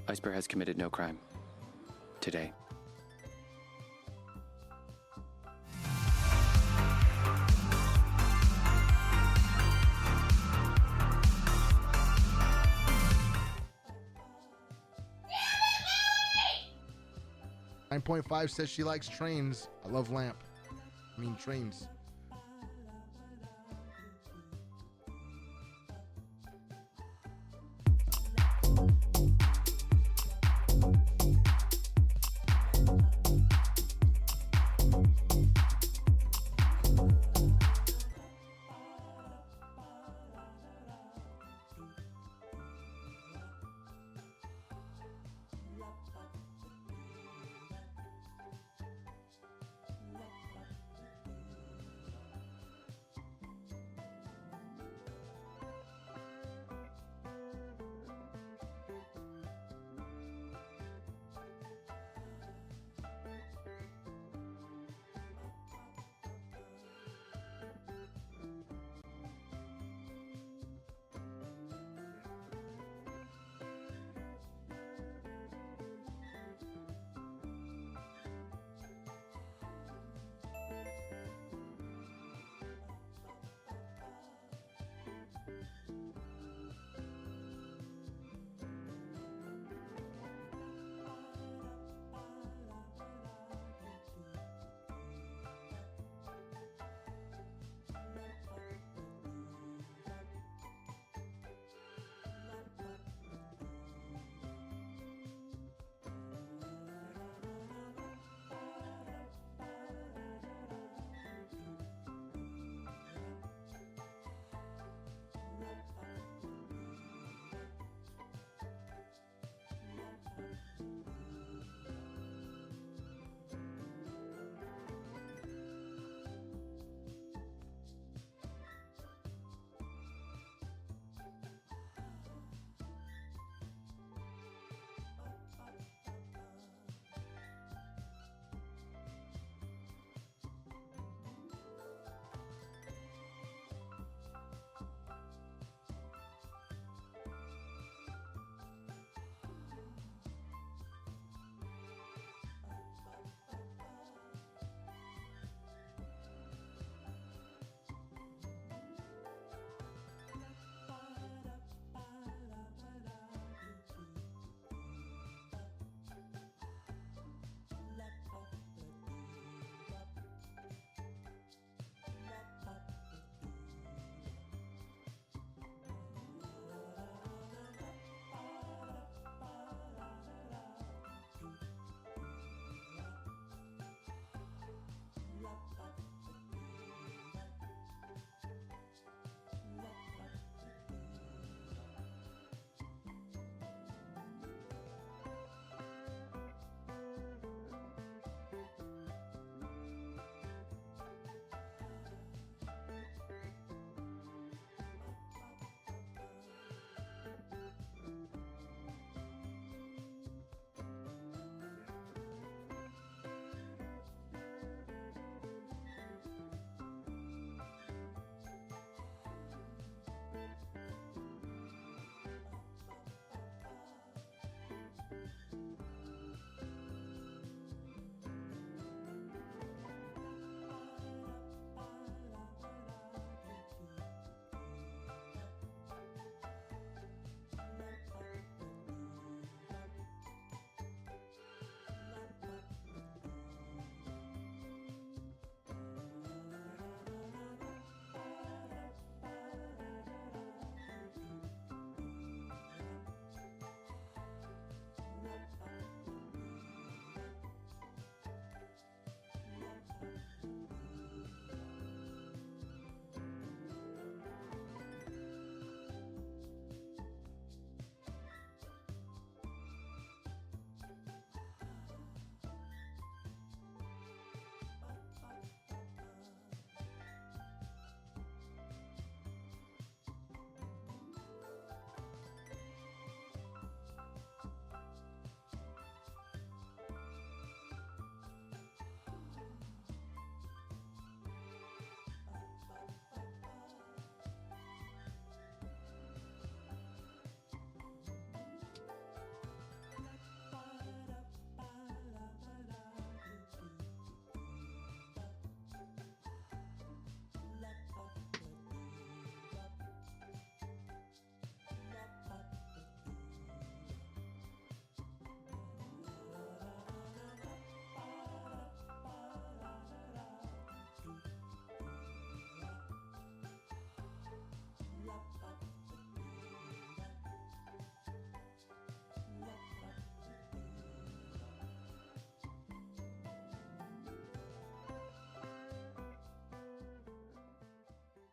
Icebear has committed no crime. Today. Nine 9.5 says she likes trains. I love trains.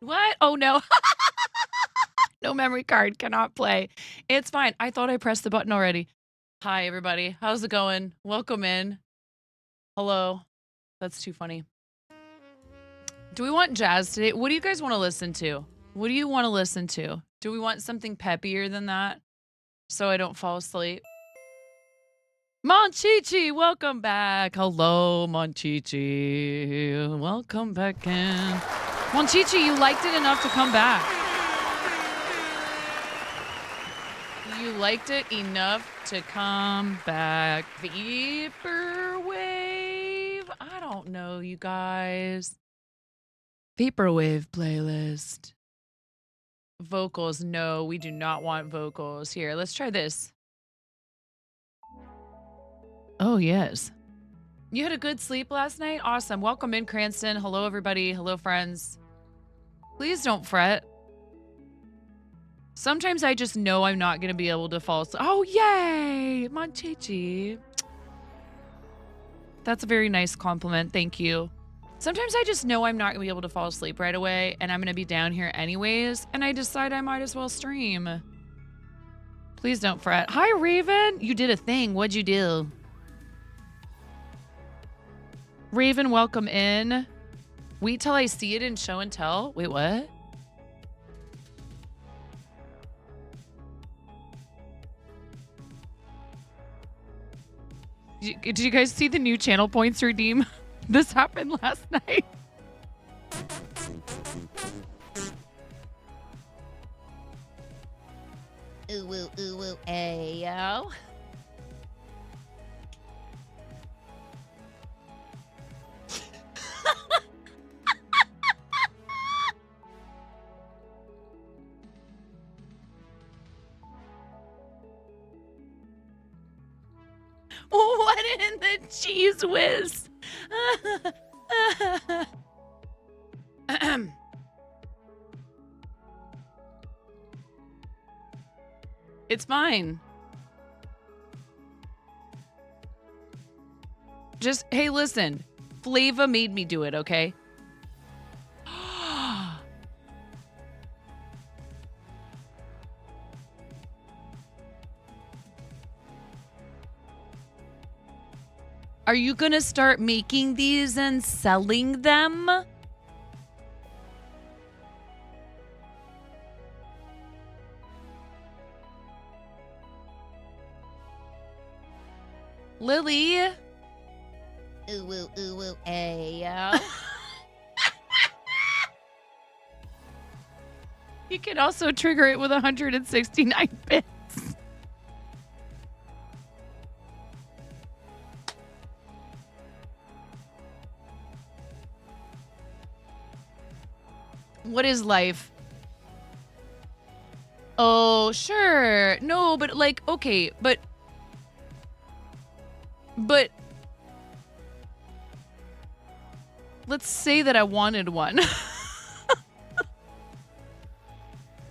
What? Oh, no. No memory card. Cannot play. It's fine. I thought I pressed the button already. Hi, everybody. How's it going? Welcome in. Hello. That's too funny. Do we want jazz today? What do you guys want to listen to? What do you want to listen to? Do we want something peppier than that so I don't fall asleep? Monchichi, welcome back. Hello, Monchichi. Welcome back in. Monchichi, you liked it enough to come back. You liked it enough to come back. Vaporwave? I don't know, you guys. Vaporwave playlist. Vocals. No, we do not want vocals. Here, let's try this. Oh, yes. You had a good sleep last night? Awesome. Welcome in, Cranston. Hello, everybody. Hello, friends. Please don't fret. Sometimes I just know I'm not going to be able to fall asleep. Oh, yay! Monchichi. That's a very nice compliment. Thank you. Sometimes I just know I'm not going to be able to fall asleep right away, and I'm going to be down here anyways, and I decide I might as well stream. Please don't fret. Hi, Raven. You did a thing. What'd you do? Raven, welcome in. Wait till I see it in show and tell. Wait, what? Did you guys see the new channel points redeem? This happened last night. Ooh, ooh, ooh, ooh, ayo. What in the cheese whiz? It's fine. Just, hey, listen. Flava made me do it, okay? Are you gonna start making these and selling them? Lily? Ooh, ooh, ooh, ooh, ayo. You can also trigger it with 169 bits. What is life? Oh, sure. No, but like, okay, but let's say that I wanted one.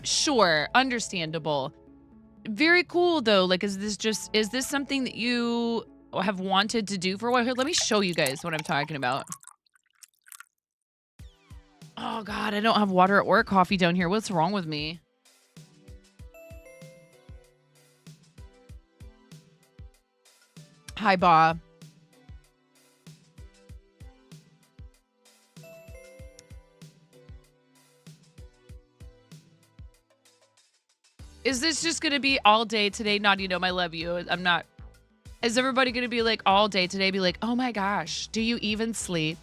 Sure, understandable. Very cool though. Like, is this something that you have wanted to do for a while? Here, let me show you guys what I'm talking about. Oh God, I don't have water or coffee down here. What's wrong with me? Hi, Bob. Is this just going to be all day today? Naughty Gnome, I love you. I'm not. Is everybody going to be like all day today? Be like, oh my gosh, do you even sleep?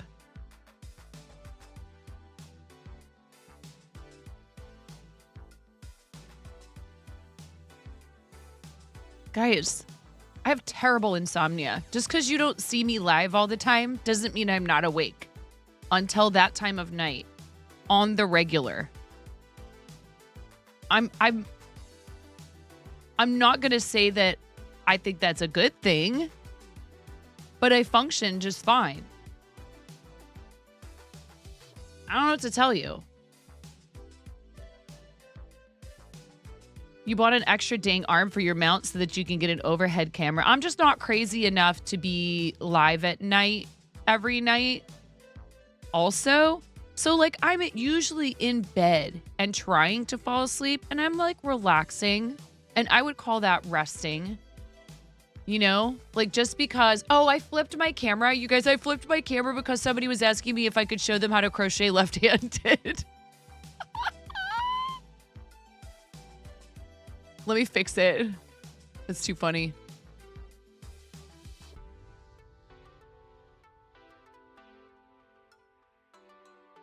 Guys, I have terrible insomnia. Just because you don't see me live all the time doesn't mean I'm not awake until that time of night on the regular. I'm not going to say that I think that's a good thing, but I function just fine. I don't know what to tell you. You bought an extra dang arm for your mount so that you can get an overhead camera. I'm just not crazy enough to be live at night every night also. So like I'm usually in bed and trying to fall asleep and I'm like relaxing, and I would call that resting. You know, like just because, oh, I flipped my camera. You guys, I flipped my camera because somebody was asking me if I could show them how to crochet left-handed. Let me fix it. That's too funny.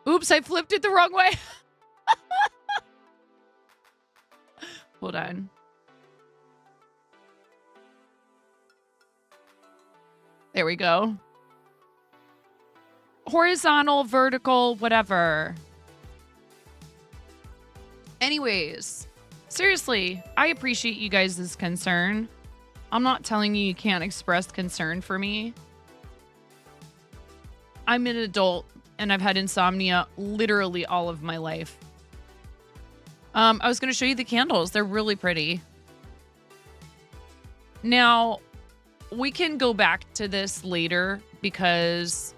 Oops, I flipped it the wrong way. Hold on. There we go. Horizontal, vertical, whatever. Anyways, seriously, I appreciate you guys' concern. I'm not telling you can't express concern for me. I'm an adult and I've had insomnia literally all of my life. I was going to show you the candles. They're really pretty. Now, we can go back to this later because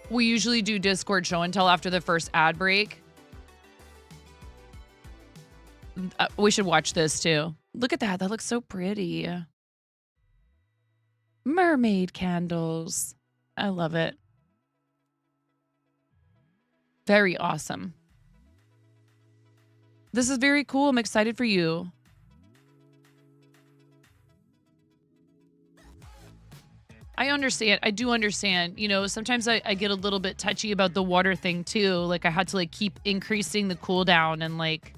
we usually do Discord show and tell after the first ad break. We should watch this too. Look at that. That looks so pretty. Mermaid candles. I love it. Very awesome. This is very cool. I'm excited for you. I understand. I do understand. You know, sometimes I get a little bit touchy about the water thing too. Like I had to like keep increasing the cooldown and like,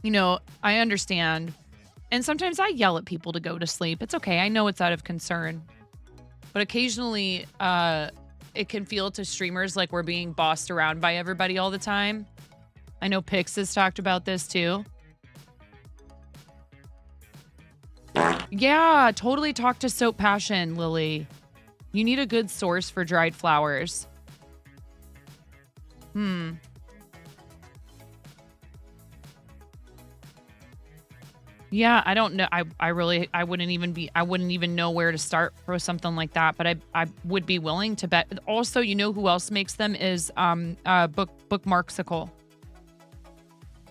you know, I understand. And sometimes I yell at people to go to sleep. It's okay. I know it's out of concern. But occasionally, it can feel to streamers like we're being bossed around by everybody all the time. I know Pix has talked about this too. Yeah, totally talk to Soap Passion, Lily. You need a good source for dried flowers. Yeah, I don't know. I wouldn't even know where to start for something like that, but I would be willing to bet. Also, you know who else makes them is Bookmarksicle.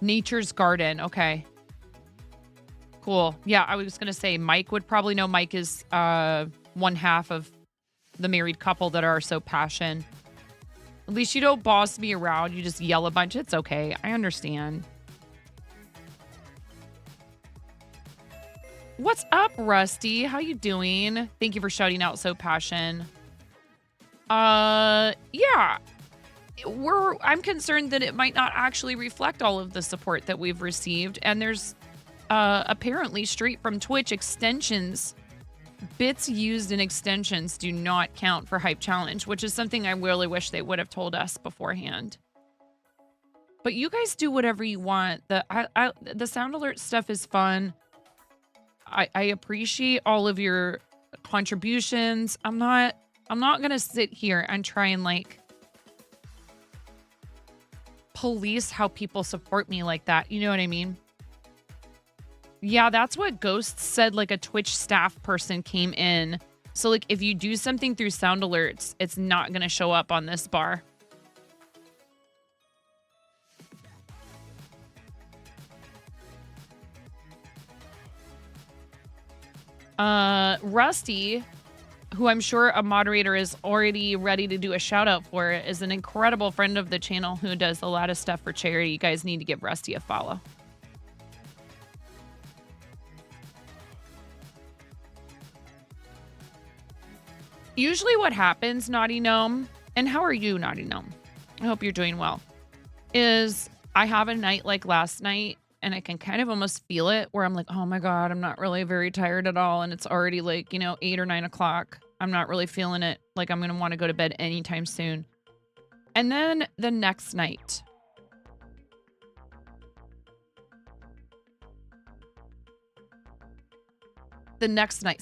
Nature's Garden. Okay. Cool. Yeah, I was going to say Mike would probably know. Mike is one half of the married couple that are so passionate. At least you don't boss me around. You just yell a bunch. It's okay. I understand. What's up, Rusty? How you doing? Thank you for shouting out So Passion. Yeah. I'm concerned that it might not actually reflect all of the support that we've received. And there's apparently straight from Twitch extensions. Bits used in extensions do not count for Hype Challenge, which is something I really wish they would have told us beforehand. But you guys do whatever you want. The sound alert stuff is fun. I appreciate all of your contributions. I'm not gonna sit here and try and like police how people support me like that. You know what I mean? Yeah, that's what Ghost said. Like a Twitch staff person came in. So like if you do something through sound alerts, it's not gonna show up on this bar. Rusty, who I'm sure a moderator is already ready to do a shout out for, is an incredible friend of the channel who does a lot of stuff for charity. You guys need to give Rusty a follow. Usually what happens, Naughty Gnome, and how are you, Naughty Gnome? I hope you're doing well, is I have a night like last night and I can kind of almost feel it where I'm like, oh my God, I'm not really very tired at all. And it's already like, 8 or 9 o'clock. I'm not really feeling it. Like I'm going to want to go to bed anytime soon. And then the next night, the next night.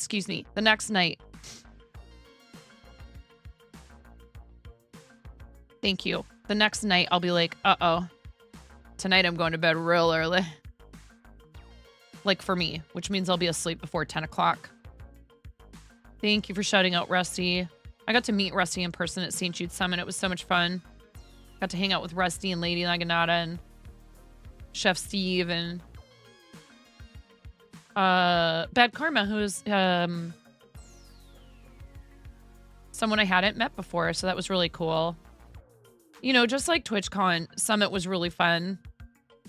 Thank you. The next night I'll be like, uh-oh. Tonight I'm going to bed real early. Like for me, which means I'll be asleep before 10 o'clock. Thank you for shouting out Rusty. I got to meet Rusty in person at St. Jude Summit. It was so much fun. Got to hang out with Rusty and Lady Laganata and Chef Steve and Bad Karma, who's someone I hadn't met before, so that was really cool. You know, just like TwitchCon, Summit was really fun.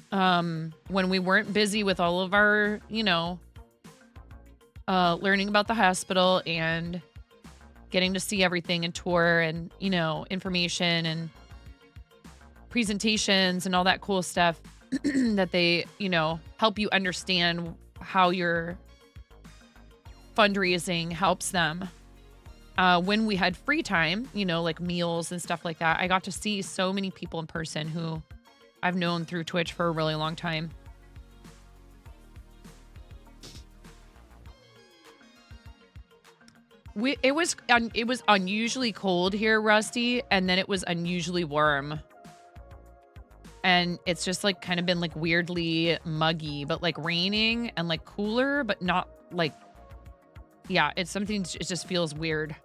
When we weren't busy with all of our, you know, learning about the hospital and getting to see everything and tour and, you know, information and presentations and all that cool stuff that they, you know, help you understand how your fundraising helps them. When we had free time, you know, like meals and stuff like that, I got to see so many people in person who I've known through Twitch for a really long time. It was unusually cold here, Rusty, and then it was unusually warm. And it's just like kind of been like weirdly muggy, but like raining and like cooler, but not like, yeah, it's something, it just feels weird.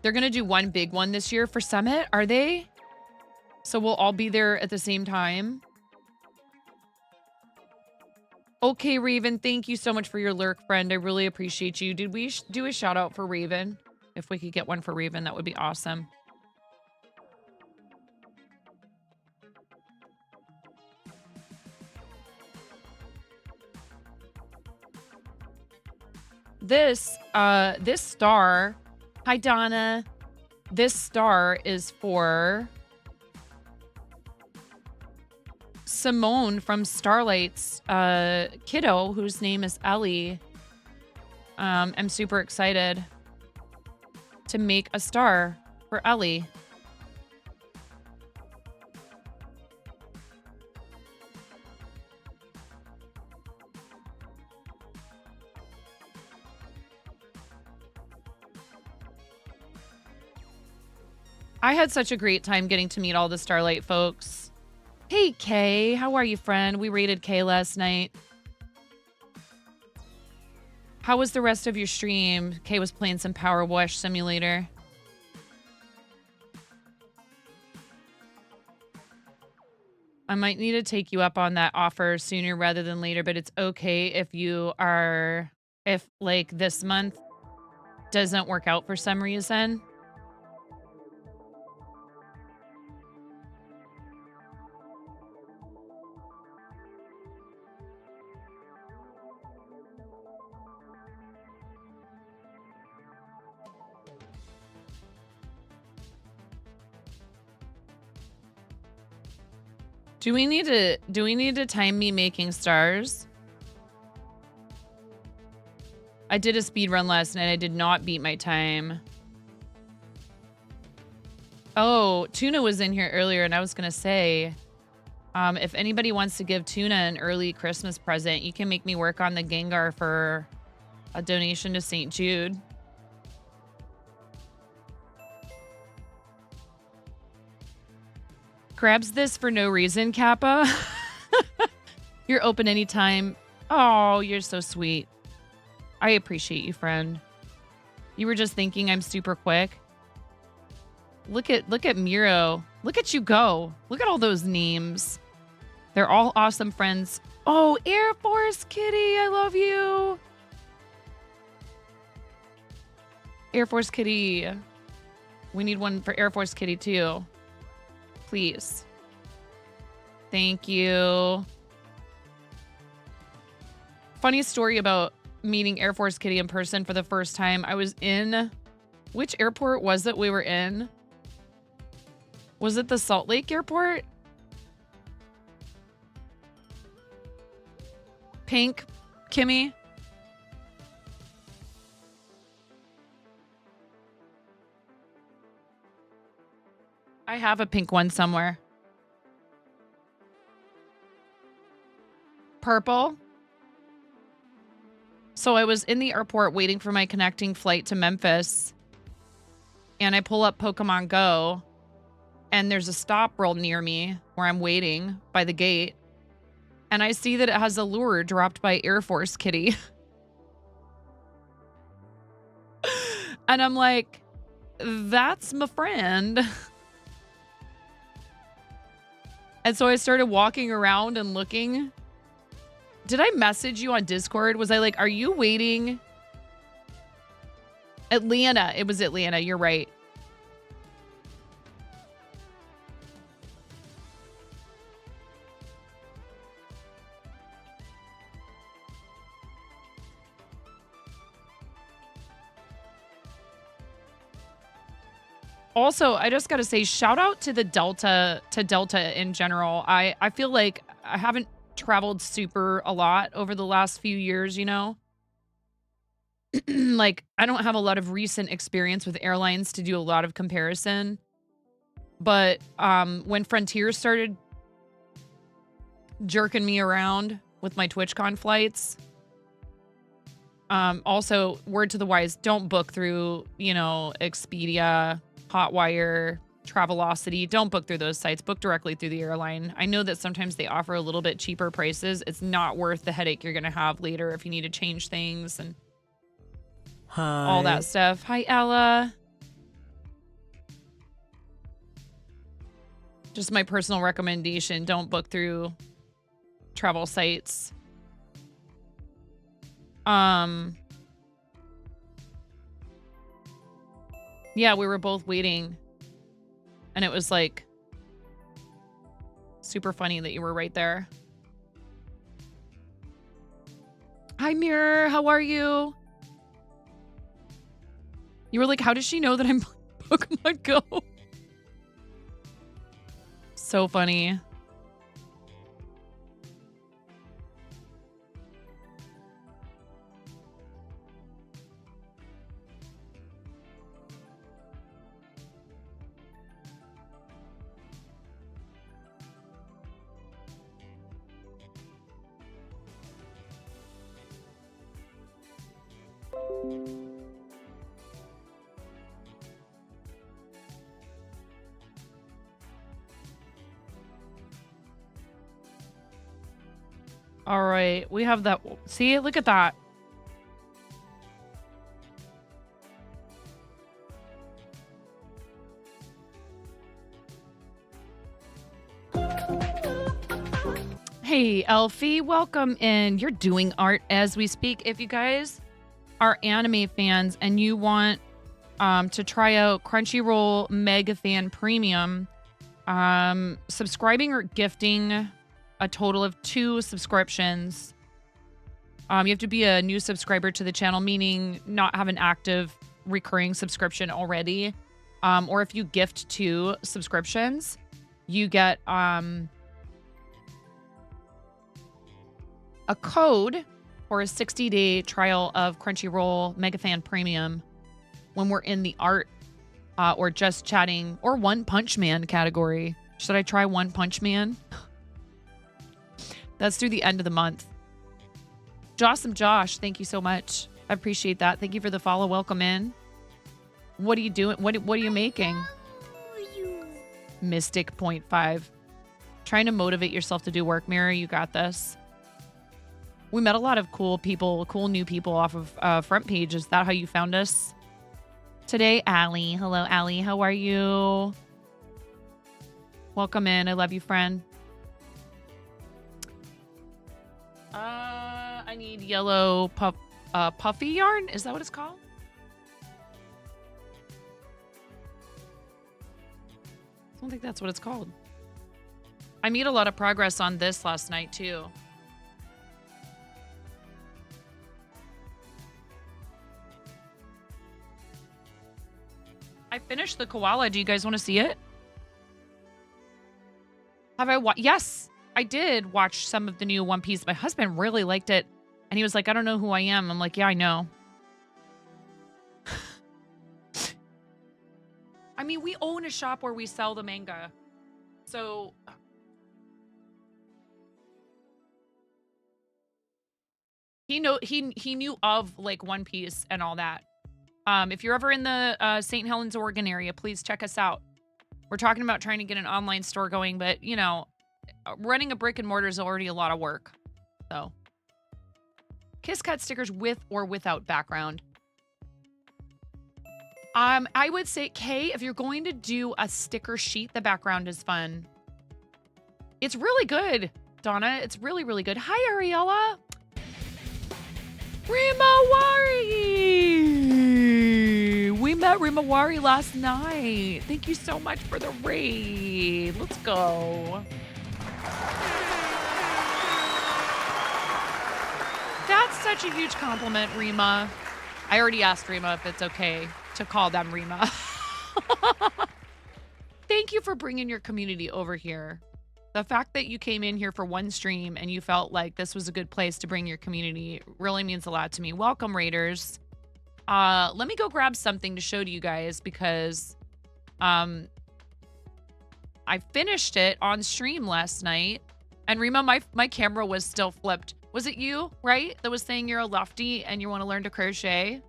They're going to do one big one this year for Summit, are they? So we'll all be there at the same time. Okay, Raven, thank you so much for your lurk, friend. I really appreciate you. Did we do a shout out for Raven? If we could get one for Raven, that would be awesome. This star, hi Donna. This star is for Simone from Starlight's kiddo, whose name is Ellie. I'm super excited to make a star for Ellie. I had such a great time getting to meet all the Starlight folks. Hey, Kay. How are you, friend? We raided Kay last night. How was the rest of your stream? Kay was playing some Power Wash Simulator. I might need to take you up on that offer sooner rather than later, but it's okay if you are... If, like, this month doesn't work out for some reason. Do we need to time me making stars? I did a speed run last night. I did not beat my time. Oh, Tuna was in here earlier, and I was gonna say, if anybody wants to give Tuna an early Christmas present, you can make me work on the Gengar for a donation to St. Jude. Grabs this for no reason, Kappa. You're open anytime. Oh, you're so sweet. I appreciate you, friend. You were just thinking I'm super quick. Look at Miro. Look at you go. Look at all those names. They're all awesome friends. Oh, Air Force Kitty, I love you. Air Force Kitty. We need one for Air Force Kitty too. Please. Thank you. Funny story about meeting Air Force Kitty in person for the first time. I was in... Which airport was it we were in? Was it the Salt Lake airport? Pink, Kimmy? I have a pink one somewhere. Purple. So I was in the airport waiting for my connecting flight to Memphis. And I pull up Pokemon Go. And there's a stop real near me where I'm waiting by the gate. And I see that it has a lure dropped by Air Force Kitty. And I'm like, that's my friend. And so I started walking around and looking. Did I message you on Discord? Was I like, are you waiting? Atlanta. It was Atlanta. You're right. Also, I just got to say, shout out to the Delta, in general. I feel like I haven't traveled super a lot over the last few years, you know? Like, I don't have a lot of recent experience with airlines to do a lot of comparison. But when Frontier started jerking me around with my TwitchCon flights, also, word to the wise, don't book through, you know, Expedia, Hotwire, Travelocity. Don't book through those sites. Book directly through the airline. I know that sometimes they offer a little bit cheaper prices. It's not worth the headache you're going to have later if you need to change things and all that stuff. Hi, Ella. Just my personal recommendation. Don't book through travel sites. Yeah, we were both waiting. And it was like super funny that you were right there. Hi, Mirror. How are you? You were like, how does she know that I'm Pokemon Go? So funny. All right, we have that. See, look at that. Hey, Elfie, welcome in. You're doing art as we speak. If you guys are anime fans and you want to try out Crunchyroll Mega Fan Premium, subscribing or gifting a total of 2 subscriptions. You have to be a new subscriber to the channel, meaning not have an active recurring subscription already. Or if you gift 2 subscriptions, you get a code for a 60-day trial of Crunchyroll Mega Fan Premium when we're in the art or just chatting or One Punch Man category. Should I try One Punch Man? That's through the end of the month. Josh, thank you so much. I appreciate that. Thank you for the follow. Welcome in. What are you doing? What are you making? Mystic 0.5. Trying to motivate yourself to do work, Mirror. You got this. We met a lot of cool people, cool new people off of Front Page. Is that how you found us today? Allie. Hello, Allie. How are you? Welcome in. I love you, friend. I need yellow puffy yarn. Is that what it's called? I don't think that's what it's called. I made a lot of progress on this last night too. I finished the koala. Do you guys want to see it? Have I Yes, I did watch some of the new One Piece. My husband really liked it. And he was like, I don't know who I am. I'm like, yeah, I know. I mean, we own a shop where we sell the manga. So he knew of like One Piece and all that. If you're ever in the St. Helens, Oregon area, please check us out. We're talking about trying to get an online store going, but you know, running a brick and mortar is already a lot of work. So Kiss Cut stickers with or without background. I would say, Kay, if you're going to do a sticker sheet, the background is fun. It's really good, Donna. It's really, really good. Hi, Ariella. Rimawari! We met Rimawari last night. Thank you so much for the raid. Let's go. That's such a huge compliment, Rima. I already asked Rima if it's okay to call them Rima. Thank you for bringing your community over here. The fact that you came in here for one stream and you felt like this was a good place to bring your community really means a lot to me. Welcome, Raiders. Let me go grab something to show to you guys because I finished it on stream last night. And Rima, my camera was still flipped. Was it you, right? That was saying you're a lefty and you want to learn to crochet?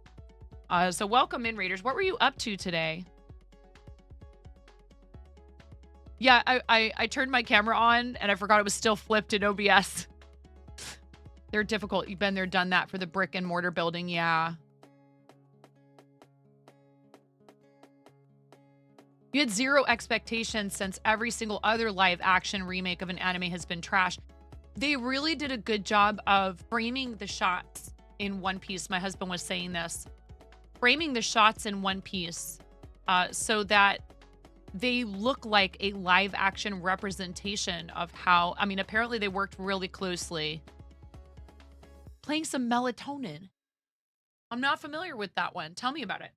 So welcome in, Raiders. What were you up to today? Yeah, I turned my camera on and I forgot it was still flipped in OBS. They're difficult. You've been there, done that for the brick and mortar building. Yeah. You had zero expectations since every single other live action remake of an anime has been trash. They really did a good job of framing the shots in One Piece. My husband was saying this. Framing the shots in One Piece so that they look like a live action representation of how, I mean, apparently they worked really closely. Playing some melatonin. I'm not familiar with that one. Tell me about it.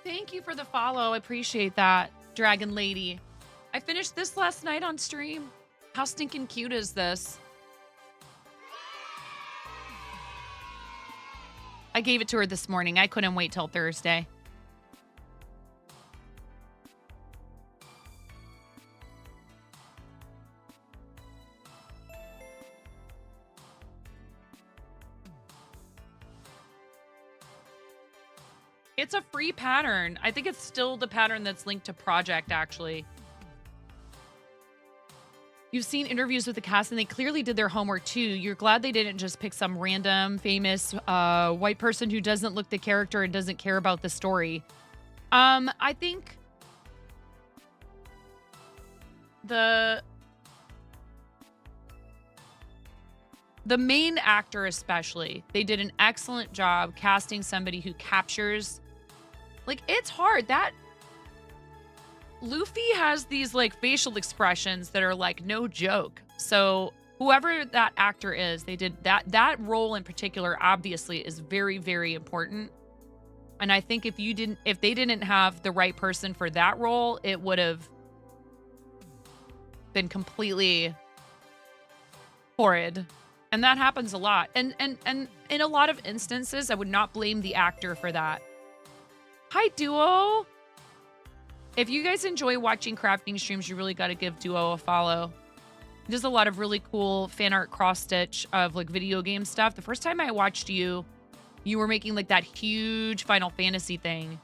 Thank you for the follow. I appreciate that, Dragon Lady. I finished this last night on stream. How stinking cute is this? I gave it to her this morning. I couldn't wait till Thursday. It's a free pattern. I think it's still the pattern that's linked to Project, actually. You've seen interviews with the cast, and they clearly did their homework, too. You're glad they didn't just pick some random, famous, white person who doesn't look the character and doesn't care about the story. I think the main actor especially, they did an excellent job casting somebody who captures... Like, it's hard. That Luffy has these, like, facial expressions that are, like, no joke. So whoever that actor is, they did that role in particular, obviously, is very, very important. And I think if they didn't have the right person for that role, it would have been completely horrid. And that happens a lot. And in a lot of instances, I would not blame the actor for that. Hi, Duo. If you guys enjoy watching crafting streams, you really got to give Duo a follow. He does a lot of really cool fan art cross-stitch of like video game stuff. The first time I watched you were making like that huge Final Fantasy thing.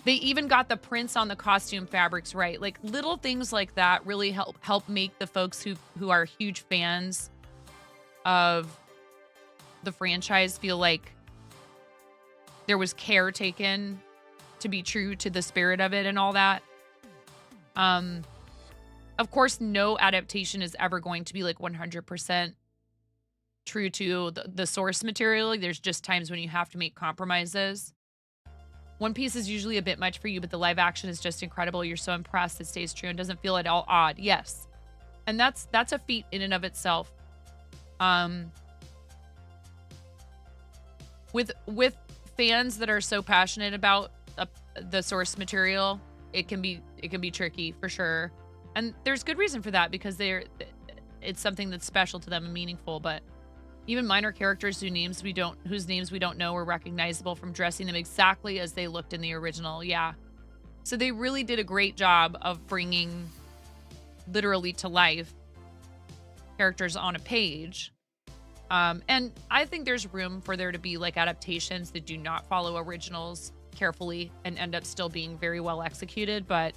They even got the prints on the costume fabrics right. Like little things like that really help make the folks who are huge fans of the franchise feel like there was care taken to be true to the spirit of it and all that. Of course, no adaptation is ever going to be like 100% true to the source material. Like, there's just times when you have to make compromises. One Piece is usually a bit much for you, but the live action is just incredible. You're so impressed. It stays true and doesn't feel at all odd. Yes. And that's a feat in and of itself. With fans that are so passionate about the source material, it can be tricky for sure. And there's good reason for that because it's something that's special to them and meaningful. But even minor characters whose names we don't know are recognizable from dressing them exactly as they looked in the original. Yeah. So they really did a great job of bringing literally to life characters on a page. And I think there's room for there to be like adaptations that do not follow originals carefully and end up still being very well executed. But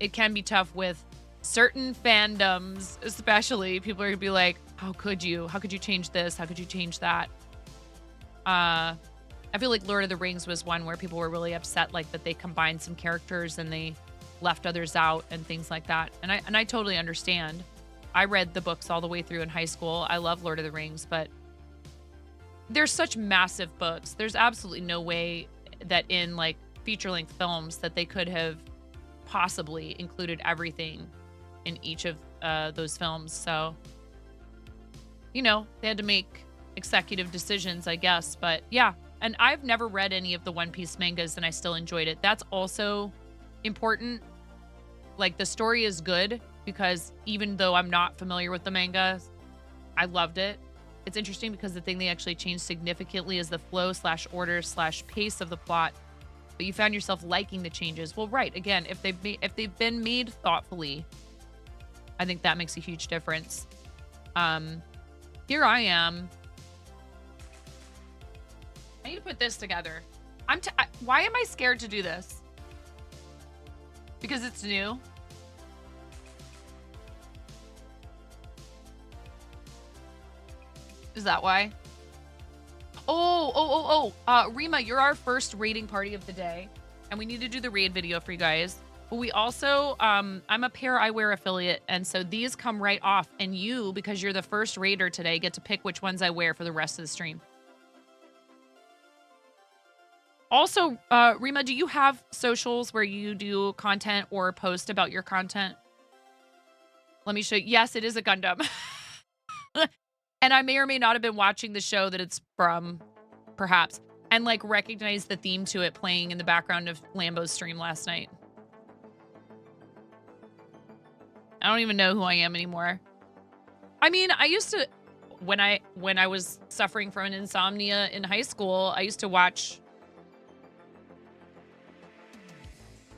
it can be tough with certain fandoms, especially. People are gonna be like, how could you change this? How could you change that? I feel like Lord of the Rings was one where people were really upset, like that they combined some characters and they left others out and things like that. And I totally understand. I read the books all the way through in high school. I love Lord of the Rings, but they're such massive books. There's absolutely no way that in like feature-length films that they could have possibly included everything in each of those films. So, you know, they had to make executive decisions, I guess. But yeah, and I've never read any of the One Piece mangas and I still enjoyed it. That's also important. Like, the story is good because even though I'm not familiar with the manga, I loved it. It's interesting because the thing they actually changed significantly is the flow / order / pace of the plot. But you found yourself liking the changes. Well, right. Again, if they've been made thoughtfully, I think that makes a huge difference. Here I am. I need to put this together. Why am I scared to do this? Because it's new. Is that why? Rima, you're our first raiding party of the day, and we need to do the raid video for you guys. But we also, I'm a Pair Eyewear affiliate, and so these come right off, and you, because you're the first raider today, get to pick which ones I wear for the rest of the stream. Also, Rima, do you have socials where you do content or post about your content? Let me show you. Yes, it is a Gundam. And I may or may not have been watching the show that it's from, perhaps, and like recognize the theme to it playing in the background of Lambo's stream last night. I don't even know who I am anymore. I mean, I used to, when I was suffering from an insomnia in high school, I used to watch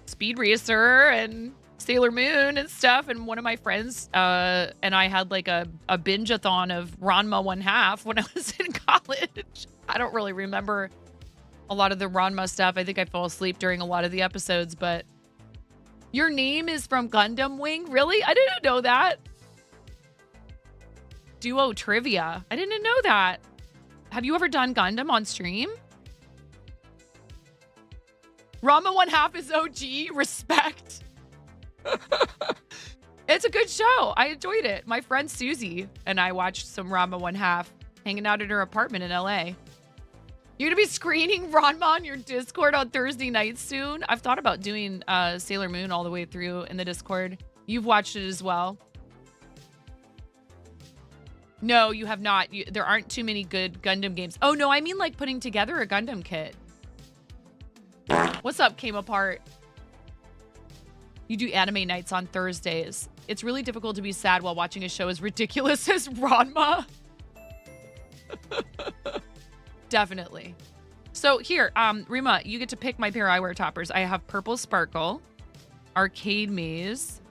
Speed Racer and Sailor Moon and stuff, and one of my friends and I had like a binge-a-thon of Ranma 1/2 when I was in college. I don't really remember a lot of the Ranma stuff. I think I fell asleep during a lot of the episodes, but your name is from Gundam Wing? Really? I didn't know that. Duo trivia. I didn't know that. Have you ever done Gundam on stream? Ranma 1/2 is OG. Respect. It's a good show. I enjoyed it. My friend Susie and I watched some Ranma 1/2 hanging out at her apartment in LA. You're gonna be screening Ranma on your Discord on Thursday night soon? I've thought about doing Sailor Moon all the way through in the Discord. You've watched it as well? No, you have not. There aren't too many good Gundam games. Oh no, I mean like putting together a Gundam kit. What's up, Came Apart? You do anime nights on Thursdays. It's really difficult to be sad while watching a show as ridiculous as Ranma. Definitely. So here, Rima, you get to pick my pair of eyewear toppers. I have Purple Sparkle, Arcade Maze,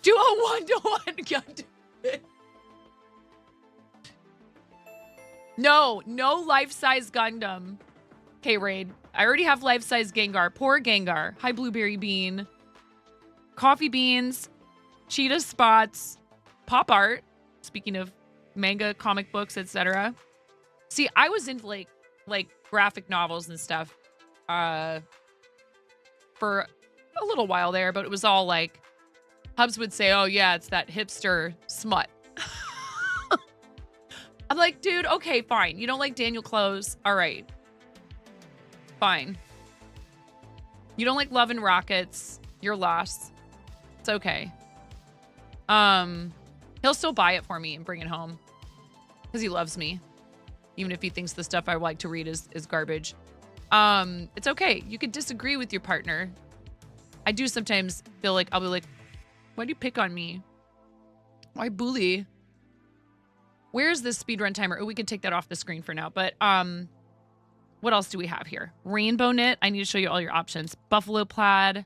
Duo 1-to-1 Gundam. No life-size Gundam. Okay, Raid. I already have life-size Gengar. Poor Gengar. Hi, Blueberry Bean. Coffee Beans. Cheetah Spots. Pop Art. Speaking of manga, comic books, etc. See, I was into like graphic novels and stuff for a little while there, but it was all like, Hubs would say, oh yeah, it's that hipster smut. I'm like, dude, okay, fine. You don't like Daniel Close? All right. Fine. You don't like Love and Rockets? You're lost. It's okay. He'll still buy it for me and bring it home because he loves me, even if he thinks the stuff I like to read is garbage. It's okay. You can disagree with your partner. I do sometimes feel like I'll be like, why do you pick on me? Why bully? Where's this speedrun timer? Oh, we can take that off the screen for now. But what else do we have here? Rainbow knit. I need to show you all your options. Buffalo plaid.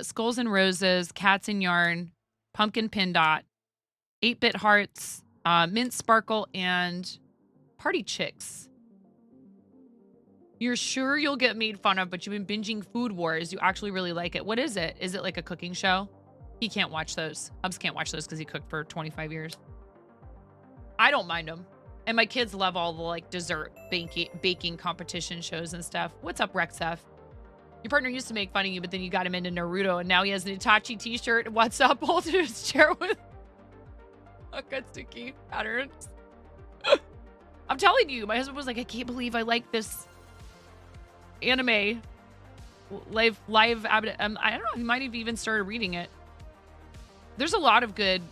Skulls and Roses, Cats and Yarn, Pumpkin Pin Dot, 8-Bit Hearts, Mint Sparkle, and Party Chicks. You're sure you'll get made fun of, but you've been binging Food Wars. You actually really like it. What is it? Is it like a cooking show? He can't watch those. Hubs can't watch those because he cooked for 25 years. I don't mind them. And my kids love all the like dessert baking competition shows and stuff. What's up, Rexef? Your partner used to make fun of you, but then you got him into Naruto, and now he has an Itachi t-shirt. What's up? Bolted his chair with Akatsuki patterns. I'm telling you, my husband was like, I can't believe I like this anime. I don't know, he might have even started reading it. There's a lot of good.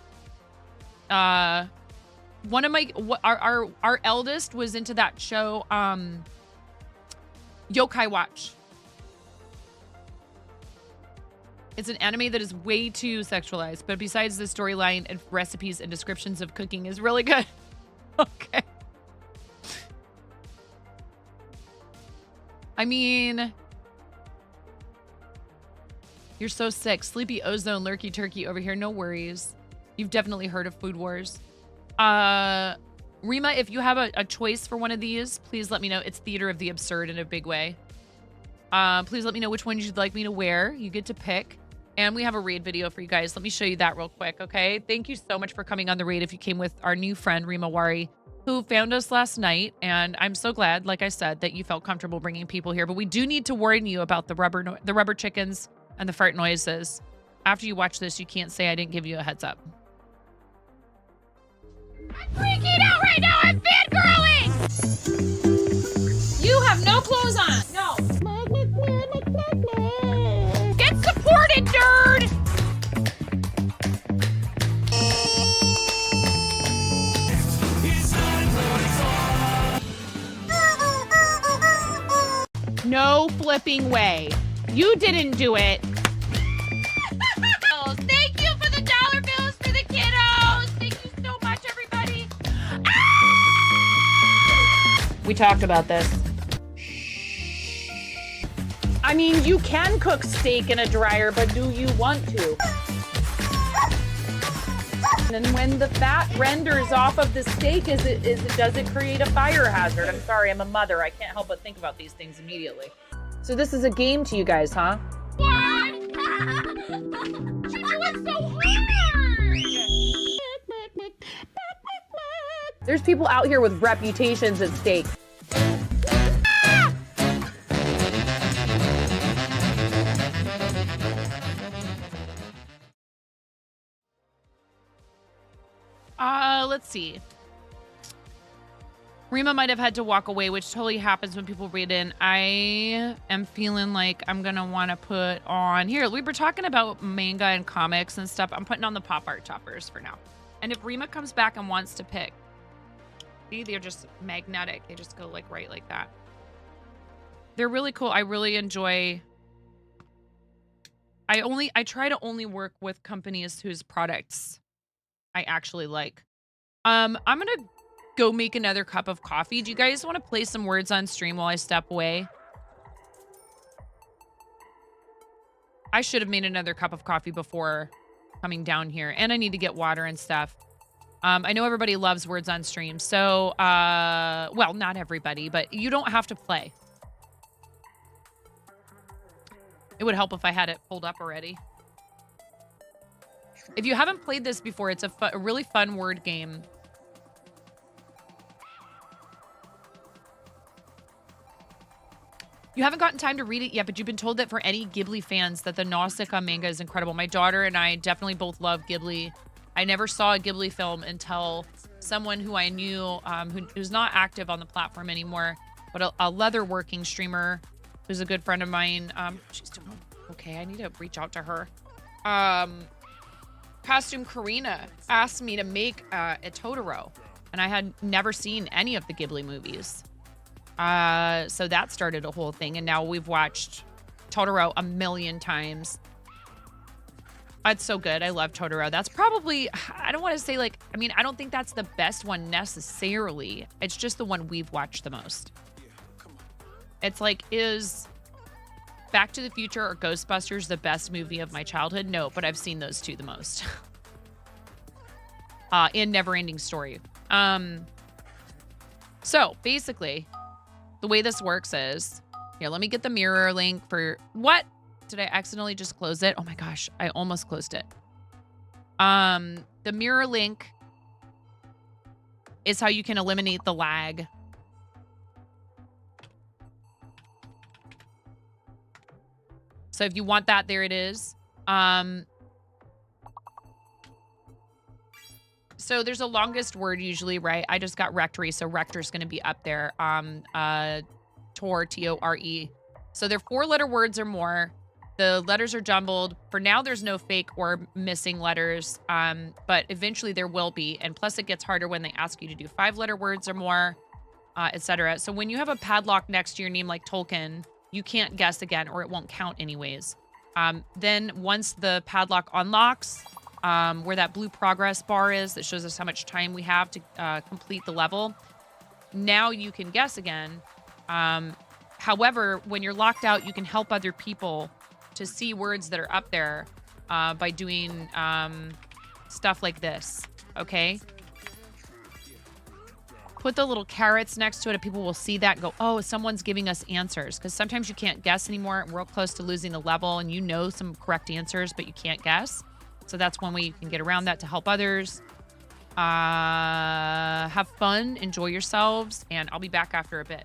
One of my our eldest was into that show, Yokai Watch. It's an anime that is way too sexualized, but besides the storyline and recipes and descriptions of cooking is really good. Okay. I mean, you're so sick. Sleepy Ozone Lurky Turkey over here. No worries. You've definitely heard of Food Wars. Rima, if you have a choice for one of these, please let me know. It's Theater of the Absurd in a big way. Please let me know which one you'd like me to wear. You get to pick. And we have a raid video for you guys. Let me show you that real quick, okay? Thank you so much for coming on the raid if you came with our new friend, Rima Wari, who found us last night. And I'm so glad, like I said, that you felt comfortable bringing people here. But we do need to warn you about the rubber chickens and the fart noises. After you watch this, you can't say I didn't give you a heads up. I'm freaking out right now. I'm fangirling. You have no clothes on. No. Get supported, nerd. No flipping way. You didn't do it. Thank you for the dollar bills for the kiddos. Thank you so much, everybody. Ah! We talked about this. I mean, you can cook steak in a dryer, but do you want to? And when the fat renders off of the steak, does it create a fire hazard? I'm sorry, I'm a mother. I can't help but think about these things immediately. So this is a game to you guys, huh? What? She went so hard! There's people out here with reputations at stake. Let's see. Rima might have had to walk away, which totally happens when people read in. I am feeling like I'm going to want to put on... Here, we were talking about manga and comics and stuff. I'm putting on the pop art toppers for now. And if Rima comes back and wants to pick... See, they're just magnetic. They just go like right like that. They're really cool. I really enjoy... I try to only work with companies whose products I actually like. I'm going to go make another cup of coffee. Do you guys want to play some words on stream while I step away? I should have made another cup of coffee before coming down here. And I need to get water and stuff. I know everybody loves words on stream. So, well, not everybody, but you don't have to play. It would help if I had it pulled up already. If you haven't played this before, it's a really fun word game. You haven't gotten time to read it yet, but you've been told that for any Ghibli fans that the Nausicaa manga is incredible. My daughter and I definitely both love Ghibli. I never saw a Ghibli film until someone who I knew, who's not active on the platform anymore, but a leatherworking streamer who's a good friend of mine. She's doing okay. I need to reach out to her. Costume Karina asked me to make a Totoro, and I had never seen any of the Ghibli movies. So that started a whole thing, and now we've watched Totoro a million times. It's so good. I love Totoro. That's probably, I don't want to say like, I mean, I don't think that's the best one necessarily. It's just the one we've watched the most. It's like, Back to the Future or Ghostbusters the best movie of my childhood? No, but I've seen those two the most. And Neverending Story. So basically, the way this works is, here, let me get the mirror link for, what? Did I accidentally just close it? Oh my gosh, I almost closed it. The mirror link is how you can eliminate the lag. So if you want that, there it is. So there's a longest word usually, right? I just got rectory, so rector's going to be up there. Tor, T-O-R-E. So they're 4-letter words or more. The letters are jumbled. For now, there's no fake or missing letters, but eventually there will be. And plus, it gets harder when they ask you to do 5-letter words or more, etc. So when you have a padlock next to your name like Tolkien, you can't guess again, or it won't count anyways. Then once the padlock unlocks, where that blue progress bar is that shows us how much time we have to complete the level, now you can guess again. However, when you're locked out, you can help other people to see words that are up there by doing stuff like this, okay? Put the little carrots next to it and people will see that and go, oh, someone's giving us answers. Because sometimes you can't guess anymore. We're real close to losing the level and you know some correct answers, but you can't guess. So that's one way you can get around that to help others. Have fun, enjoy yourselves, and I'll be back after a bit.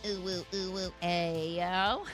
Ooh, woo, ooh, woo. Ayo.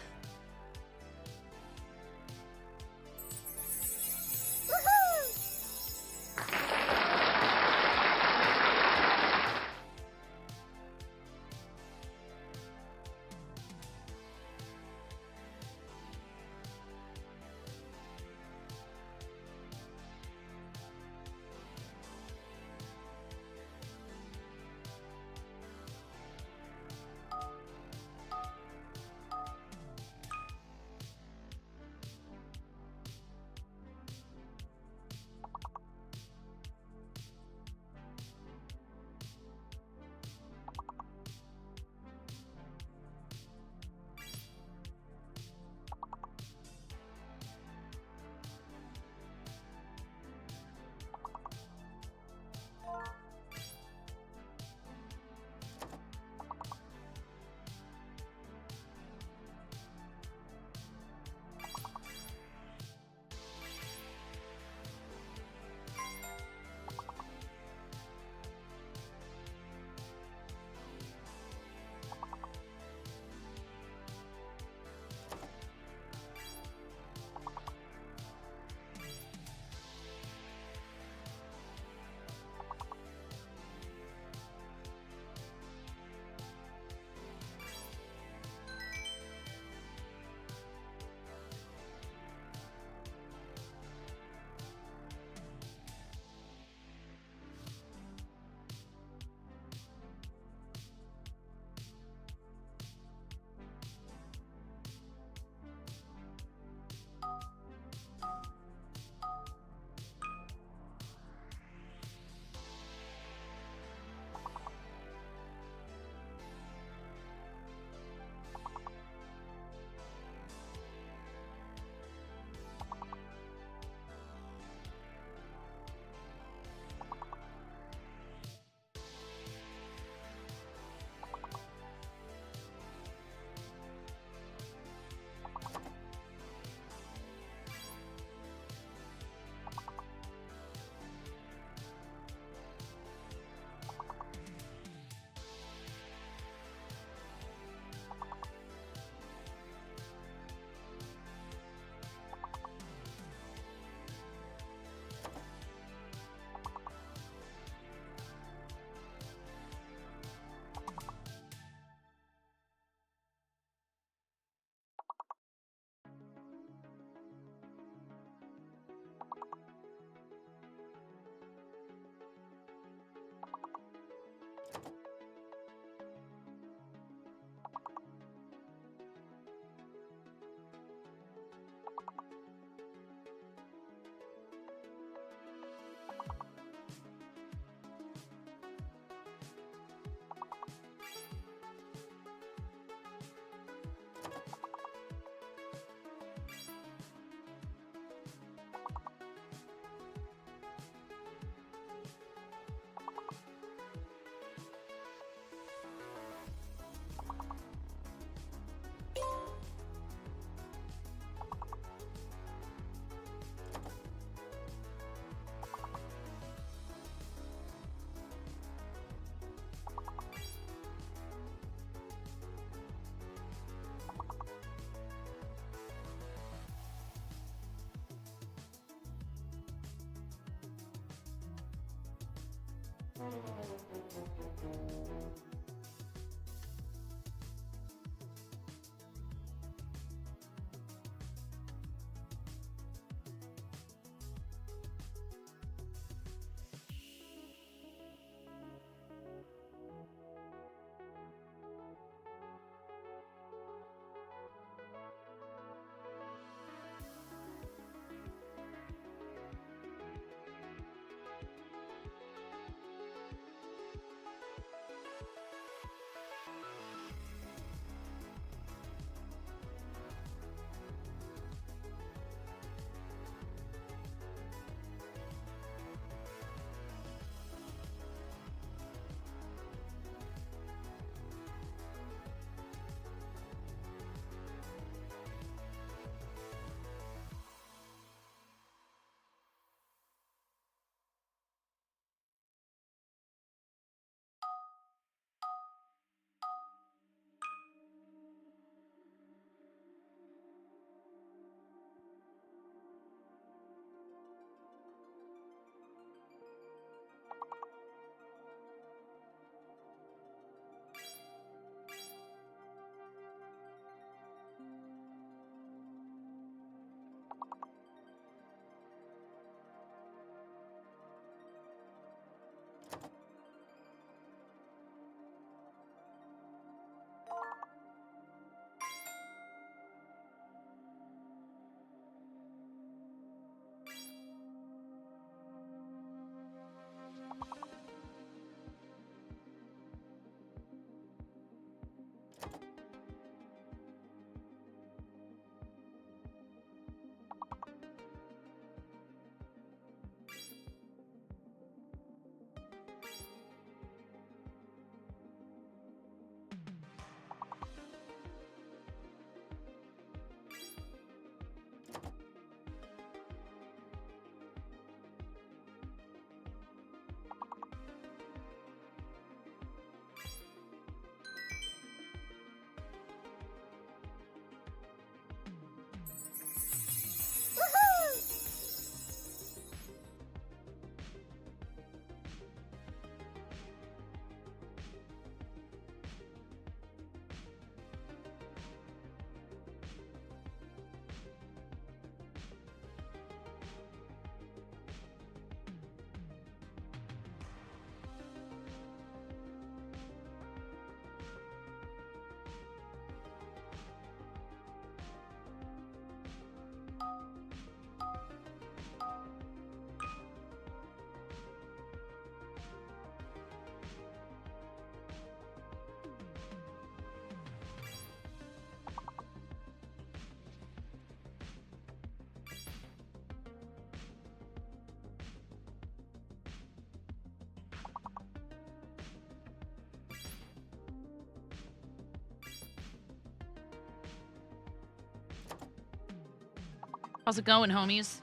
How's it going, homies?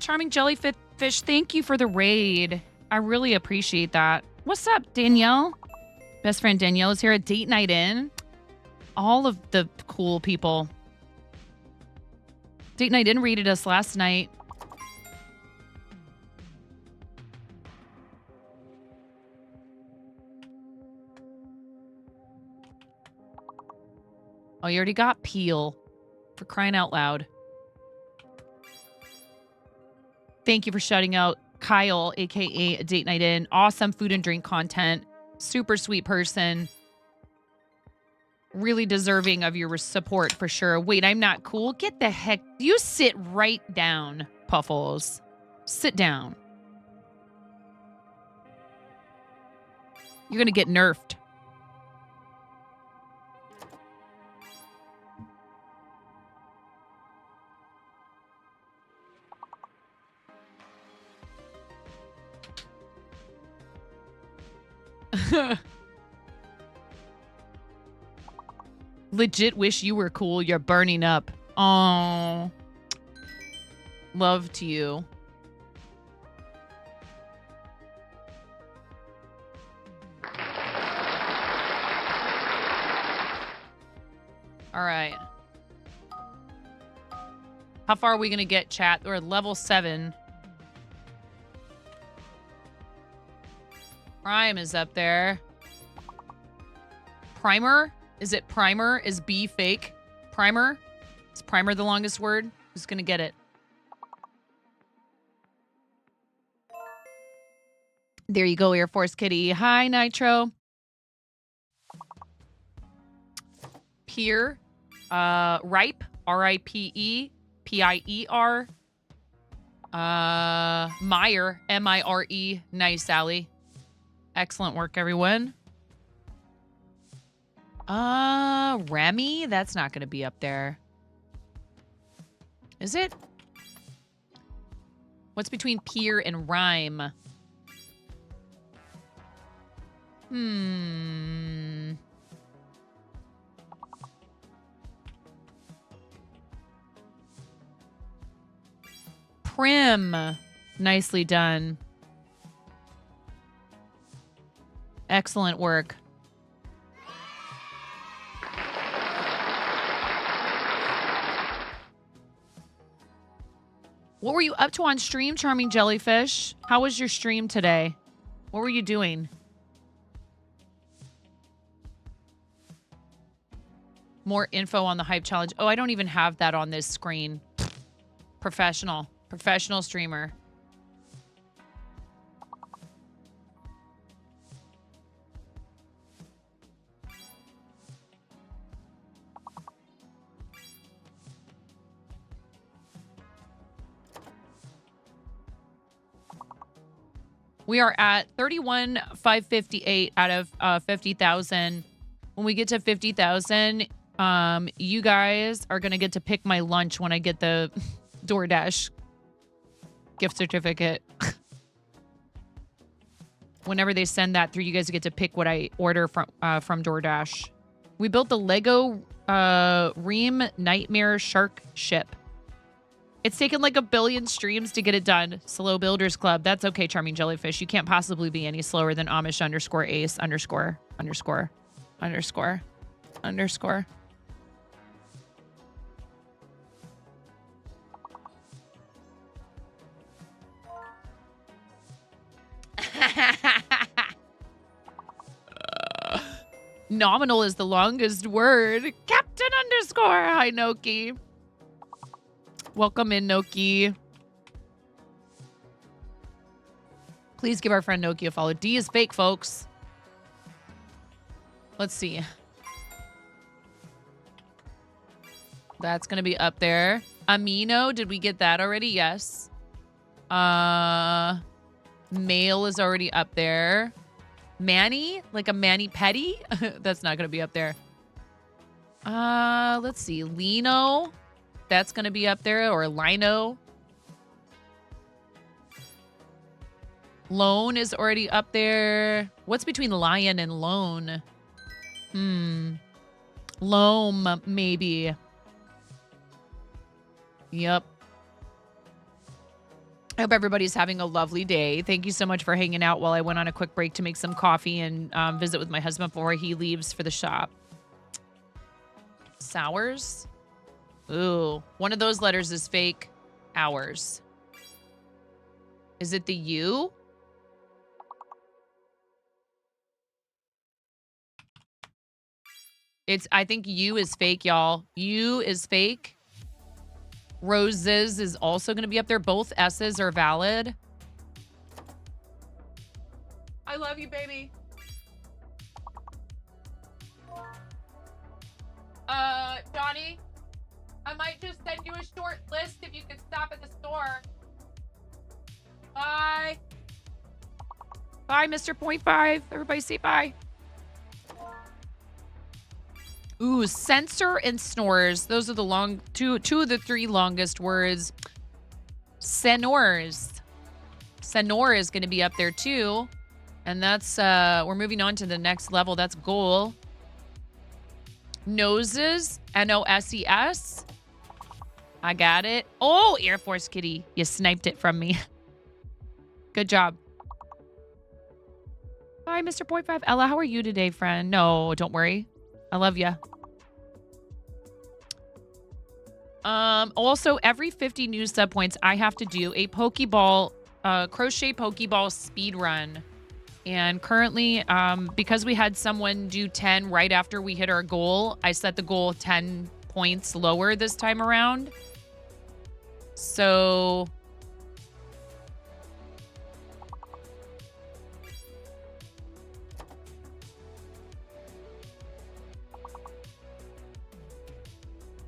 Charming Jellyfish, thank you for the raid. I really appreciate that. What's up, Danielle? Best friend Danielle is here at Date Night In. All of the cool people. Date Night In raided us last night. Oh, you already got Peel. For crying out loud. Thank you for shouting out Kyle, a.k.a. Date Night In. Awesome food and drink content. Super sweet person. Really deserving of your support for sure. Wait, I'm not cool? Get the heck... You sit right down, Puffles. Sit down. You're going to get nerfed. Legit wish you were cool. You're burning up. Oh, love to you. All right. How far are we going to get, chat? We're at level 7. Prime is up there. Primer? Is it primer? Is B fake? Primer? Is primer the longest word? Who's gonna get it? There you go, Air Force Kitty. Hi, Nitro. Pier. Ripe. R-I-P-E. P-I-E-R. Mire. M-I-R-E. Nice, Allie. Excellent work, everyone. Remy? That's not going to be up there. Is it? What's between pier and rhyme? Prim. Nicely done. Excellent work. What were you up to on stream, Charming Jellyfish? How was your stream today? What were you doing? More info on the hype challenge. Oh, I don't even have that on this screen. Professional. Professional streamer. We are at 31,558 out of 50,000. When we get to 50,000, you guys are going to get to pick my lunch when I get the DoorDash gift certificate. Whenever they send that through, you guys get to pick what I order from DoorDash. We built the Lego Ream Nightmare Shark Ship. It's taken like 1 billion streams to get it done. Slow Builders Club. That's okay, Charming Jellyfish. You can't possibly be any slower than Amish _ Ace ______. Nominal is the longest word. Captain _ Hi, Noki. Welcome in, Noki. Please give our friend Noki a follow. D is fake, folks. Let's see. That's going to be up there. Amino, did we get that already? Yes. Male is already up there. Manny, like a Manny Petty? That's not going to be up there. Let's see. Lino. That's going to be up there. Or Lino. Lone is already up there. What's between lion and lone? Loam, maybe. Yep. I hope everybody's having a lovely day. Thank you so much for hanging out while I went on a quick break to make some coffee and visit with my husband before he leaves for the shop. Sours? Ooh, one of those letters is fake. Hours. Is it the U? I think U is fake, y'all. U is fake. Roses is also going to be up there. Both S's are valid. I love you, baby. Johnny, I might just send you a short list if you could stop at the store. Bye. Bye, Mr. Point 5. Everybody say bye. Ooh, censor and snores. Those are the two of the three longest words. Senors. Senor is going to be up there too. And that's, we're moving on to the next level. That's goal. Noses. Noses. I got it. Oh, Air Force Kitty. You sniped it from me. Good job. Hi, Mr. Point 5. Ella, how are you today, friend? No, don't worry. I love you. Also, every 50 new sub points, I have to do a Pokeball, crochet Pokeball speed run. And currently, because we had someone do 10 right after we hit our goal, I set the goal 10 points lower this time around. So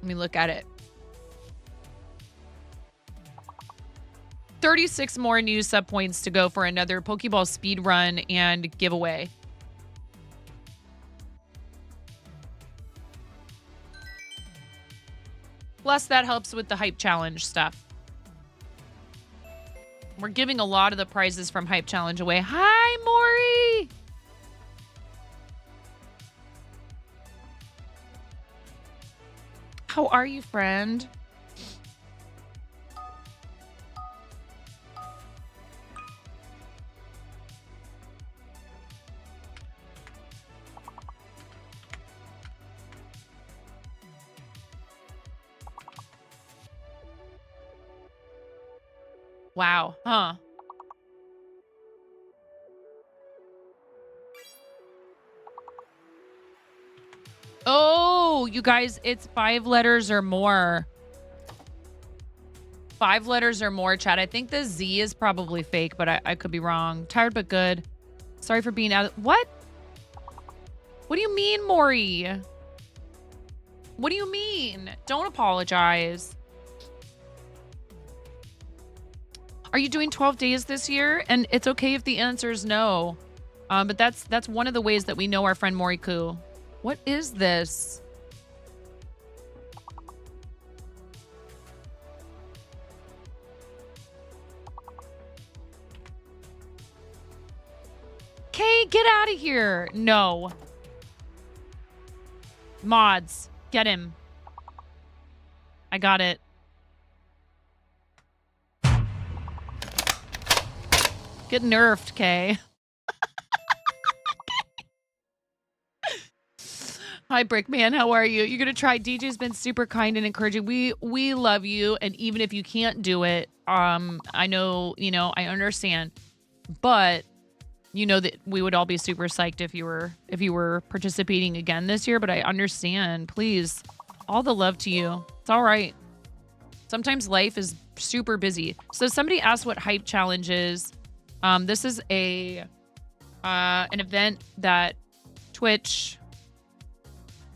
let me look at it. 36 more new sub points to go for another Pokeball speed run and giveaway. Plus, that helps with the hype challenge stuff. We're giving a lot of the prizes from hype challenge away. Hi, Maury. How are you, friend? Wow, huh? Oh, you guys, it's 5 letters or more. 5 letters or more, chat. I think the Z is probably fake, but I could be wrong. Tired but good. Sorry for being out. What? What do you mean, Maury? What do you mean? Don't apologize. Are you doing 12 days this year? And it's okay if the answer is no. But that's one of the ways that we know our friend Moriku. What is this? Kay, get out of here. No. Mods, get him. I got it. Get nerfed, Kay. Hi, Brickman. How are you? You're going to try. DJ's been super kind and encouraging. We love you. And even if you can't do it, I know, I understand. But you know that we would all be super psyched if you were participating again this year. But I understand. Please, all the love to you. It's all right. Sometimes life is super busy. So somebody asked what Hype Challenge is. This is an event that Twitch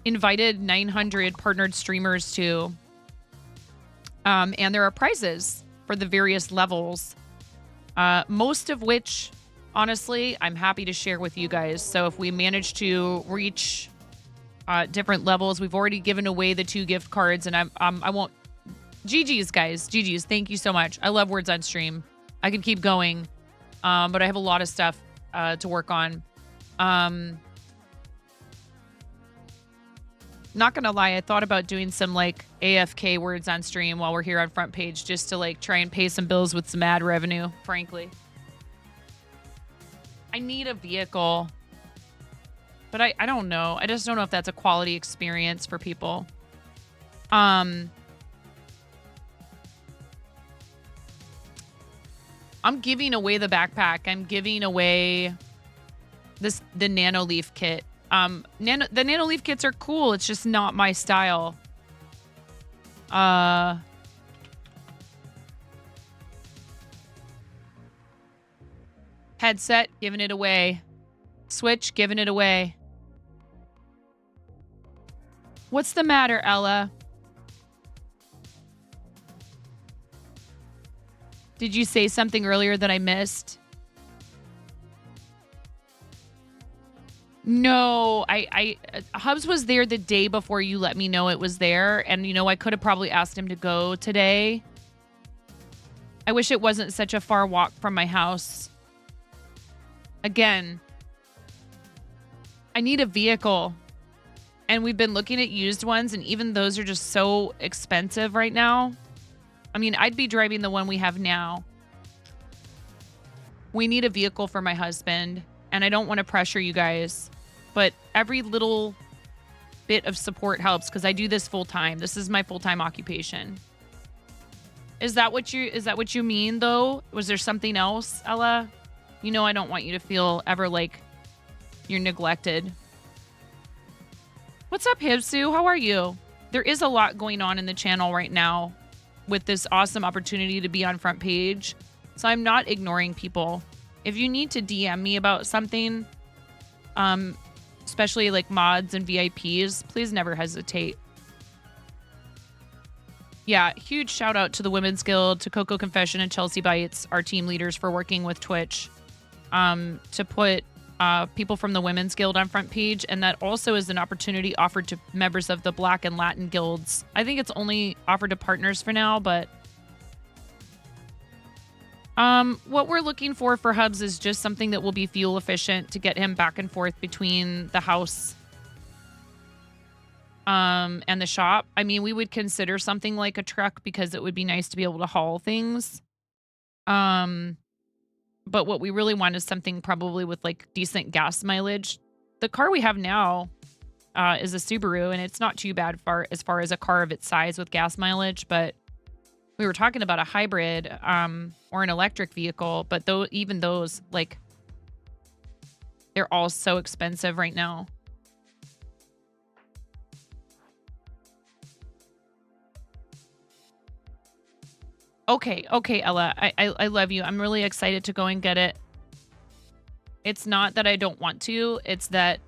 invited 900 partnered streamers to. And there are prizes for the various levels, most of which, honestly, I'm happy to share with you guys. So if we manage to reach different levels, we've already given away the 2 gift cards, and I won't. GG's, guys. GG's. Thank you so much. I love words on stream. I could keep going, but I have a lot of stuff to work on. Not gonna lie, I thought about doing some like AFK words on stream while we're here on front page just to like try and pay some bills with some ad revenue, frankly. I need a vehicle. But I don't know. I just don't know if that's a quality experience for people. I'm giving away the backpack. I'm giving away the nano leaf kit. The nano leaf kits are cool. It's just not my style. Headset, giving it away. Switch, giving it away. What's the matter, Ella? Did you say something earlier that I missed? No, Hubs was there the day before you let me know it was there. And, you know, I could have probably asked him to go today. I wish it wasn't such a far walk from my house. Again, I need a vehicle. And we've been looking at used ones, and even those are just so expensive right now. I mean, I'd be driving the one we have now. We need a vehicle for my husband, and I don't want to pressure you guys, but every little bit of support helps because I do this full time. This is my full-time occupation. Is that what you mean though? Was there something else, Ella? You know I don't want you to feel ever like you're neglected. What's up, Hibsu? How are you? There is a lot going on in the channel right now with this awesome opportunity to be on front page. So I'm not ignoring people. If you need to DM me about something, especially like mods and VIPs, please never hesitate. Yeah, huge shout out to the Women's Guild, to Coco Confession and Chelsea Bites, our team leaders, for working with Twitch to put people from the Women's Guild on front page. And that also is an opportunity offered to members of the Black and Latin guilds. I think it's only offered to partners for now, but what we're looking for Hubs is just something that will be fuel efficient to get him back and forth between the house and the shop. I mean, we would consider something like a truck because it would be nice to be able to haul things. But what we really want is something probably with like decent gas mileage. The car we have now is a Subaru, and it's not too bad as far as a car of its size with gas mileage, but we were talking about a hybrid or an electric vehicle, but even those, like, they're all so expensive right now. Okay, Ella, I love you. I'm really excited to go and get it. It's not that I don't want to. It's that,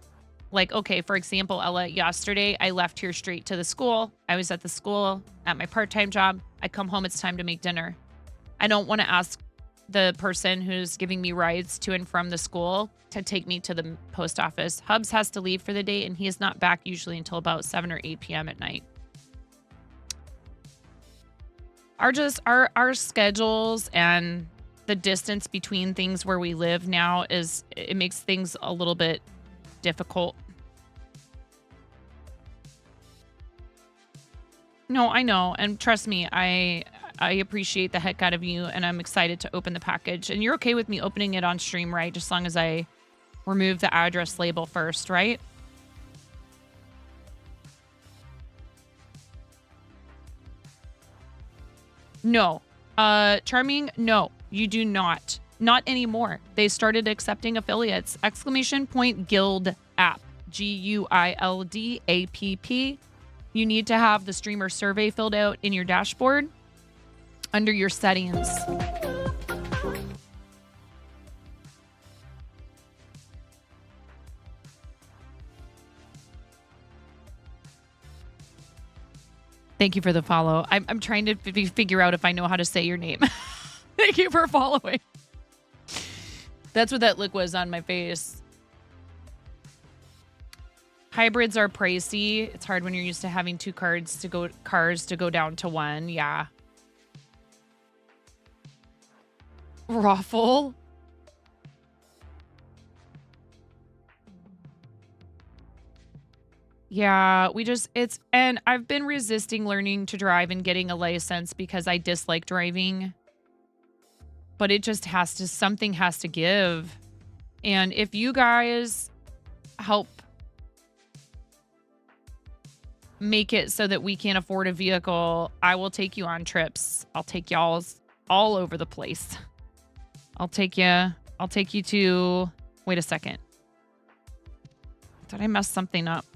like, okay, for example, Ella, yesterday I left here straight to the school. I was at the school at my part-time job. I come home, it's time to make dinner. I don't want to ask the person who's giving me rides to and from the school to take me to the post office. Hubs has to leave for the day, and he is not back usually until about 7 or 8 p.m. at night. Our schedules and the distance between things where we live now it makes things a little bit difficult. No, I know. And trust me, I appreciate the heck out of you, and I'm excited to open the package. And you're okay with me opening it on stream, right? Just as long as I remove the address label first, right? No. Charming, no, you do not. Not anymore. They started accepting affiliates. !Guild app. GUILD APP. You need to have the streamer survey filled out in your dashboard under your settings. Thank you for the follow. I'm trying to figure out if I know how to say your name. Thank you for following. That's what that look was on my face. Hybrids are pricey. It's hard when you're used to having two cars to go down to one. Yeah. Raffle. Yeah, and I've been resisting learning to drive and getting a license because I dislike driving, but it just something has to give. And if you guys help make it so that we can afford a vehicle, I will take you on trips. I'll take y'all all over the place. I'll take you to, wait a second. Did I mess something up?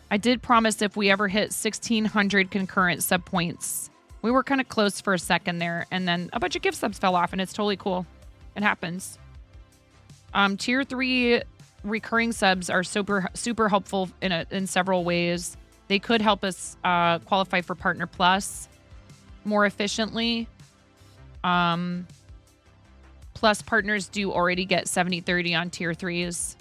I did promise if we ever hit 1,600 concurrent sub points. We were kind of close for a second there, and then a bunch of gift subs fell off, and it's totally cool. It happens. Tier 3 recurring subs are super helpful in several ways. They could help us qualify for Partner Plus more efficiently. Plus, partners do already get 70/30 on tier 3s.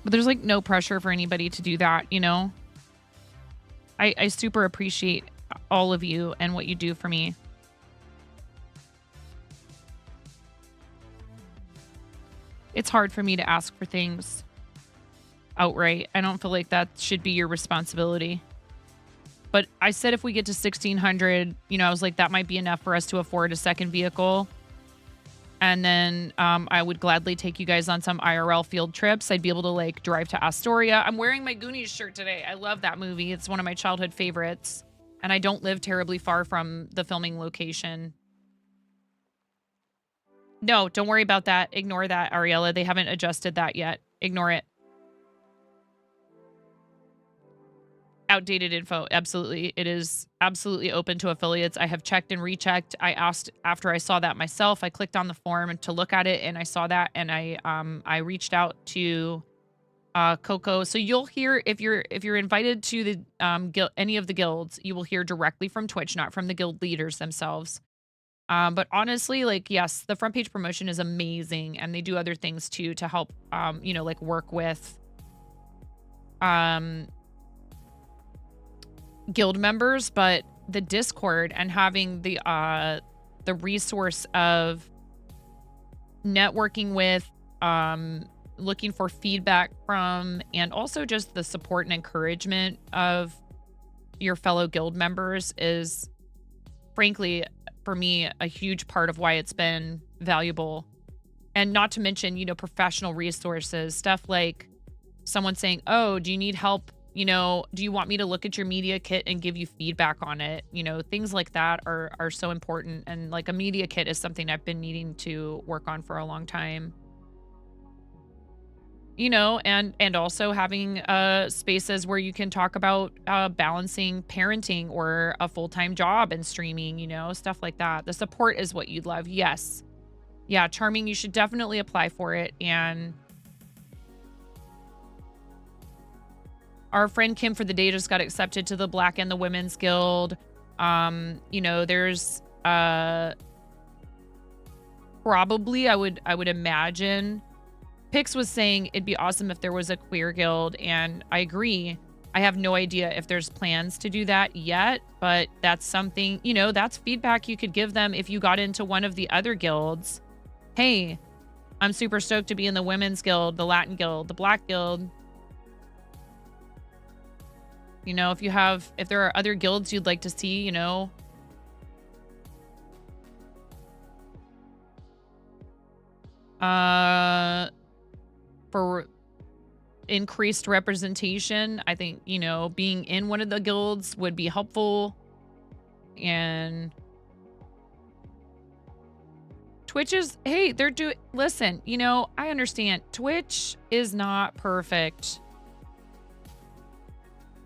But there's like no pressure for anybody to do that, you know? I super appreciate all of you and what you do for me. It's hard for me to ask for things outright. I don't feel like that should be your responsibility. But I said if we get to 1,600, you know, I was like, that might be enough for us to afford a second vehicle. And then I would gladly take you guys on some IRL field trips. I'd be able to like drive to Astoria. I'm wearing my Goonies shirt today. I love that movie. It's one of my childhood favorites. And I don't live terribly far from the filming location. No, don't worry about that. Ignore that, Ariella. They haven't adjusted that yet. Ignore it. Outdated info. Absolutely. It is absolutely open to affiliates. I have checked and rechecked. I asked after I saw that myself. I clicked on the form to look at it and I saw that, and I reached out to Coco. So you'll hear if you're invited to the any of the guilds, you will hear directly from Twitch, not from the guild leaders themselves. But honestly, like, yes, the front page promotion is amazing, and they do other things too to help you know, like work with guild members. But the Discord and having the resource of networking with, looking for feedback from, and also just the support and encouragement of your fellow guild members is, frankly, for me, a huge part of why it's been valuable. And not to mention, you know, professional resources, stuff like someone saying, oh, do you need help? You know, do you want me to look at your media kit and give you feedback on it? You know, things like that are so important. And like a media kit is something I've been needing to work on for a long time. You know, and also having spaces where you can talk about balancing parenting or a full-time job and streaming, you know, stuff like that. The support is what you'd love. Yes. Yeah, Charming, you should definitely apply for it. And our friend Kim for the Day just got accepted to the Black and the Women's Guild. You know, there's probably, I would imagine, Pix was saying it'd be awesome if there was a queer guild, and I agree. I have no idea if there's plans to do that yet, but that's something, you know, that's feedback you could give them if you got into one of the other guilds. Hey, I'm super stoked to be in the Women's Guild, the Latin Guild, the Black Guild. You know, if there are other guilds you'd like to see, you know, for increased representation, I think, you know, being in one of the guilds would be helpful. And Twitch is, hey, listen, you know, I understand Twitch is not perfect,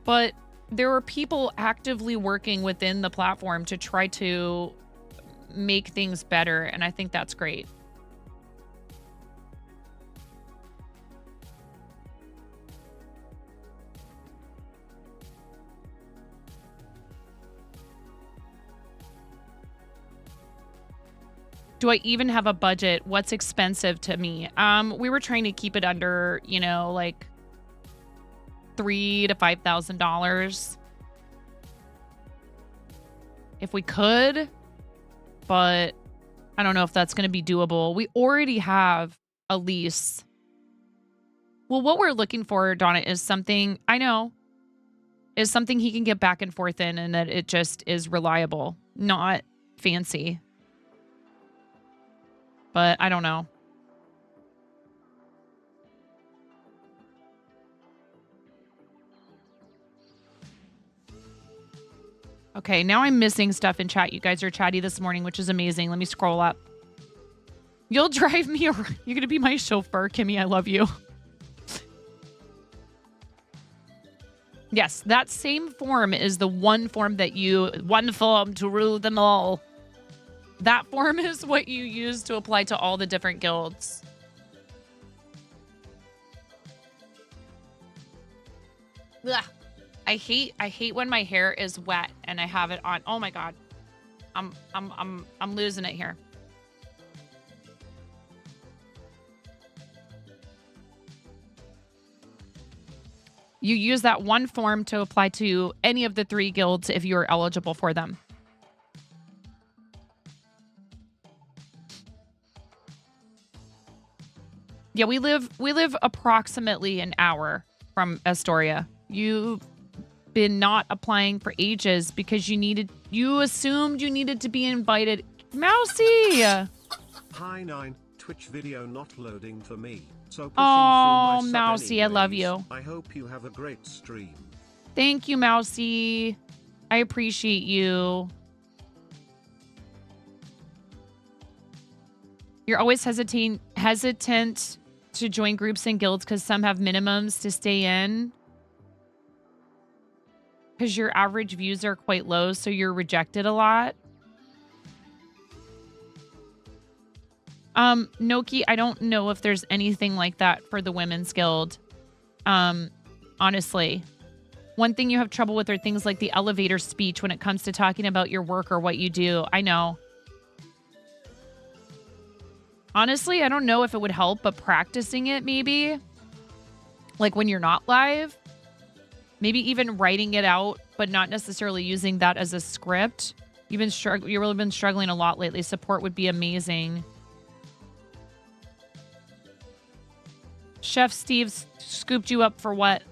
but there are people actively working within the platform to try to make things better, and I think that's great. Do I even have a budget? What's expensive to me? We were trying to keep it under, you know, like $3,000 to $5,000 if we could, but I don't know if that's going to be doable. We already have a lease Well, what we're looking for, Donna, is something, I know, is something he can get back and forth in and that it just is reliable, not fancy. But I don't know. Okay, now I'm missing stuff in chat. You guys are chatty this morning, which is amazing. Let me scroll up. You'll drive me around. You're going to be my chauffeur, Kimmy. I love you. Yes, that same form is the one form that one form to rule them all. That form is what you use to apply to all the different guilds. Ugh. I hate when my hair is wet and I have it on. Oh my god. I'm losing it here. You use that one form to apply to any of the 3 guilds if you're eligible for them. Yeah, we live approximately an hour from Astoria. You've been not applying for ages because you assumed you needed to be invited. Mousy! Hi 9, Twitch video not loading for me. So oh, through my Mousy, I love anyways. you. I hope you have a great stream. Thank you, Mousy. I appreciate you. You're always hesitant to join groups and guilds because some have minimums to stay in. Because your average views are quite low, so you're rejected a lot. Noki, I don't know if there's anything like that for the Women's Guild. Honestly. One thing you have trouble with are things like the elevator speech when it comes to talking about your work or what you do. I know. Honestly, I don't know if it would help, but practicing it maybe. Like when you're not live. Maybe even writing it out, but not necessarily using that as a script. You've really been struggling a lot lately. Support would be amazing. Chef Steve scooped you up for what?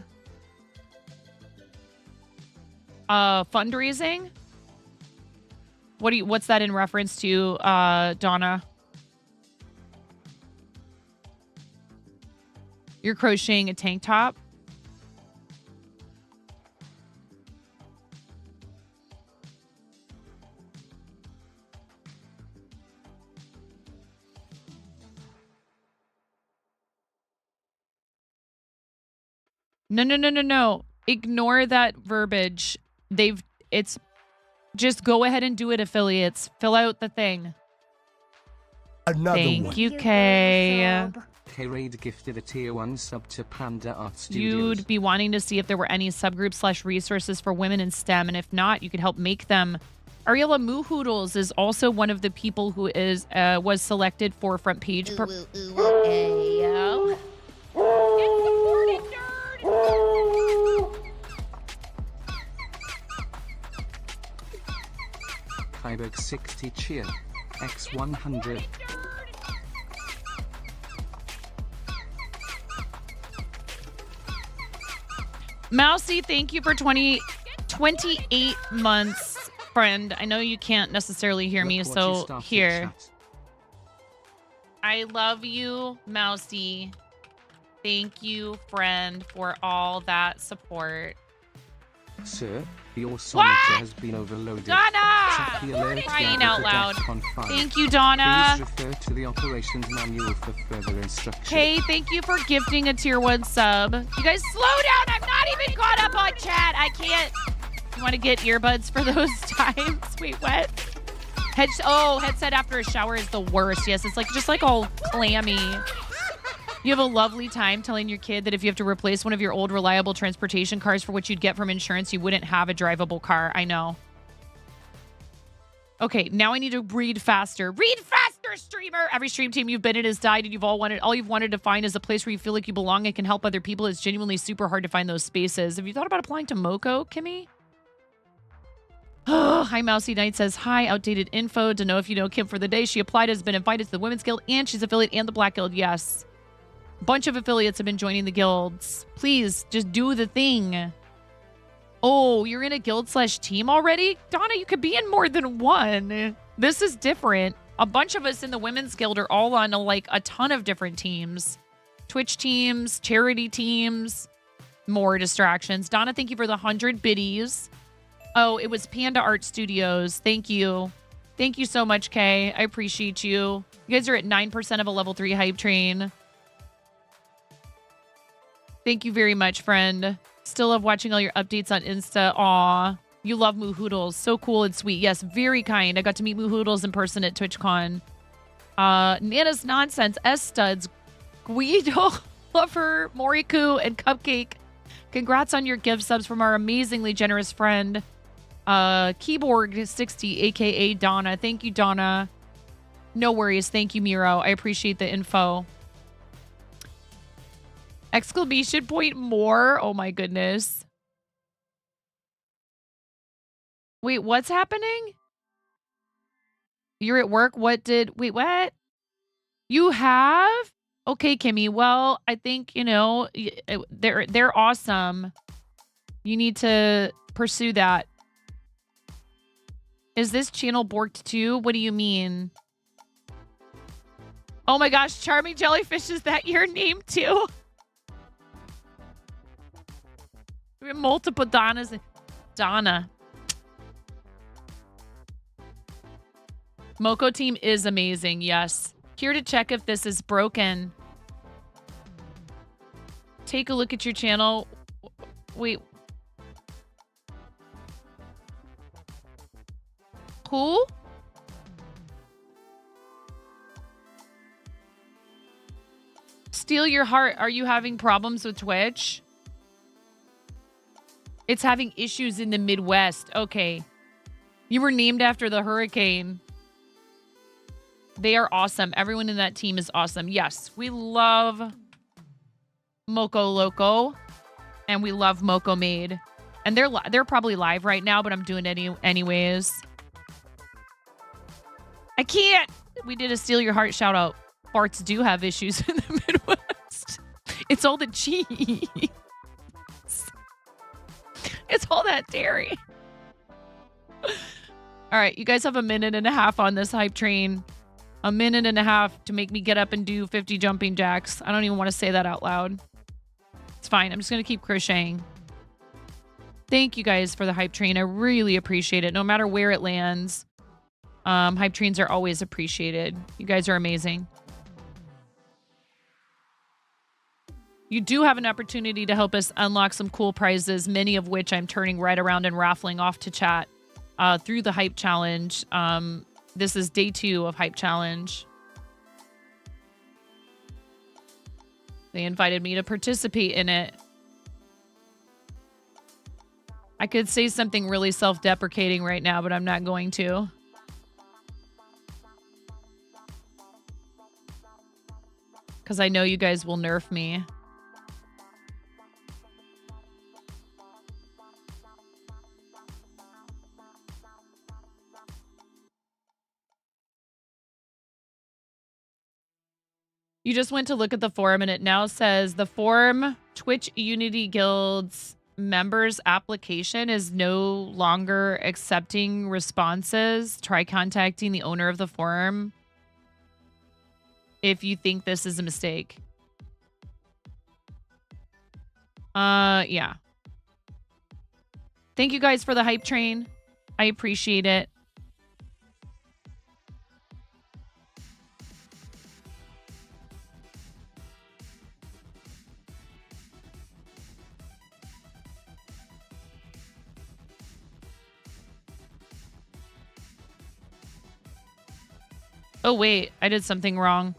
Fundraising? What's that in reference to, Donna? You're crocheting a tank top? No. Ignore that verbiage. Just go ahead and do it, affiliates. Fill out the thing. Thank you, Kay. K-Raid gifted a tier 1 sub to Panda Art Studios. You'd be wanting to see if there were any subgroups / resources for women in STEM, and if not, you could help make them. Ariella Moohoodles is also one of the people who was selected for front page. Ayo. Get supported, nerd! Kyberg 60 cheer. X100. Mousy, thank you for 28 months, friend. I know you can't necessarily hear me, so here. I love you, Mousy. Thank you, friend, for all that support. Sir, your signature has been overloaded. Donna! Crying out loud. Thank you, Donna. Please refer to the operations manual for further instructions. Hey, thank you for gifting a tier 1 sub. You guys slow down. I'm not even caught up on chat. I can't. You want to get earbuds for those times? Wait, what? Headset after a shower is the worst. Yes, it's just like all clammy. You have a lovely time telling your kid that if you have to replace one of your old reliable transportation cars for what you'd get from insurance, you wouldn't have a drivable car. I know. Okay, now I need to read faster. Read faster, streamer! Every stream team you've been in has died, and all you've wanted to find is a place where you feel like you belong and can help other people. It's genuinely super hard to find those spaces. Have you thought about applying to Moko, Kimmy? Hi, Mousy Knight says, hi, outdated info. To know if you know Kim for the day. She applied, has been invited to the Women's Guild, and she's affiliate and the Black Guild. Yes. A bunch of affiliates have been joining the guilds. Please, just do the thing. Oh, you're in a guild/team already? Donna, you could be in more than one. This is different. A bunch of us in the women's guild are all on like a ton of different teams. Twitch teams, charity teams, more distractions. Donna, thank you for the 100 biddies. Oh, it was Panda Art Studios. Thank you. Thank you so much, Kay. I appreciate you. You guys are at 9% of a level 3 hype train. Thank you very much, friend. Still love watching all your updates on Insta. Aw, you love Moo Hoodles. So cool and sweet. Yes, very kind. I got to meet Moo Hoodles in person at TwitchCon. Nana's Nonsense, S-Studs, Guido, Lover, Moriku, and Cupcake. Congrats on your gift subs from our amazingly generous friend, Keyboard60, aka Donna. Thank you, Donna. No worries. Thank you, Miro. I appreciate the info. Exclamation point more. Oh my goodness. Wait, what's happening? You're at work? Wait, what? You have? Okay, Kimmy. Well, I think, you know, they're awesome. You need to pursue that. Is this channel borked too? What do you mean? Oh my gosh, Charming Jellyfish, is that your name too? We have multiple Donnas. Donna. Moko team is amazing, yes. Here to check if this is broken. Take a look at your channel. Wait. Who? Steal Your Heart. Are you having problems with Twitch? It's having issues in the Midwest. Okay. You were named after the hurricane. They are awesome. Everyone in that team is awesome. Yes, we love Moko Loco. And we love Moko Made. And they're probably live right now, but I'm doing it anyways. I can't. We did a Steal Your Heart shout out. Farts do have issues in the Midwest. It's all the cheese. It's all that dairy. All right, you guys have a minute and a half on this hype train. A minute and a half to make me get up and do 50 jumping jacks. I don't even want to say that out loud. It's fine. I'm just going to keep crocheting. Thank you guys for the hype train. I really appreciate it. No matter where it lands. Hype trains are always appreciated. You guys are amazing. You do have an opportunity to help us unlock some cool prizes, many of which I'm turning right around and raffling off to chat through the Hype Challenge. This is day 2 of Hype Challenge. They invited me to participate in it. I could say something really self-deprecating right now, but I'm not going to. Because I know you guys will nerf me. You just went to look at the forum and it now says the forum Twitch Unity Guild's members application is no longer accepting responses. Try contacting the owner of the forum if you think this is a mistake. Yeah. Thank you guys for the hype train. I appreciate it. Oh, wait. I did something wrong.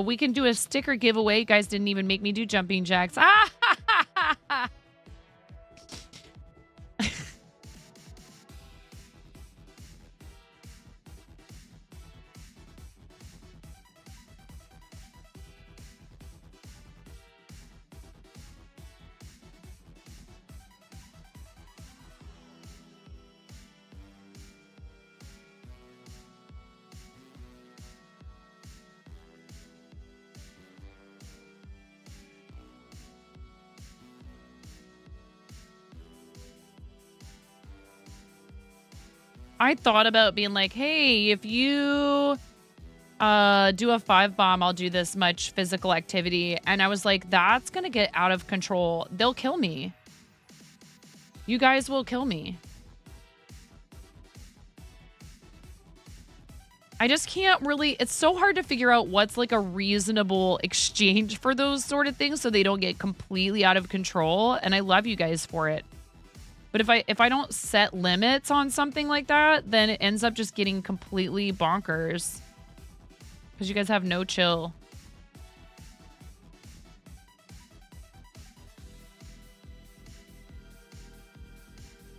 We can do a sticker giveaway. You guys didn't even make me do jumping jacks. Ah! I thought about being like, hey, if you do a 5 bomb, I'll do this much physical activity. And I was like, that's going to get out of control. They'll kill me. You guys will kill me. I just can't really, it's so hard to figure out what's like a reasonable exchange for those sort of things so they don't get completely out of control. And I love you guys for it. But if I don't set limits on something like that, then it ends up just getting completely bonkers. Because you guys have no chill.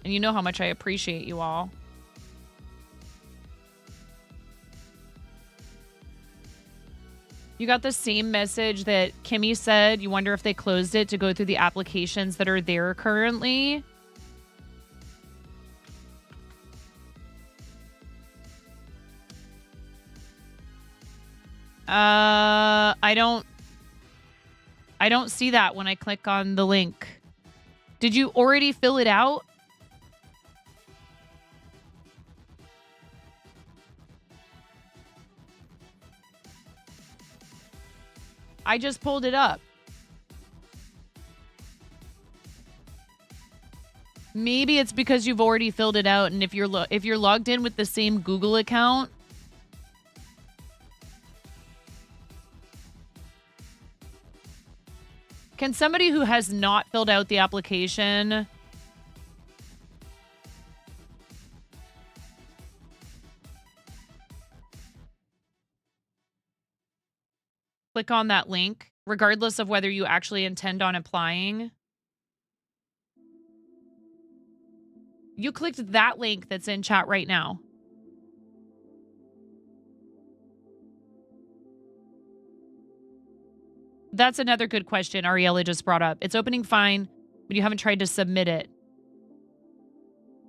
And you know how much I appreciate you all. You got the same message that Kimmy said. You wonder if they closed it to go through the applications that are there currently. I don't see that when I click on the link. Did you already fill it out? I just pulled it up. Maybe it's because you've already filled it out, and if you're logged in with the same Google account, can somebody who has not filled out the application click on that link, regardless of whether you actually intend on applying? You clicked that link that's in chat right now. That's another good question Ariella just brought up. It's opening fine, but you haven't tried to submit it.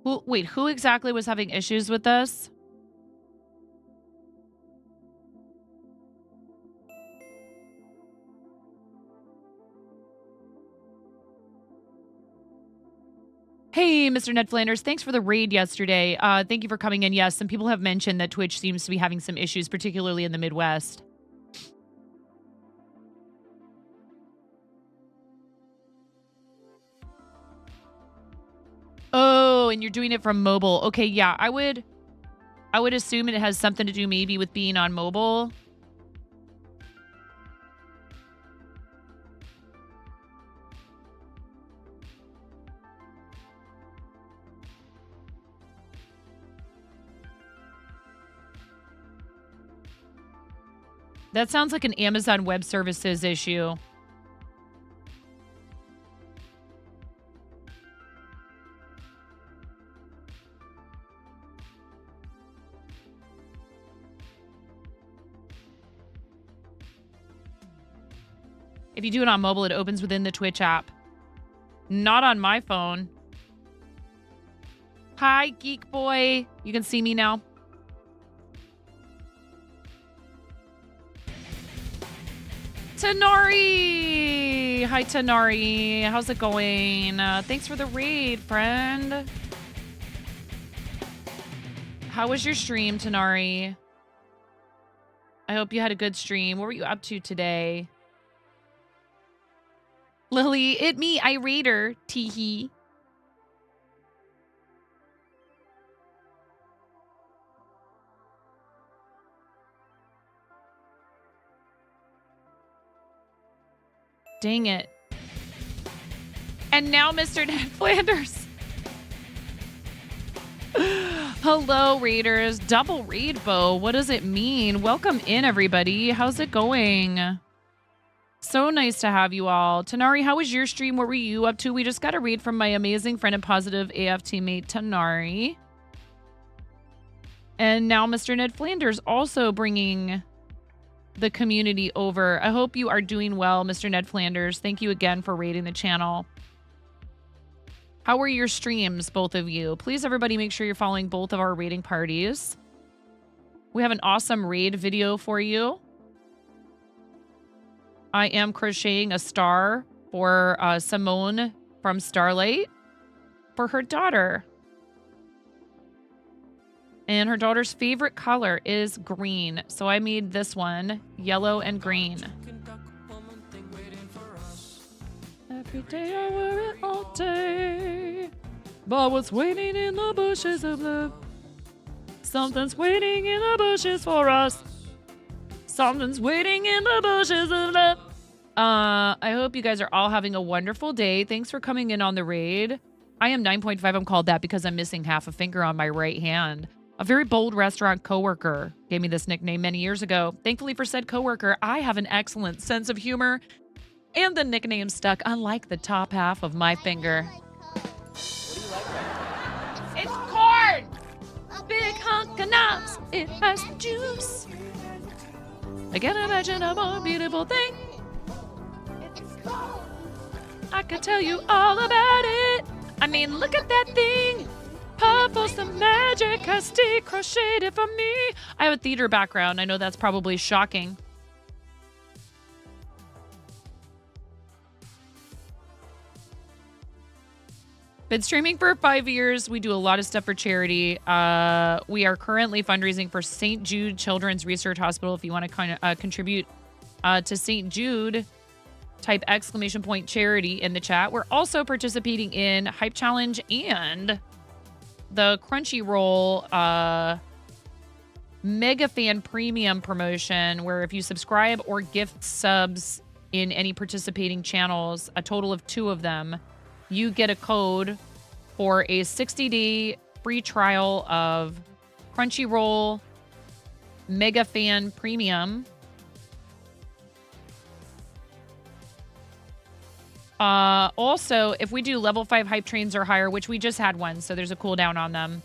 Wait, who exactly was having issues with this? Hey, Mr. Ned Flanders, thanks for the raid yesterday. Thank you for coming in. Yes, some people have mentioned that Twitch seems to be having some issues, particularly in the Midwest. Oh, and you're doing it from mobile. Okay, yeah, I would assume it has something to do maybe with being on mobile. That sounds like an Amazon Web Services issue. If you do it on mobile, it opens within the Twitch app. Not on my phone. Hi, Geek Boy. You can see me now. Tanari! Hi, Tanari. How's it going? Thanks for the raid, friend. How was your stream, Tanari? I hope you had a good stream. What were you up to today? Lily, it me, I raider. Teehee. Dang it. And now Mr. Ned Flanders. Hello, raiders. Double raid bow. What does it mean? Welcome in, everybody. How's it going? So nice to have you all. Tanari, how was your stream? What were you up to? We just got a raid from my amazing friend and positive AF teammate, Tanari. And now Mr. Ned Flanders also bringing the community over. I hope you are doing well, Mr. Ned Flanders. Thank you again for raiding the channel. How were your streams, both of you? Please, everybody, make sure you're following both of our raiding parties. We have an awesome raid video for you. I am crocheting a star for Simone from Starlight for her daughter. And her daughter's favorite color is green. So I made this one yellow and green. Every day I wear it all day. But what's waiting in the bushes of love? Something's waiting in the bushes for us. Something's waiting in the bushes of love. I hope you guys are all having a wonderful day. Thanks for coming in on the raid. I am 9.5. I'm called that because I'm missing half a finger on my right hand. A very bold restaurant coworker gave me this nickname many years ago. Thankfully for said coworker, I have an excellent sense of humor, and the nickname stuck, unlike the top half of my finger. It's corn! A big hunk of knobs. It has juice. I can't imagine a more beautiful thing. I could tell you all about it. I mean, look at that thing. Puffles the magic has stayed crocheted for me. I have a theater background. I know that's probably shocking. Been streaming for 5 years. We do a lot of stuff for charity. We are currently fundraising for St. Jude Children's Research Hospital. If you want to kind of contribute to St. Jude, type !! charity in the chat. We're also participating in Hype Challenge and the Crunchyroll Mega Fan Premium promotion, where if you subscribe or gift subs in any participating channels, a total of 2 of them, you get a code for a 60-day free trial of Crunchyroll Mega Fan Premium. Also, if we do level 5 hype trains or higher, which we just had one, so there's a cooldown on them.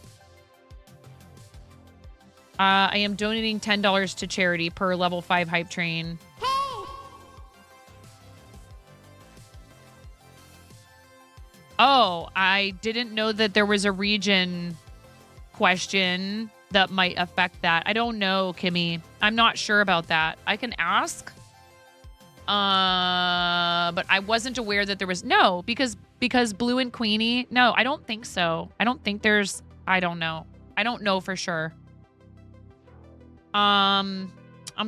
I am donating $10 to charity per level 5 hype train. Oh, I didn't know that there was a region question that might affect that. I don't know, Kimmy. I'm not sure about that. I can ask. But I wasn't aware that there was because Blue and Queenie. No, I don't think so. I don't think there's. I don't know. I don't know for sure. I'm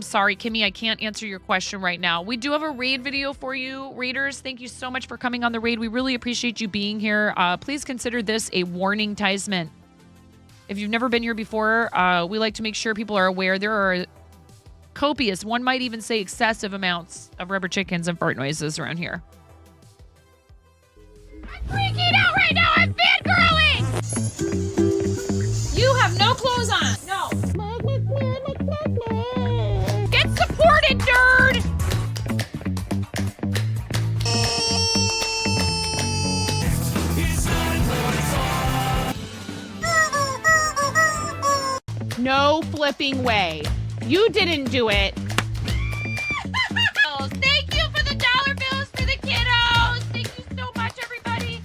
sorry, Kimmy. I can't answer your question right now. We do have a raid video for you, raiders. Thank you so much for coming on the raid. We really appreciate you being here. Please consider this a warning-tisement. If you've never been here before, we like to make sure people are aware there are copious, one might even say excessive amounts of rubber chickens and fart noises around here. I'm freaking out right now. I'm fangirling. You have no clothes on. No. Get supported, nerd. No flipping way. You didn't do it. Oh, thank you for the dollar bills for the kiddos. Thank you so much, everybody.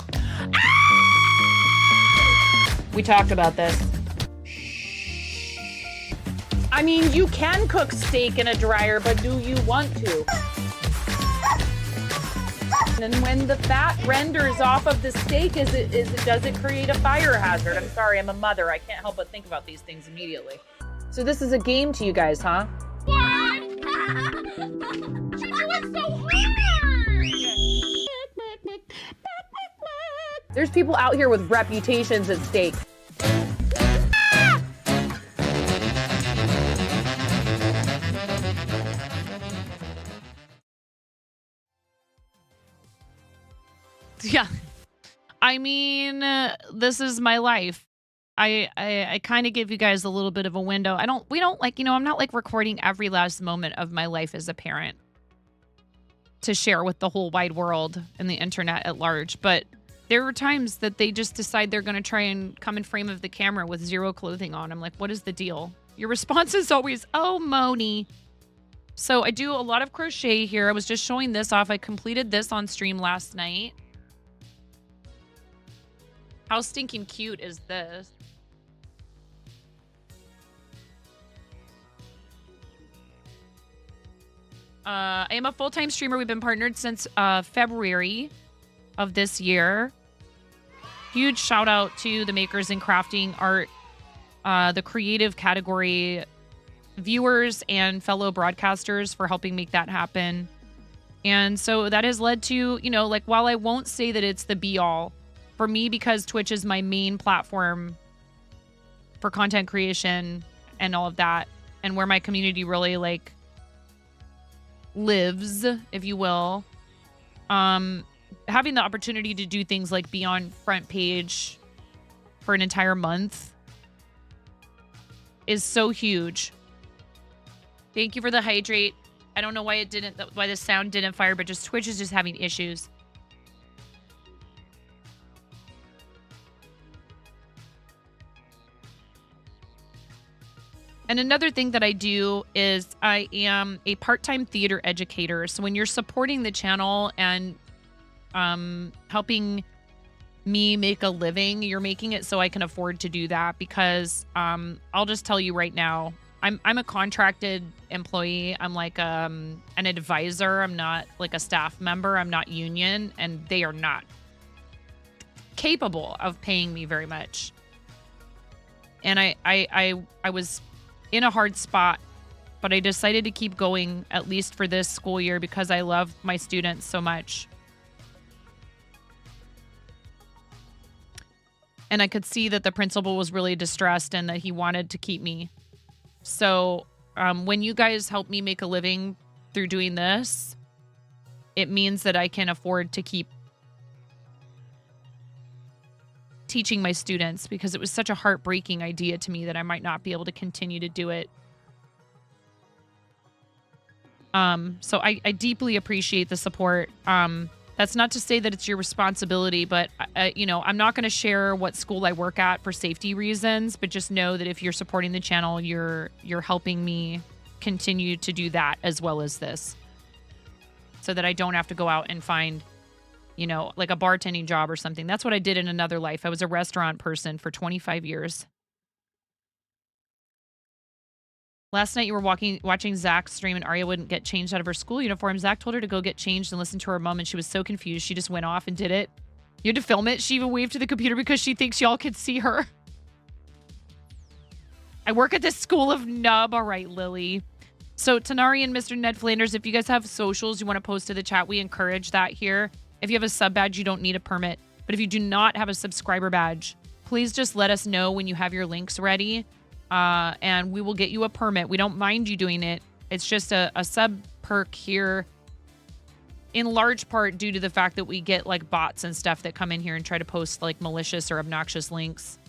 Ah! We talked about this. I mean, you can cook steak in a dryer, but do you want to? And when the fat renders off of the steak, does it create a fire hazard? I'm sorry, I'm a mother. I can't help but think about these things immediately. So this is a game to you guys, huh? What? You're doing so hard! There's people out here with reputations at stake. Yeah. I mean, this is my life. I kind of give you guys a little bit of a window. We don't like, I'm not like recording every last moment of my life as a parent to share with the whole wide world and the internet at large. But there were times that they just decide they're going to try and come in frame of the camera with zero clothing on. I'm like, what is the deal? Your response is always, oh, Moni. So I do a lot of crochet here. I was just showing this off. I completed this on stream last night. How stinking cute is this? I am a full-time streamer. We've been partnered since February of this year. Huge shout out to the makers in crafting art the creative category viewers and fellow broadcasters for helping make that happen. And so that has led to, you know, like, while I won't say that it's the be all for me, because Twitch is my main platform for content creation and all of that, and where my community really like lives, if you will, having the opportunity to do things like be on front page for an entire month is so huge. Thank you for the hydrate. I don't know why why the sound didn't fire, but just Twitch is just having issues. And another thing that I do is I am a part-time theater educator. So when you're supporting the channel and helping me make a living, you're making it so I can afford to do that, because I'll just tell you right now, I'm a contracted employee. I'm like an advisor. I'm not like a staff member. I'm not union, and they are not capable of paying me very much. And I was in a hard spot, but I decided to keep going, at least for this school year, because I love my students so much. And I could see that the principal was really distressed and that he wanted to keep me. So when you guys help me make a living through doing this, it means that I can afford to keep teaching my students, because it was such a heartbreaking idea to me that I might not be able to continue to do it. So I deeply appreciate the support. That's not to say that it's your responsibility, but you know, I'm not going to share what school I work at for safety reasons, but just know that if you're supporting the channel, you're helping me continue to do that as well as this, so that I don't have to go out and find, you know, like a bartending job or something. That's what I did in another life. I was a restaurant person for 25 years. Last night you were watching Zach's stream, and Arya wouldn't get changed out of her school uniform. Zach told her to go get changed and listen to her mom, and she was so confused. She just went off and did it. You had to film it. She even waved to the computer because she thinks y'all could see her. I work at the School of Nub. All right, Lily. So Tanari and Mr. Ned Flanders, if you guys have socials you want to post to the chat, we encourage that here. If you have a sub badge, you don't need a permit. But if you do not have a subscriber badge, please just let us know when you have your links ready. And we will get you a permit. We don't mind you doing it. It's just a sub perk here, in large part due to the fact that we get like bots and stuff that come in here and try to post like malicious or obnoxious links.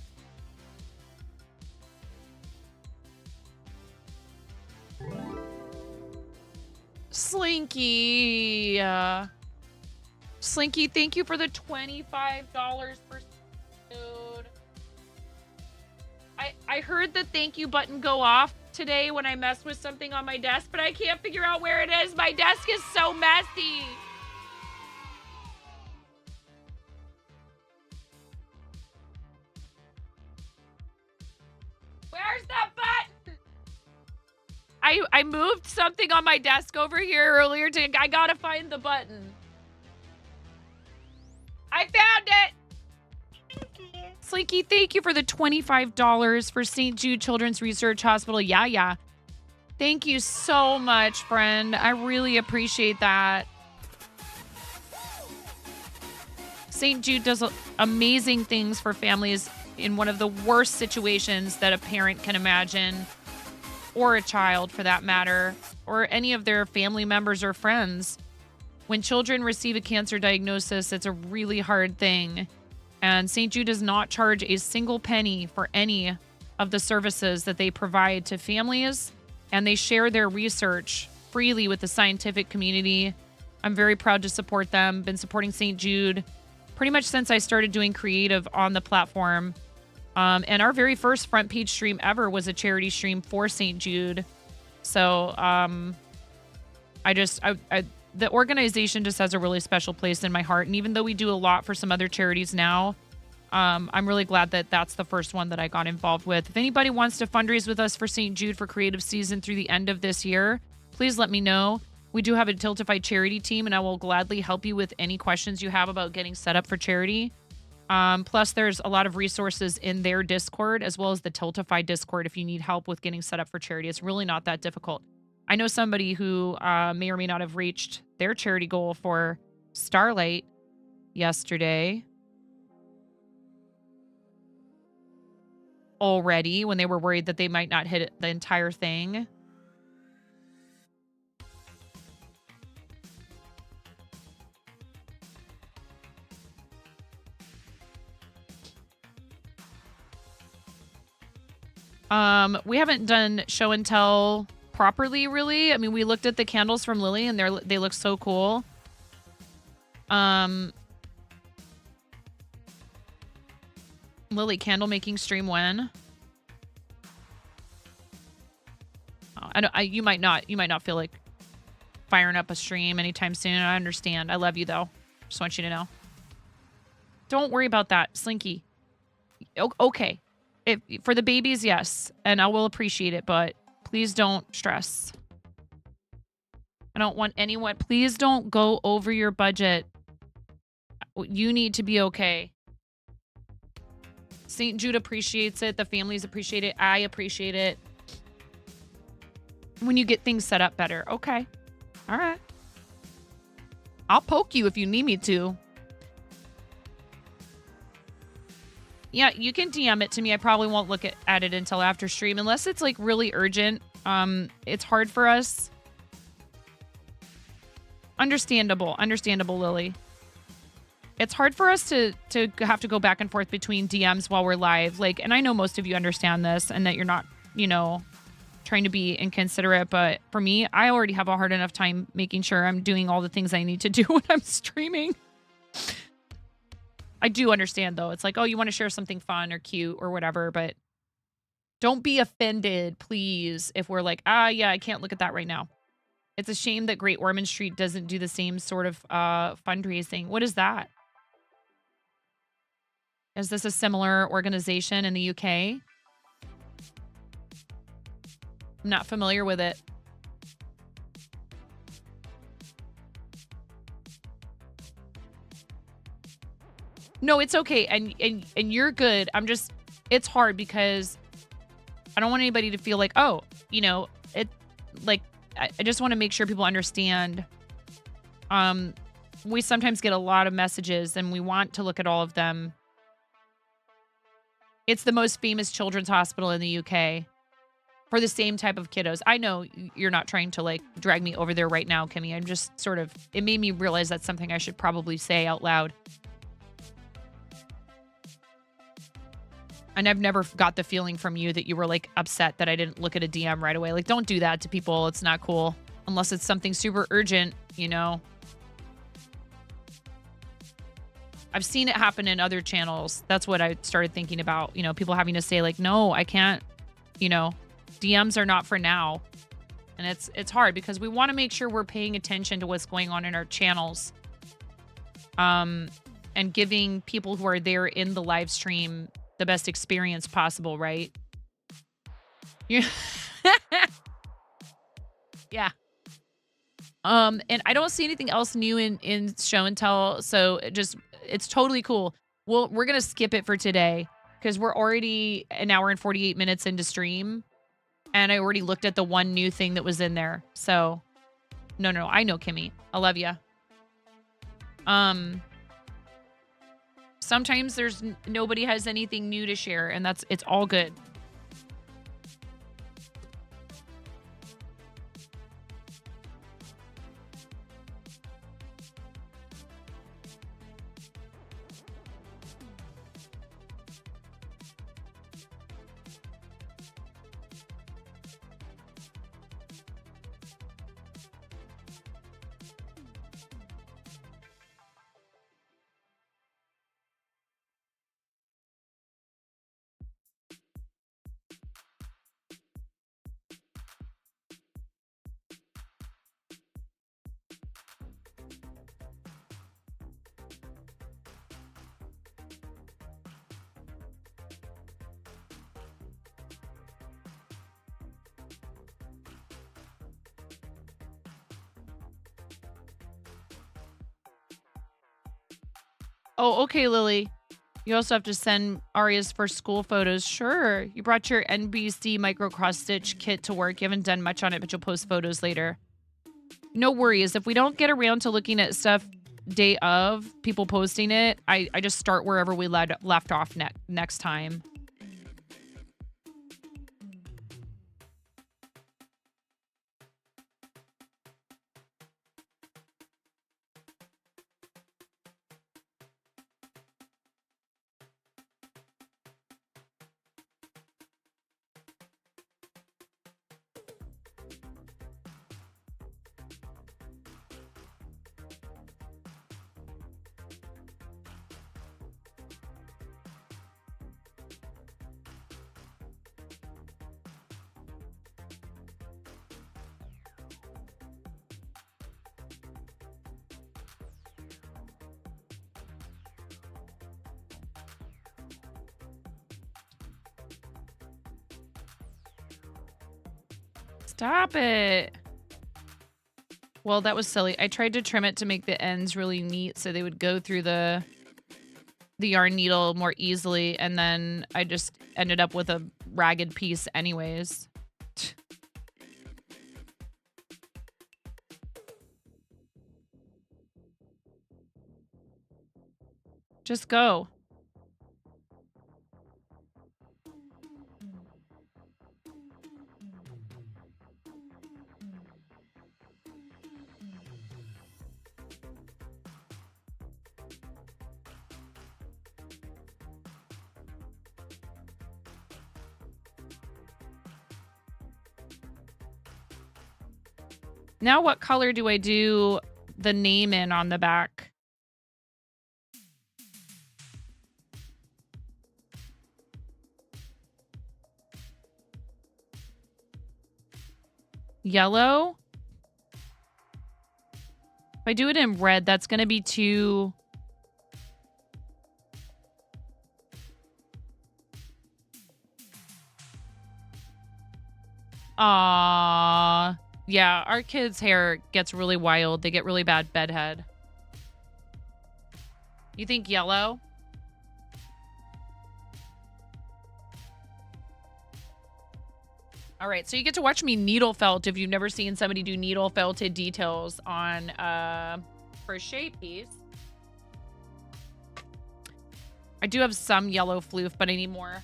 Slinky. Slinky, thank you for the $25 for food. I heard the thank you button go off today when I messed with something on my desk, but I can't figure out where it is. My desk is so messy. Where's that button? I moved something on my desk over here earlier today. I gotta find the button. I found it. Slinky, thank you for the $25 for St. Jude Children's Research Hospital. Yeah. Thank you so much, friend. I really appreciate that. St. Jude does amazing things for families in one of the worst situations that a parent can imagine, or a child for that matter, or any of their family members or friends. When children receive a cancer diagnosis, it's a really hard thing. And St. Jude does not charge a single penny for any of the services that they provide to families, and they share their research freely with the scientific community. I'm very proud to support them. Been supporting St. Jude pretty much since I started doing creative on the platform. And our very first front page stream ever was a charity stream for St. Jude. So the organization just has a really special place in my heart. And even though we do a lot for some other charities now, I'm really glad that that's the first one that I got involved with. If anybody wants to fundraise with us for St. Jude for creative season through the end of this year, please let me know. We do have a Tiltify charity team, and I will gladly help you with any questions you have about getting set up for charity. Plus, there's a lot of resources in their Discord as well as the Tiltify Discord if you need help with getting set up for charity. It's really not that difficult. I know somebody who may or may not have reached their charity goal for Starlight yesterday already when they were worried that they might not hit the entire thing. We haven't done show and tell properly, really. I mean, we looked at the candles from Lily and they look so cool. Lily, candle making stream when? Oh, you might not feel like firing up a stream anytime soon. I understand. I love you though. Just want you to know. Don't worry about that, Slinky. Okay. If for the babies, yes, and I will appreciate it, but please don't stress. I don't want anyone. Please don't go over your budget. You need to be okay. St. Jude appreciates it. The families appreciate it. I appreciate it. When you get things set up better. Okay. All right. I'll poke you if you need me to. Yeah, you can DM it to me. I probably won't look at it until after stream, unless it's like really urgent. It's hard for us. Understandable, Lily. It's hard for us to have to go back and forth between DMs while we're live. Like, and I know most of you understand this and that you're not, trying to be inconsiderate. But for me, I already have a hard enough time making sure I'm doing all the things I need to do when I'm streaming. I do understand, though. It's like, oh, you want to share something fun or cute or whatever, but don't be offended, please, if we're like, yeah, I can't look at that right now. It's a shame that Great Ormond Street doesn't do the same sort of fundraising. What is that? Is this a similar organization in the UK? I'm not familiar with it. No, it's okay. And you're good. It's hard because I don't want anybody to feel like, oh, I just want to make sure people understand. We sometimes get a lot of messages and we want to look at all of them. It's the most famous children's hospital in the UK for the same type of kiddos. I know you're not trying to drag me over there right now, Kimmy. I'm just it made me realize that's something I should probably say out loud. And I've never got the feeling from you that you were upset that I didn't look at a DM right away. Don't do that to people. It's not cool. Unless it's something super urgent, I've seen it happen in other channels. That's what I started thinking about. People having to say no, I can't, DMs are not for now. And it's hard because we want to make sure we're paying attention to what's going on in our channels. And giving people who are there in the live stream the best experience possible, right? Yeah. Yeah. And I don't see anything else new in show and tell, so it's totally cool. We're gonna skip it for today because we're already an hour and 48 minutes into stream, and I already looked at the one new thing that was in there. So, no, I know, Kimmy, I love you. Sometimes nobody has anything new to share, and it's all good. Oh, okay, Lily. You also have to send Aria's first school photos. Sure. You brought your NBC micro cross stitch kit to work. You haven't done much on it, but you'll post photos later. No worries. If we don't get around to looking at stuff day of, people posting it, I just start wherever we left off next time. Stop it. Well, that was silly. I tried to trim it to make the ends really neat so they would go through the yarn needle more easily, and then I just ended up with a ragged piece anyways. Just go. Now what color do I do the name in on the back? Yellow? If I do it in red, that's going to be too... Aww. Yeah, our kids' hair gets really wild. They get really bad bedhead. You think yellow? All right, so you get to watch me needle felt if you've never seen somebody do needle felted details on a crochet piece. I do have some yellow floof, but I need more.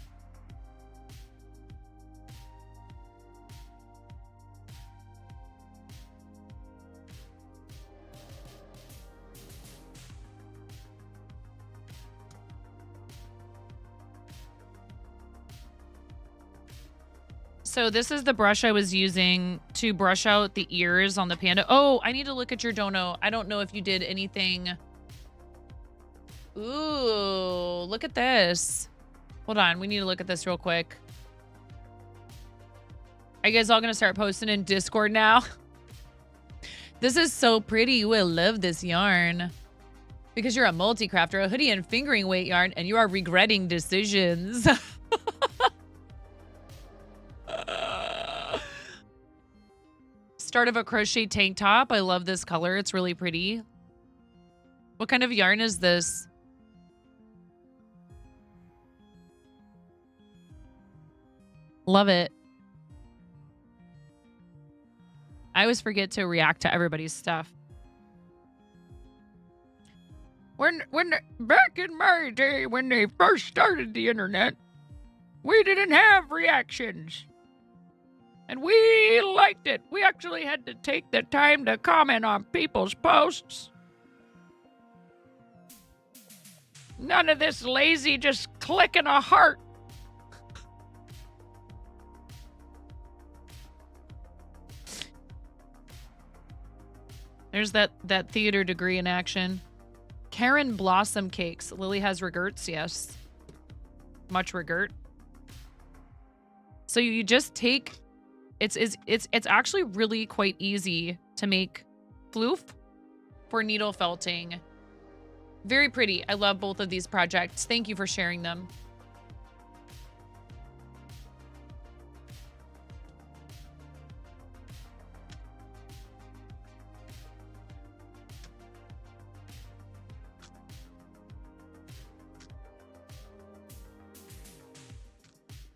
So this is the brush I was using to brush out the ears on the panda. Oh, I need to look at your dono. I don't know if you did anything. Ooh, look at this. Hold on. We need to look at this real quick. Are you guys all going to start posting in Discord now? This is so pretty. You will love this yarn. Because you're a multi-crafter, a hoodie and fingering weight yarn, and you are regretting decisions. Start of a crochet tank top. I love this color. It's really pretty. What kind of yarn is this? Love it. I always forget to react to everybody's stuff. When back in my day, when they first started the internet, we didn't have reactions. And we liked it. We actually had to take the time to comment on people's posts. None of this lazy just clicking a heart. There's that theater degree in action. Karen Blossom Cakes. Lily has regrets, yes. Much regret. So you just take... It's actually really quite easy to make floof for needle felting. Very pretty. I love both of these projects. Thank you for sharing them.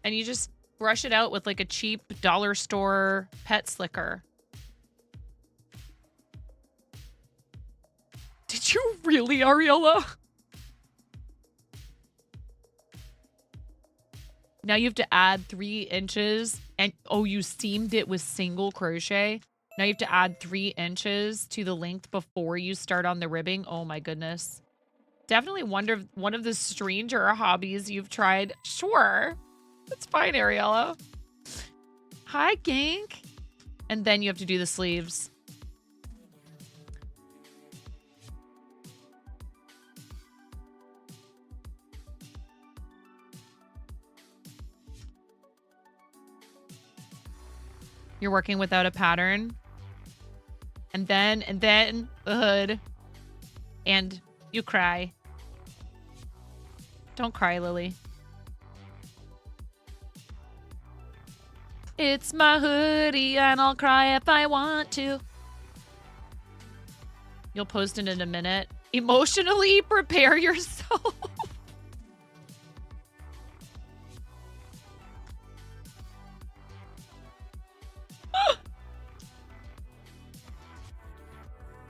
And you just brush it out with like a cheap dollar store pet slicker. Did you really, Ariella? Now you have to add 3 inches and oh, you seamed it with single crochet. Now you have to add 3 inches to the length before you start on the ribbing. Oh my goodness. Definitely wonder if one of the stranger hobbies you've tried. Sure. That's fine, Ariella. Hi, Gank. And then you have to do the sleeves. You're working without a pattern. And then the hood. And you cry. Don't cry, Lily. It's my hoodie and I'll cry if I want to. You'll post it in a minute. Emotionally prepare yourself.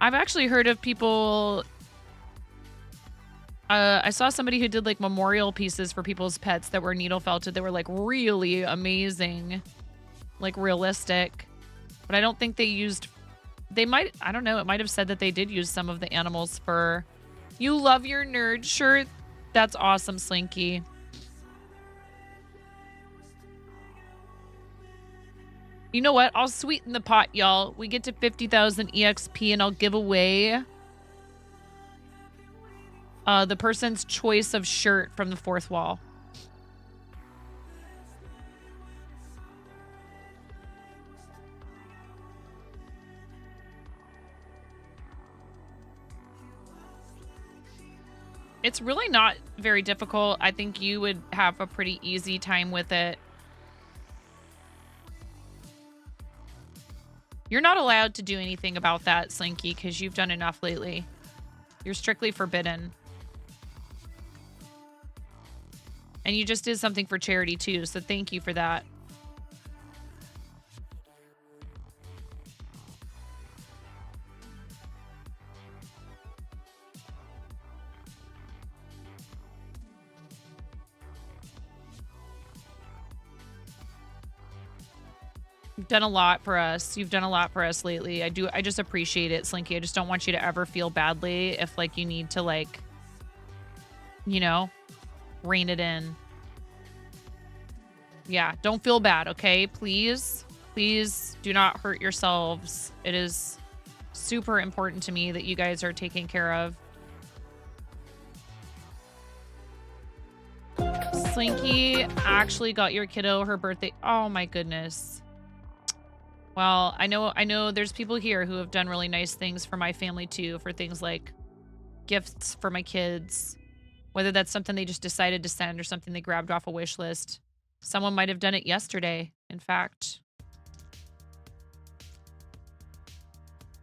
I've actually heard of people... I saw somebody who did like memorial pieces for people's pets that were needle felted that were like really amazing. Like realistic. But I don't think they used... They might... I don't know. It might have said that they did use some of the animals' fur. You love your nerd shirt? That's awesome, Slinky. You know what? I'll sweeten the pot, y'all. We get to 50,000 EXP and I'll give away the person's choice of shirt from the 4th wall. It's really not very difficult. I think you would have a pretty easy time with it. You're not allowed to do anything about that, Slinky, because you've done enough lately. You're strictly forbidden. And you just did something for charity, too, so thank you for that. You've done a lot for us. You've done a lot for us lately. I just appreciate it, Slinky. I just don't want you to ever feel badly if, like, you need to, like, you know, rein it in. Yeah, don't feel bad, okay? Please, please do not hurt yourselves. It is super important to me that you guys are taken care of. Slinky actually got your kiddo her birthday. Oh my goodness. Well, I know there's people here who have done really nice things for my family too, for things like gifts for my kids. Whether that's something they just decided to send or something they grabbed off a wish list. Someone might have done it yesterday, in fact.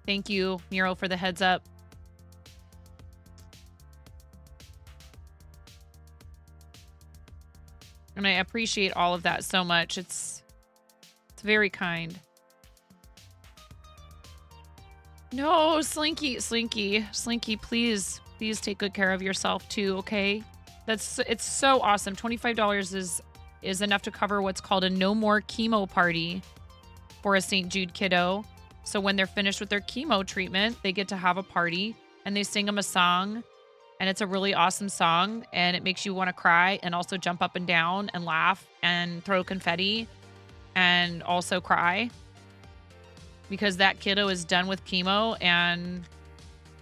Thank you, Miro, for the heads up. And I appreciate all of that so much. It's very kind. No, Slinky, please take good care of yourself too, okay? It's so awesome. $25 is enough to cover what's called a no more chemo party for a St. Jude kiddo. So when they're finished with their chemo treatment, they get to have a party and they sing them a song, and it's a really awesome song, and it makes you want to cry and also jump up and down and laugh and throw confetti and also cry. Because that kiddo is done with chemo, and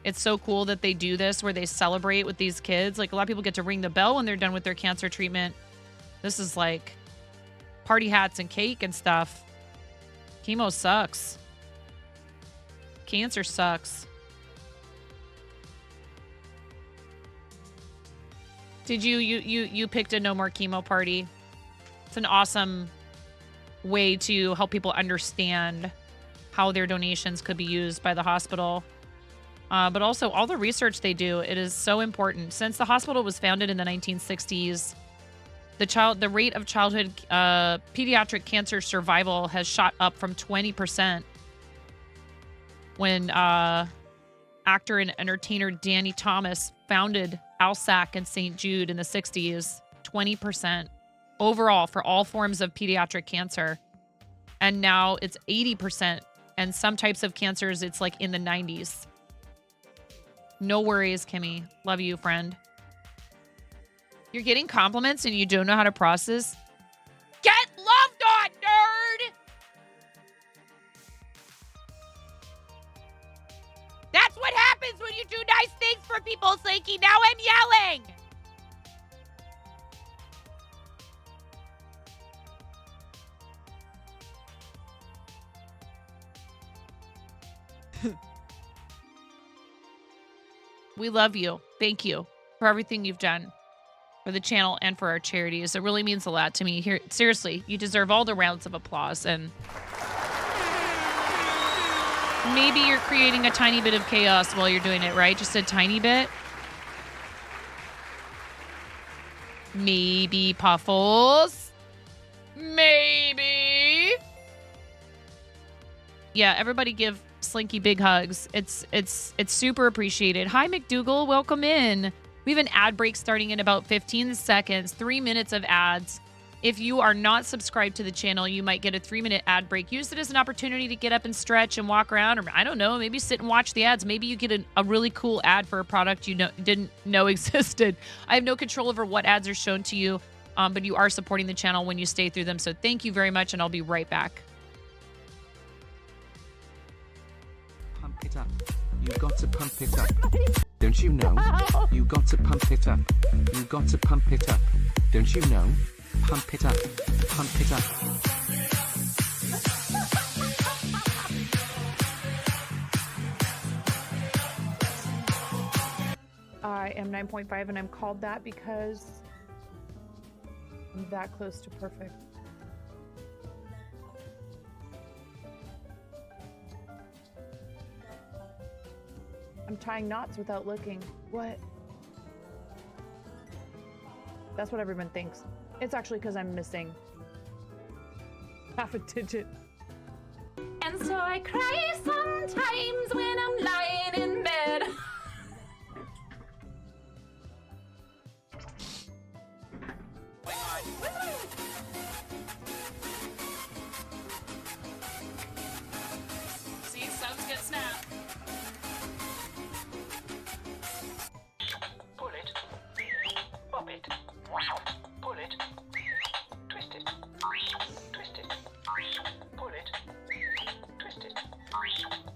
it's so cool that they do this where they celebrate with these kids. Like, a lot of people get to ring the bell when they're done with their cancer treatment. This is like party hats and cake and stuff. Chemo sucks. Cancer sucks. Did you picked a no more chemo party? It's an awesome way to help people understand how their donations could be used by the hospital. But also all the research they do, it is so important. Since the hospital was founded in the 1960s, The rate of childhood pediatric cancer survival has shot up from 20% when actor and entertainer Danny Thomas founded ALSAC in St. Jude in the 60s. 20% overall for all forms of pediatric cancer. And now it's 80%. And some types of cancers, it's like in the 90s. No worries, Kimmy. Love you, friend. You're getting compliments and you don't know how to process? Get loved on, nerd! That's what happens when you do nice things for people, Slinky. Now I'm yelling! We love you. Thank you for everything you've done for the channel and for our charities. It really means a lot to me. Here, seriously, you deserve all the rounds of applause. And maybe you're creating a tiny bit of chaos while you're doing it, right? Just a tiny bit. Maybe, Puffles. Maybe. Yeah, everybody give Slinky big hugs. It's super appreciated. Hi, McDougal. Welcome in. We have an ad break starting in about 15 seconds. 3 minutes of ads. If you are not subscribed to the channel, you might get a 3-minute ad break. Use it as an opportunity to get up and stretch and walk around, or I don't know, maybe sit and watch the ads. Maybe you get a really cool ad for a product you didn't know existed. I have no control over what ads are shown to you, but you are supporting the channel when you stay through them. So thank you very much, and I'll be right back. Pump it up. You got to pump it up. Don't you know? You got to pump it up. You got to pump it up. Don't you know? Pump it up. Pump it up. I am 9.5 and I'm called that because I'm that close to perfect. I'm tying knots without looking. What? That's what everyone thinks. It's actually because I'm missing half a digit. And so I cry sometimes when I'm lying in bed. See, subs get snapped. Pull it, pop it, pull it, twist it, twist it, pull it, twist it,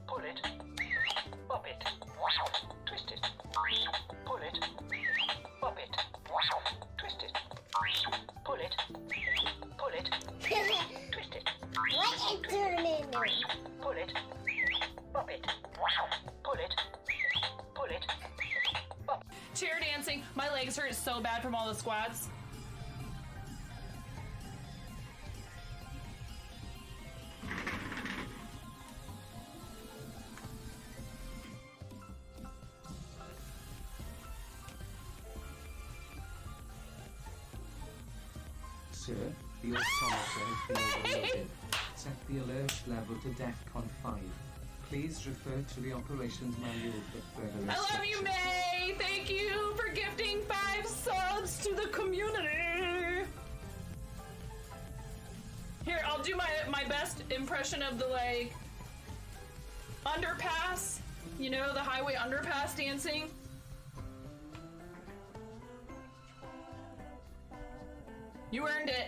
pull it, pop it, twist it, pull it, pop it, twist it, pull it, twist it, What is turning? pull it, pop it, pull it, pull it. Chair dancing. My legs hurt so bad from all the squats. Sir, your sonar has been overloaded. Set the alert level to DEFCON 5. Please refer to the operations manual for further I love you, instructions. May. Thank you for gifting 5 subs to the community. Here, I'll do my best impression of the like underpass. You know, the highway underpass dancing. You earned it.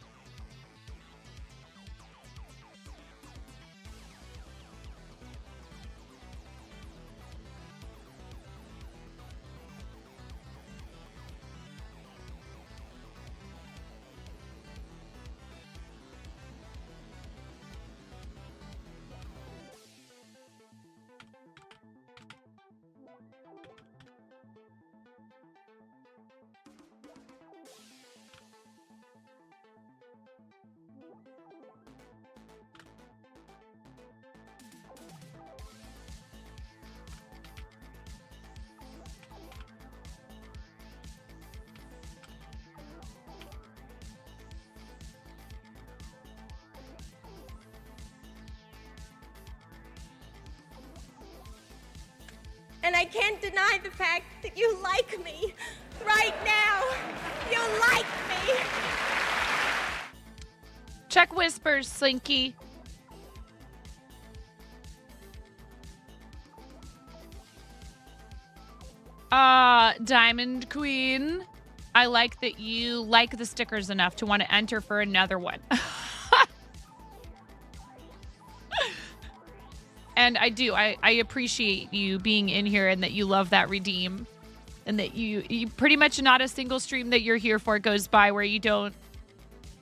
And I can't deny the fact that you like me. Right now. You like me. Check whispers, Slinky. Diamond Queen. I like that you like the stickers enough to want to enter for another one. And I do. I appreciate you being in here and that you love that redeem. And that you pretty much not a single stream that you're here for goes by where you don't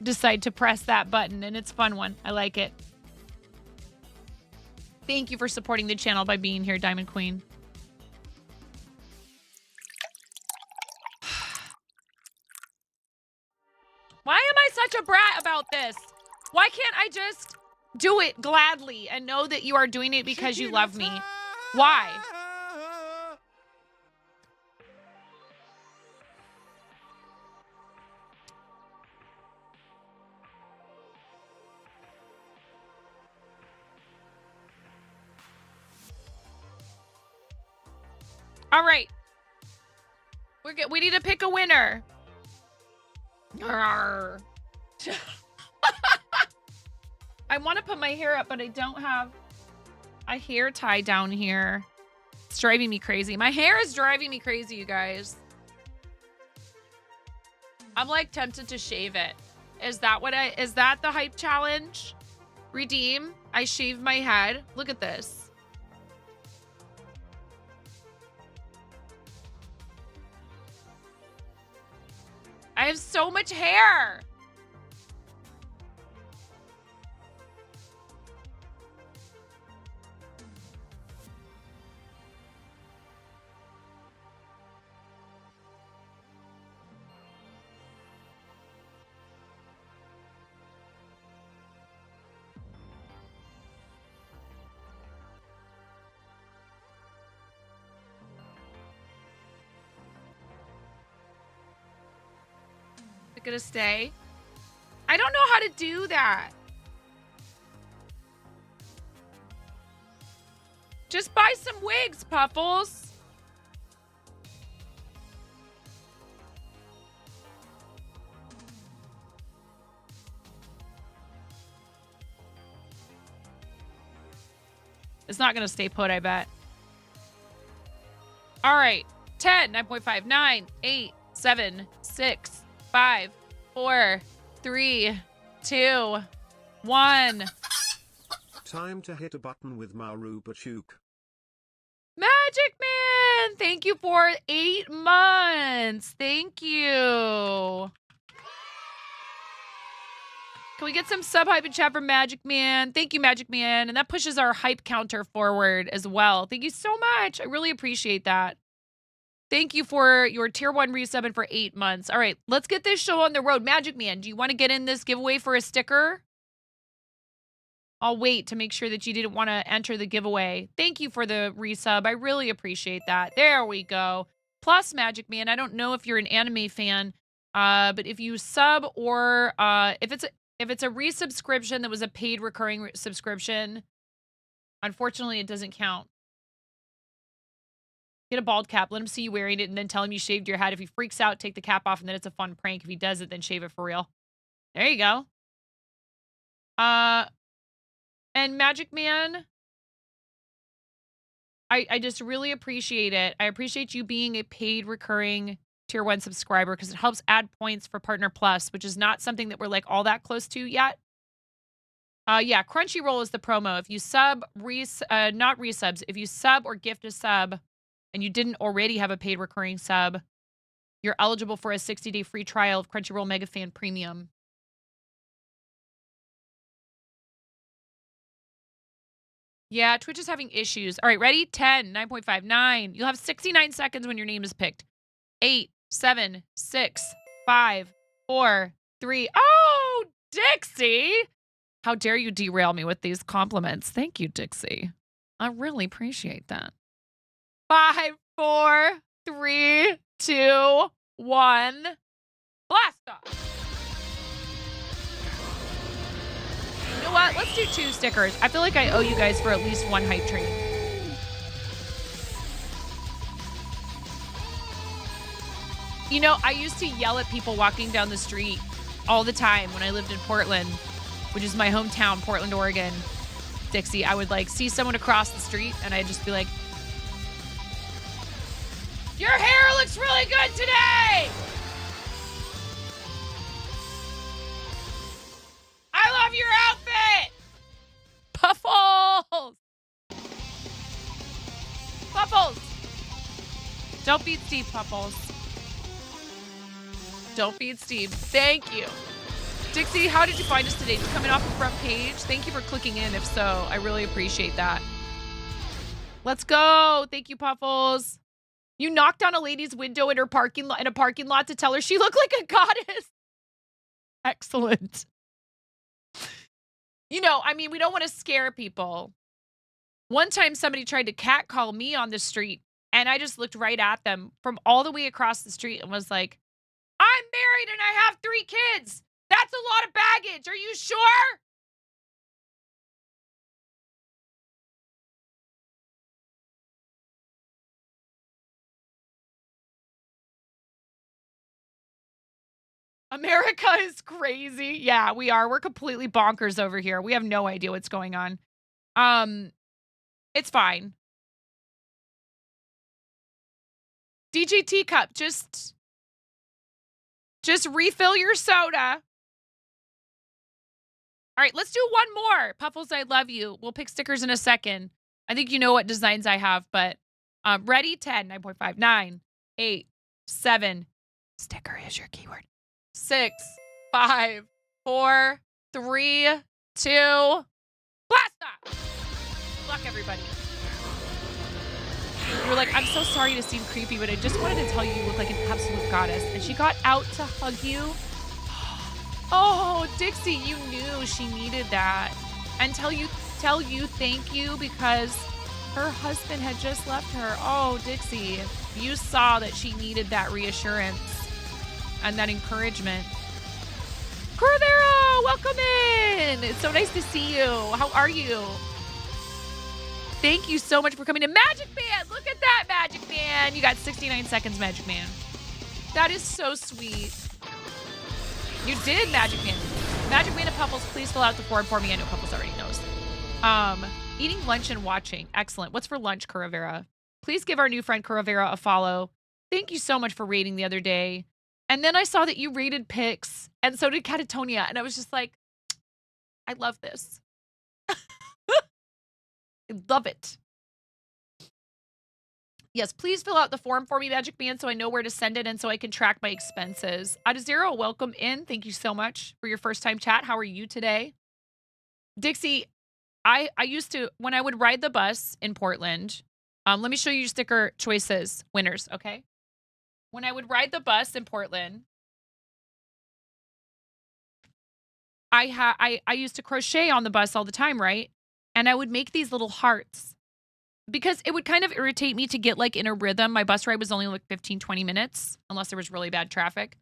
decide to press that button. And it's a fun one. I like it. Thank you for supporting the channel by being here, Diamond Queen. Why am I such a brat about this? Why can't I just do it gladly and know that you are doing it because you love me? Why? All right. We're good. We need to pick a winner. I want to put my hair up, but I don't have a hair tie down here. It's driving me crazy. My hair is driving me crazy, you guys. I'm like tempted to shave it. Is that the hype challenge? Redeem. I shave my head. Look at this. I have so much hair. Gonna stay. I don't know how to do that. Just buy some wigs, Puffles. It's not gonna stay put, I bet. All right. 10, 9.5, 9, 8, 7, 6, 5, 4, 3, 2, 1. Time to hit a button with Maru Bachuk. Magic Man! Thank you for 8 months. Thank you. Can we get some sub hype in chat for Magic Man? Thank you, Magic Man. And that pushes our hype counter forward as well. Thank you so much. I really appreciate that. Thank you for your tier 1 resub and for 8 months. All right, let's get this show on the road. Magic Man, do you want to get in this giveaway for a sticker? I'll wait to make sure that you didn't want to enter the giveaway. Thank you for the resub. I really appreciate that. There we go. Plus, Magic Man, I don't know if you're an anime fan, but if you sub or if it's a resubscription that was a paid recurring subscription, unfortunately, it doesn't count. Get a bald cap, let him see you wearing it, and then tell him you shaved your head. If he freaks out, take the cap off, and then it's a fun prank. If he does it, then shave it for real. There you go. And Magic Man, I just really appreciate it. I appreciate you being a paid recurring tier 1 subscriber because it helps add points for Partner Plus, which is not something that we're like all that close to yet. Yeah, Crunchyroll is the promo. If you sub, not resubs, if you sub or gift a sub, and you didn't already have a paid recurring sub, you're eligible for a 60-day free trial of Crunchyroll Mega Fan Premium. Yeah, Twitch is having issues. All right, ready? 10, 9.5, 9. You'll have 69 seconds when your name is picked. 8, 7, 6, 5, 4, 3. Oh, Dixie! How dare you derail me with these compliments. Thank you, Dixie. I really appreciate that. 5, 4, 3, 2, 1. Blast off. You know what? Let's do 2 stickers. I feel like I owe you guys for at least 1 hype train. You know, I used to yell at people walking down the street all the time when I lived in Portland, which is my hometown, Portland, Oregon. Dixie, I would like see someone across the street and I'd just be like, your hair looks really good today. I love your outfit. Puffles. Puffles. Don't beat Steve, Puffles. Don't beat Steve. Thank you. Dixie, how did you find us today? Just coming off the front page? Thank you for clicking in. If so, I really appreciate that. Let's go. Thank you, Puffles. You knocked down a lady's window in her parking lot to tell her she looked like a goddess. Excellent. You know, I mean, we don't want to scare people. One time somebody tried to catcall me on the street and I just looked right at them from all the way across the street and was like, I'm married and I have 3 kids. That's a lot of baggage. Are you sure? America is crazy. Yeah, we are. We're completely bonkers over here. We have no idea what's going on. It's fine. DJ Teacup, just refill your soda. All right, let's do one more. Puffles, I love you. We'll pick stickers in a second. I think you know what designs I have, but ready? 10, 9.5, 9, 8, 7. Sticker is your keyword. 6, 5, 4, 3, 2. Blast off. Good luck, everybody. You were like, I'm so sorry to seem creepy, but I just wanted to tell you look like an absolute goddess. And she got out to hug you. Oh, Dixie, you knew she needed that. And tell you thank you because her husband had just left her. Oh, Dixie, you saw that she needed that reassurance and that encouragement. Corvera, welcome in. It's so nice to see you. How are you? Thank you so much for coming to Magic Man. Look at that, Magic Man. You got 69 seconds, Magic Man. That is so sweet. You did, Magic Man. Magic Man and Puffles, please fill out the form for me. I know Puffles already knows. Eating lunch and watching. Excellent. What's for lunch, Corvera? Please give our new friend Corvera a follow. Thank you so much for rating the other day. And then I saw that you rated Pix, and so did Catatonia. And I was just like, I love this. I love it. Yes, please fill out the form for me, Magic Man, so I know where to send it and so I can track my expenses. Adazero, welcome in. Thank you so much for your first time chat. How are you today? Dixie, I used to, when I would ride the bus in Portland, let me show you your sticker choices, winners, okay? When I would ride the bus in Portland, I used to crochet on the bus all the time, right? And I would make these little hearts because it would kind of irritate me to get like in a rhythm. My bus ride was only like 15, 20 minutes, unless there was really bad traffic.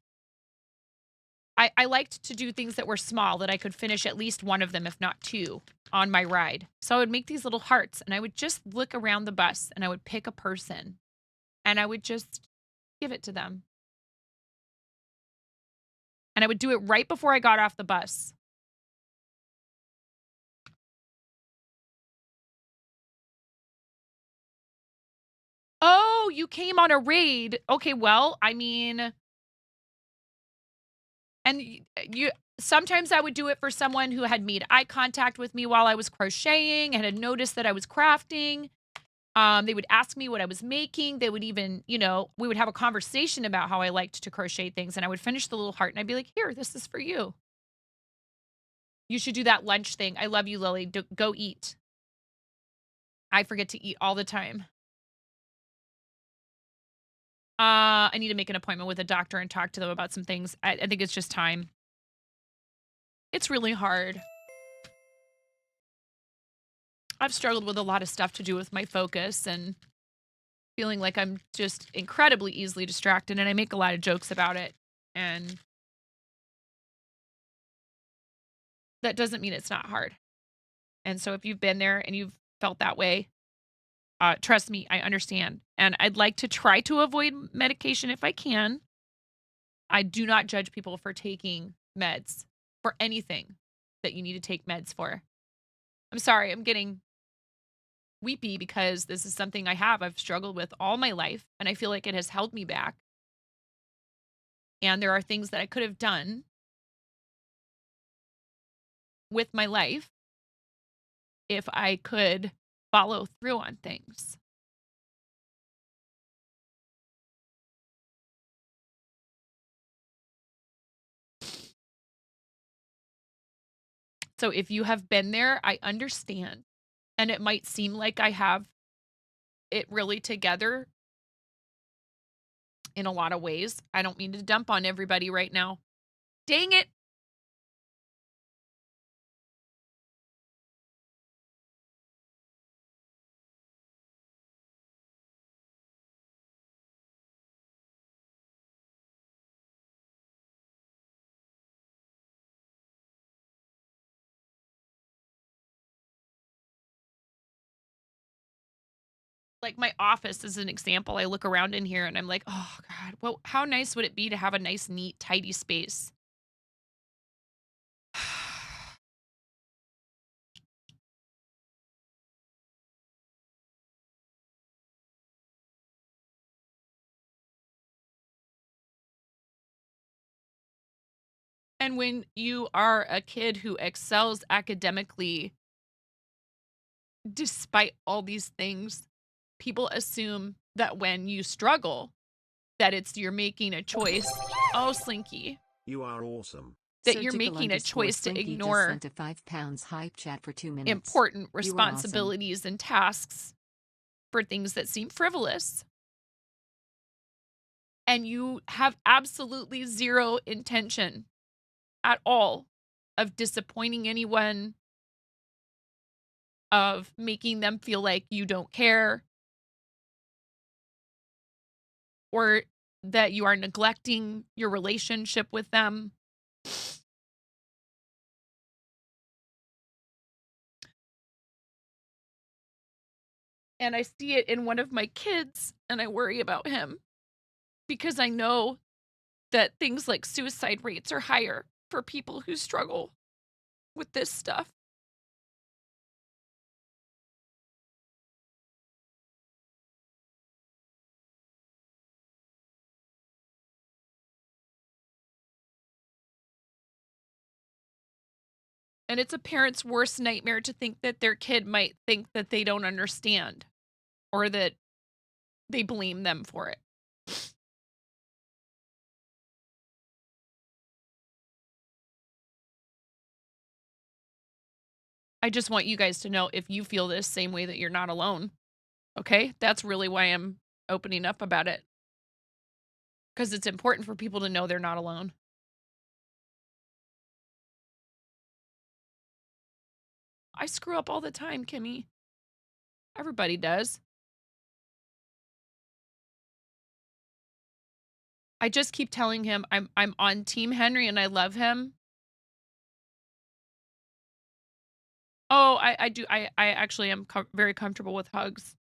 I liked to do things that were small, that I could finish at least one of them, if not 2, on my ride. So I would make these little hearts and I would just look around the bus and I would pick a person and I would just give it to them. And I would do it right before I got off the bus. Oh, you came on a raid. Okay, well, I mean, and you sometimes I would do it for someone who had made eye contact with me while I was crocheting and had noticed that I was crafting. They would ask me what I was making. They would even, you know, we would have a conversation about how I liked to crochet things, and I would finish the little heart and I'd be like, here, this is for you. You should do that lunch thing. I love you, Lily. Go eat. I forget to eat all the time. I need to make an appointment with a doctor and talk to them about some things. I think it's just time. It's really hard. I've struggled with a lot of stuff to do with my focus and feeling like I'm just incredibly easily distracted, and I make a lot of jokes about it. And that doesn't mean it's not hard. And so if you've been there and you've felt that way, trust me, I understand. And I'd like to try to avoid medication if I can. I do not judge people for taking meds for anything that you need to take meds for. I'm sorry, I'm getting weepy because this is something I've struggled with all my life, and I feel like it has held me back. And there are things that I could have done with my life if I could follow through on things. So if you have been there, I understand. And it might seem like I have it really together in a lot of ways. I don't mean to dump on everybody right now. Dang it. Like my office is an example. I look around in here and I'm like, oh God, well, how nice would it be to have a nice, neat, tidy space? And when you are a kid who excels academically, despite all these things, people assume that when you struggle, that you're making a choice. Oh, Slinky. You are awesome. That you're making a choice to ignore £5 hype chat for 2 minutes. important responsibilities and tasks for things that seem frivolous. And you have absolutely zero intention at all of disappointing anyone, of making them feel like you don't care, or that you are neglecting your relationship with them. And I see it in one of my kids, and I worry about him because I know that things like suicide rates are higher for people who struggle with this stuff. And it's a parent's worst nightmare to think that their kid might think that they don't understand or that they blame them for it. I just want you guys to know, if you feel this same way, that you're not alone. Okay? That's really why I'm opening up about it. Because it's important for people to know they're not alone. I screw up all the time, Kimmy. Everybody does. I just keep telling him I'm on Team Henry and I love him. Oh, I do. I actually am very comfortable with hugs.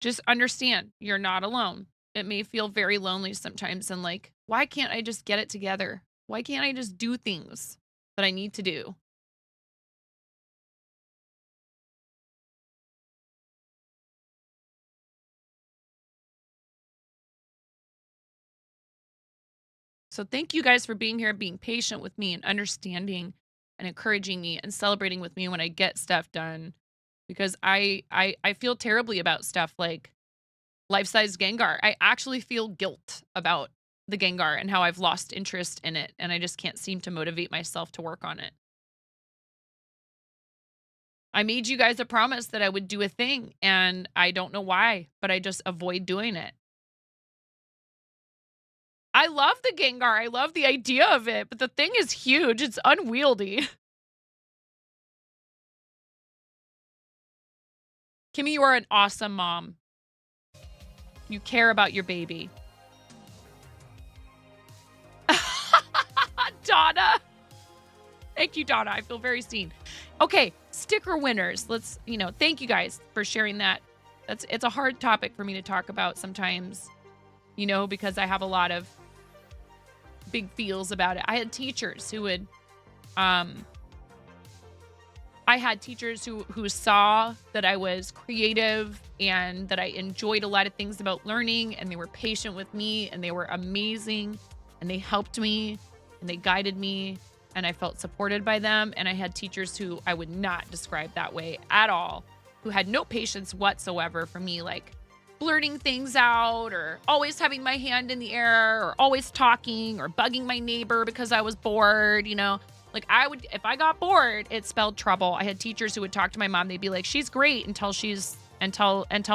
Just understand, you're not alone. It may feel very lonely sometimes, and like, why can't I just get it together? Why can't I just do things that I need to do? So thank you guys for being here, being patient with me and understanding and encouraging me and celebrating with me when I get stuff done. Because I feel terribly about stuff like life-size Gengar. I actually feel guilt about the Gengar and how I've lost interest in it, and I just can't seem to motivate myself to work on it. I made you guys a promise that I would do a thing, and I don't know why, but I just avoid doing it. I love the Gengar. I love the idea of it, but the thing is huge. It's unwieldy. Kimmy, you are an awesome mom. You care about your baby. Donna. Thank you, Donna. I feel very seen. Okay, sticker winners. Let's, thank you guys for sharing that. It's a hard topic for me to talk about sometimes. you know, because I have a lot of big feels about it. I had teachers who would, who saw that I was creative and that I enjoyed a lot of things about learning, and they were patient with me, and they were amazing, and they helped me, and they guided me, and I felt supported by them. And I had teachers who I would not describe that way at all, who had no patience whatsoever for me, like blurting things out, or always having my hand in the air, or always talking, or bugging my neighbor because I was bored, you know. Like if I got bored, it spelled trouble. I had teachers who would talk to my mom. They'd be like, she's great until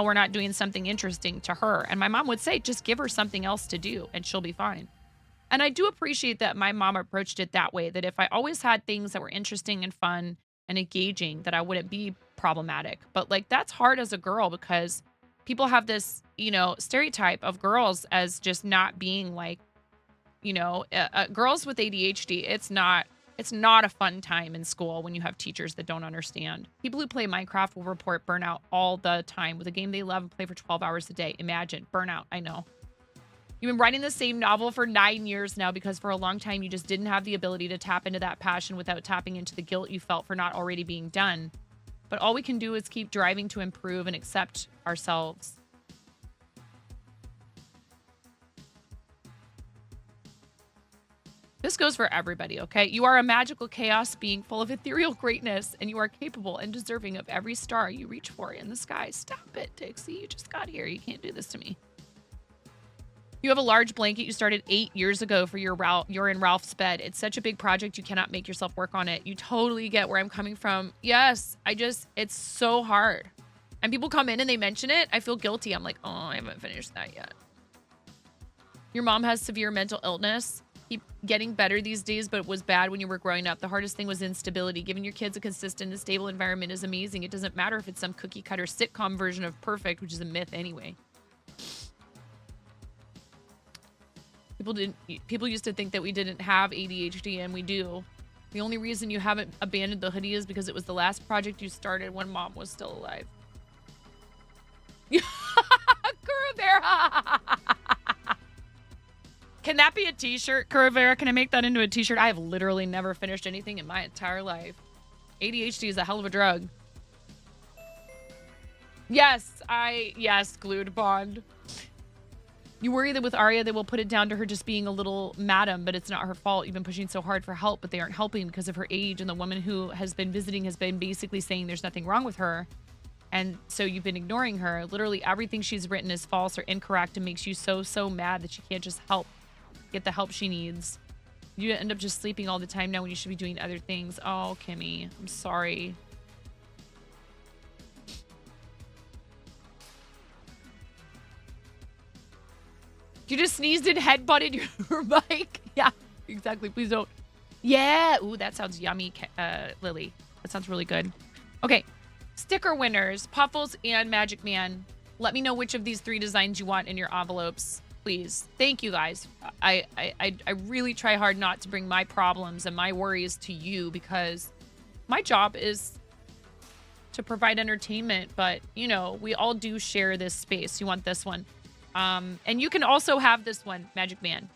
we're not doing something interesting to her. And my mom would say, just give her something else to do and she'll be fine. And I do appreciate that my mom approached it that way, that if I always had things that were interesting and fun and engaging, that I wouldn't be problematic. But like, that's hard as a girl, because people have this, you know, stereotype of girls as just not being like, you know, girls with ADHD. It's not a fun time in school when you have teachers that don't understand. People who play Minecraft will report burnout all the time with a game they love and play for 12 hours a day. Imagine burnout. I know. You've been writing the same novel for 9 years now because for a long time you just didn't have the ability to tap into that passion without tapping into the guilt you felt for not already being done. But all we can do is keep driving to improve and accept ourselves. This goes for everybody, okay? You are a magical chaos being full of ethereal greatness, and you are capable and deserving of every star you reach for in the sky. Stop it, Dixie. You just got here. You can't do this to me. You have a large blanket you started 8 years ago for you're in Ralph's bed. It's such a big project, you cannot make yourself work on it. You totally get where I'm coming from. Yes, it's so hard. And people come in and they mention it. I feel guilty. I'm like, oh, I haven't finished that yet. Your mom has severe mental illness. Keep getting better these days, but it was bad when you were growing up. The hardest thing was instability. Giving your kids a consistent and stable environment is amazing. It doesn't matter if it's some cookie cutter sitcom version of perfect, which is a myth anyway. People used to think that we didn't have ADHD, and we do. The only reason you haven't abandoned the hoodie is because it was the last project you started when mom was still alive. Curavera! Can that be a t-shirt, Curavera? Can I make that into a t-shirt? I have literally never finished anything in my entire life. ADHD is a hell of a drug. Yes, glued bond. You worry that with Arya, they will put it down to her just being a little madam, but it's not her fault. You've been pushing so hard for help, but they aren't helping because of her age, and the woman who has been visiting has been basically saying there's nothing wrong with her. And so you've been ignoring her. Literally everything she's written is false or incorrect and makes you so mad that you can't just get the help she needs. You end up just sleeping all the time now when you should be doing other things. Oh, Kimmy, I'm sorry. You just sneezed and headbutted your mic. Yeah, exactly. Please don't. Yeah. Ooh, that sounds yummy, Lily. That sounds really good. Okay. Sticker winners, Puffles and Magic Man. Let me know which of these 3 designs you want in your envelopes, please. Thank you, guys. I really try hard not to bring my problems and my worries to you, because my job is to provide entertainment, but, you know, we all do share this space. You want this one. And you can also have this one, Magic Man.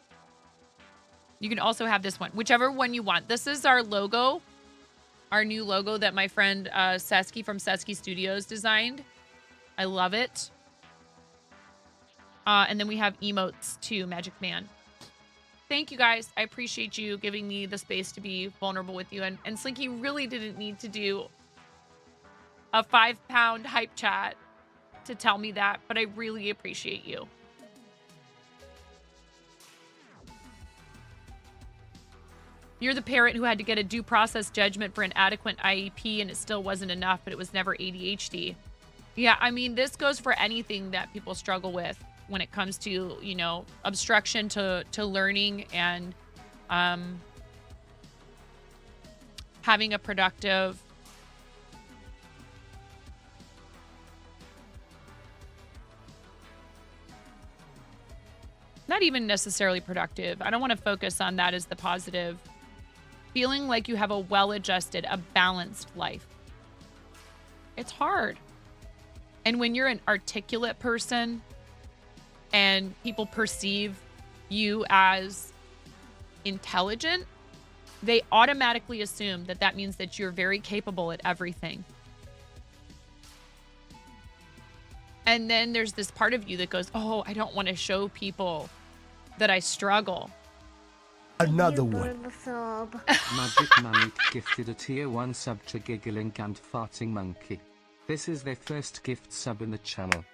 You can also have this one, whichever one you want. This is our logo, our new logo that my friend Sesky from Sesky Studios designed. I love it. And then we have emotes too, Magic Man. Thank you, guys. I appreciate you giving me the space to be vulnerable with you. And Slinky really didn't need to do a 5-pound hype chat to tell me that, but I really appreciate you. You're the parent who had to get a due process judgment for an adequate IEP, and it still wasn't enough, but it was never ADHD. Yeah, I mean, this goes for anything that people struggle with when it comes to, you know, obstruction to learning and having a productive not even necessarily productive. I don't want to focus on that as the positive. Feeling like you have a well-adjusted, a balanced life. It's hard. And when you're an articulate person, and people perceive you as intelligent, they automatically assume that that means that you're very capable at everything. And then there's this part of you that goes, oh, I don't want to show people that I struggle. Another one. Magic Money gifted a tier 1 sub to Giggling and Farting Monkey. This is their first gift sub in the channel.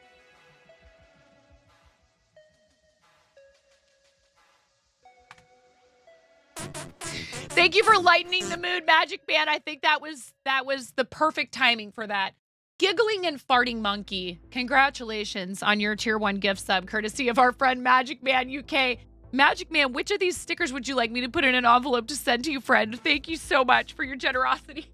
Thank you for lightening the mood, Magic Man. I think that was the perfect timing for that. Giggling and Farting Monkey, congratulations on your tier 1 gift sub, courtesy of our friend Magic Man UK. Magic Man, which of these stickers would you like me to put in an envelope to send to you, friend? Thank you so much for your generosity.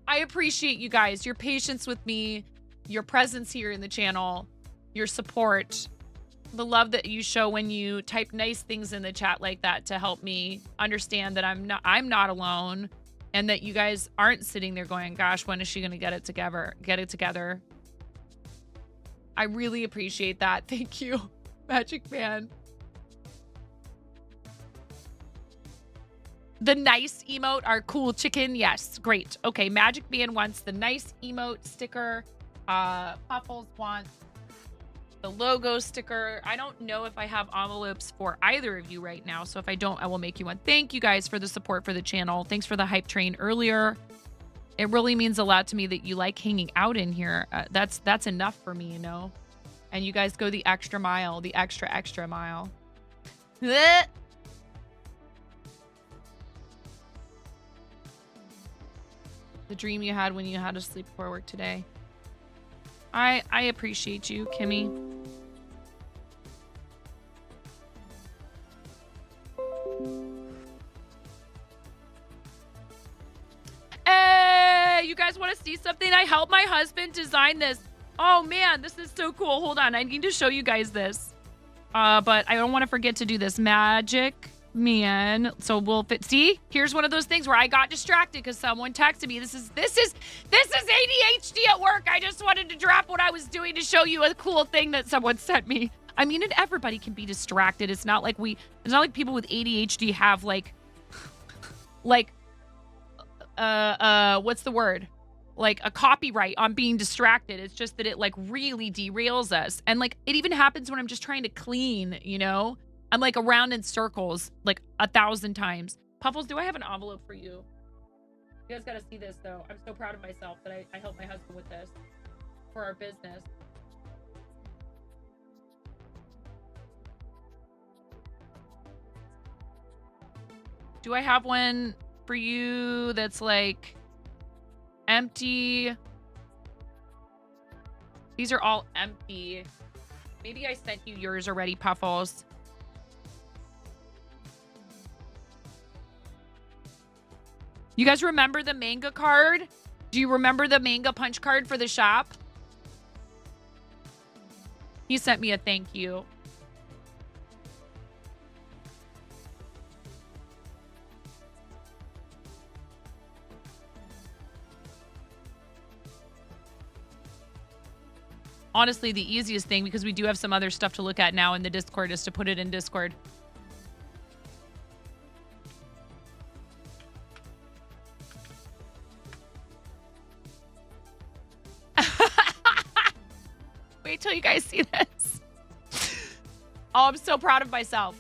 I appreciate you guys, your patience with me, your presence here in the channel, your support, the love that you show when you type nice things in the chat like that to help me understand that I'm not alone, and that you guys aren't sitting there going, gosh, when is she going to get it together? I really appreciate that. Thank you, Magic Man. The nice emote, our cool chicken. Yes, great. Okay, Magic Man wants the nice emote sticker. Puffles wants the logo sticker. I don't know if I have envelopes for either of you right now, so if I don't, I will make you one. Thank you guys for the support for the channel. Thanks for the hype train earlier. It really means a lot to me that you like hanging out in here. That's enough for me, you know? And you guys go the extra mile, the extra mile. The dream you had when you had to sleep before work today. I appreciate you, Kimmy. Hey, you guys want to see something? I helped my husband design this. Oh man, this is so cool. Hold on, I need to show you guys this. But I don't want to forget to do this. Magic Man. So we'll fit. See, here's one of those things where I got distracted because someone texted me. This is ADHD at work. I just wanted to drop what I was doing to show you a cool thing that someone sent me. I mean, and everybody can be distracted. It's not like people with ADHD have like what's the word? Like a copyright on being distracted. It's just that it like really derails us. And like it even happens when I'm just trying to clean, you know? I'm like around in circles like 1,000 times. Puffles, do I have an envelope for you? You guys gotta see this though. I'm so proud of myself that I helped my husband with this for our business. Do I have one for you that's like empty? These are all empty. Maybe I sent you yours already, Puffles. You guys remember the manga card? Do you remember the manga punch card for the shop? He sent me a thank you. Honestly, the easiest thing, because we do have some other stuff to look at now in the Discord, is to put it in Discord. Wait till you guys see this. Oh, I'm so proud of myself.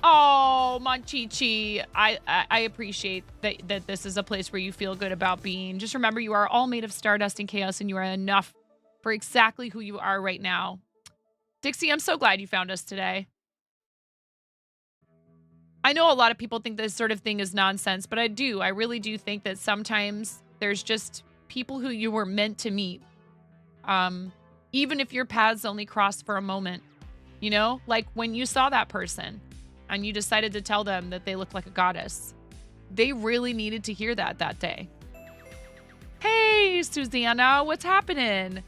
Oh, Monchichi, I appreciate that this is a place where you feel good about being. Just remember, you are all made of stardust and chaos, and you are enough for exactly who you are right now. Dixie, I'm so glad you found us today. I know a lot of people think this sort of thing is nonsense, but I really do think that sometimes there's just people who you were meant to meet. Even if your paths only cross for a moment, you know, like when you saw that person and you decided to tell them that they look like a goddess. They really needed to hear that day. Hey, Susanna, what's happening?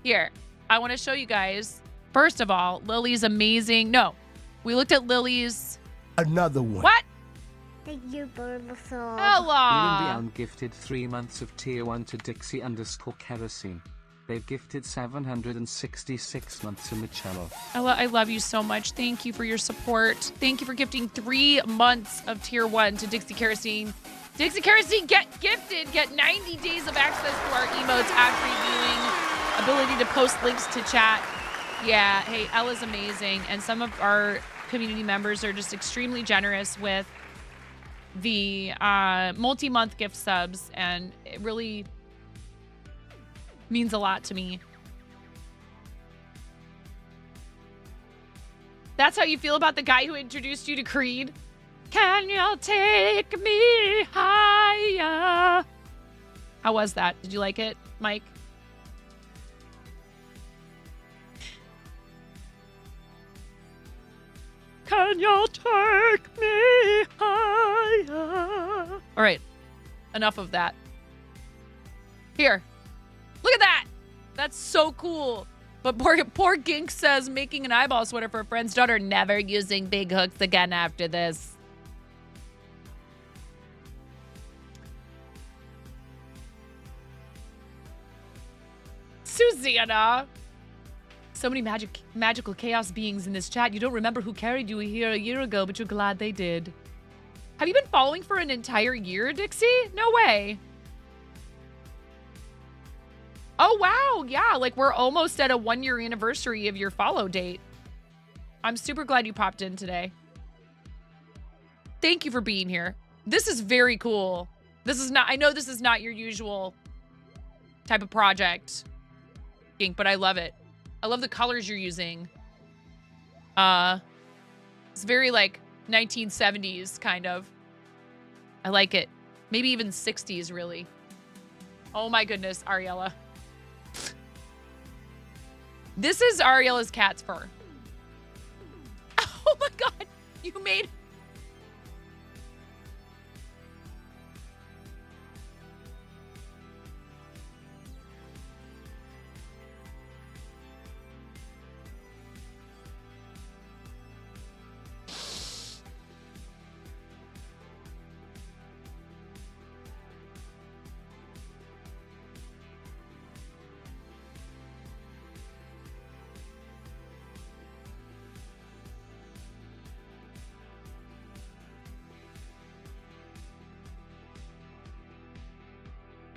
Here, I want to show you guys. First of all, Lily's amazing. No, we looked at Lily's. Another one. What? Thank you for the song. Ella. Ian gifted 3 months of tier 1 to Dixie_kerosene. They've gifted 766 months in the channel. Ella, I love you so much. Thank you for your support. Thank you for gifting 3 months of tier 1 to Dixie Kerosene. Dixie Kerosene, get gifted. Get 90 days of access to our emotes, ad free viewing, ability to post links to chat. Yeah, hey, Ella's amazing. And some of our community members are just extremely generous with the multi-month gift subs, and it really means a lot to me. That's how you feel about the guy who introduced you to Creed? Can you take me higher? How was that? Did you like it, Mike? Can you take me higher? All right, enough of that. Here, look at that. That's so cool. But poor Gink says making an eyeball sweater for a friend's daughter, never using big hooks again after this. Susanna. So many magical chaos beings in this chat. You don't remember who carried you here a year ago, but you're glad they did. Have you been following for an entire year, Dixie? No way. Oh, wow. Yeah, like we're almost at a 1-year anniversary of your follow date. I'm super glad you popped in today. Thank you for being here. This is very cool. This is not, I know this is not your usual type of project, Gink, but I love it. I love the colors you're using. It's very like 1970s kind of. I like it. Maybe even 60s, really. Oh my goodness, Ariella. This is Ariella's cat's fur. Oh my god, you made...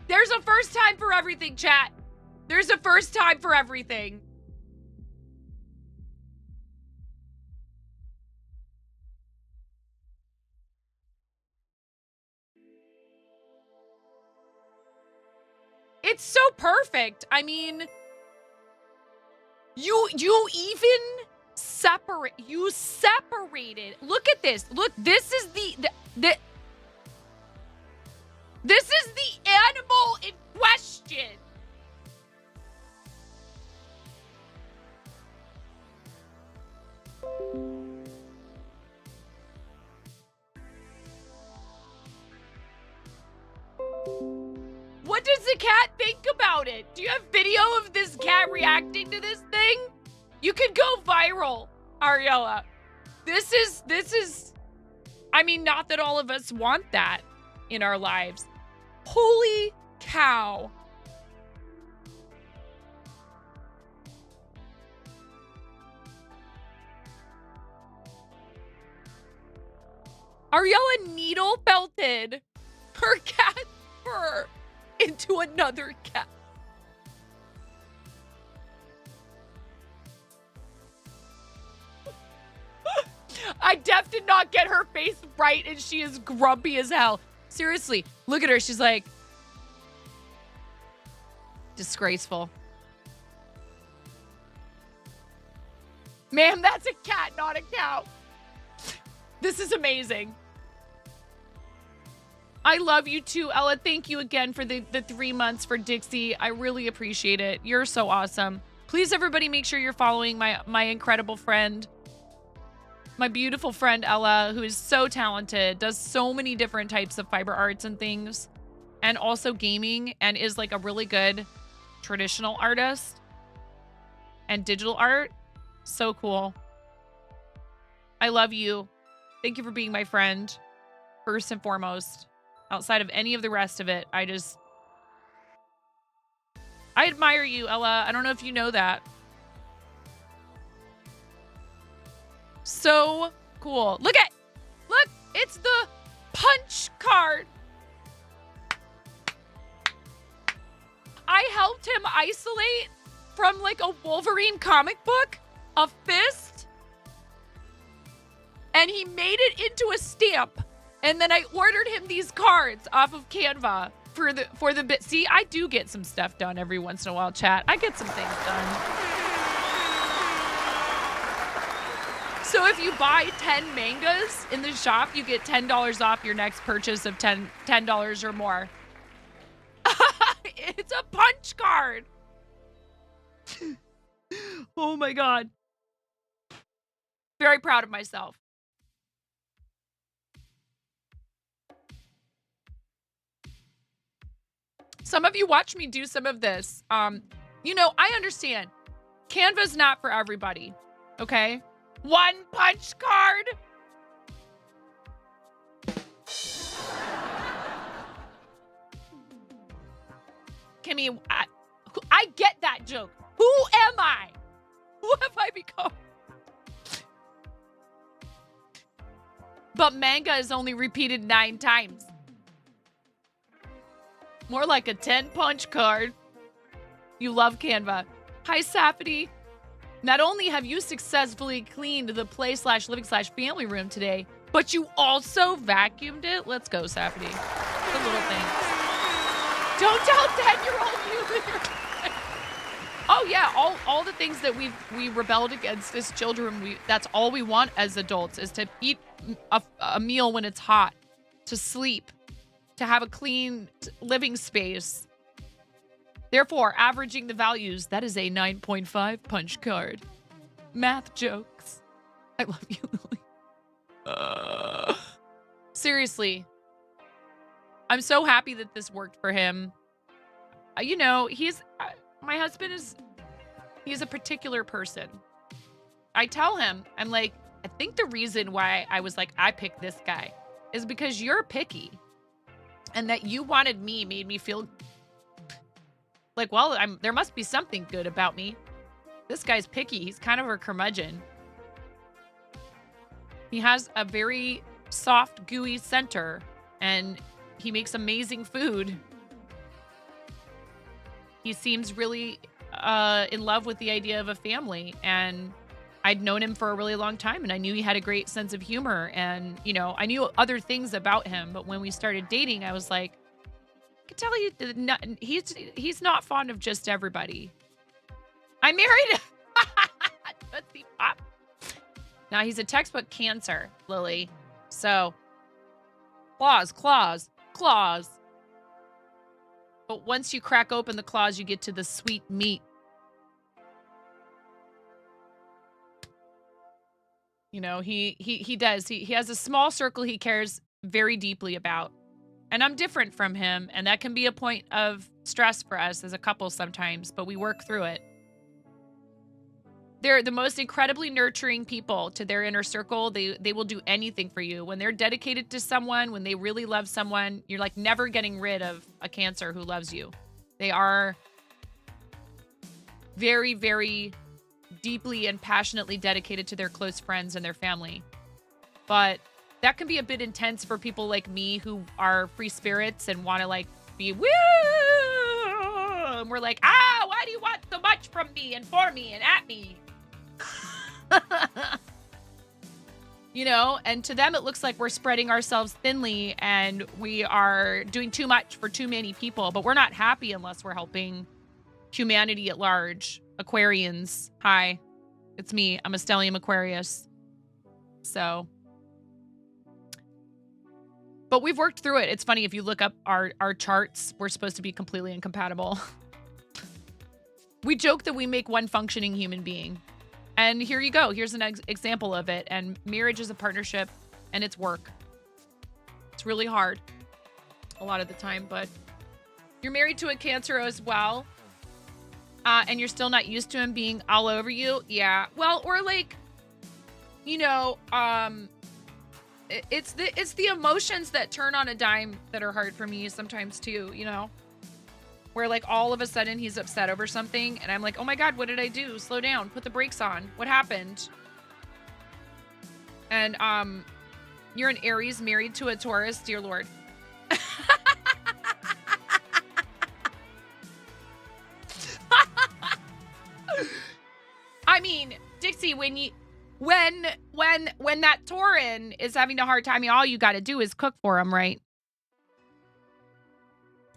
There's a first time for everything, chat. There's a first time for everything. It's so perfect. I mean, you even separated. Look at this. Look, this is this is the animal in question. What does the cat think about it? Do you have video of this cat reacting to this thing? You could go viral, Ariella. This is, I mean, not that all of us want that in our lives. Holy cow. Ariella needle belted her cat's fur into another cat. I did not get her face right, and she is grumpy as hell. Seriously, look at her. She's like, disgraceful. Ma'am, that's a cat, not a cow. This is amazing. I love you too, Ella. Thank you again for the 3 months for Dixie. I really appreciate it. You're so awesome. Please, everybody, make sure you're following my incredible friend, my beautiful friend Ella, who is so talented, does so many different types of fiber arts and things, and also gaming, and is like a really good traditional artist and digital art. So cool. I love you. Thank you for being my friend. first and foremost. Outside of any of the rest of it, I admire you, Ella. I don't know if you know that. So cool. Look, it's the punch card. I helped him isolate from like a Wolverine comic book, a fist, and he made it into a stamp. And then I ordered him these cards off of Canva for the bit. See, I do get some stuff done every once in a while, chat. I get some things done. So if you buy 10 mangas in the shop, you get $10 off your next purchase of $10 or more. It's a punch card. Oh my God. Very proud of myself. Some of you watch me do some of this. You know, I understand. Canva's not for everybody. Okay? One punch card. Kimmy, I get that joke. Who am I? Who have I become? But manga is only repeated 9 times. More like a 10 punch card. You love Canva. Hi, Safety. Not only have you successfully cleaned the play/living/family room today, but you also vacuumed it. Let's go, Safety. The little thing. Don't tell 10-year-old you. Oh yeah, all the things that we rebelled against as children. That's all we want as adults is to eat a meal when it's hot, to sleep, to have a clean living space. Therefore, averaging the values, that is a 9.5 punch card. Math jokes. I love you, Lily. Seriously. I'm so happy that this worked for him. You know, my husband he's a particular person. I tell him, I'm like, I think the reason why I was like, I picked this guy is because you're picky. And that you wanted me made me feel like, well, there must be something good about me. This guy's picky. He's kind of a curmudgeon. He has a very soft, gooey center, and he makes amazing food. He seems really in love with the idea of a family, and I'd known him for a really long time, and I knew he had a great sense of humor, and, you know, I knew other things about him, but when we started dating, I was like, I can tell you, he's not fond of just everybody. I married Tootsie Pop. Now, he's a textbook Cancer, Lily. So, claws. But once you crack open the claws, you get to the sweet meat. You know, he does. He has a small circle he cares very deeply about. And I'm different from him, and that can be a point of stress for us as a couple sometimes, but we work through it. They're the most incredibly nurturing people to their inner circle. They will do anything for you. When they're dedicated to someone, when they really love someone, you're like never getting rid of a Cancer who loves you. They are very, very deeply and passionately dedicated to their close friends and their family. But that can be a bit intense for people like me who are free spirits and want to like be woo. And we're like, why do you want so much from me and for me and at me? You know, and to them it looks like we're spreading ourselves thinly and we are doing too much for too many people, but we're not happy unless we're helping humanity at large. Aquarians, hi, it's me. I'm a Stellium Aquarius. So, but we've worked through it. It's funny, if you look up our charts, we're supposed to be completely incompatible. We joke that we make one functioning human being. And here you go. Here's an example of it. And marriage is a partnership, and it's work. It's really hard a lot of the time, but you're married to a Cancer as well. And you're still not used to him being all over you. Yeah. Well, or like, you know, it's the emotions that turn on a dime that are hard for me sometimes too, you know? Where like all of a sudden he's upset over something and I'm like, oh my God, what did I do? Slow down, put the brakes on. What happened? And you're an Aries married to a Taurus, dear Lord. I mean, Dixie, when that Tauran is having a hard time, I mean, all you got to do is cook for him, right?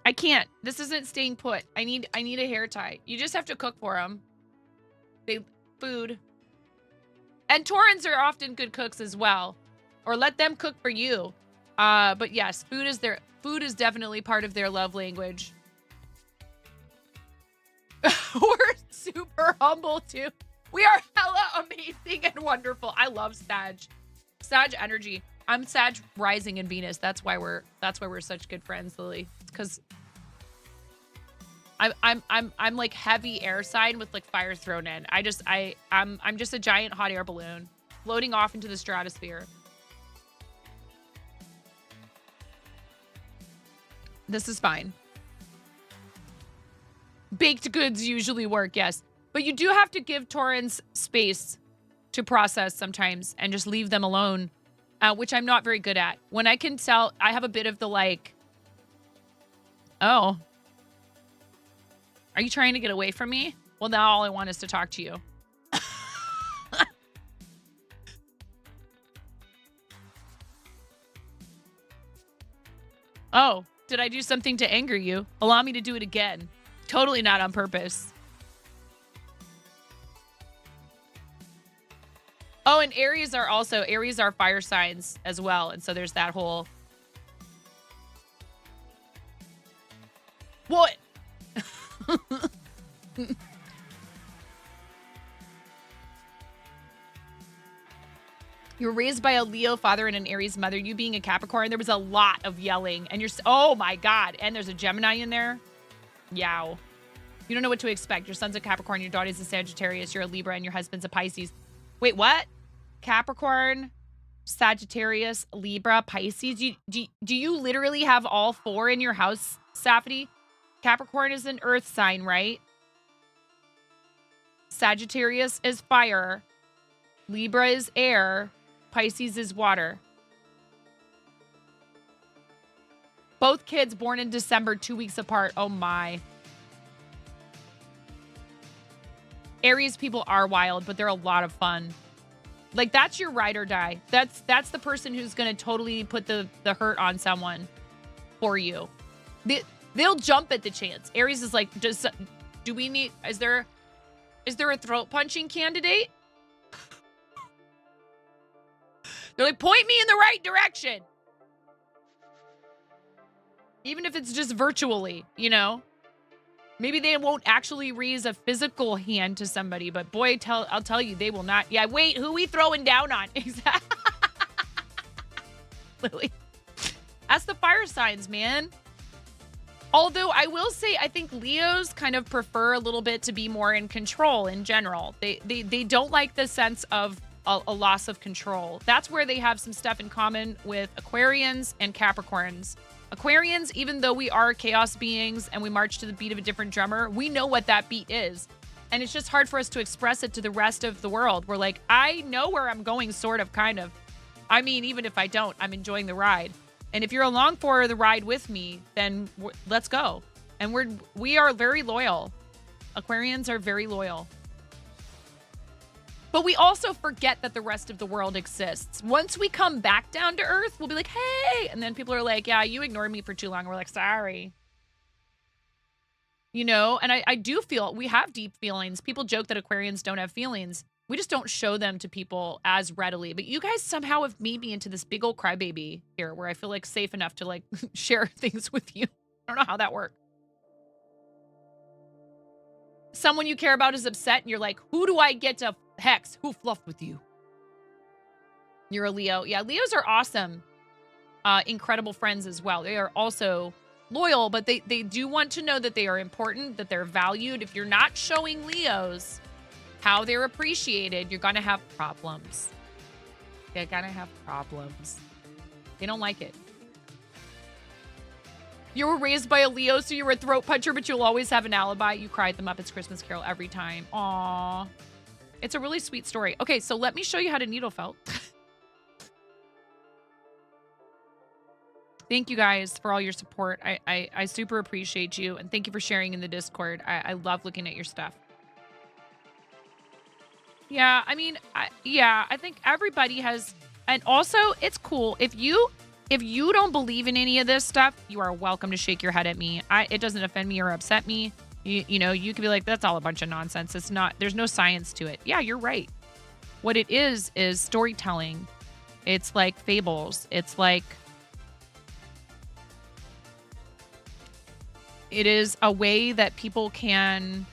I can't. This isn't staying put. I need a hair tie. You just have to cook for him. Food. And Taurans are often good cooks as well, or let them cook for you. But yes, food is definitely part of their love language. We're super humble too. We are hella amazing and wonderful. I love Sag energy. I'm Sag rising in Venus. That's why we're such good friends, Lily. It's because I'm like heavy air sign with like fire thrown in. I'm just a giant hot air balloon floating off into the stratosphere. This is fine. Baked goods usually work, yes. But you do have to give Taurans space to process sometimes and just leave them alone, which I'm not very good at. When I can tell, I have a bit of the like, oh, are you trying to get away from me? Well, now all I want is to talk to you. Oh, did I do something to anger you? Allow me to do it again. Totally not on purpose. Oh, and Aries are fire signs as well. And so there's that whole... What? You were raised by a Leo father and an Aries mother. You being a Capricorn, there was a lot of yelling. And oh my God. And there's a Gemini in there. Yow. You don't know what to expect. Your son's a Capricorn, your daughter's a Sagittarius, you're a Libra, and your husband's a Pisces. Wait, what? Capricorn, Sagittarius, Libra, Pisces? Do you literally have all four in your house, Safety? Capricorn is an earth sign, right? Sagittarius is fire. Libra is air. Pisces is water. Both kids born in December, 2 weeks apart. Oh my. Aries people are wild, but they're a lot of fun. Like, that's your ride or die. That's the person who's going to totally put the hurt on someone for you. They'll jump at the chance. Aries is like, is there a throat punching candidate? They're like, point me in the right direction. Even if it's just virtually, you know? Maybe they won't actually raise a physical hand to somebody, but boy, I'll tell you, they will not. Yeah, wait, who we throwing down on? Exactly. Lily. That's the fire signs, man. Although I will say, I think Leos kind of prefer a little bit to be more in control in general. They don't like the sense of a loss of control. That's where they have some stuff in common with Aquarians and Capricorns. Aquarians, even though we are chaos beings and we march to the beat of a different drummer, we know what that beat is. And it's just hard for us to express it to the rest of the world. We're like, I know where I'm going, sort of, kind of. I mean, even if I don't, I'm enjoying the ride. And if you're along for the ride with me, then let's go. And we are very loyal. Aquarians are very loyal. But we also forget that the rest of the world exists. Once we come back down to earth, we'll be like, hey. And then people are like, yeah, you ignored me for too long. We're like, sorry. You know, and I do feel we have deep feelings. People joke that Aquarians don't have feelings. We just don't show them to people as readily. But you guys somehow have made me into this big old crybaby here where I feel like safe enough to like share things with you. I don't know how that works. Someone you care about is upset and you're like, who do I get to hex? Who fluffed with you? You're a Leo. Yeah, Leos are awesome. Incredible friends as well. They are also loyal, but they do want to know that they are important, that they're valued. If you're not showing Leos how they're appreciated, you're going to have problems. You're going to have problems. They don't like it. You were raised by a Leo, so you were a throat puncher, but you'll always have an alibi. You cry at the Muppets Christmas Carol every time. Aww. It's a really sweet story. Okay, so let me show you how to needle felt. Thank you guys for all your support. I super appreciate you, and thank you for sharing in the Discord. I love looking at your stuff. Yeah, I mean, I think everybody has, and also it's cool if you don't believe in any of this stuff, you are welcome to shake your head at me. It doesn't offend me or upset me. You know, you could be like, that's all a bunch of nonsense. It's not, there's no science to it. Yeah, you're right. What it is storytelling. It's like fables. It is a way that people can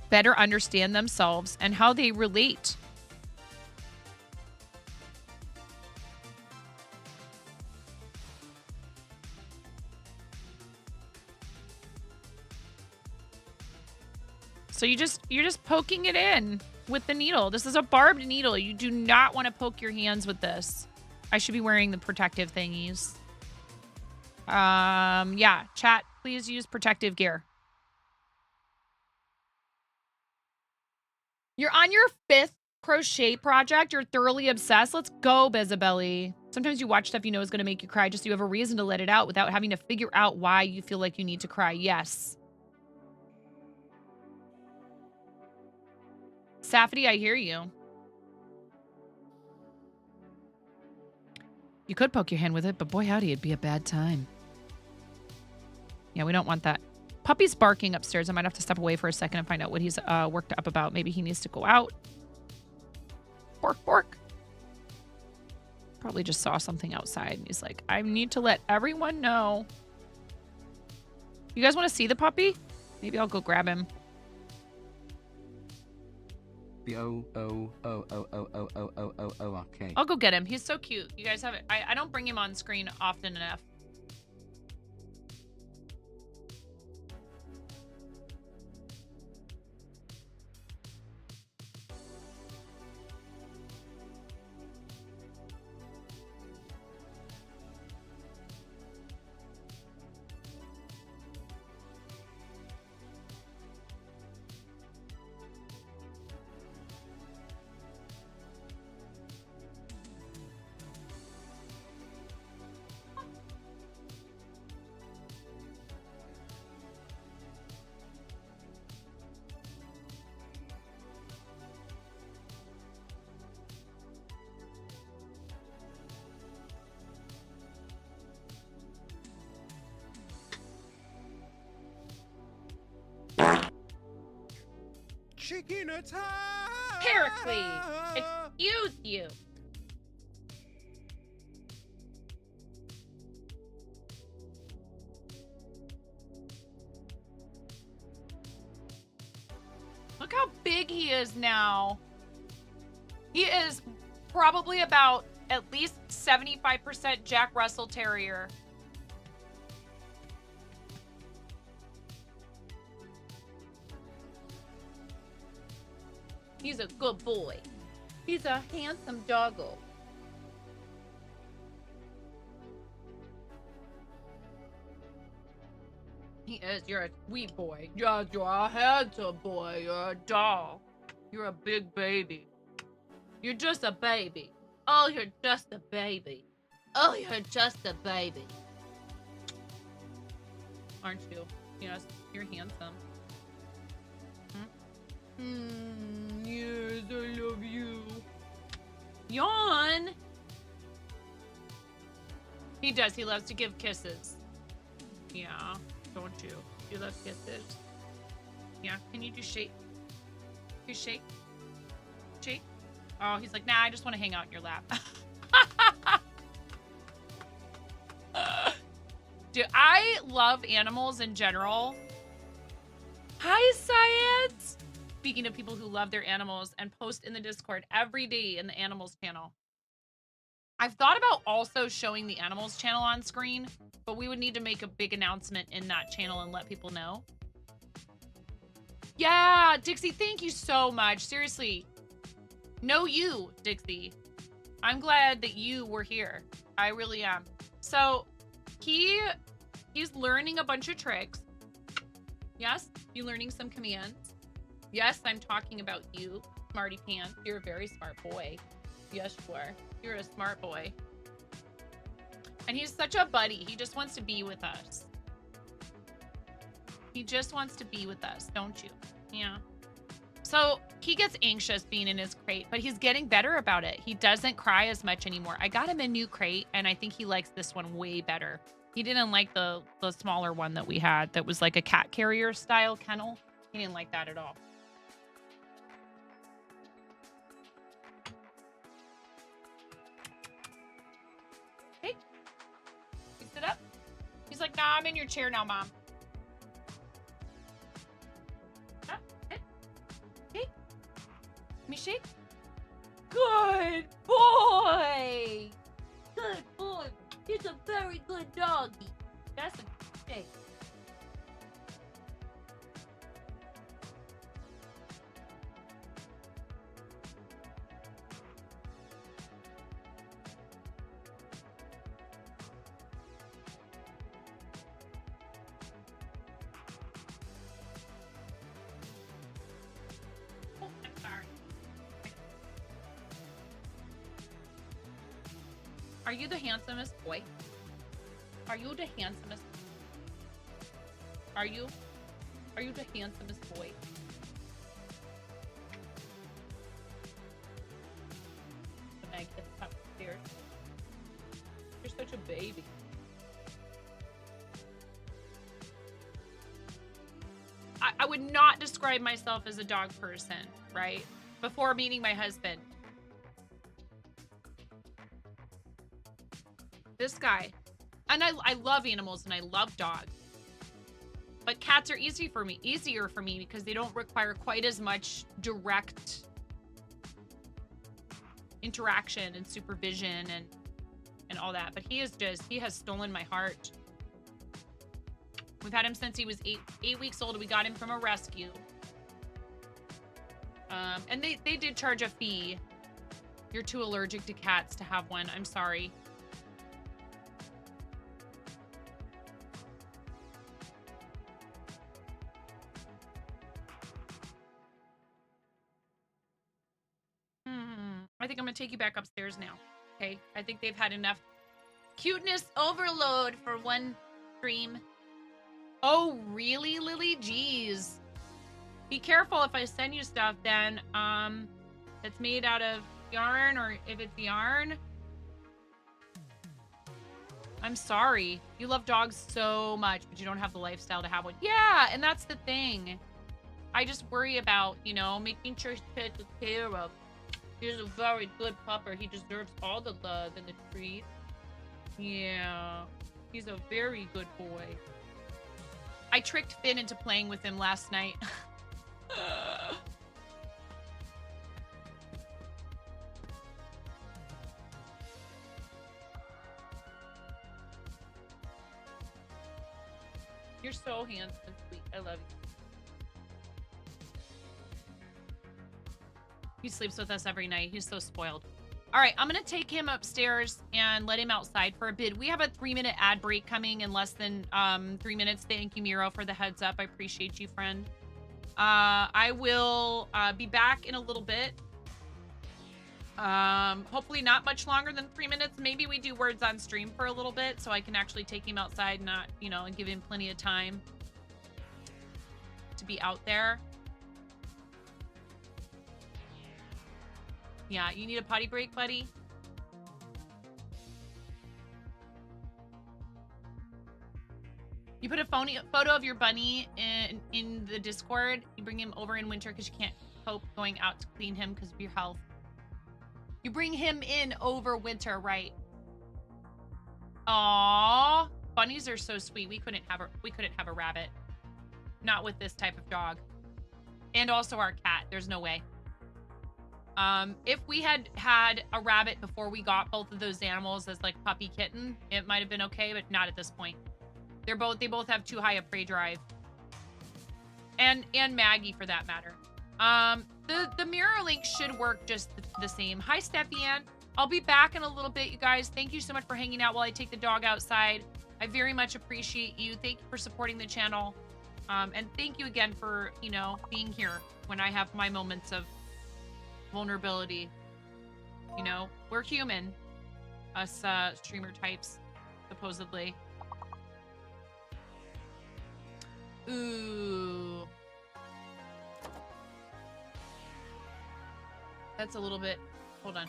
better understand themselves and how they relate. So you're just poking it in with the needle. This is a barbed needle. You do not want to poke your hands with this. I should be wearing the protective thingies. Yeah, chat, please use protective gear. You're on your 5th crochet project. You're thoroughly obsessed. Let's go, Bezabelli. Sometimes you watch stuff you know is going to make you cry just so you have a reason to let it out without having to figure out why you feel like you need to cry. Yes. Safety, I hear you. You could poke your hand with it, but boy howdy, it'd be a bad time. Yeah, we don't want that. Puppy's barking upstairs. I might have to step away for a second and find out what he's worked up about. Maybe he needs to go out. Pork, pork. Probably just saw something outside and he's like, I need to let everyone know. You guys want to see the puppy? Maybe I'll go grab him. Okay. I'll go get him. He's so cute. You guys have it. I don't bring him on screen often enough. Chicken attack! Pericles, excuse you. Look how big he is now. He is probably about at least 75% Jack Russell Terrier. He's a good boy. He's a handsome doggo. He is. You're a sweet boy. Yes, you're a handsome boy. You're a doll. You're a big baby. You're just a baby. Oh, you're just a baby. Oh, you're just a baby. Aren't you? Yes, you're handsome. Yes, I love you. Yawn. He does. He loves to give kisses. Yeah, don't you? You love kisses. Yeah, can you do shake? You shake? Shake? Oh, he's like, nah, I just want to hang out in your lap. Dude, I love animals in general. Hi, Science. Speaking of people who love their animals and post in the Discord every day in the animals channel. I've thought about also showing the animals channel on screen, but we would need to make a big announcement in that channel and let people know. Yeah, Dixie, thank you so much. Seriously. No, you, Dixie. I'm glad that you were here. I really am. So he's learning a bunch of tricks. Yes, you learning some commands. Yes, I'm talking about you, smarty pants. You're a very smart boy. Yes, you are. You're a smart boy. And he's such a buddy. He just wants to be with us. He just wants to be with us, don't you? Yeah. So he gets anxious being in his crate, but he's getting better about it. He doesn't cry as much anymore. I got him a new crate, and I think he likes this one way better. He didn't like the smaller one that we had that was like a cat carrier style kennel. He didn't like that at all. Hey, you sit up. He's like, nah, I'm in your chair now, Mom. Huh? Hey. Hey. Let me shake. Good boy. Good boy. He's a very good doggy. That's a good shake. Oh, I'm sorry. Are you the handsomest boy? Are you the handsomest? Are you the handsomest boy? When I get upstairs. You're such a baby. I would not describe myself as a dog person, right? Before meeting my husband. This guy. And I love animals and I love dogs. But cats are easier for me because they don't require quite as much direct interaction and supervision and all that. But he has stolen my heart. We've had him since he was eight weeks old. We got him from a rescue. And they did charge a fee. You're too allergic to cats to have one. I'm sorry. I think I'm gonna take you back upstairs now. Okay, I think they've had enough cuteness overload for one stream. Oh, really, Lily? Jeez. Be careful if I send you stuff then, that's made out of yarn, or if it's yarn. I'm sorry. You love dogs so much, but you don't have the lifestyle to have one. Yeah, and that's the thing. I just worry about, you know, making sure he's taken care of. He's a very good pupper. He deserves all the love and the treats. Yeah, he's a very good boy. I tricked Finn into playing with him last night. You're so handsome and sweet. I love you. He sleeps with us every night. He's so spoiled. All right, I'm going to take him upstairs and let him outside for a bit. We have a 3-minute ad break coming in less than 3 minutes. Thank you, Miro, for the heads up. I appreciate you, friend. I will be back in a little bit. Hopefully not much longer than 3 minutes. Maybe we do words on stream for a little bit so I can actually take him outside, not, you know, and give him plenty of time to be out there. Yeah, you need a potty break, buddy? You put a photo of your bunny in the Discord. You bring him over in winter because you can't cope going out to clean him because of your health. You bring him in over winter, right? Aww, bunnies are so sweet. We couldn't have a rabbit. Not with this type of dog. And also our cat. There's no way. If we had had a rabbit before we got both of those animals as like puppy kitten, it might have been okay, but not at this point. They both have too high a prey drive. And Maggie for that matter. The mirror link should work just the same. Hi, Steffi Ann. I'll be back in a little bit, you guys. Thank you so much for hanging out while I take the dog outside. I very much appreciate you. Thank you for supporting the channel. And thank you again for, you know, being here when I have my moments of vulnerability. You know, we're human. Us streamer types, supposedly. Ooh. That's a little bit... Hold on.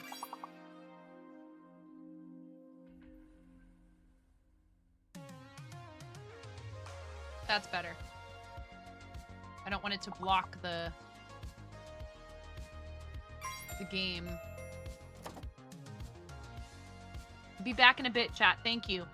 That's better. I don't want it to block the game. Be back in a bit, chat. Thank you.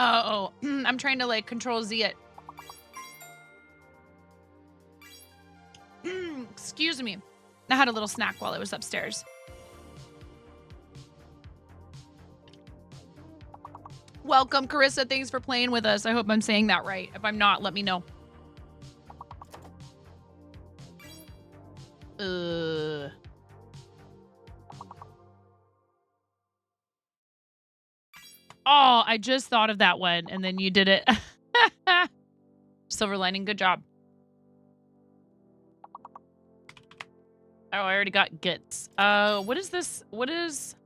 Oh, I'm trying to like control Z it. Excuse me. I had a little snack while I was upstairs. Welcome, Carissa. Thanks for playing with us. I hope I'm saying that right. If I'm not, let me know. Oh, I just thought of that one, and then you did it. Silver lining, good job. Oh, I already got gits. What is this? What is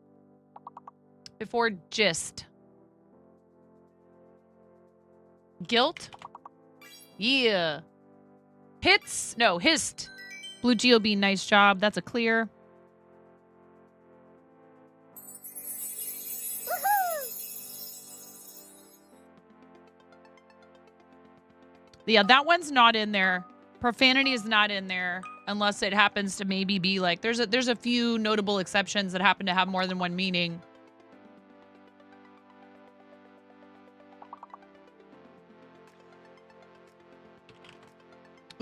before gist? Guilt? Yeah. Hits? No, hist. Blue GOB, nice job. That's a clear. Yeah, that one's not in there. Profanity is not in there unless it happens to maybe be like there's a few notable exceptions that happen to have more than one meaning.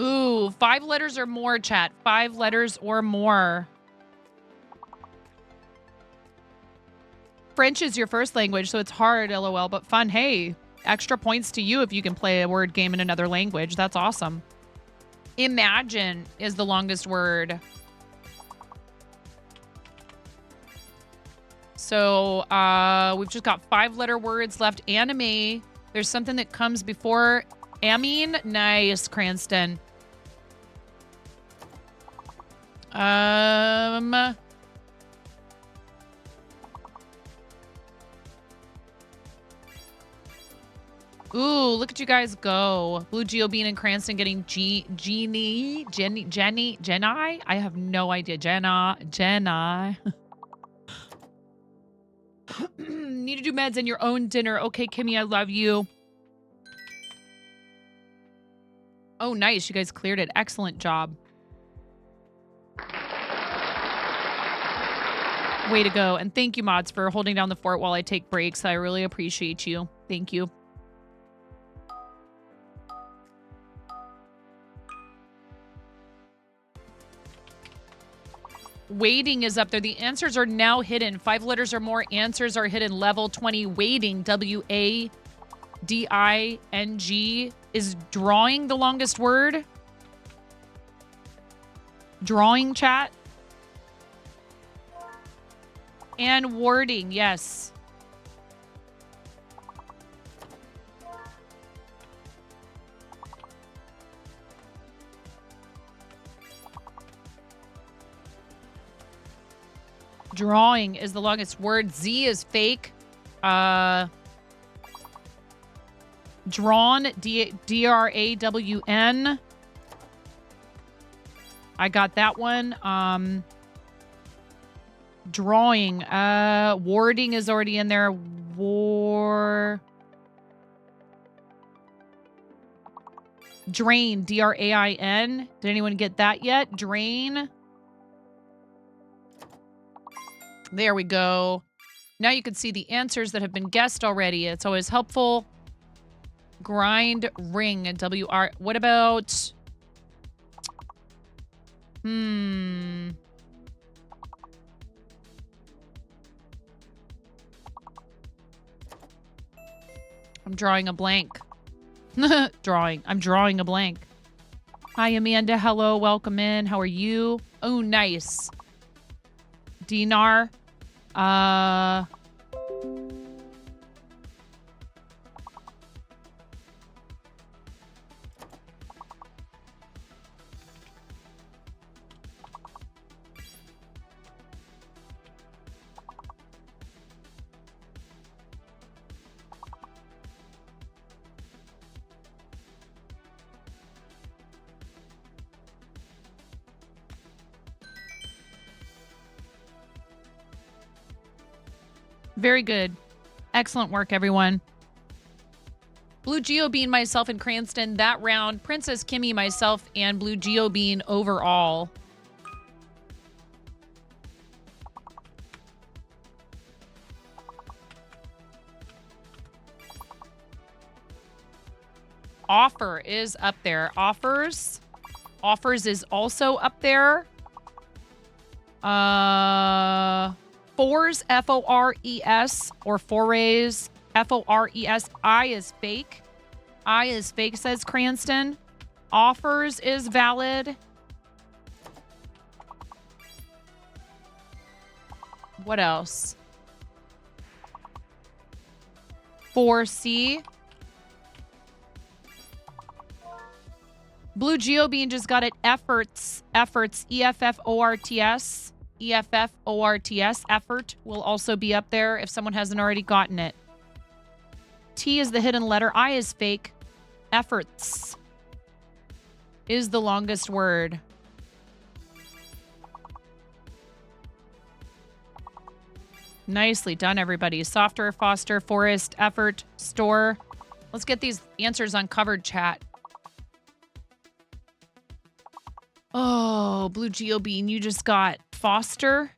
Ooh, 5 letters or more, chat. 5 letters or more. French is your first language, so it's hard, LOL, but fun. Hey, extra points to you if you can play a word game in another language. That's awesome. Imagine is the longest word. So we've just got 5-letter words left. Anime. There's something that comes before amine. Nice, Cranston. Ooh, look at you guys go. Blue Geobean and Cranston getting Jenny. I have no idea. Jenna. Need to do meds and your own dinner. Okay, Kimmy, I love you. Oh, nice. You guys cleared it. Excellent job. Way to go. And thank you, mods, for holding down the fort while I take breaks. I really appreciate you. Thank you. Waiting is up there. The answers are now hidden. 5 letters or more answers are hidden. Level 20 waiting. WADING. Is drawing the longest word? Drawing, chat? And warding, yes. Drawing is the longest word. Z is fake. Drawn, D-R-A-W-N. I got that one. Drawing. Warding is already in there. Drain, D-R-A-I-N. Did anyone get that yet? Drain. There we go. Now you can see the answers that have been guessed already. It's always helpful. Grind, ring, W-R. What about... I'm drawing a blank. I'm drawing a blank. Hi, Amanda. Hello. Welcome in. How are you? Oh, nice. Dinar. Very good. Excellent work, everyone. Blue Geobean, myself, and Cranston that round. Princess Kimmy, myself, and Blue Geobean overall. Offer is up there. Offers is also up there. Fours, F-O-R-E-S, or forays, F-O-R-E-S. I is fake. I is fake, says Cranston. Offers is valid. What else? 4C. Blue Geobean just got it. Efforts, E-F-F-O-R-T-S. E-F-F-O-R-T-S. Effort will also be up there if someone hasn't already gotten it. T is the hidden letter. I is fake. Efforts is the longest word. Nicely done, everybody. Softer, foster, forest, effort, store. Let's get these answers uncovered, chat. Oh, Blue Geobean, you just got foster.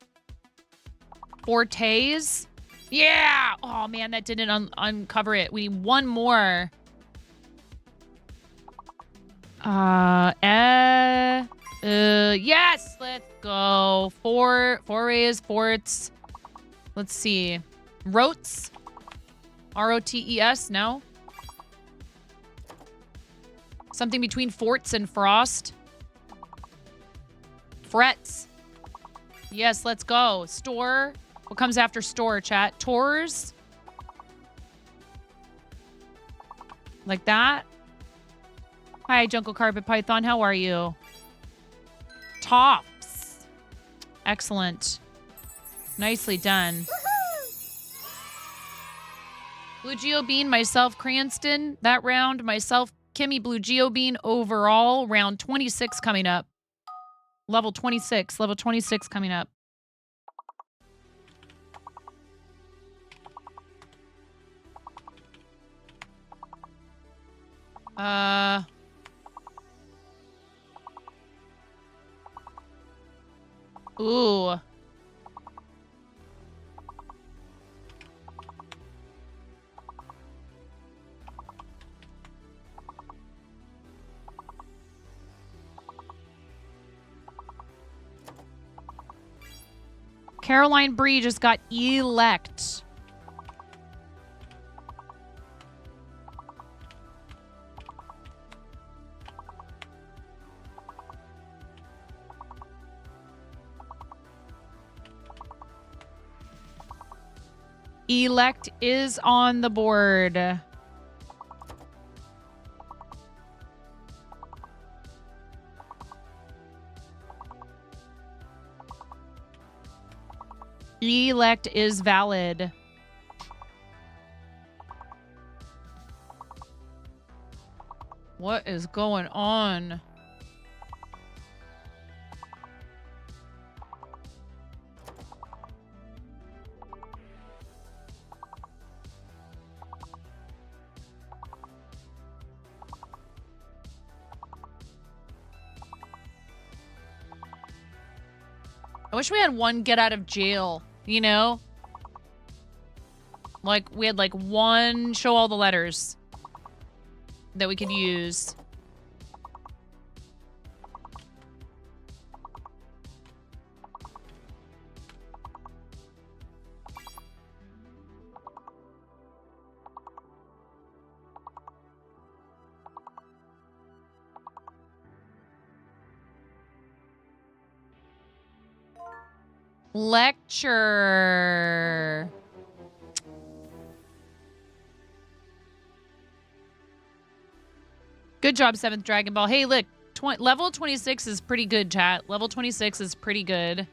Fortes. Yeah! Oh, man, that didn't uncover it. We need one more. Yes! Let's go. Forays, forts. Let's see. Rotes. R-O-T-E-S, no? Something between forts and frost. Frets. Yes, let's go. Store. What comes after store, chat? Tours. Like that. Hi, Jungle Carpet Python. How are you? Tops. Excellent. Nicely done. Blue Geobean, myself, Cranston. That round, myself, Kimmy, Blue Geobean. Overall, round 26 coming up. Level 26. Level 26 coming up. Ooh. Caroline Bree just got elect. Elect is on the board. Elect is valid. What is going on? I wish we had one get out of jail, you know? Like, we had, like, one show all the letters that we could use. Lecture. Good job, 7th Dragon Ball. Hey, look, level 26 is pretty good, chat. Level 26 is pretty good.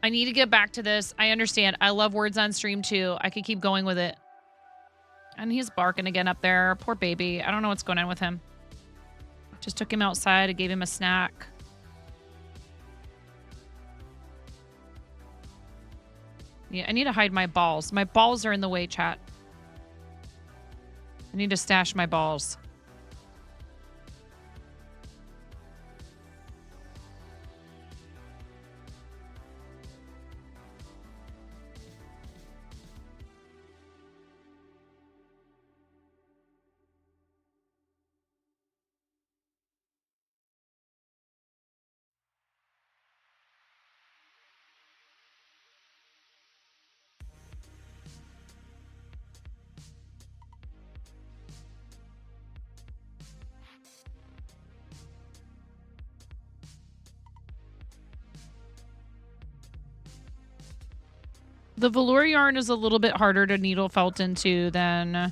I need to get back to this. I understand. I love words on stream, too. I could keep going with it. And he's barking again up there. Poor baby. I don't know what's going on with him. Just took him outside. I gave him a snack. Yeah, I need to hide my balls. My balls are in the way, chat. I need to stash my balls. The velour yarn is a little bit harder to needle felt into than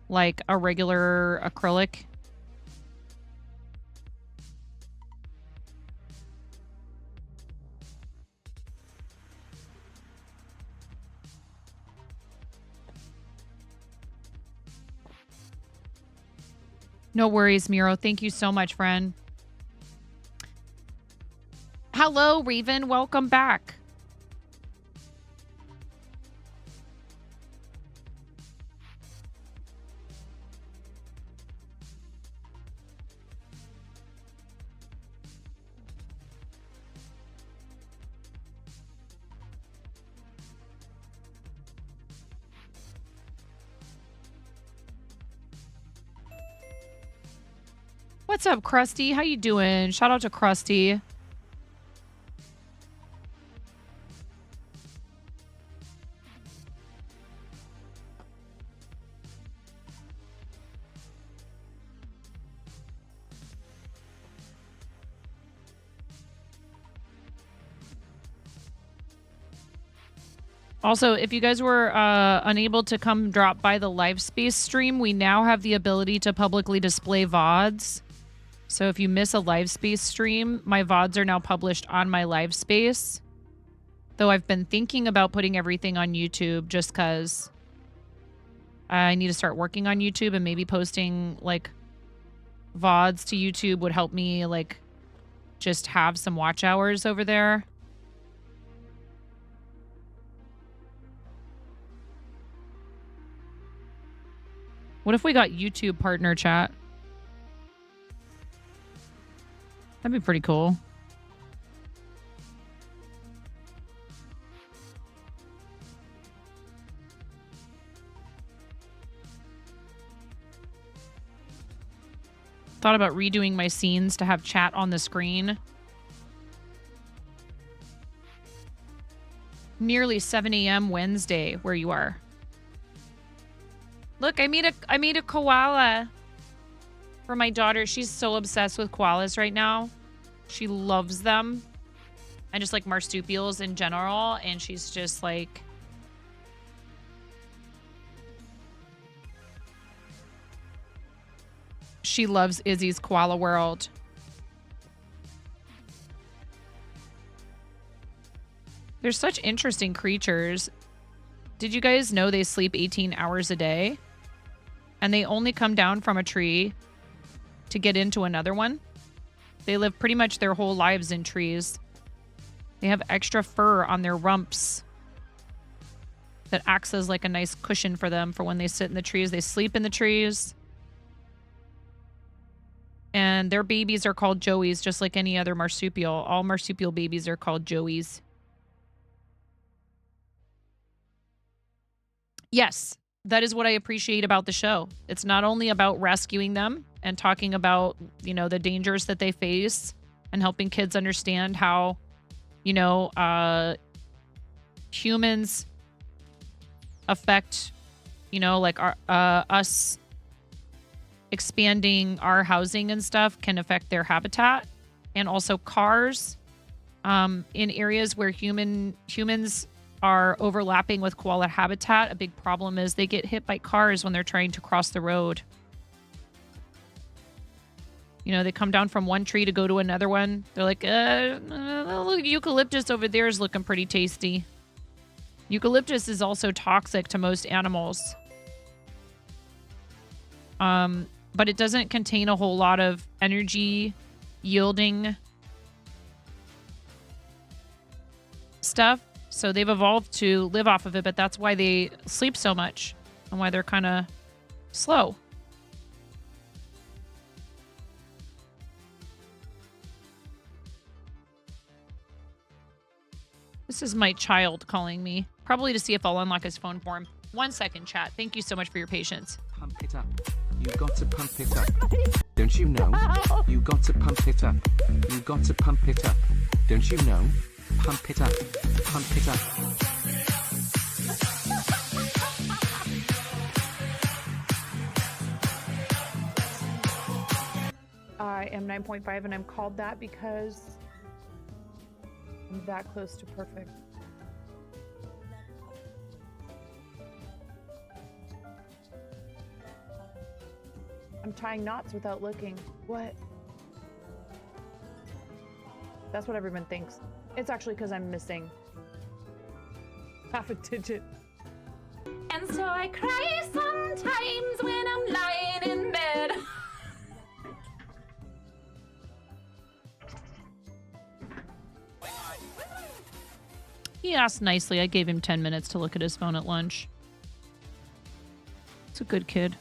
like a regular acrylic. No worries, Miro. Thank you so much, friend. Hello, Raven. Welcome back. What's up, Krusty? How you doing? Shout out to Krusty. Also, if you guys were unable to come drop by the live space stream, we now have the ability to publicly display VODs. So if you miss a live space stream, my VODs are now published on my live space. Though I've been thinking about putting everything on YouTube just because I need to start working on YouTube, and maybe posting like VODs to YouTube would help me like just have some watch hours over there. What if we got YouTube partner chat? That'd be pretty cool. Thought about redoing my scenes to have chat on the screen. Nearly 7 a.m. Wednesday, where you are. Look, I made a koala for my daughter. She's so obsessed with koalas right now. She loves them. And just like marsupials in general. And she's just like... She loves Izzy's Koala World. They're such interesting creatures. Did you guys know they sleep 18 hours a day? And they only come down from a tree to get into another one. They live pretty much their whole lives in trees. They have extra fur on their rumps that acts as like a nice cushion for them for when they sit in the trees. They sleep in the trees. And their babies are called joeys, just like any other marsupial. All marsupial babies are called joeys. Yes, that is what I appreciate about the show. It's not only about rescuing them and talking about, you know, the dangers that they face and helping kids understand how, you know, humans affect, you know, like our, us expanding our housing and stuff can affect their habitat, and also cars in areas where humans are overlapping with koala habitat. A big problem is they get hit by cars when they're trying to cross the road. You know, they come down from one tree to go to another one. They're like, look, eucalyptus over there is looking pretty tasty. Eucalyptus is also toxic to most animals. But it doesn't contain a whole lot of energy yielding stuff. So they've evolved to live off of it, but that's why they sleep so much and why they're kind of slow. This is my child calling me, probably to see if I'll unlock his phone for him. 1 second, chat. Thank you so much for your patience. Pump it up. You got to pump it up. Don't you know? You got to pump it up. You got to pump it up. Don't you know? Pump it up. Pump it up. I am 9.5 and I'm called that because I'm that close to perfect. I'm tying knots without looking. What? That's what everyone thinks. It's actually because I'm missing half a digit. And so I cry sometimes when I'm lying in bed. He asked nicely. I gave him 10 minutes to look at his phone at lunch. It's a good kid.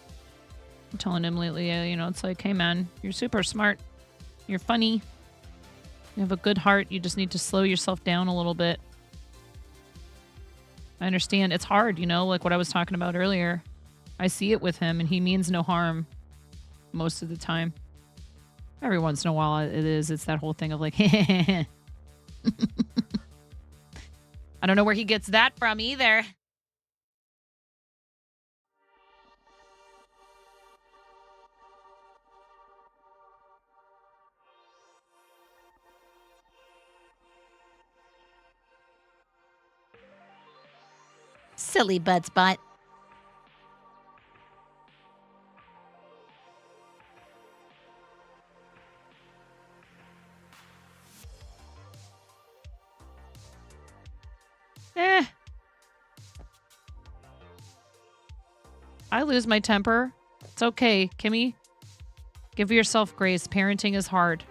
I'm telling him lately, you know, it's like, hey man, you're super smart. You're funny. You have a good heart. You just need to slow yourself down a little bit. I understand. It's hard, you know, like what I was talking about earlier. I see it with him, and he means no harm most of the time. Every once in a while, it is. It's that whole thing of like, I don't know where he gets that from either. Silly butt spot. I lose my temper. It's okay, Kimmy. Give yourself grace. Parenting is hard.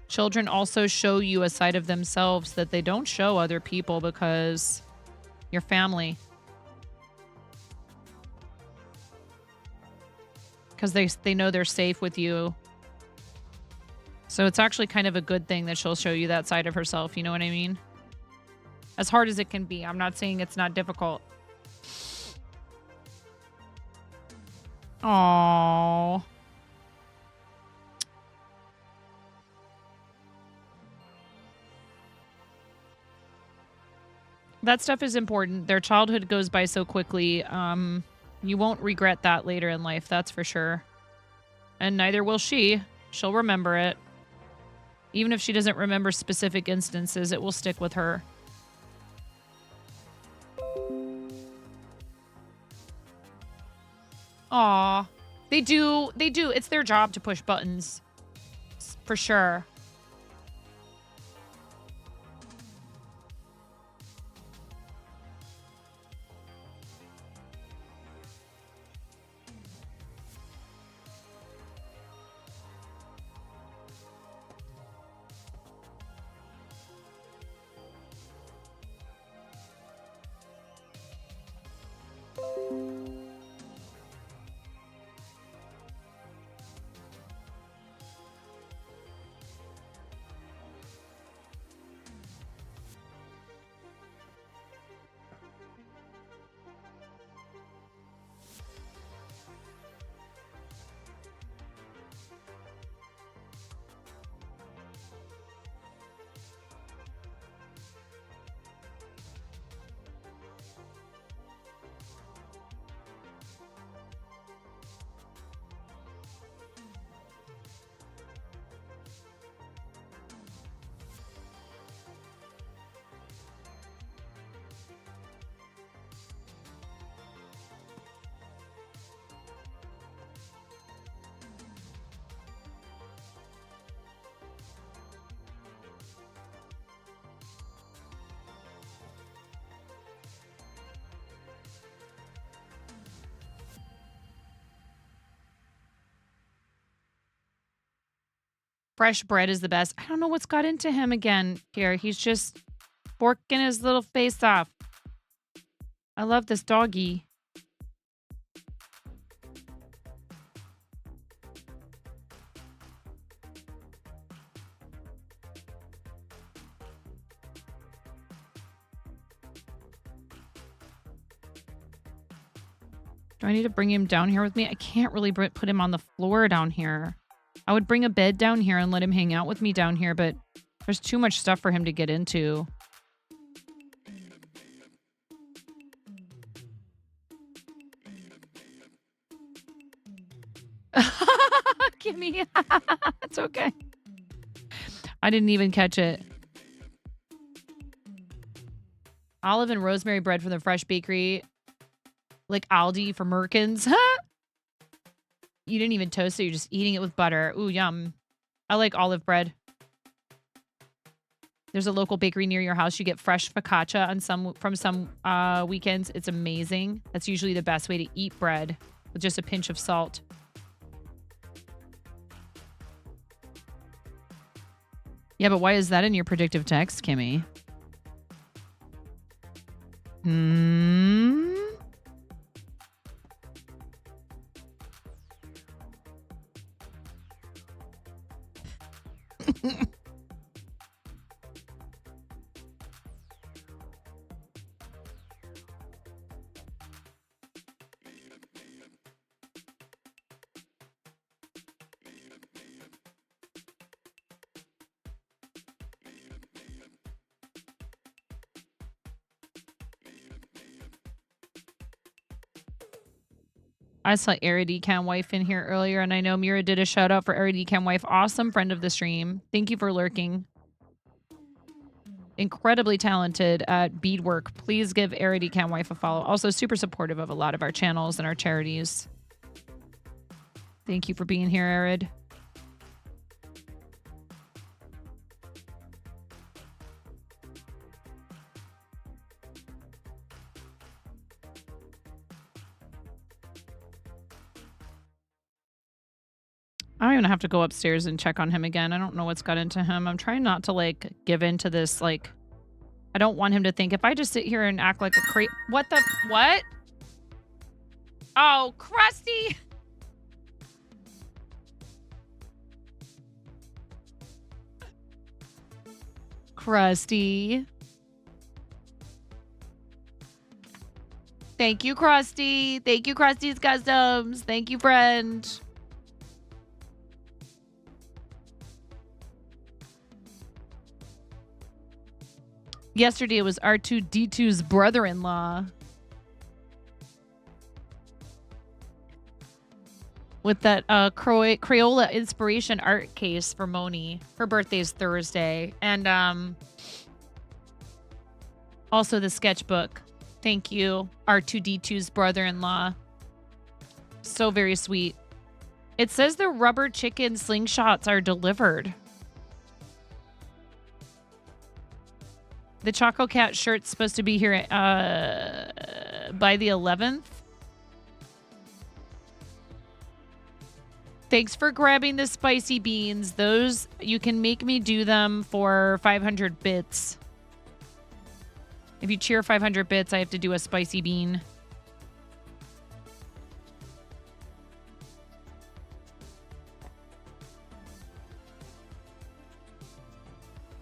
Children also show you a side of themselves that they don't show other people because you're family. Because they know they're safe with you. So it's actually kind of a good thing that she'll show you that side of herself. You know what I mean? As hard as it can be. I'm not saying it's not difficult. Aww. That stuff is important. Their childhood goes by so quickly. You won't regret that later in life, that's for sure. And neither will she. She'll remember it. Even if she doesn't remember specific instances, it will stick with her. Aw. They do. It's their job to push buttons. For sure. Fresh bread is the best. I don't know what's got into him again here. He's just forking his little face off. I love this doggy. Do I need to bring him down here with me? I can't really put him on the floor down here. I would bring a bed down here and let him hang out with me down here, but there's too much stuff for him to get into. Gimme. It's okay. I didn't even catch it. Olive and rosemary bread from the Fresh Bakery. Like Aldi for Merkins. You didn't even toast it. You're just eating it with butter. Ooh, yum. I like olive bread. There's a local bakery near your house. You get fresh focaccia from some weekends. It's amazing. That's usually the best way to eat bread with just a pinch of salt. Yeah, but why is that in your predictive text, Kimmy? I saw Aridecam Wife in here earlier, and I know Mira did a shout out for Aridecam Wife. Awesome friend of the stream. Thank you for lurking. Incredibly talented at beadwork. Please give Aridecam Wife a follow. Also super supportive of a lot of our channels and our charities. Thank you for being here, Arid. I don't even have to go upstairs and check on him again. I don't know what's got into him. I'm trying not to, like, give in to this, like... I don't want him to think if I just sit here and act like a What the... What? Oh, Krusty! Krusty. Thank you, Krusty. Thank you, Krusty's Customs. Thank you, friend. Yesterday it was R2-D2's brother-in-law. With that Crayola inspiration art case for Moni. Her birthday's Thursday. And also the sketchbook. Thank you, R2-D2's brother-in-law. So very sweet. It says the rubber chicken slingshots are delivered. The Choco Cat shirt's supposed to be here by the 11th. Thanks for grabbing the spicy beans. Those, you can make me do them for 500 bits. If you cheer 500 bits, I have to do a spicy bean.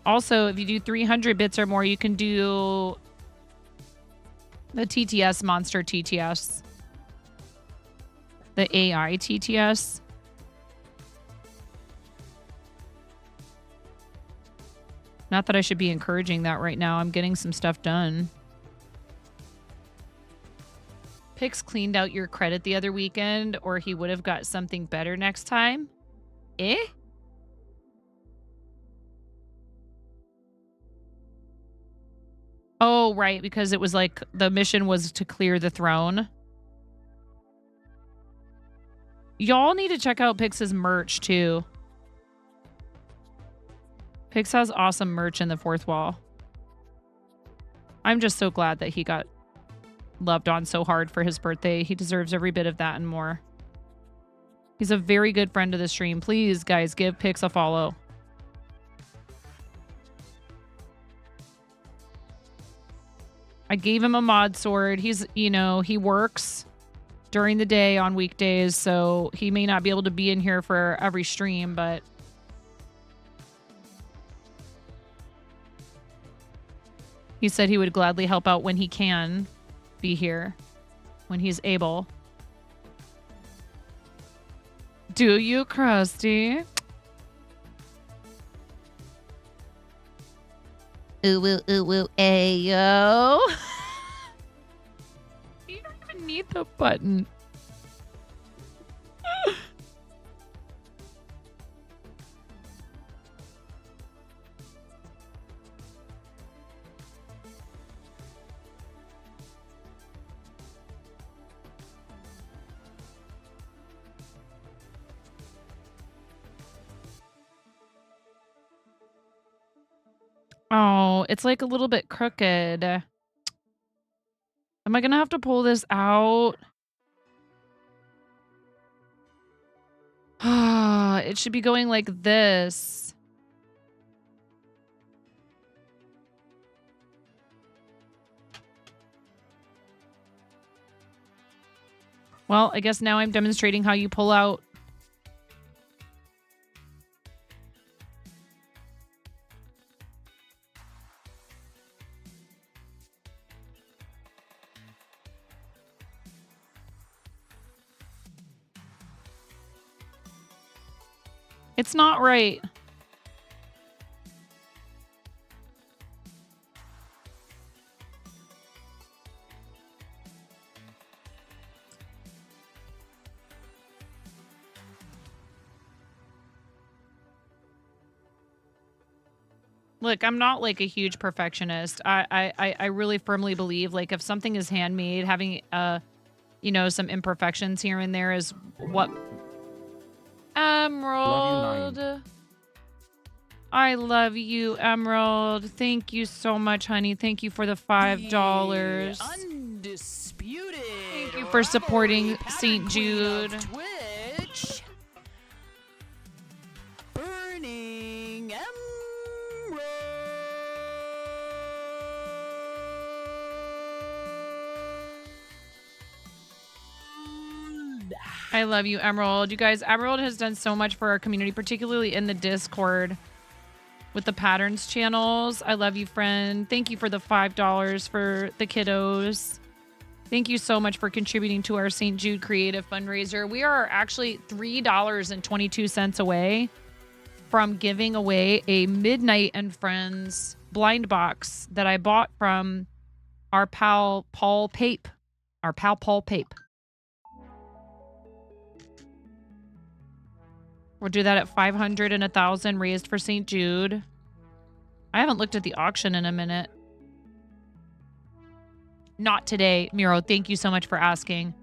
Also, if you do 300 bits or more, you can do the TTS, Monster TTS. The AI TTS. Not that I should be encouraging that right now. I'm getting some stuff done. Pix cleaned out your credit the other weekend, or he would have got something better next time. Eh? Oh, right, because it was like the mission was to clear the throne. Y'all need to check out Pix's merch, too. Pix has awesome merch in the fourth wall. I'm just so glad that he got loved on so hard for his birthday. He deserves every bit of that and more. He's a very good friend of the stream. Please, guys, give Pix a follow. I gave him a mod sword. He's, you know, he works during the day on weekdays, so he may not be able to be in here for every stream, but he said he would gladly help out when he can be here, when he's able. Do you, Krusty? Ooh, ooh, ooh, ooh, ayo. You don't even need the button. Oh, it's like a little bit crooked. Am I gonna have to pull this out? It should be going like this. Well, I guess now I'm demonstrating how you pull out. It's not right. Look, I'm not like a huge perfectionist. I really firmly believe like if something is handmade, having you know, some imperfections here and there is what Emerald. I love you, Emerald. Thank you so much, honey. Thank you for the $5. Undisputed. Thank you for supporting St. Jude. Twitch. Burning Emerald. I love you, Emerald. You guys, Emerald has done so much for our community, particularly in the Discord with the patterns channels. I love you, friend. Thank you for the $5 for the kiddos. Thank you so much for contributing to our St. Jude Creative fundraiser. We are actually $3.22 away from giving away a Midnight and Friends blind box that I bought from our pal Paul Pape. Our pal Paul Pape. We'll do that at 500 and 1,000 raised for St. Jude. I haven't looked at the auction in a minute. Not today, Miro. Thank you so much for asking.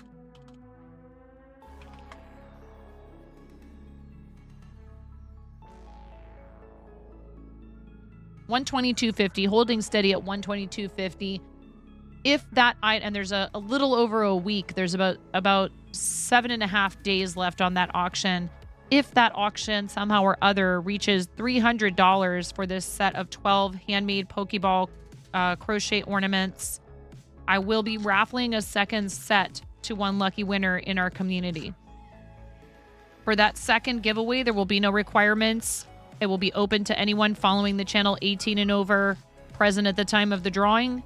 $122.50, holding steady at $122.50. If that item, and there's a little over a week, there's about 7.5 days left on that auction. If that auction somehow or other reaches $300 for this set of 12 handmade Pokeball crochet ornaments, I will be raffling a second set to one lucky winner in our community. For that second giveaway, there will be no requirements. It will be open to anyone following the channel 18 and over, present at the time of the drawing.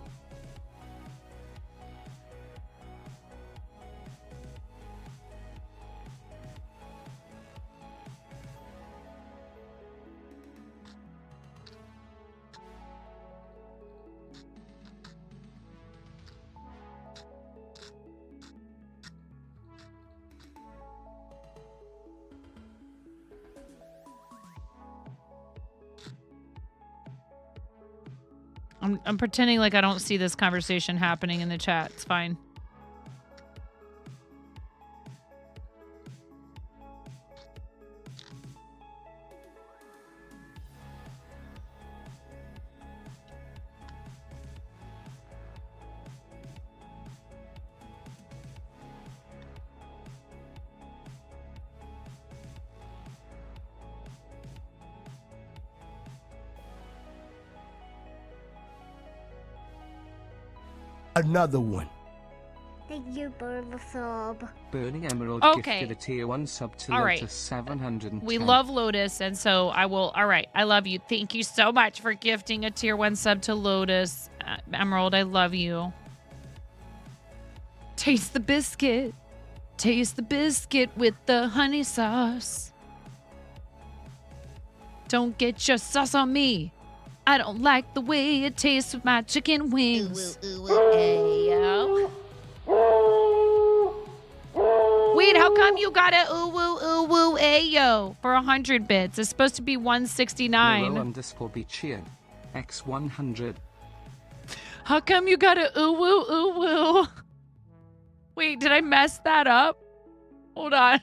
I'm pretending like I don't see this conversation happening in the chat. It's fine. Another one. Thank you for the sub. Burning Emerald Okay. gifted a tier 1 sub to All Lotus right. 710. We love Lotus, and so I will. All right. I love you. Thank you so much for gifting a tier 1 sub to Lotus. Emerald, I love you. Taste the biscuit. Taste the biscuit with the honey sauce. Don't get your sauce on me. I don't like the way it tastes with my chicken wings. Ayo. Wait, how come you got a ayo for 100 bits? It's supposed to be 169. Miro_Bichian. X100. How come you got a woo? Wait, did I mess that up? Hold on.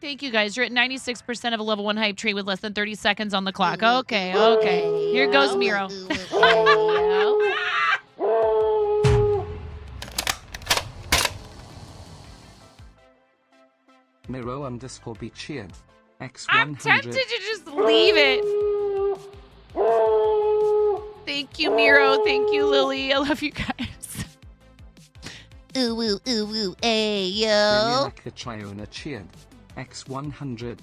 Thank you, guys. You're at 96% of a level 1 hype train with less than 30 seconds on the clock. Okay, okay. Here goes Miro. Miro underscore be cheered. X100. I'm tempted to just leave it. Thank you, Miro. Thank you, Lily. I love you guys. Ooh, ooh, ooh, ooh, ayo. Liliaka Chiona cheered. X100.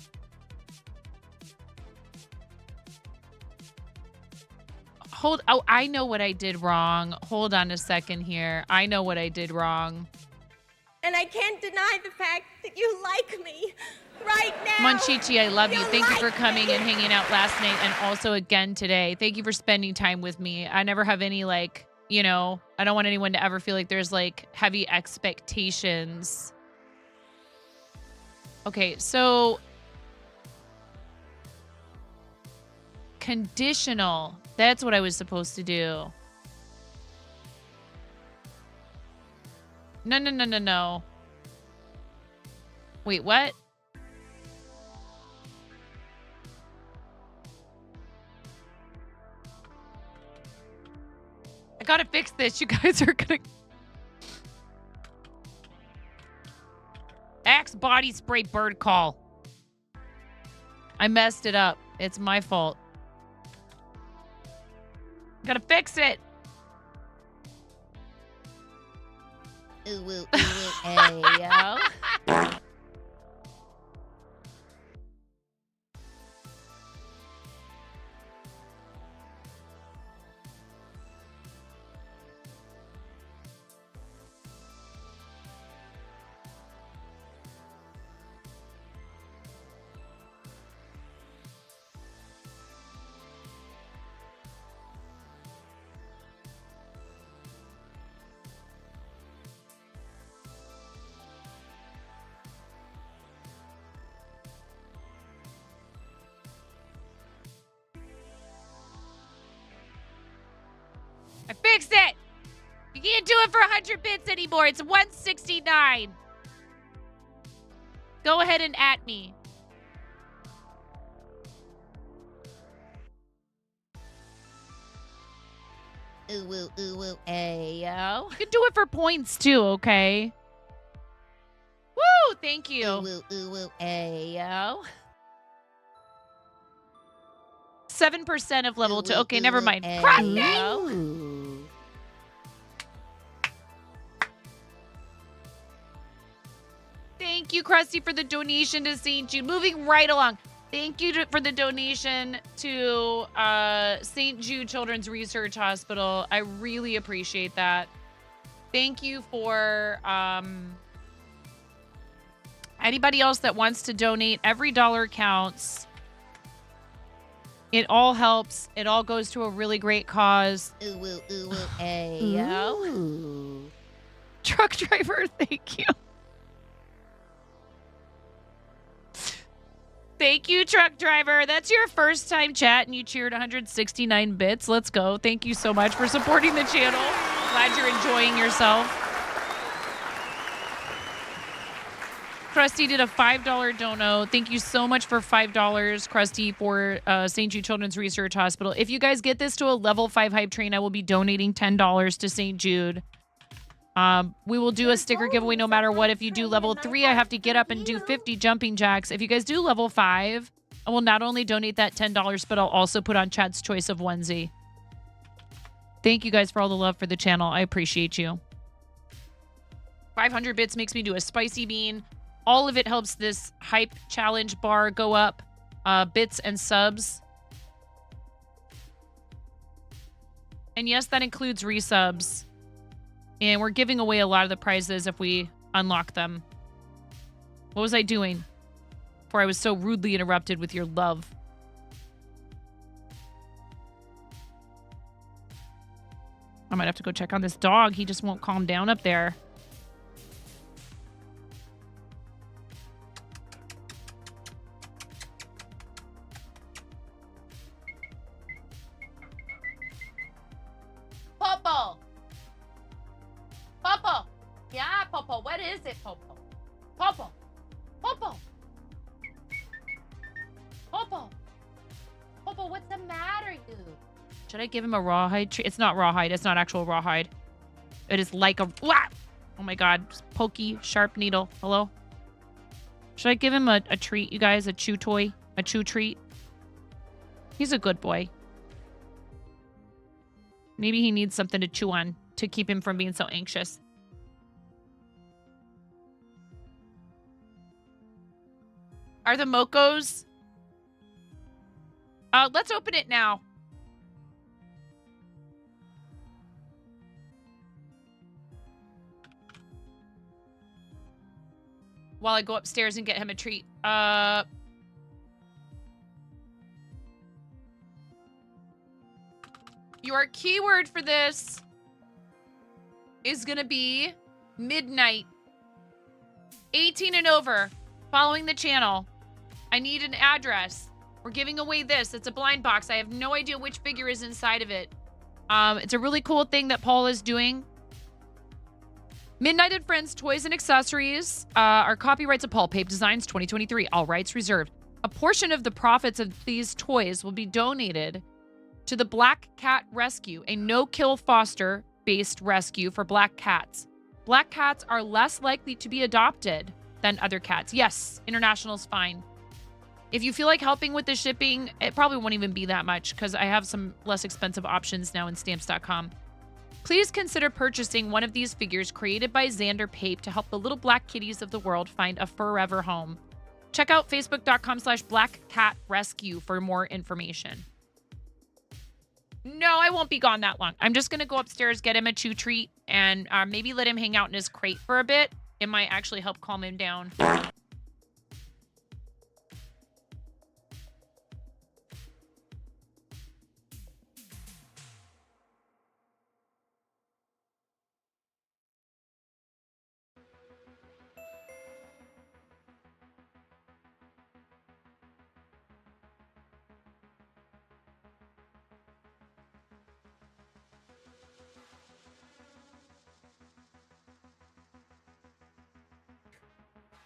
Oh, I know what I did wrong. Hold on a second here. I know what I did wrong. And I can't deny the fact that you like me right now. Monchichi, I love you. Thank you for coming and hanging out last night and also again today. Thank you for spending time with me. I never have any, like, you know, I don't want anyone to ever feel like there's, like, heavy expectations. Okay, so conditional. That's what I was supposed to do. No, no, no, no, no. Wait, what? I gotta fix this. You guys are gonna... Axe body spray bird call. I messed it up. It's my fault. Gotta fix it. Ooh, ooh, ooh, ooh, ayo. I fixed it. You can't do it for 100 bits anymore. It's 169. Go ahead and at me. Ooh, ooh, ooh, ooh, ayo. You can do it for points too, okay? Woo! Thank you. Ooh, ooh, ooh, ooh, ayo. 7% of level 2. Ooh, Okay, ooh, never ooh, mind. ayo. Crafting! Thank you, Krusty, for the donation to St. Jude. Moving right along. Thank you for the donation to St. Jude Children's Research Hospital. I really appreciate that. Thank you for anybody else that wants to donate. Every dollar counts. It all helps. It all goes to a really great cause. Ooh, ooh, ooh, ooh, ayo. Ooh. Truck driver, thank you. Thank you, truck driver. That's your first time chat and you cheered 169 bits. Let's go. Thank you so much for supporting the channel. Glad you're enjoying yourself. Krusty did a $5 dono. Thank you so much for $5, Krusty, for St. Jude Children's Research Hospital. If you guys get this to a level 5 hype train, I will be donating $10 to St. Jude. We will do a sticker giveaway no matter what. If you do level 3, I have to get up and do 50 jumping jacks. If you guys do level 5, I will not only donate that $10, but I'll also put on Chad's choice of onesie. Thank you guys for all the love for the channel. I appreciate you. 500 bits makes me do a spicy bean. All of it helps this hype challenge bar go up. Bits and subs. And yes, that includes resubs. And we're giving away a lot of the prizes if we unlock them. What was I doing before I was so rudely interrupted with your love? I might have to go check on this dog. He just won't calm down up there. Popo! Popo! Yeah, Popo. What is it, Popo? Popo! Popo! Should I give him a rawhide treat? It's not rawhide. It's not actual rawhide. It is like a... Wah! Oh my god. Pokey, sharp needle. Hello? Should I give him a treat, you guys? A chew toy? A chew treat? He's a good boy. Maybe he needs something to chew on to keep him from being so anxious. Are the Mocos? Let's open it now. While I go upstairs and get him a treat. Your keyword for this is going to be midnight. 18 and over. Following the channel. I need an address. We're giving away this. It's a blind box. I have no idea which figure is inside of it. It's a really cool thing that Paul is doing. Midnight and Friends Toys and Accessories are copyrights of Paul Pape Designs 2023. All rights reserved. A portion of the profits of these toys will be donated to the Black Cat Rescue, a no-kill foster-based rescue for black cats. Black cats are less likely to be adopted than other cats. Yes, international's fine. If you feel like helping with the shipping, it probably won't even be that much because I have some less expensive options now in stamps.com. Please consider purchasing one of these figures created by Xander Pape to help the little black kitties of the world find a forever home. Check out facebook.com/blackcatrescue for more information. No, I won't be gone that long. I'm just going to go upstairs, get him a chew treat, and maybe let him hang out in his crate for a bit. It might actually help calm him down.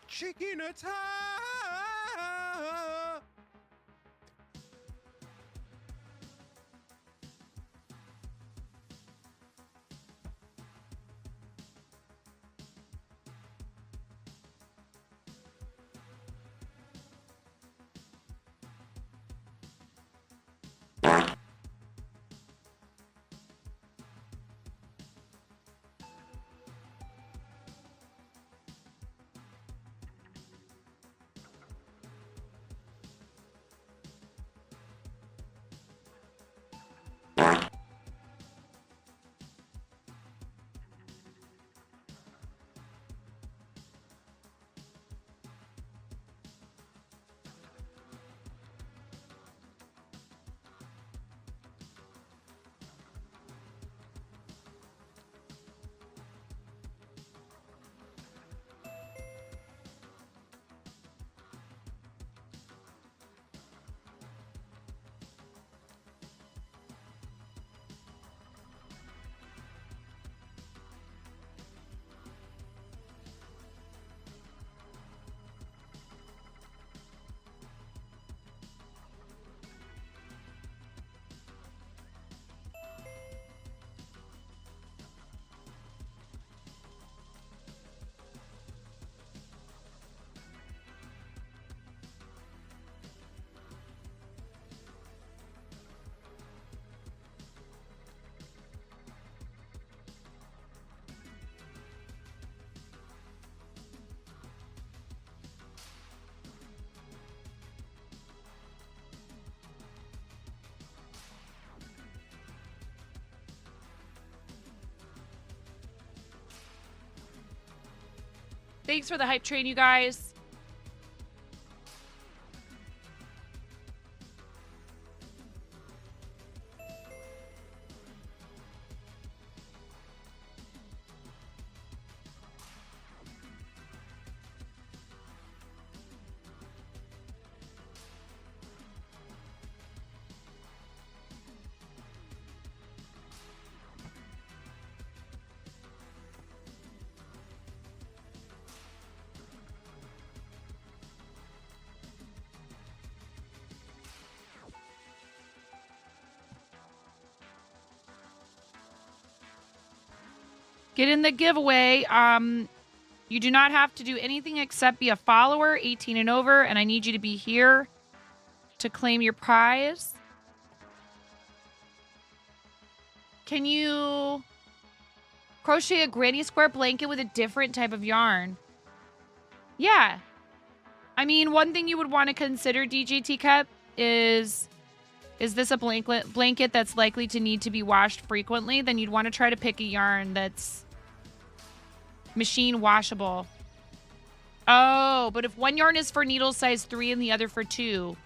Chicken attack! Thanks for the hype train, you guys. Get in the giveaway. You do not have to do anything except be a follower, 18 and over, and I need you to be here to claim your prize. Can you crochet a granny square blanket with a different type of yarn? Yeah. I mean, one thing you would want to consider, DJ Teacup, is this a blanket that's likely to need to be washed frequently? Then you'd want to try to pick a yarn that's machine washable. Oh, but if one yarn is for needle size 3 and the other for 2,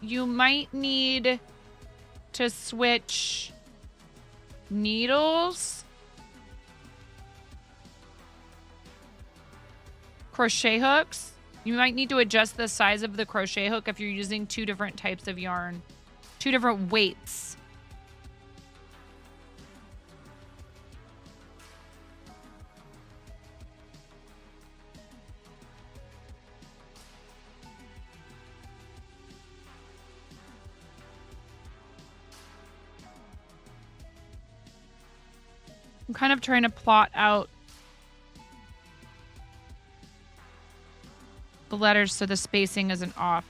you might need to switch needles. Crochet hooks. You might need to adjust the size of the crochet hook if you're using 2 different types of yarn, 2 different weights. I'm kind of trying to plot out the letters so the spacing isn't off.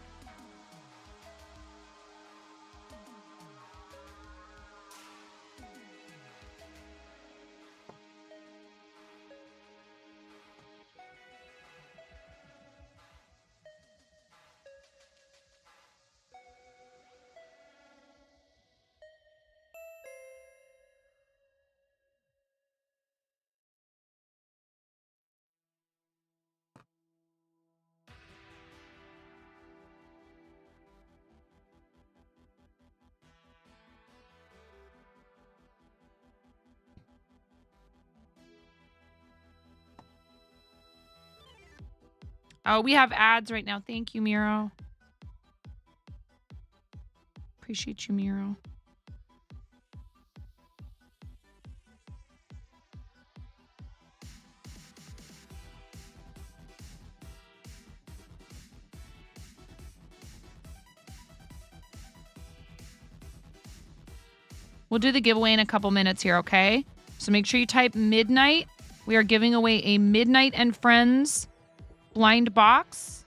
Oh, we have ads right now. Thank you, Miro. Appreciate you, Miro. We'll do the giveaway in a couple minutes here, okay? So make sure you type midnight. We are giving away a Midnight and Friends blind box.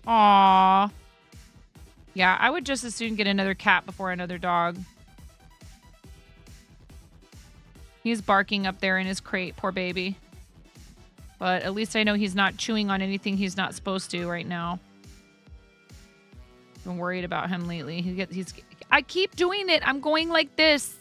Aww. Yeah, I would just as soon get another cat before another dog. He's barking up there in his crate, poor baby. But at least I know he's not chewing on anything he's not supposed to right now. Been worried about him lately. I keep doing it. I'm going like this.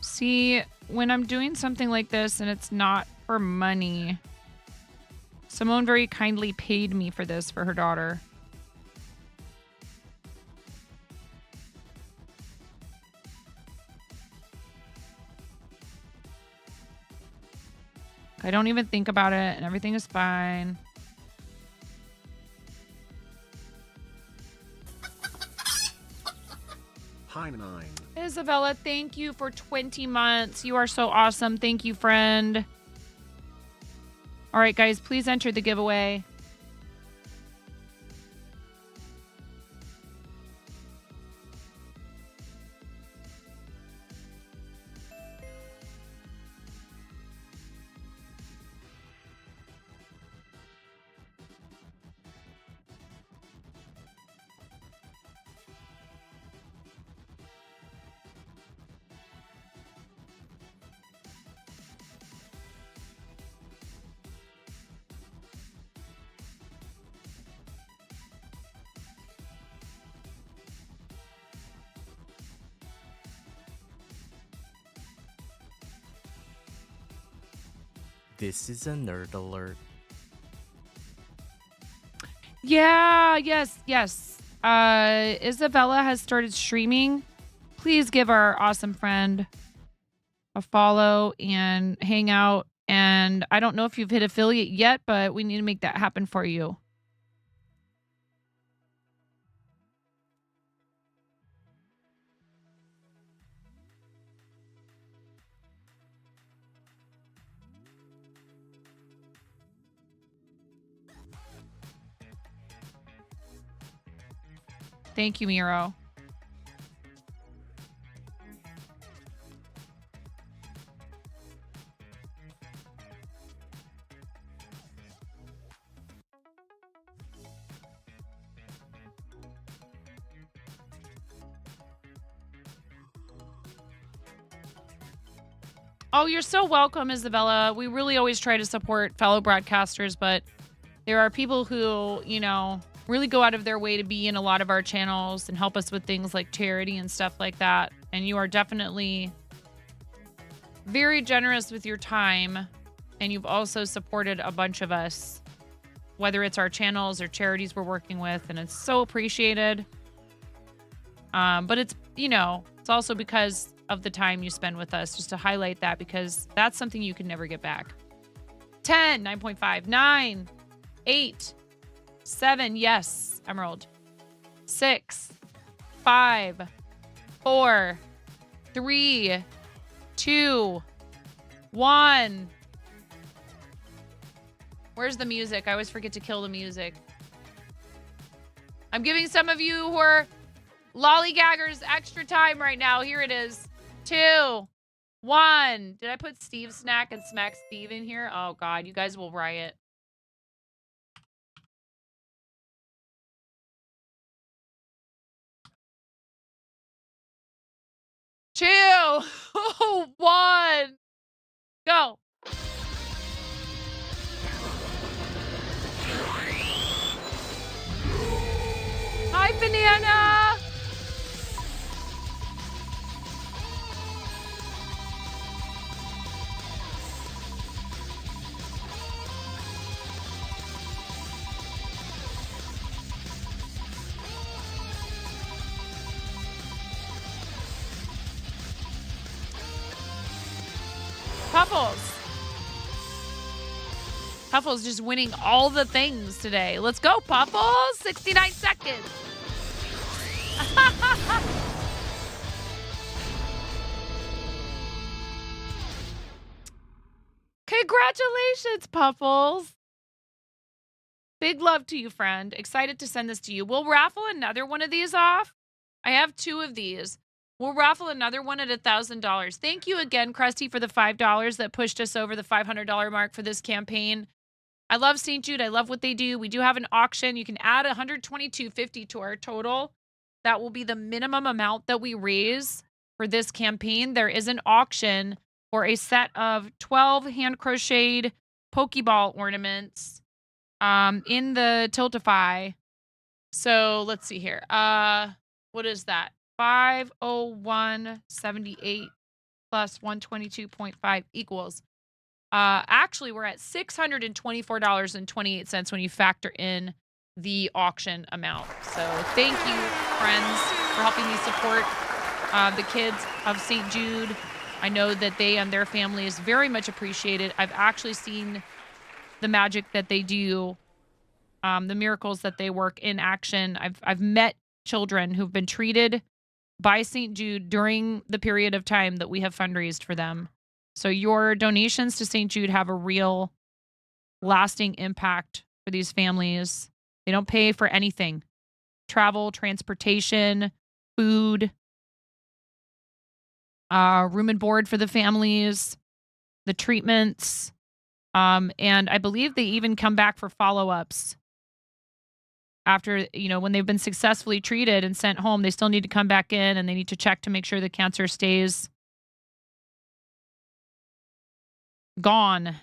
See, when I'm doing something like this and it's not for money, Simone very kindly paid me for this for her daughter. I don't even think about it and everything is fine. Hi 9. Isabella, thank you for 20 months. You are so awesome. Thank you, friend. All right, guys, please enter the giveaway. This is a nerd alert. Yeah, yes. Isabella has started streaming. Please give our awesome friend a follow and hang out. And I don't know if you've hit affiliate yet, but we need to make that happen for you. Thank you, Miro. Oh, you're so welcome, Isabella. We really always try to support fellow broadcasters, but there are people who, you know, really go out of their way to be in a lot of our channels and help us with things like charity and stuff like that. And you are definitely very generous with your time. And you've also supported a bunch of us, whether it's our channels or charities we're working with. And it's so appreciated. But it's, you know, it's also because of the time you spend with us, just to highlight that, because that's something you can never get back. 10, 9.5, 9, 8, 7, yes, Emerald. 6, 5, 4, 3, 2, 1. Where's the music? I always forget to kill the music. I'm giving some of you who are lollygaggers extra time right now. Here it is. 2, 1. Did I put Steve Snack and Smack Steve in here? Oh, God. You guys will riot. Two, 1, go. Hi, Banana. Puffles. Puffles just winning all the things today. Let's go, Puffles. 69 seconds. Congratulations, Puffles. Big love to you, friend. Excited to send this to you. We'll raffle another one of these off. I have 2 of these. We'll raffle another one at $1,000. Thank you again, Krusty, for the $5 that pushed us over the $500 mark for this campaign. I love St. Jude. I love what they do. We do have an auction. You can add $122.50 to our total. That will be the minimum amount that we raise for this campaign. There is an auction for a set of 12 hand-crocheted Pokeball ornaments in the Tiltify. So let's see here. What is that? 501.78 plus 122.5 equals. Actually, we're at $624.28 when you factor in the auction amount. So thank you, friends, for helping me support the kids of St. Jude. I know that they and their families very much appreciate it. I've actually seen the magic that they do, the miracles that they work in action. I've met children who've been treated by St. Jude during the period of time that we have fundraised for them. So your donations to St. Jude have a real lasting impact for these families. They don't pay for anything. Travel, transportation, food, room and board for the families, the treatments. And I believe they even come back for follow-ups. After, you know, when they've been successfully treated and sent home, they still need to come back in and they need to check to make sure the cancer stays gone.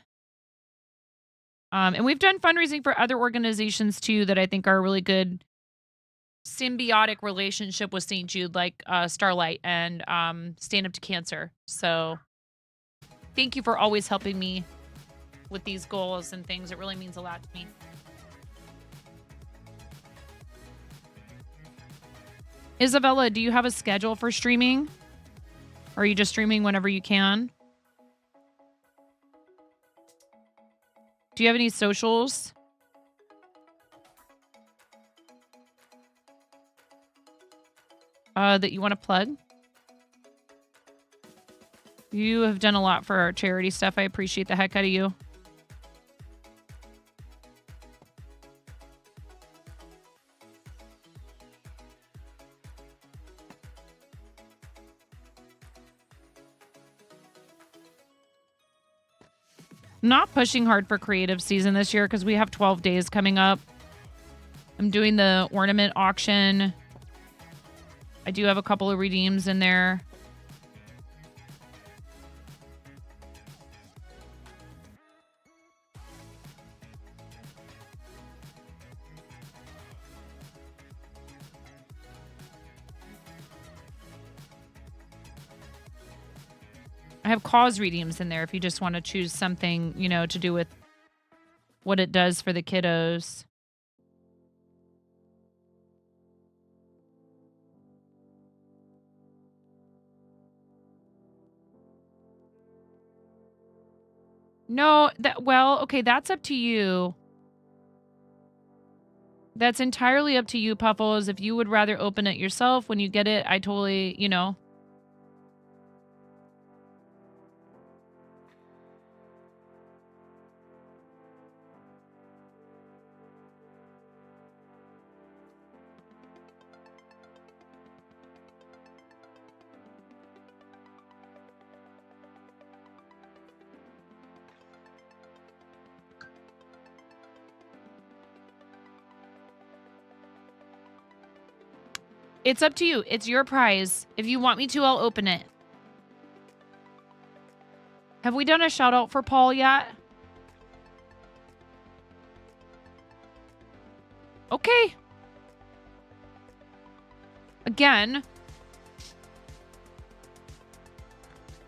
And we've done fundraising for other organizations too that I think are a really good symbiotic relationship with St. Jude, like Starlight and Stand Up to Cancer. So thank you for always helping me with these goals and things. It really means a lot to me. Isabella, do you have a schedule for streaming? Or are you just streaming whenever you can? Do you have any socials? That you want to plug? You have done a lot for our charity stuff. I appreciate the heck out of you. Not pushing hard for creative season this year because we have 12 days coming up. I'm doing the ornament auction. I do have a couple of redeems in there. I have cause redeems in there if you just want to choose something, you know, to do with what it does for the kiddos. No, well, okay, that's up to you. That's entirely up to you, Puffles. If you would rather open it yourself when you get it, I totally, you know. It's up to you. It's your prize. If you want me to, I'll open it. Have we done a shout out for Paul yet? Okay. Again,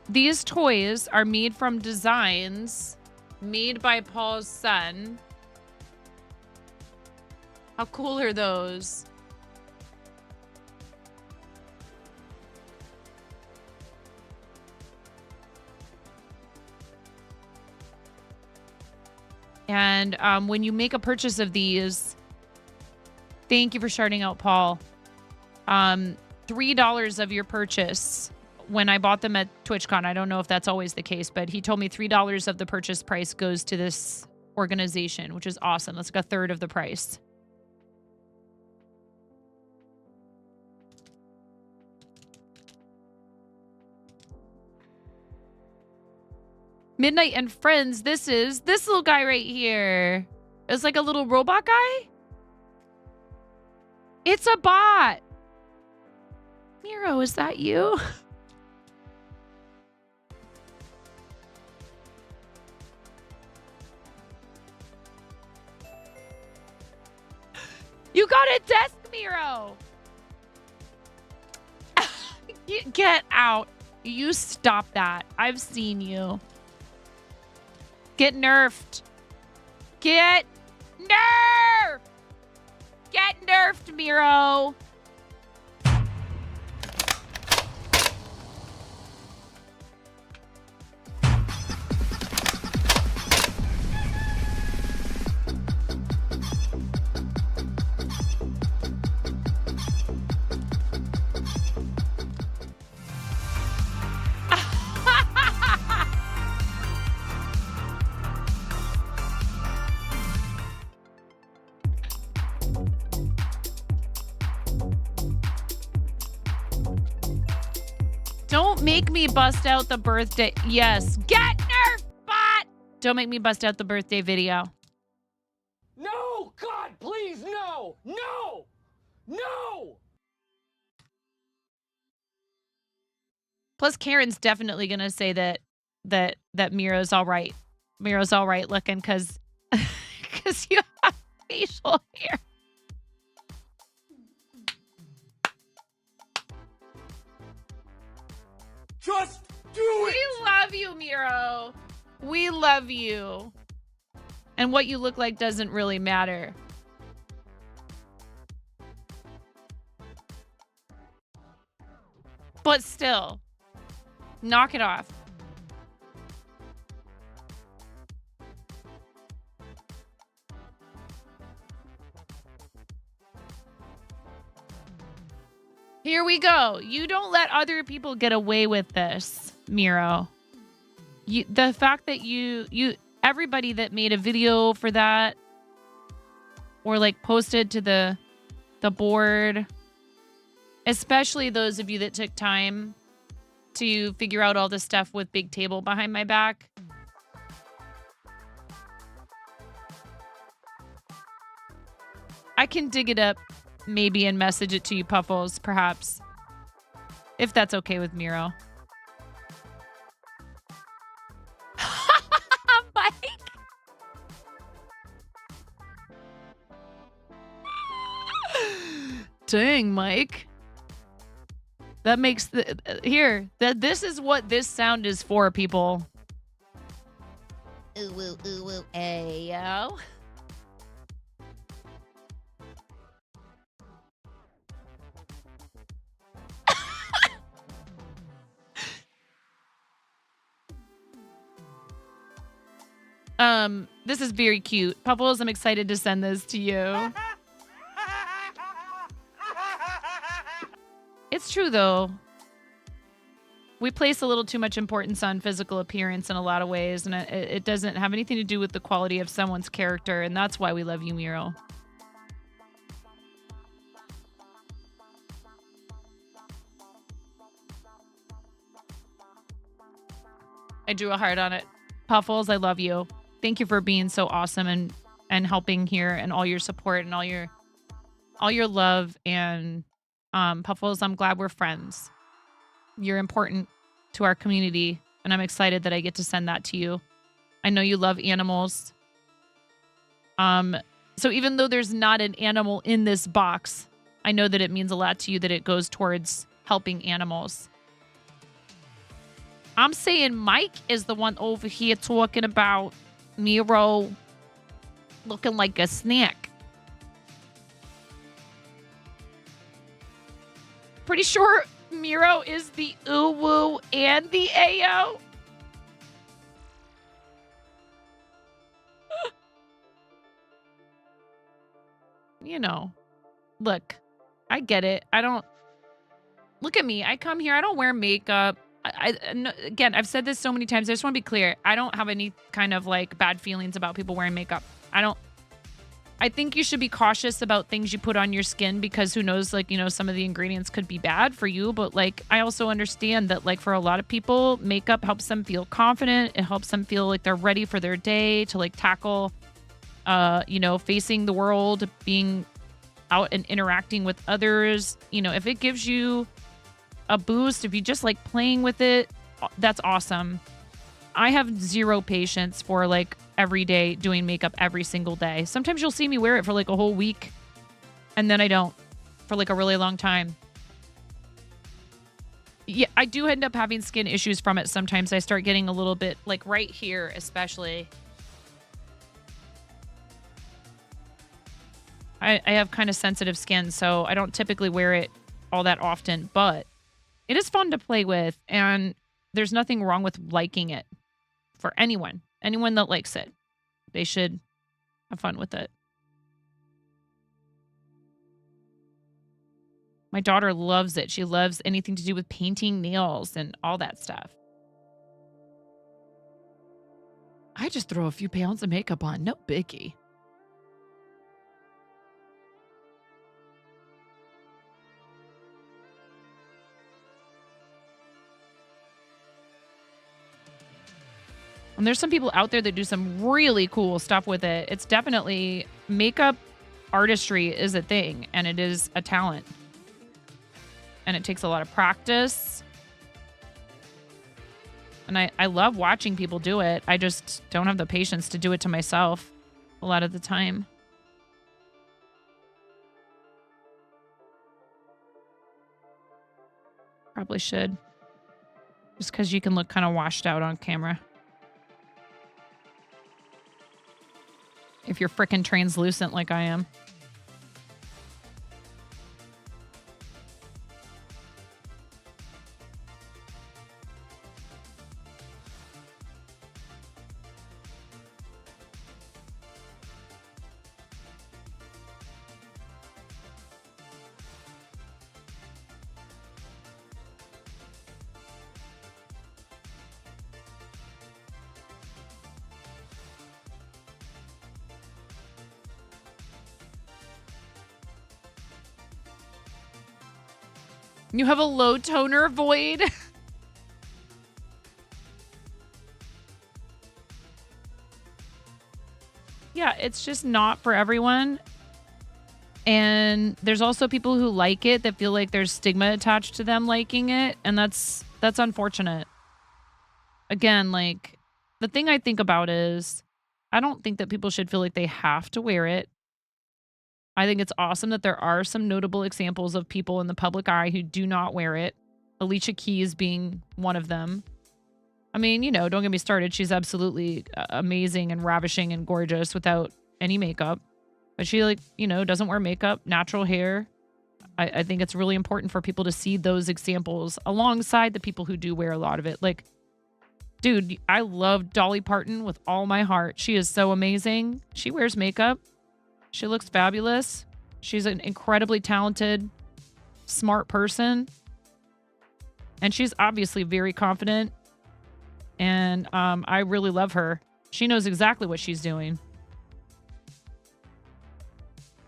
these toys are made from designs made by Paul's son. How cool are those? And when you make a purchase of these, thank you for shouting out, Paul. $3 of your purchase, when I bought them at TwitchCon, I don't know if that's always the case, but he told me $3 of the purchase price goes to this organization, which is awesome. That's like a third of the price. Midnight and Friends, this is this little guy right here. It's like a little robot guy. It's a bot. Miro, is that you? You got a desk, Miro. Get out. You stop that. I've seen you. Get nerfed. Get nerfed. Get nerfed, Miro. Don't make me bust out the birthday. Yes. Get nerfed, bot. Don't make me bust out the birthday video. No, God, please, no, no, no. Plus, Karen's definitely gonna say that Miro's all right. Miro's all right looking because you have facial hair. Just do it! We love you, Miro. We love you. And what you look like doesn't really matter. But still, knock it off. Here we go. You don't let other people get away with this, Miro. The fact that everybody that made a video for that or like posted to the board, especially those of you that took time to figure out all this stuff with Big Table behind my back. I can dig it up maybe and message it to you, Puffles, perhaps. If that's okay with Miro. Mike. Dang, Mike. That makes this is what this sound is for, people. Ooh, ooh, ooh, ooh, ayo. This is very cute. Puffles, I'm excited to send this to you. It's true, though. We place a little too much importance on physical appearance in a lot of ways, and it doesn't have anything to do with the quality of someone's character, and that's why we love you, Miro. I drew a heart on it. Puffles, I love you. Thank you for being so awesome and helping here and all your support and all your love. And Puffles, I'm glad we're friends. You're important to our community, and I'm excited that I get to send that to you. I know you love animals. So even though there's not an animal in this box, I know that it means a lot to you that it goes towards helping animals. I'm saying Mike is the one over here talking about Miro looking like a snack. Pretty sure Miro is the uwu and the ayo. You know, look, I get it. Look at me. I come here. I don't wear makeup. Again, I've said this so many times. I just want to be clear. I don't have any kind of like bad feelings about people wearing makeup. I think you should be cautious about things you put on your skin because who knows, like, you know, some of the ingredients could be bad for you. But like, I also understand that like for a lot of people, makeup helps them feel confident. It helps them feel like they're ready for their day to like tackle, you know, facing the world, being out and interacting with others. You know, if it gives you a boost, if you just like playing with it, that's awesome. I have zero patience for like every day doing makeup every single day. Sometimes you'll see me wear it for like a whole week and then I don't for like a really long time. Yeah, I do end up having skin issues from it. Sometimes I start getting a little bit like right here, especially. I have kind of sensitive skin, so I don't typically wear it all that often, but it is fun to play with, and there's nothing wrong with liking it for anyone. Anyone that likes it, they should have fun with it. My daughter loves it. She loves anything to do with painting nails and all that stuff. I just throw a few pounds of makeup on. No biggie. And there's some people out there that do some really cool stuff with it. It's definitely makeup artistry is a thing, and it is a talent. And it takes a lot of practice. And I love watching people do it. I just don't have the patience to do it to myself a lot of the time. Probably should. Just because you can look kind of washed out on camera. If you're frickin' translucent like I am. You have a low toner void? Yeah, it's just not for everyone. And there's also people who like it that feel like there's stigma attached to them liking it, and that's unfortunate. Again, like, the thing I think about is I don't think that people should feel like they have to wear it. I think it's awesome that there are some notable examples of people in the public eye who do not wear it. Alicia Keys being one of them. I mean, you know, don't get me started. She's absolutely amazing and ravishing and gorgeous without any makeup. But she, like, you know, doesn't wear makeup, natural hair. I think it's really important for people to see those examples alongside the people who do wear a lot of it. Like, dude, I love Dolly Parton with all my heart. She is so amazing. She wears makeup. She looks fabulous. She's an incredibly talented, smart person. And she's obviously very confident. And I really love her. She knows exactly what she's doing.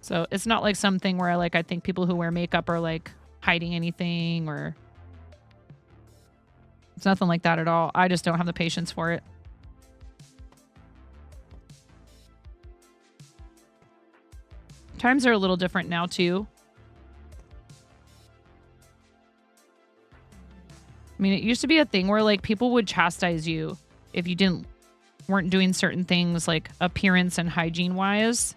So it's not like something where I think people who wear makeup are like hiding anything, or it's nothing like that at all. I just don't have the patience for it. Times are a little different now too. I mean, it used to be a thing where like people would chastise you if you weren't doing certain things like appearance and hygiene wise.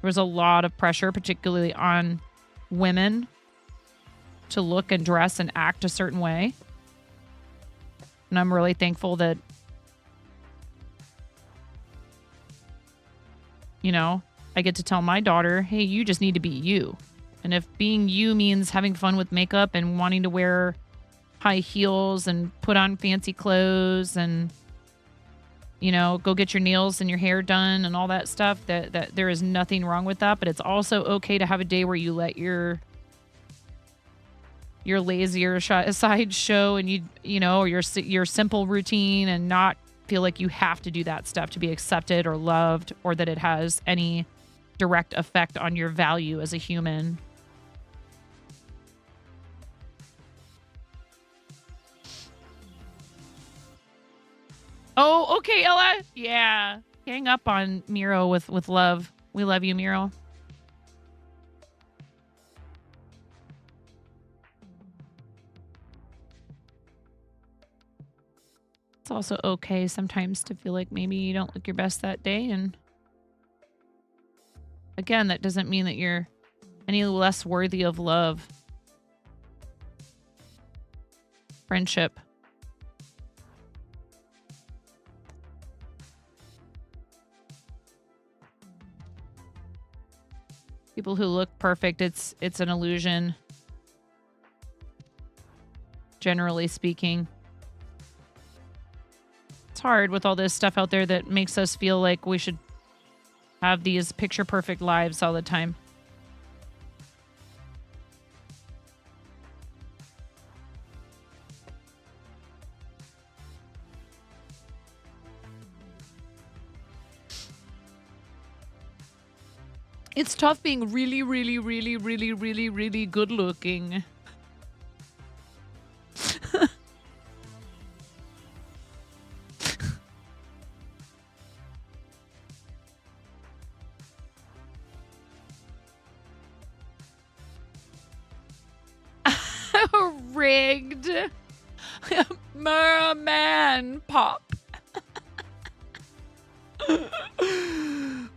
There was a lot of pressure, particularly on women, to look and dress and act a certain way. And I'm really thankful that, you know, I get to tell my daughter, hey, you just need to be you. And if being you means having fun with makeup and wanting to wear high heels and put on fancy clothes and, you know, go get your nails and your hair done and all that stuff, that there is nothing wrong with that. But it's also okay to have a day where you let your lazier side show, and you know, or your simple routine, and not feel like you have to do that stuff to be accepted or loved, or that it has any direct effect on your value as a human. Oh, okay, Ella. Yeah. Hang up on Miro with love. We love you, Miro. It's also okay sometimes to feel like maybe you don't look your best that day. And again, that doesn't mean that you're any less worthy of love, friendship. People who look perfect, it's an illusion, generally speaking. It's hard with all this stuff out there that makes us feel like we should have these picture perfect lives all the time. It's tough being really, really, really, really, really, really good looking. Rigged. Merman pop.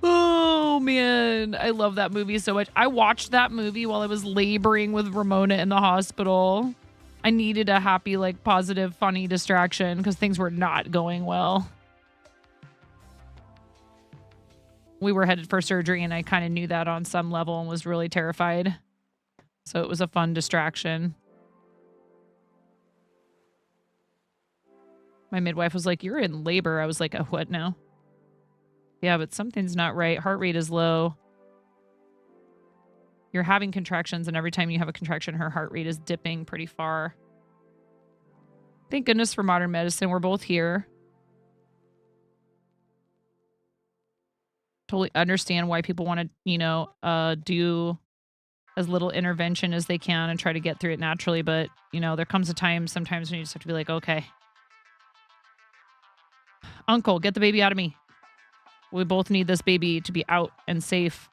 Oh man, I love that movie so much. I watched that movie while I was laboring with Ramona in the hospital. I needed a happy, like, positive, funny distraction because things were not going well. We were headed for surgery, and I kind of knew that on some level and was really terrified. So it was a fun distraction. My midwife was like, "You're in labor." I was like, "What now?" Yeah, but something's not right. Heart rate is low. You're having contractions, and every time you have a contraction, her heart rate is dipping pretty far. Thank goodness for modern medicine. We're both here. Totally understand why people want to, you know, do as little intervention as they can and try to get through it naturally. But, you know, there comes a time sometimes when you just have to be like, okay, uncle, get the baby out of me. We both need this baby to be out and safe.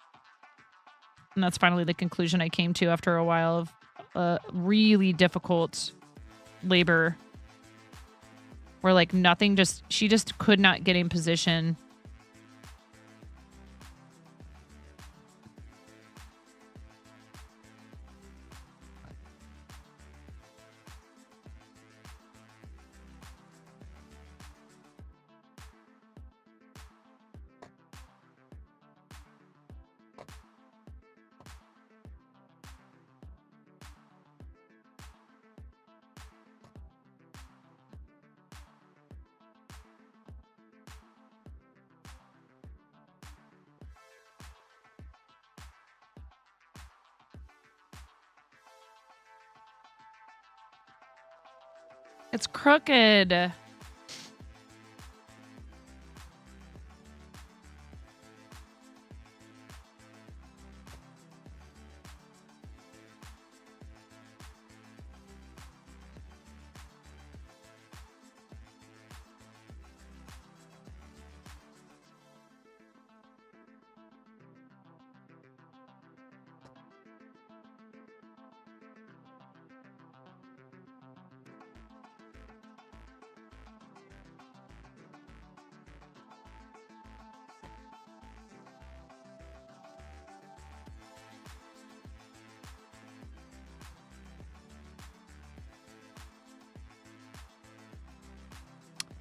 And that's finally the conclusion I came to after a while of really difficult labor where like nothing she just could not get in position. It's crooked.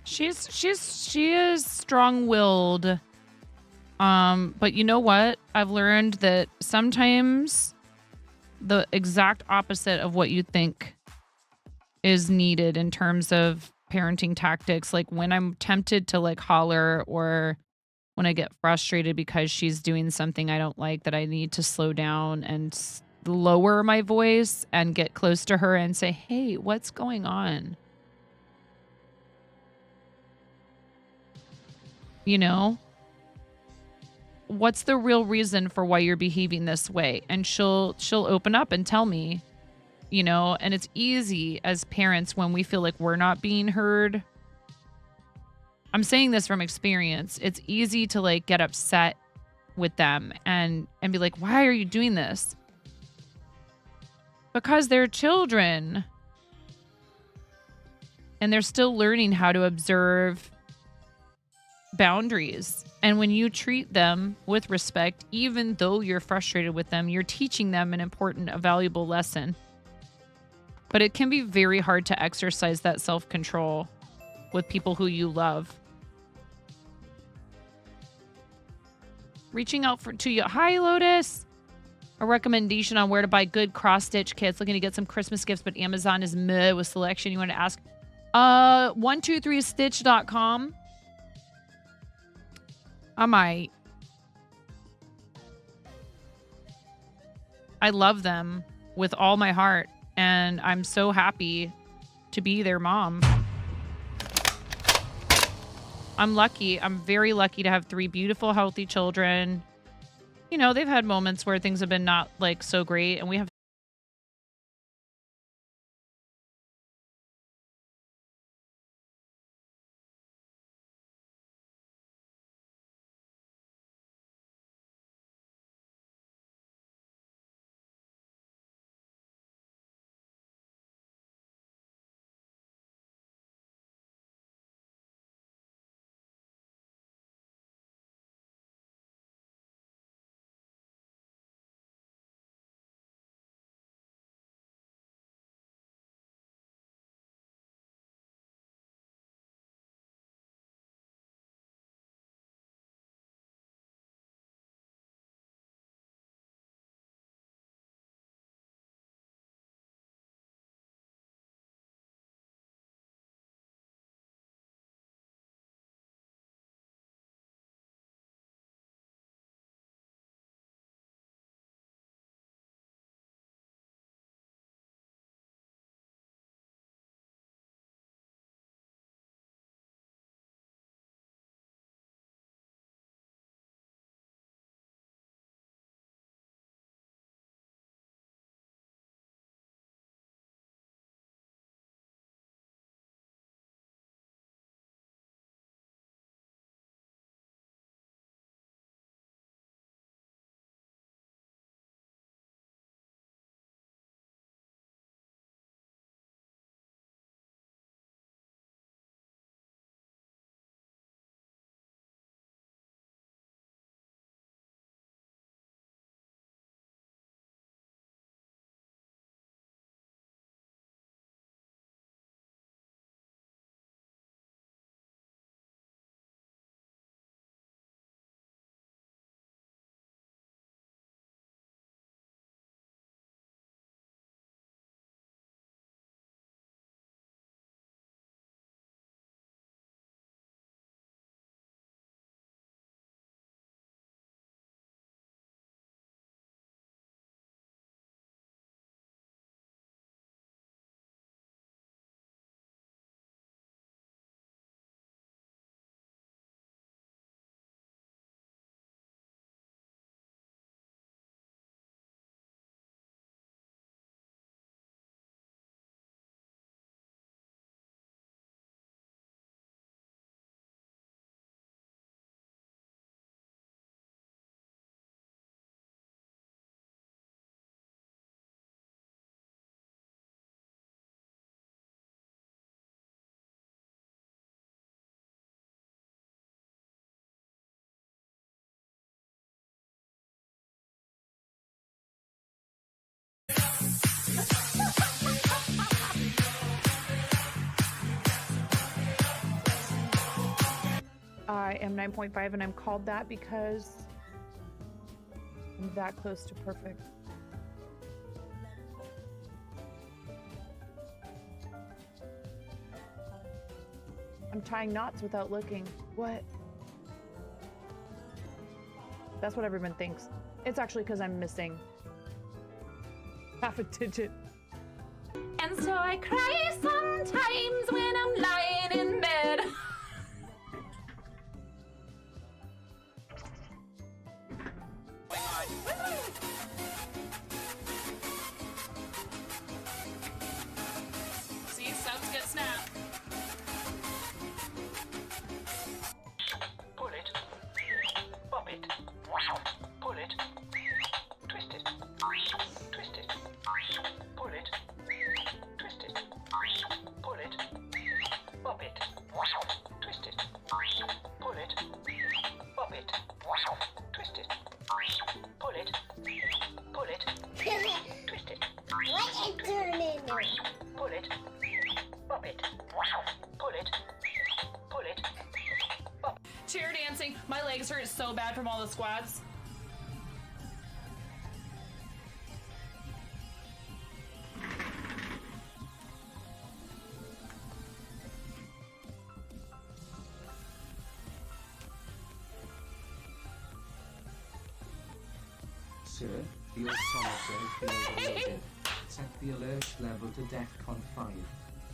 She is strong-willed. But you know what? I've learned that sometimes the exact opposite of what you think is needed in terms of parenting tactics. Like when I'm tempted to like holler or when I get frustrated because she's doing something I don't like, that I need to slow down and lower my voice and get close to her and say, hey, what's going on? You know, what's the real reason for why you're behaving this way? And she'll open up and tell me, you know, and it's easy as parents when we feel like we're not being heard. I'm saying this from experience. It's easy to like get upset with them and be like, why are you doing this? Because they're children and they're still learning how to observe boundaries. And when you treat them with respect, even though you're frustrated with them, you're teaching them an important, a valuable lesson. But it can be very hard to exercise that self-control with people who you love. Reaching out to you. Hi, Lotus. A recommendation on where to buy good cross-stitch kits. Looking to get some Christmas gifts, but Amazon is meh with selection. You want to ask? 123stitch.com. I might. I love them with all my heart, and I'm so happy to be their mom. I'm lucky. I'm very lucky to have 3 beautiful, healthy children. You know, they've had moments where things have been not like so great, and we have I am 9.5 and I'm called that because I'm that close to perfect. I'm tying knots without looking. What? That's what everyone thinks. It's actually because I'm missing half a digit. And so I cry sometimes when I'm lying in bed. See, subs get snapped. Pull it. Pop it. Pull it. Twist it. Twist it. Pull it. Twist it. Pull it. Pop it. Twist it. Pull it. Pop it. Twist it. Pull it. Pull it. Twist it. What is turning? Pull it. Pop it. Pull it. Pull it. Chair dancing. My legs hurt so bad from all the squats. Sir, the automator is overloaded. Set the alert level to DEFCON 5.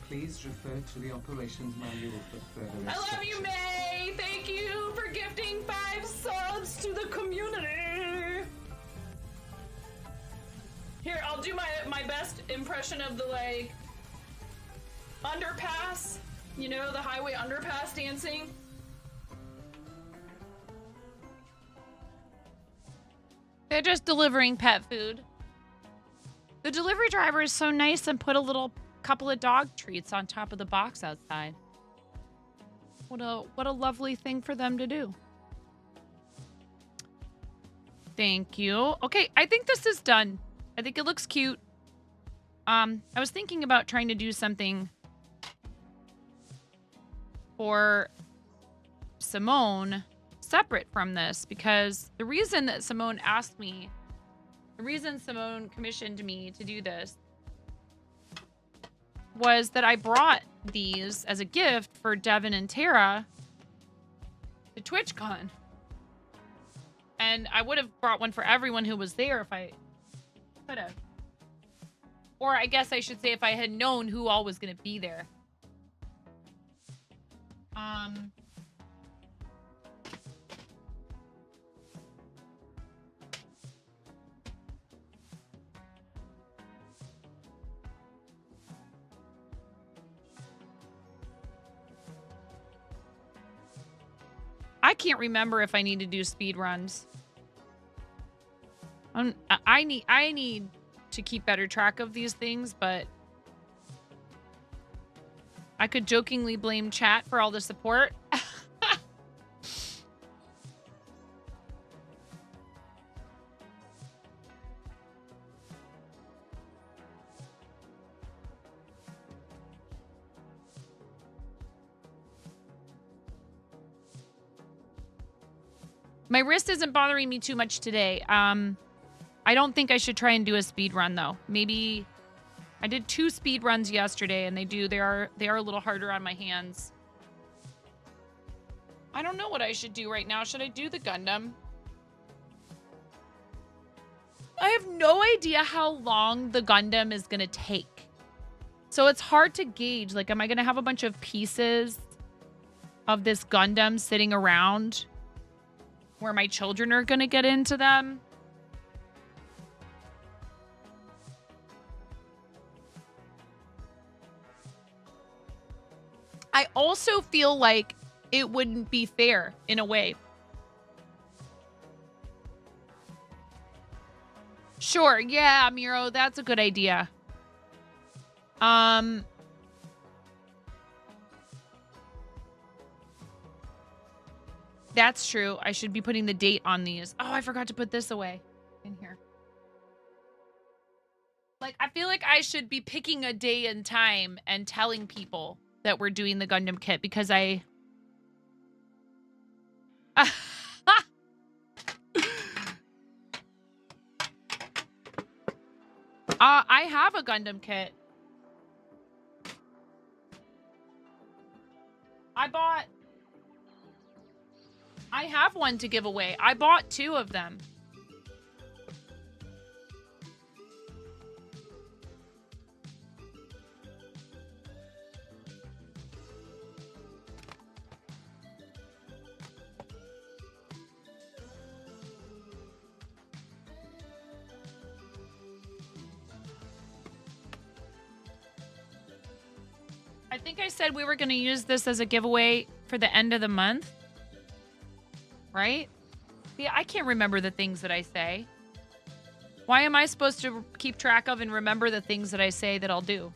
Please refer to the operations manual for further I instructions. love you, May. Thank you for gifting 5 subs to the community. Here, I'll do my best impression of the like underpass. You know, the highway underpass dancing. They're just delivering pet food. The delivery driver is so nice and put a little couple of dog treats on top of the box outside. What a lovely thing for them to do. Thank you. Okay, I think this is done. I think it looks cute. I was thinking about trying to do something for Simone separate from this, because the reason that Simone asked me, the reason Simone commissioned me to do this was that I brought these as a gift for Devin and Tara to TwitchCon. And I would have brought one for everyone who was there if I could have. Or I guess I should say if I had known who all was going to be there. I can't remember if I need to do speed runs. I need to keep better track of these things, but I could jokingly blame chat for all the support. My wrist isn't bothering me too much today. I don't think I should try and do a speed run though. Maybe I did 2 speed runs yesterday, and they are a little harder on my hands. I don't know what I should do right now. Should I do the Gundam? I have no idea how long the Gundam is gonna take. So it's hard to gauge. Like, am I gonna have a bunch of pieces of this Gundam sitting around where my children are gonna get into them? I also feel like it wouldn't be fair in a way. Sure, yeah, Miro, that's a good idea. That's true. I should be putting the date on these. Oh, I forgot to put this away in here. Like, I feel like I should be picking a day and time and telling people that we're doing the Gundam kit, because I I have a Gundam kit. I have one to give away. I bought 2 of them. I think I said we were going to use this as a giveaway for the end of the month. Right? Yeah, I can't remember the things that I say. Why am I supposed to keep track of and remember the things that I say that I'll do?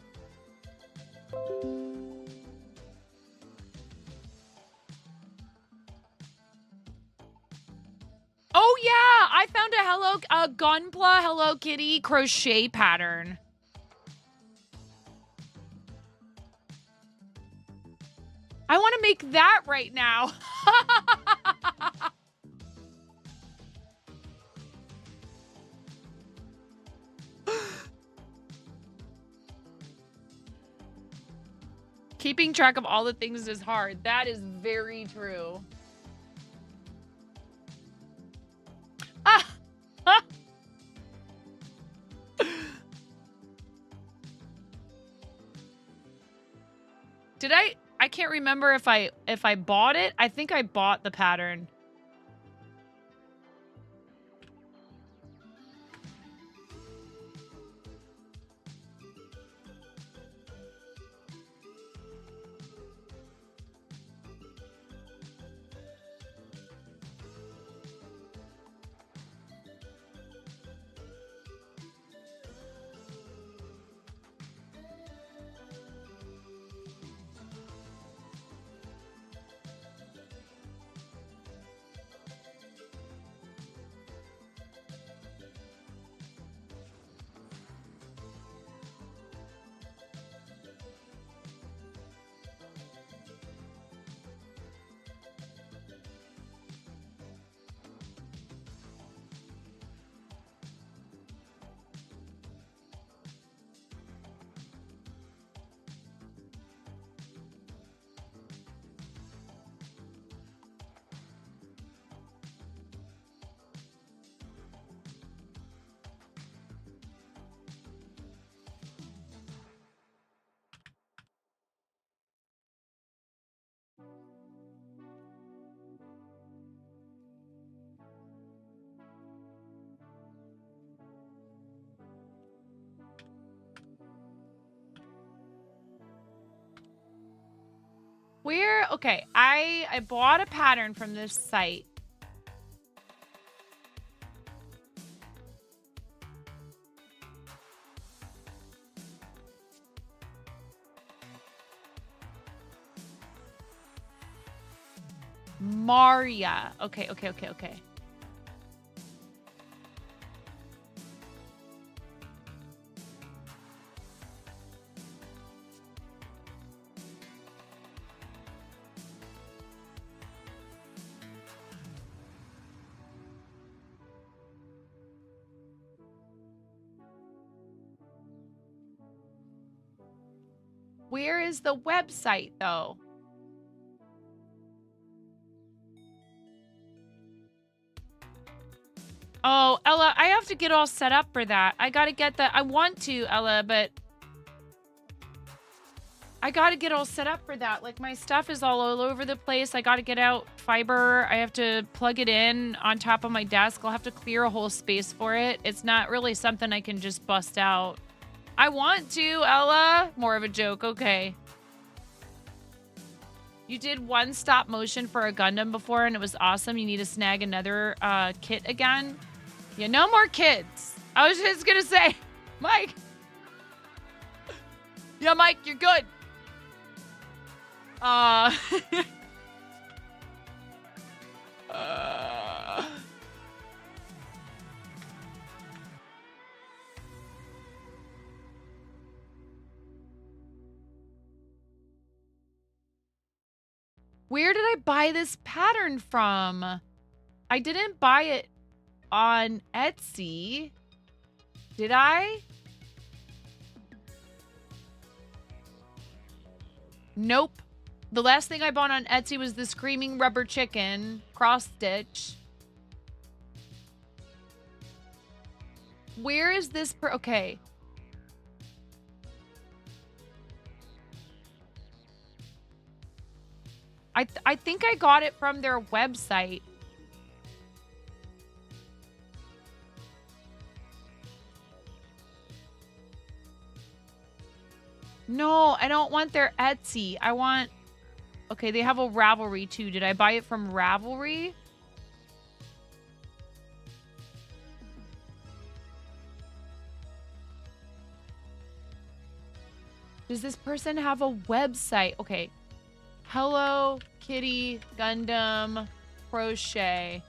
Oh yeah, I found a Gunpla Hello Kitty crochet pattern. I want to make that right now. Keeping track of all the things is hard. That is very true. Ah! Ah! Did I can't remember if I bought it. I think I bought the pattern. Okay, I bought a pattern from this site. Maria. Okay. Where is the website, though? Oh, Ella, I have to get all set up for that. I gotta get that. I want to, Ella, but I gotta get all set up for that. Like, my stuff is all over the place. I gotta get out fiber. I have to plug it in on top of my desk. I'll have to clear a whole space for it. It's not really something I can just bust out. I want to, Ella. More of a joke. Okay. You did one stop motion for a Gundam before, and it was awesome. You need to snag another kit again. Yeah, no more kids. I was just going to say, Mike. Yeah, Mike, you're good. Where did I buy this pattern from? I didn't buy it on Etsy. Did I? Nope. The last thing I bought on Etsy was the Screaming Rubber Chicken cross stitch. Where is this okay. I think I got it from their website. No, I don't want their Etsy. I want... Okay, they have a Ravelry too. Did I buy it from Ravelry? Does this person have a website? Okay. Hello Kitty Gundam Crochet.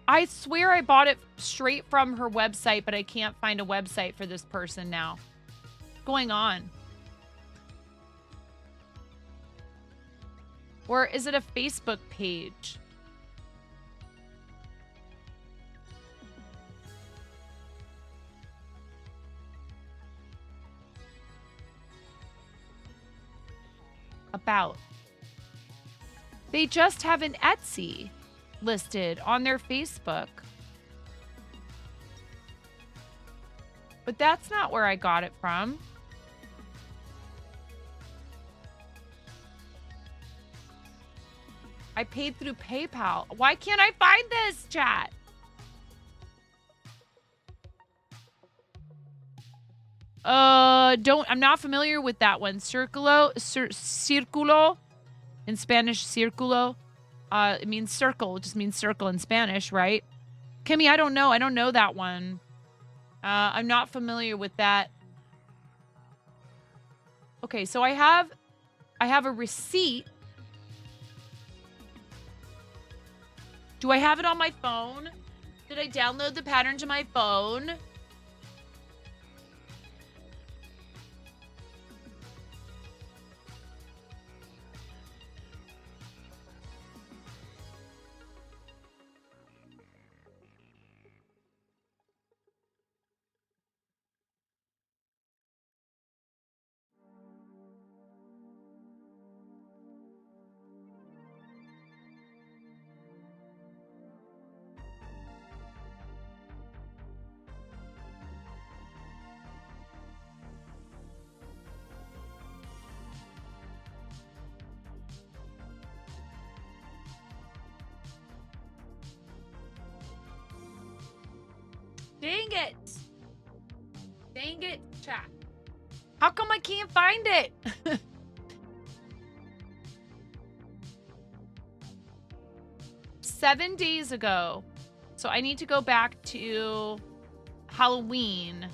I swear I bought it straight from her website, but I can't find a website for this person now. What's going on? Or is it a Facebook page? About. They just have an Etsy listed on their Facebook. But that's not where I got it from. I paid through PayPal. Why can't I find this, chat? I'm not familiar with that one. Círculo in Spanish, círculo. It means circle. It just means circle in Spanish, right? Kimmy, I don't know. I don't know that one. I'm not familiar with that. Okay, so I have a receipt. Do I have it on my phone? Did I download the pattern to my phone? Dang it. Dang it, chat. How come I can't find it? 7 days ago. So I need to go back to Halloween.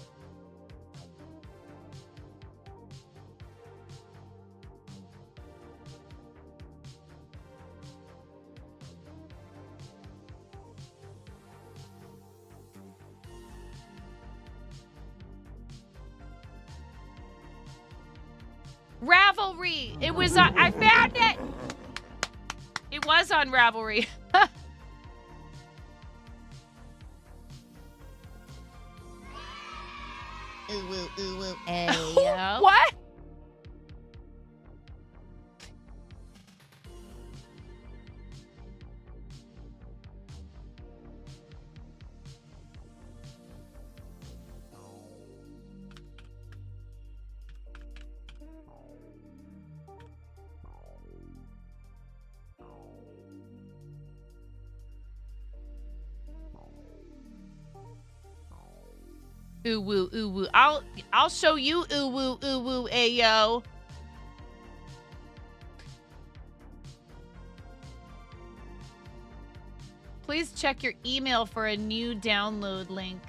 Ravelry. It was on, I found it. It was on Ravelry. Ooh, ooh, ooh, ooh, ayo. What? Ooh woo, ooh woo. I'll show you ooh woo, ayo. Please check your email for a new download link.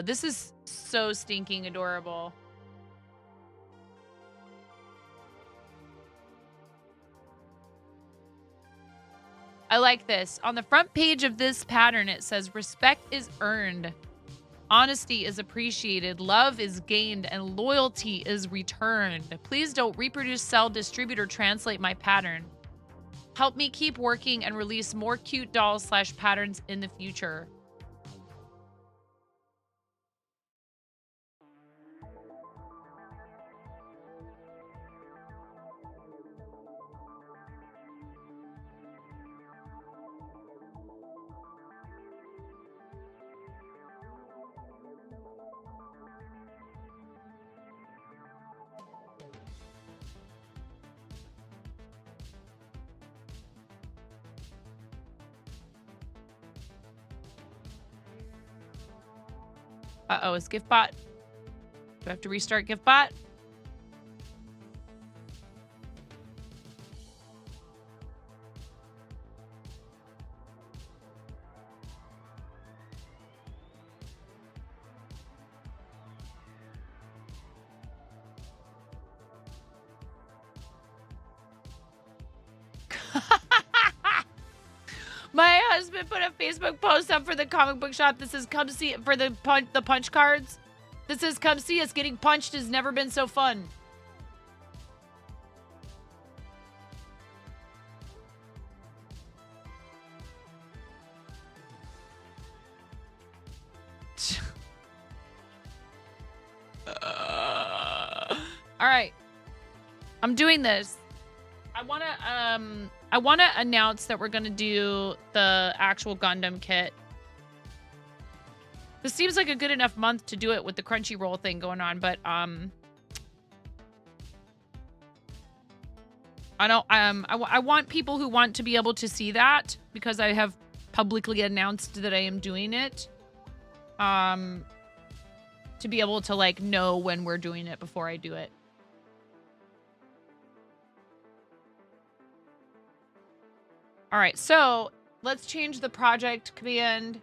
This is so stinking adorable. I like this. On the front page of this pattern, it says, respect is earned. Honesty is appreciated. Love is gained. And loyalty is returned. Please don't reproduce, sell, distribute, or translate my pattern. Help me keep working and release more cute dolls / patterns in the future. Uh-oh, is GiftBot? Do I have to restart GiftBot? My husband put a Facebook post up for the comic book shop. This is come see for the punch cards. This is come see us. Getting punched has never been so fun. All right. I'm doing this. I want to announce that we're going to do the actual Gundam kit. This seems like a good enough month to do it with the crunchyroll thing going on, but I want people who want to be able to see that because I have publicly announced that I am doing it. To be able to like know when we're doing it before I do it. All right, so let's change the project command.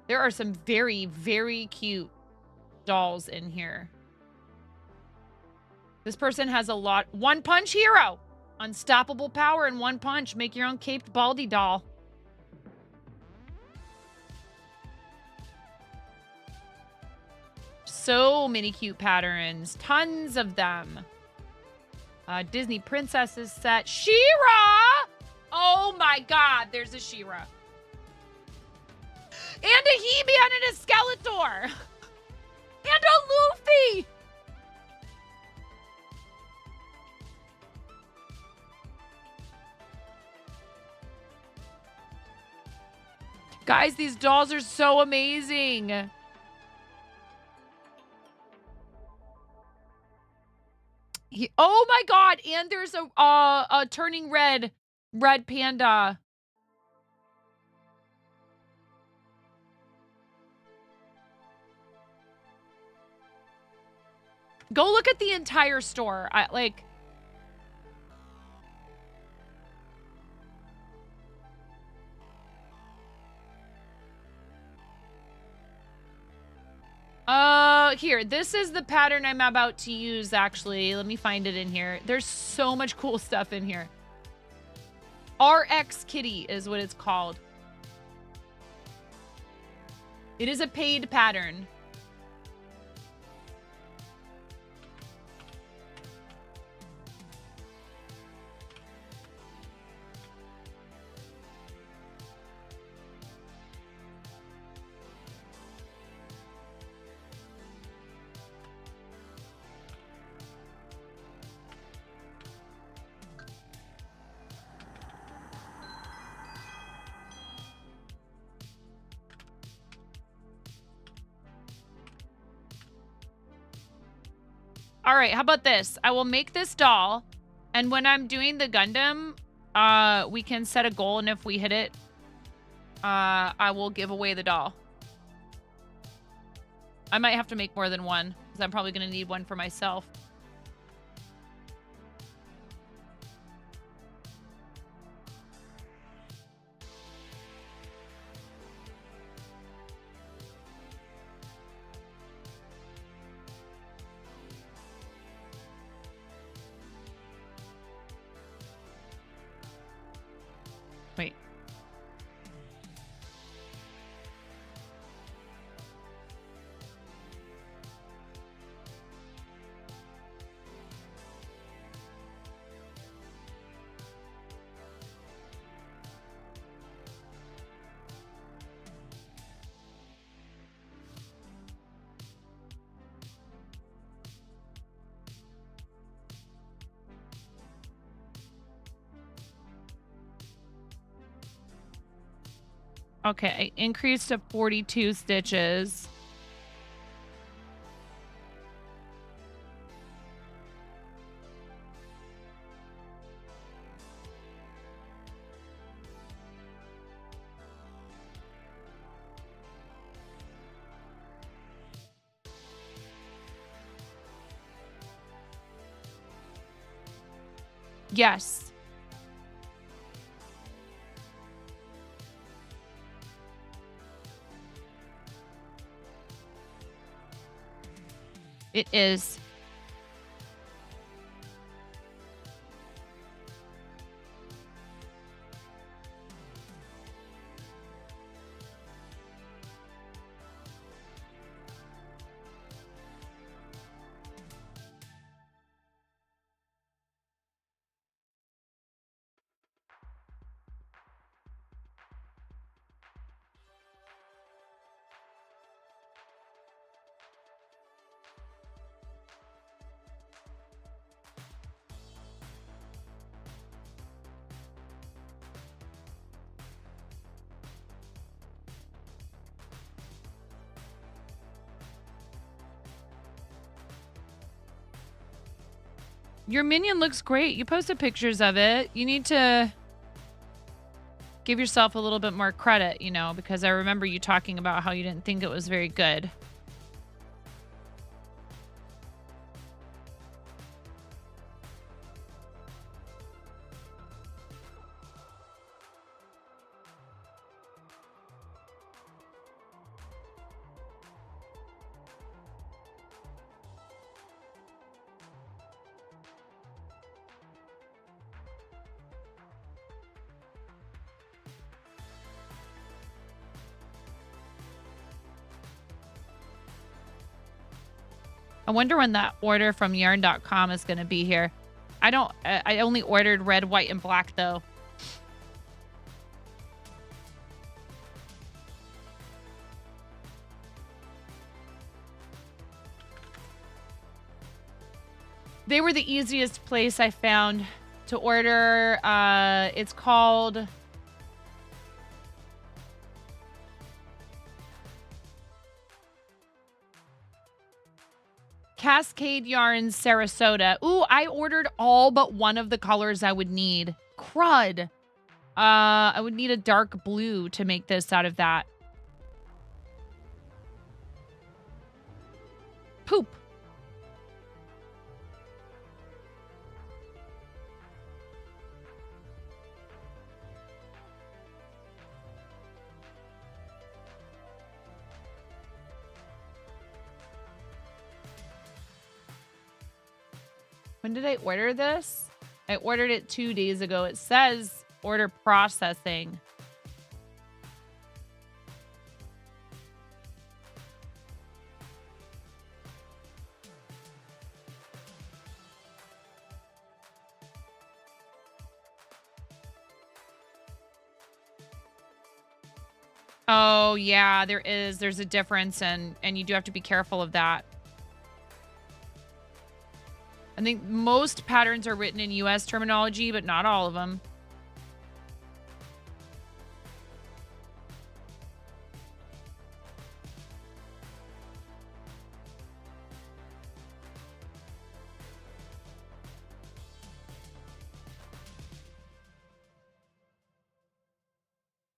There are some very, very cute dolls in here. This person has a lot. One Punch Hero. Unstoppable power in one punch. Make your own caped Baldy doll. So many cute patterns. Tons of them. Disney Princesses set. She-Ra! Oh my god, there's a She-Ra. And a He-Man and a Skeletor. And a Luffy. Guys, these dolls are so amazing. Oh my god, and there's a turning red panda. Go look at the entire store. Here, this is the pattern I'm about to use, actually. Let me find it in here. There's so much cool stuff in here. RX Kitty is what it's called. It is a paid pattern. All right, how about this? I will make this doll, and when I'm doing the Gundam, we can set a goal, and if we hit it, I will give away the doll. I might have to make more than one because I'm probably going to need one for myself. Wait. Okay, I increased to 42 stitches. Yes. It is. Your minion looks great. You posted pictures of it. You need to give yourself a little bit more credit, you know, because I remember you talking about how you didn't think it was very good. I wonder when that order from yarn.com is going to be here. I only ordered red, white, and black though. They were the easiest place I found to order. It's called Cascade Yarns Sarasota. Ooh, I ordered all but one of the colors I would need. Crud. I would need a dark blue to make this out of that. Poop. When did I order this? I ordered it 2 days ago. It says order processing. Oh, yeah, there is. There's a difference, and you do have to be careful of that. I think most patterns are written in US terminology, but not all of them.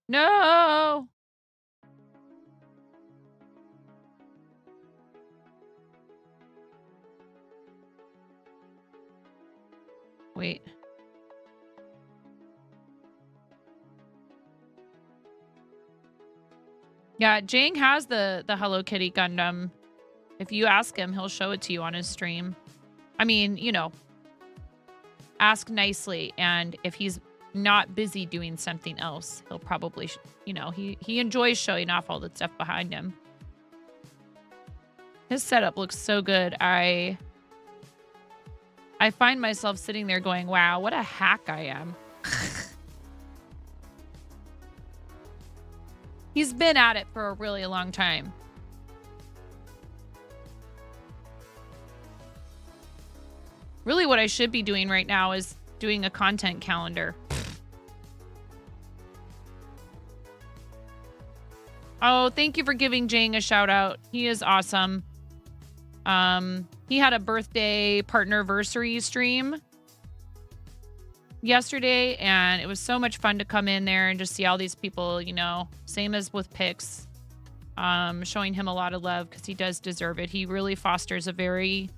No! Wait. Yeah, Jang has the Hello Kitty Gundam. If you ask him, he'll show it to you on his stream. I mean, you know, ask nicely, and if he's not busy doing something else, he'll probably, you know, he enjoys showing off all the stuff behind him. His setup looks so good. I find myself sitting there going, wow, what a hack I am. He's been at it for a really long time. Really what I should be doing right now is doing a content calendar. Oh, thank you for giving Jang a shout out. He is awesome. He had a birthday partnerversary stream yesterday, and it was so much fun to come in there and just see all these people, you know, same as with Pix, showing him a lot of love because he does deserve it. He really fosters a very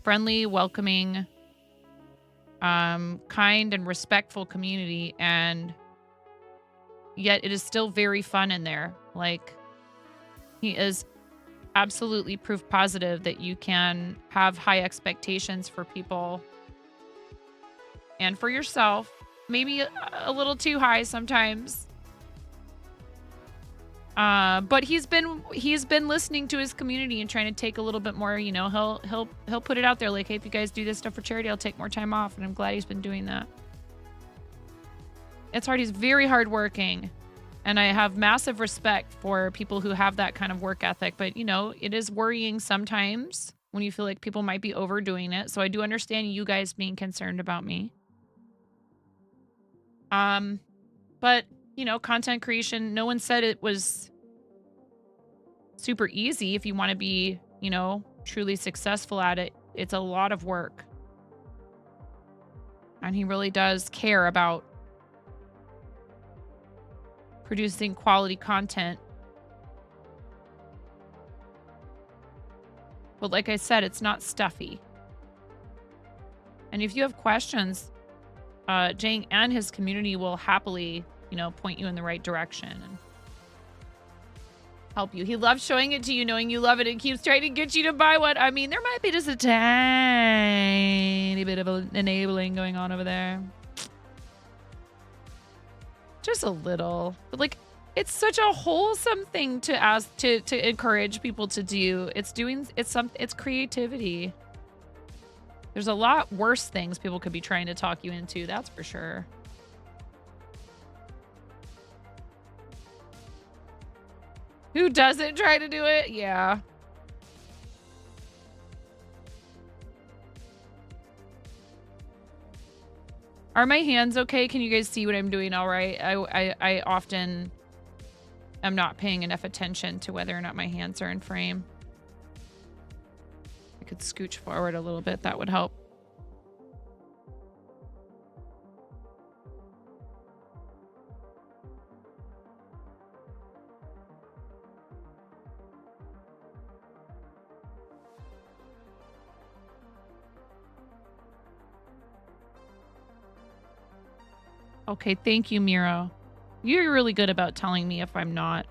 friendly, welcoming, kind and respectful community, and yet it is still very fun in there. Like, he is absolutely proof positive that you can have high expectations for people and for yourself, maybe a little too high sometimes. But he's been listening to his community and trying to take a little bit more, you know, he'll put it out there like, hey, if you guys do this stuff for charity, I'll take more time off, and I'm glad he's been doing that. It's hard. He's very hardworking, and I have massive respect for people who have that kind of work ethic, but you know, it is worrying sometimes when you feel like people might be overdoing it. So I do understand you guys being concerned about me. But you know, content creation, no one said it was super easy. If you want to be, you know, truly successful at it, it's a lot of work. And he really does care about producing quality content. But like I said, it's not stuffy. And if you have questions, Jang and his community will happily, you know, point you in the right direction and help you. He loves showing it to you, knowing you love it, and keeps trying to get you to buy one. I mean, there might be just a tiny bit of enabling going on over there. Just a little. But like, it's such a wholesome thing to ask, to encourage people to do. It's creativity. There's a lot worse things people could be trying to talk you into, that's for sure. Who doesn't try to do it? Yeah. Are my hands okay? Can you guys see what I'm doing all right? I often am not paying enough attention to whether or not my hands are in frame. I could scooch forward a little bit. That would help. Okay, thank you, Miro. You're really good about telling me if I'm not.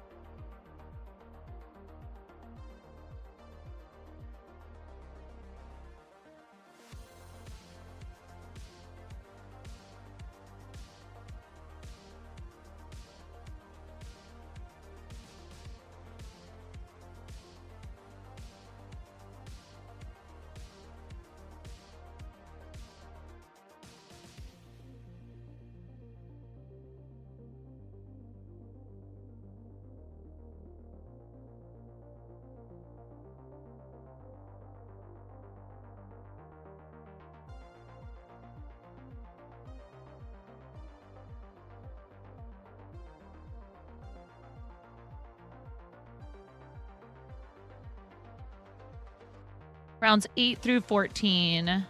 Rounds 8 through 14.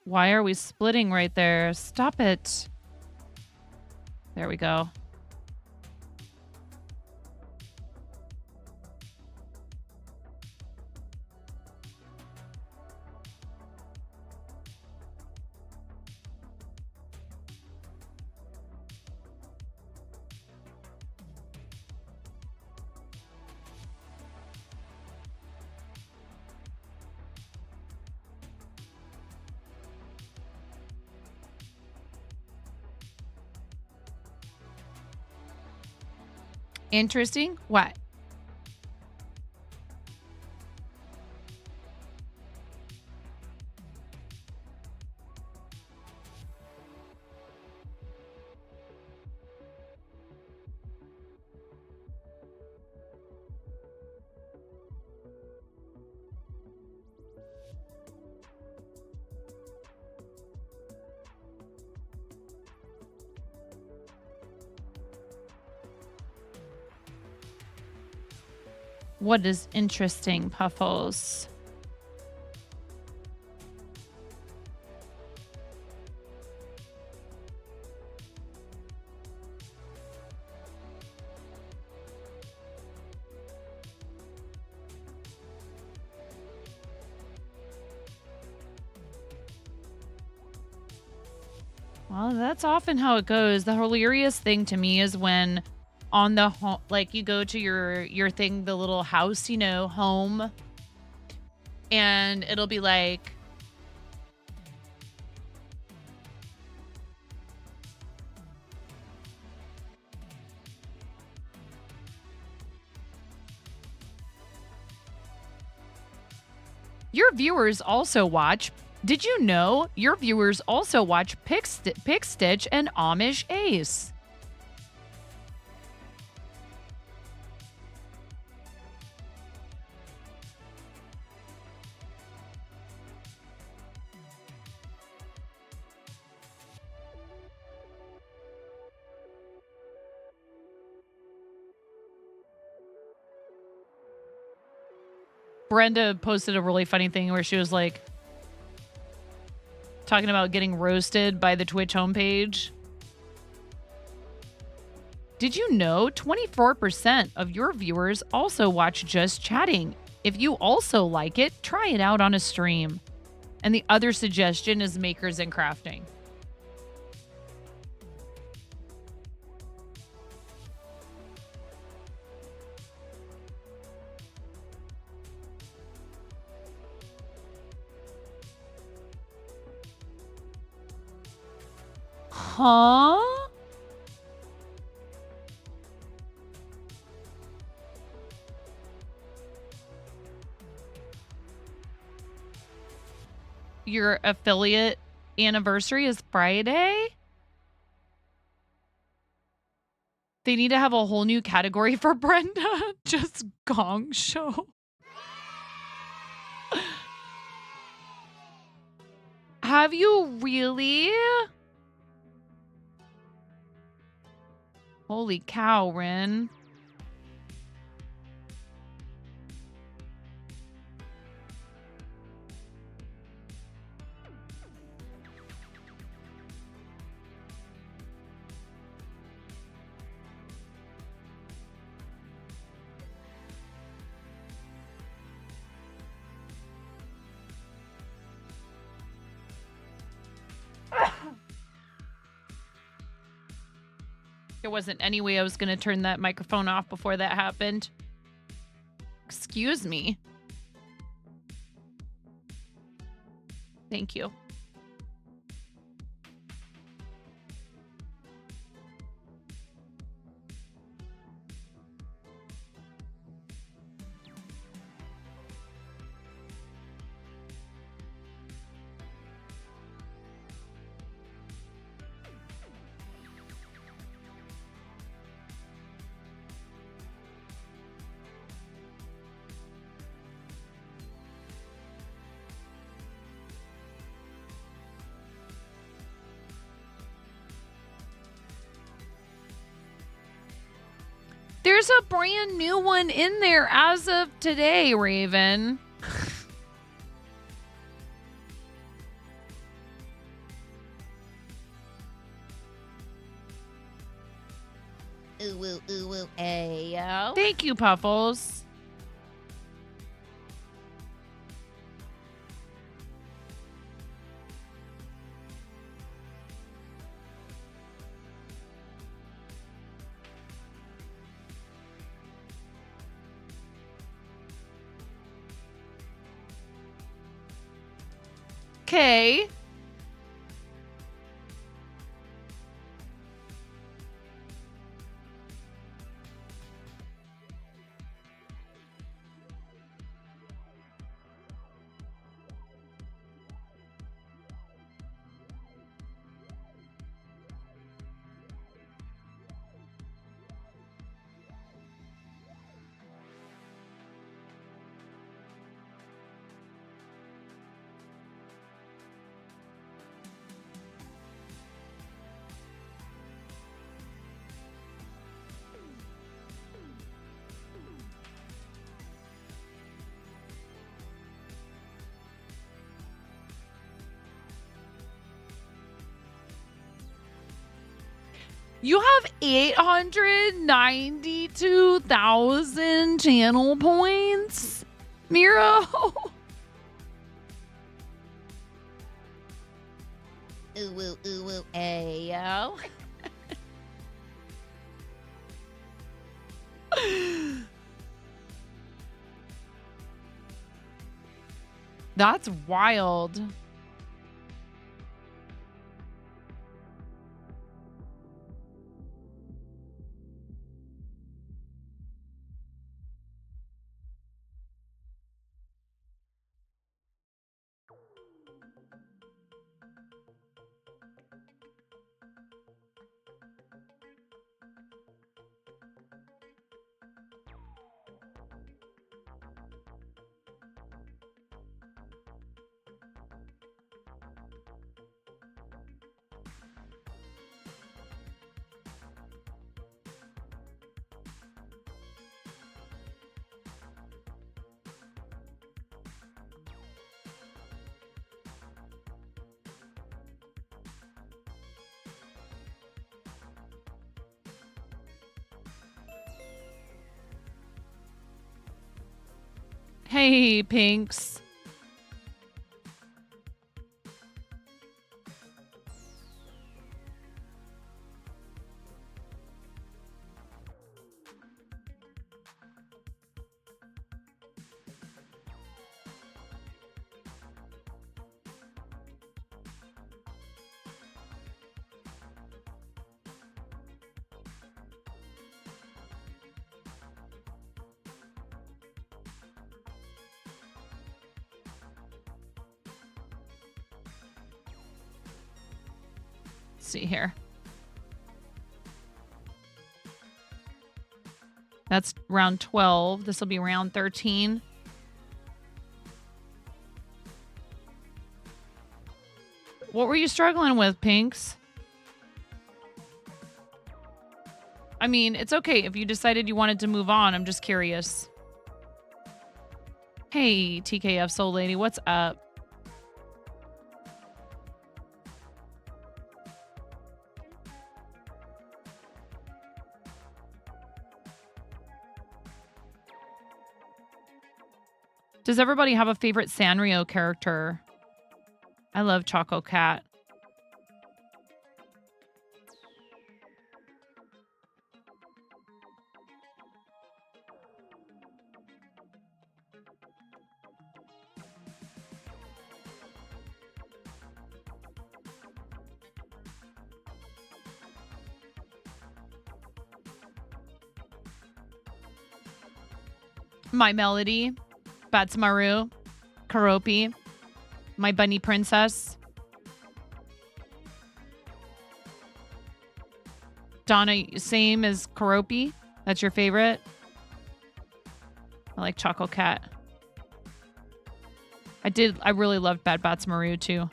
Why are we splitting right there? Stop it. There we go. Interesting? What? What is interesting, Puffles? Well, that's often how it goes. The hilarious thing to me is when on the home, like you go to your thing, the little house, you know, home, and it'll be like, your viewers also watch. Did you know your viewers also watch Pick Stitch and Amish Ace? Brenda posted a really funny thing where she was like talking about getting roasted by the Twitch homepage. Did you know 24% of your viewers also watch Just Chatting? If you also like it, try it out on a stream. And the other suggestion is Makers and Crafting. Huh? Your affiliate anniversary is Friday? They need to have a whole new category for Brenda. Just Gong Show. Have you really? Holy cow, Rin. There wasn't any way I was going to turn that microphone off before that happened. Excuse me. Thank you. There's a brand new one in there as of today, Raven. Ooh, woo, ooh, woo, ayo. Thank you, Puffles. Okay. You have 892,000 channel points, Miro. Ooh, woo, ooh, woo, ayo. That's wild. Hey, Pinks. Let's see here. That's round 12. This will be round 13. What were you struggling with, Pinks? I mean, it's okay if you decided you wanted to move on. I'm just curious. Hey, TKF Soul Lady, what's up? Does everybody have a favorite Sanrio character? I love Choco Cat. My Melody, Batsmaru, Karopi, My Bunny Princess, Donna, same as Karopi. That's your favorite? I like Choco Cat. I really loved Bad Batsmaru too.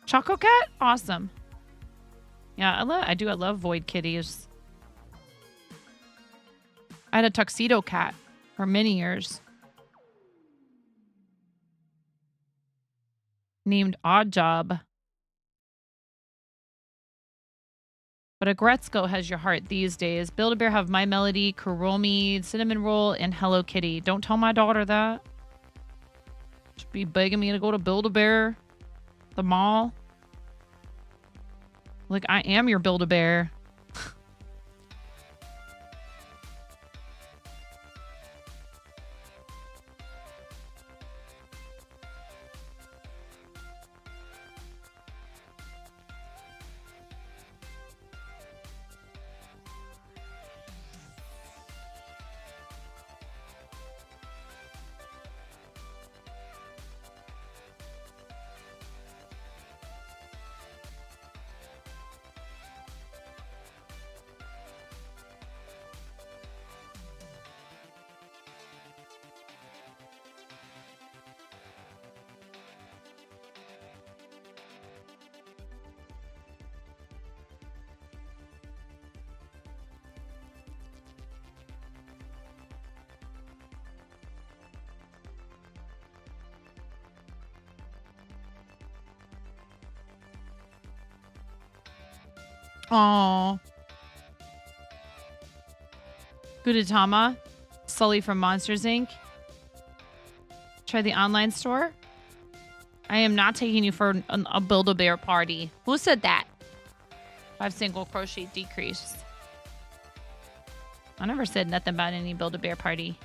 Choco Cat? Awesome. Yeah, I love Void Kitties. I had a tuxedo cat for many years. Named Odd Job. But a Gretzko has your heart these days. Build-A-Bear have My Melody, Kuromi, Cinnamon Roll, and Hello Kitty. Don't tell my daughter that. She'd be begging me to go to Build-A-Bear, the mall. Like, I am your Build-A-Bear. Aww. Gudetama. Sully from Monsters, Inc. Try the online store. I am not taking you for a Build-A-Bear party. Who said that? 5 single crochet decrease. I never said nothing about any Build-A-Bear party.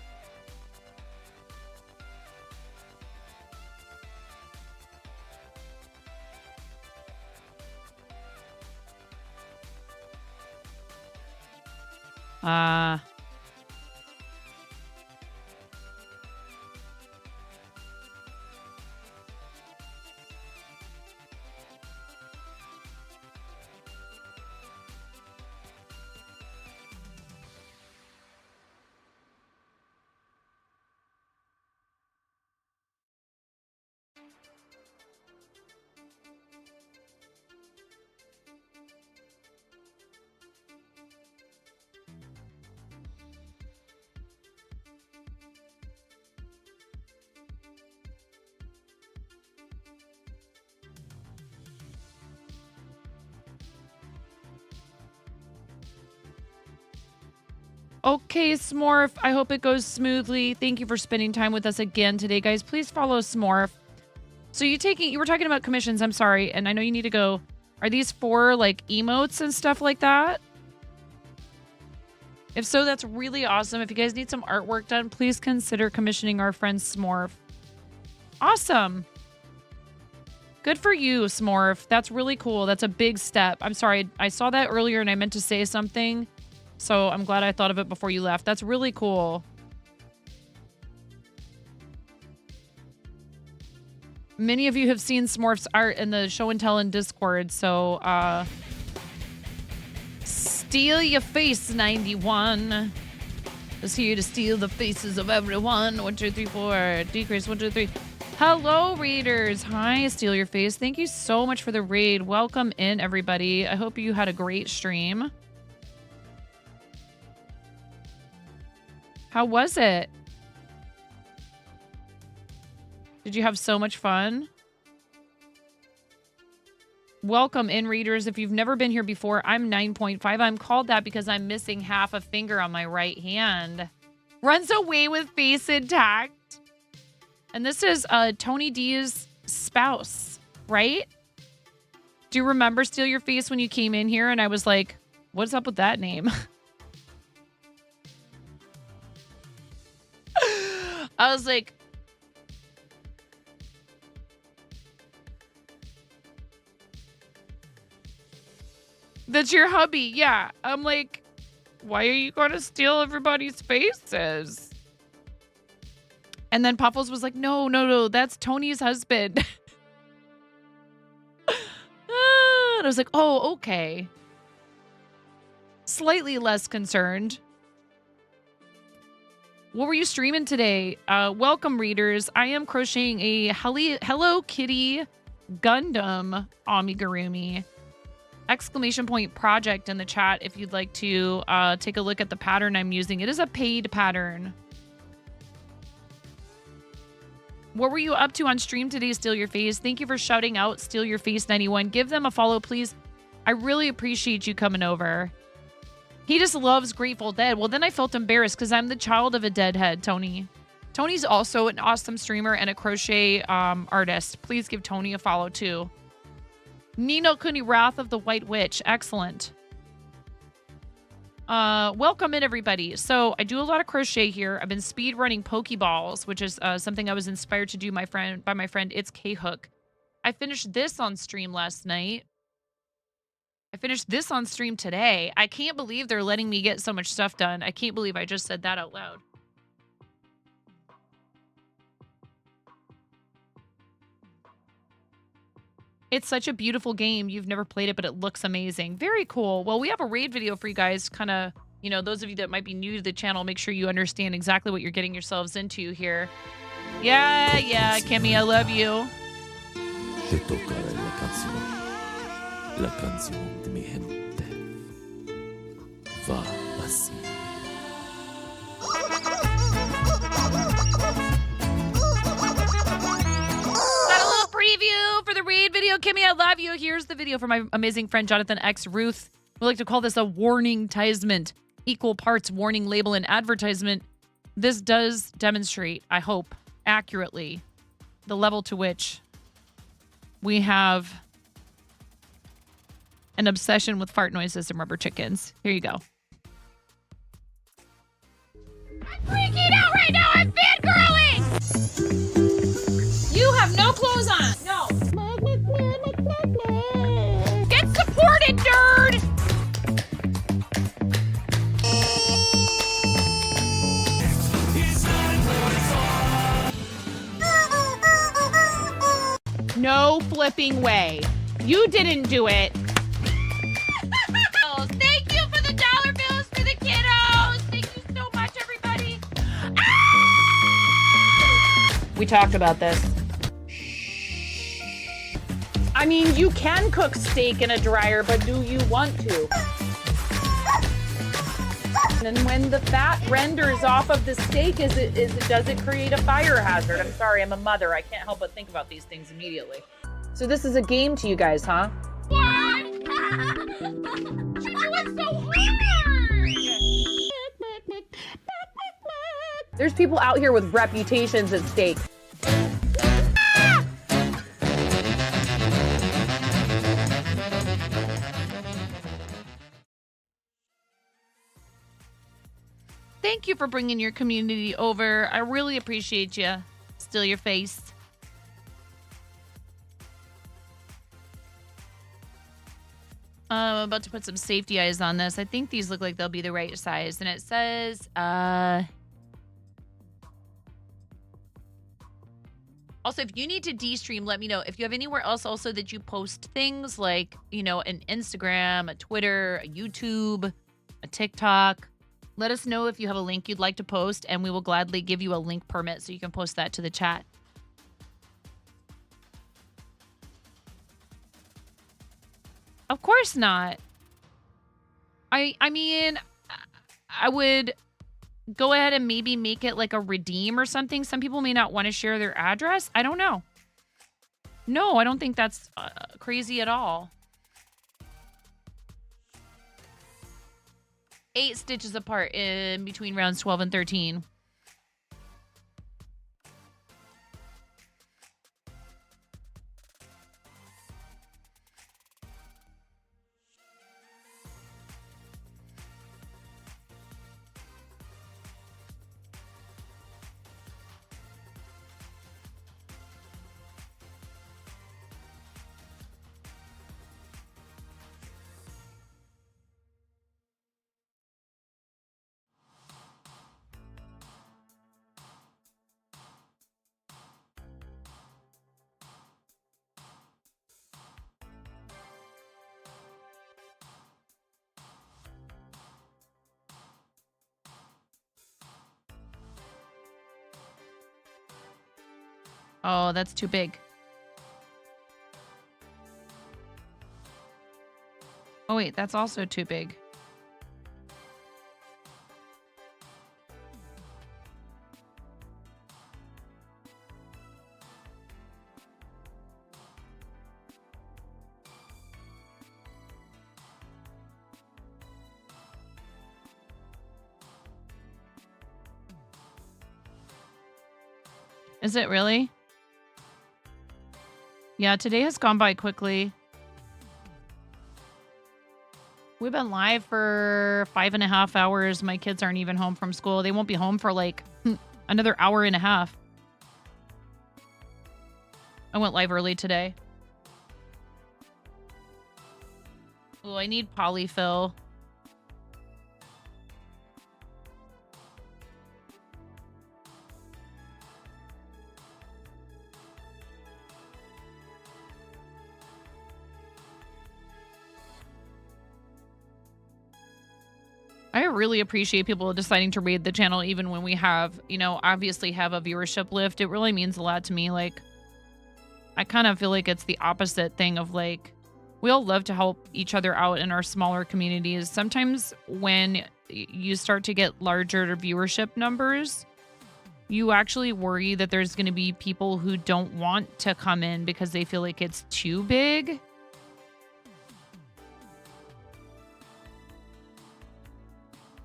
Okay, Smorf. I hope it goes smoothly. Thank you for spending time with us again today, guys. Please follow Smorf. So you were talking about commissions. I'm sorry, and I know you need to go. Are these for like emotes and stuff like that? If so, that's really awesome. If you guys need some artwork done, please consider commissioning our friend Smorf. Awesome. Good for you, Smorf. That's really cool. That's a big step. I'm sorry. I saw that earlier and I meant to say something. So I'm glad I thought of it before you left. That's really cool. Many of you have seen Smorf's art in the show and tell in Discord. So, steal your face, 91. Is here to steal the faces of everyone. 1, 2, 3, 4. Decrease 1, 2, 3. Hello, readers. Hi, Steal Your Face. Thank you so much for the raid. Welcome in, everybody. I hope you had a great stream. How was it? Did you have so much fun? Welcome in, readers. If you've never been here before, I'm 9.5. I'm called that because I'm missing half a finger on my right hand. Runs away with face intact. And this is Tony D's spouse, right? Do you remember Steal Your Face when you came in here and I was like, what's up with that name? I was like, that's your hubby. Yeah. I'm like, why are you going to steal everybody's faces? And then Puffles was like, no, that's Tony's husband. And I was like, oh, okay. Slightly less concerned. What were you streaming today? Welcome, readers. I am crocheting a Hello Kitty Gundam amigurumi. exclamation point project in the chat if you'd like to take a look at the pattern I'm using. It is a paid pattern. What were you up to on stream today, Steal Your Face? Thank you for shouting out Steal Your Face 91. Give them a follow, please. I really appreciate you coming over. He just loves Grateful Dead. Well, then I felt embarrassed because I'm the child of a deadhead, Tony. Tony's also an awesome streamer and a crochet artist. Please give Tony a follow, too. Nino Kuni, Wrath of the White Witch. Excellent. Welcome in, everybody. So I do a lot of crochet here. I've been speed running Pokeballs, which is something I was inspired to do by my friend It's K-Hook. I finished this on stream last night. I finished this on stream today. I can't believe they're letting me get so much stuff done. I can't believe I just said that out loud. It's such a beautiful game. You've never played it, but it looks amazing. Very cool. Well, we have a raid video for you guys. Kind of, you know, those of you that might be new to the channel, make sure you understand exactly what you're getting yourselves into here. Yeah, Kimmy, I love you. Te tocará la canción de mi gente. Va así. Preview for the raid video. Kimmy, I love you. Here's the video for my amazing friend Jonathan X. Ruth. We like to call this a warning-tisement. Equal parts warning label and advertisement. This does demonstrate, I hope, accurately the level to which we have an obsession with fart noises and rubber chickens. Here you go. I'm freaking out right now. I'm fangirling. You have no clothes on. No. Get supported, nerd. No flipping way. You didn't do it. Thank you for the dollar bills for the kiddos. Thank you so much, everybody. We talked about this. I mean, you can cook steak in a dryer, but do you want to? And when the fat renders off of the steak, does it create a fire hazard? I'm sorry, I'm a mother. I can't help but think about these things immediately. So this is a game to you guys, huh? What? You're doing so hard. There's people out here with reputations at stake. Thank you for bringing your community over. I really appreciate you. Steal Your Face. I'm about to put some safety eyes on this. I think these look like they'll be the right size. And it says, also, if you need to de-stream, let me know. If you have anywhere else also that you post things like, you know, an Instagram, a Twitter, a YouTube, a TikTok, let us know if you have a link you'd like to post, and we will gladly give you a link permit so you can post that to the chat. Of course not. I mean, I would go ahead and maybe make it like a redeem or something. Some people may not want to share their address. I don't know. No, I don't think that's crazy at all. 8 stitches apart in between rounds 12 and 13. Oh, that's too big. Oh wait, that's also too big. Is it really? Yeah, today has gone by quickly. We've been live for 5.5 hours. My kids aren't even home from school. They won't be home for like another hour and a half. I went live early today. Oh, I need polyfill. I really appreciate people deciding to raid the channel even when we have, you know, obviously have a viewership lift. It really means a lot to me. Like, I kind of feel like it's the opposite thing of like, we all love to help each other out in our smaller communities. Sometimes when you start to get larger viewership numbers, you actually worry that there's going to be people who don't want to come in because they feel like it's too big.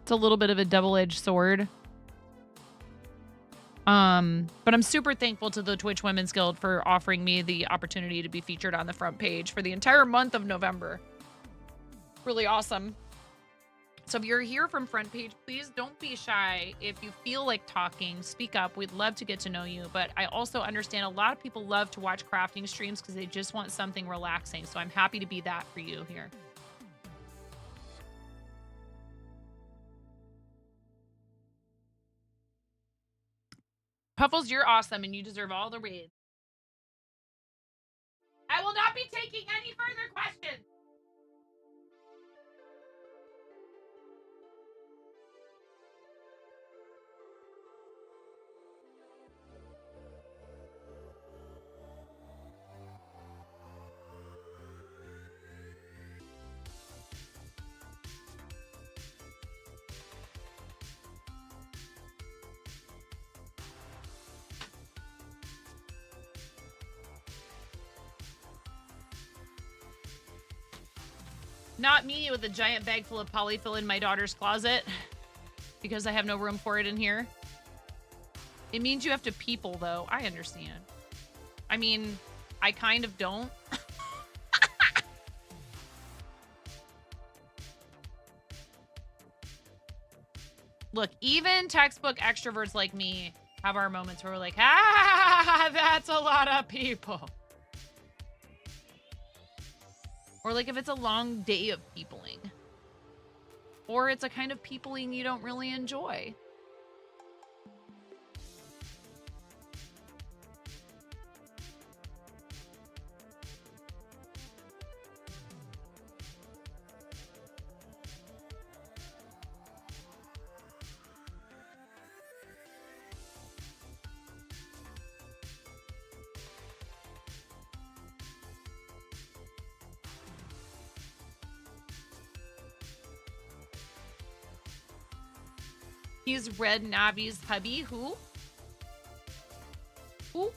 It's a little bit of a double-edged sword. But I'm super thankful to the Twitch Women's Guild for offering me the opportunity to be featured on the front page for the entire month of November. Really awesome. So if you're here from front page, please don't be shy. If you feel like talking, speak up. We'd love to get to know you. But I also understand a lot of people love to watch crafting streams because they just want something relaxing. So I'm happy to be that for you here. Puffles, you're awesome, and you deserve all the raids. I will not be taking any further questions. Not me with a giant bag full of polyfill in my daughter's closet because I have no room for it in here. It means you have to people, though. I understand. I mean, I kind of don't. Look, even textbook extroverts like me have our moments where we're like, ah, that's a lot of people. Or like if it's a long day of peopling. Or it's a kind of peopling you don't really enjoy. He's Red Navi's hubby. Who? Who?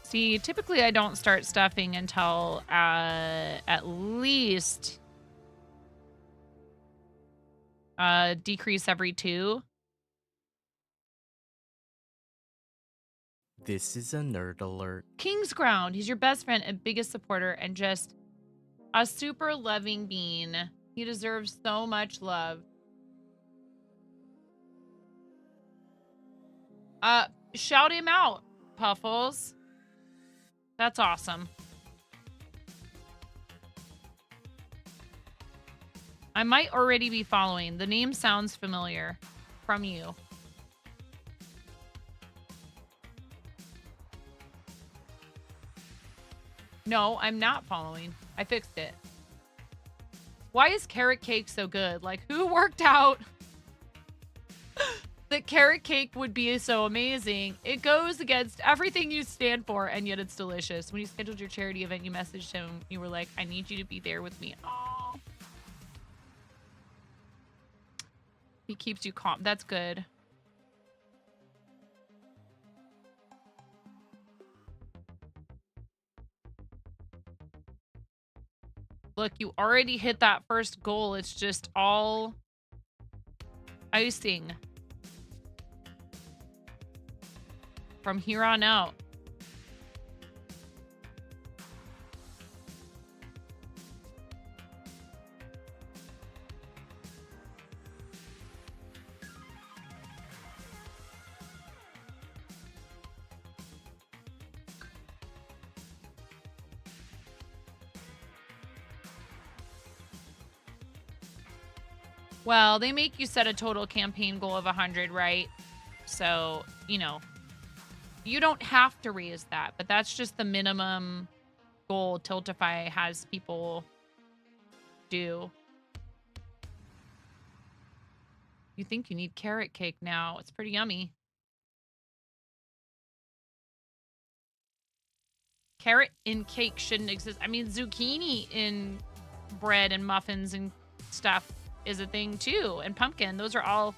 See, typically I don't start stuffing until at least decrease every 2. This is a nerd alert. King's Ground. He's your best friend and biggest supporter and just a super loving bean. He deserves so much love. Shout him out, Puffles. That's awesome. I might already be following. The name sounds familiar from you. No, I'm not following. I fixed it. Why is carrot cake so good? Like, who worked out? that carrot cake would be so amazing. It goes against everything you stand for, and yet it's delicious. When you scheduled your charity event, you messaged him. You were like, I need you to be there with me. Oh. He keeps you calm. That's good. Look, you already hit that first goal. It's just all icing from here on out. Well, they make you set a total campaign goal of 100, right? So, you know, you don't have to raise that, but that's just the minimum goal Tiltify has people do. You think you need carrot cake now. It's pretty yummy. Carrot in cake shouldn't exist. I mean, zucchini in bread and muffins and stuff is a thing too. And pumpkin. Those are all...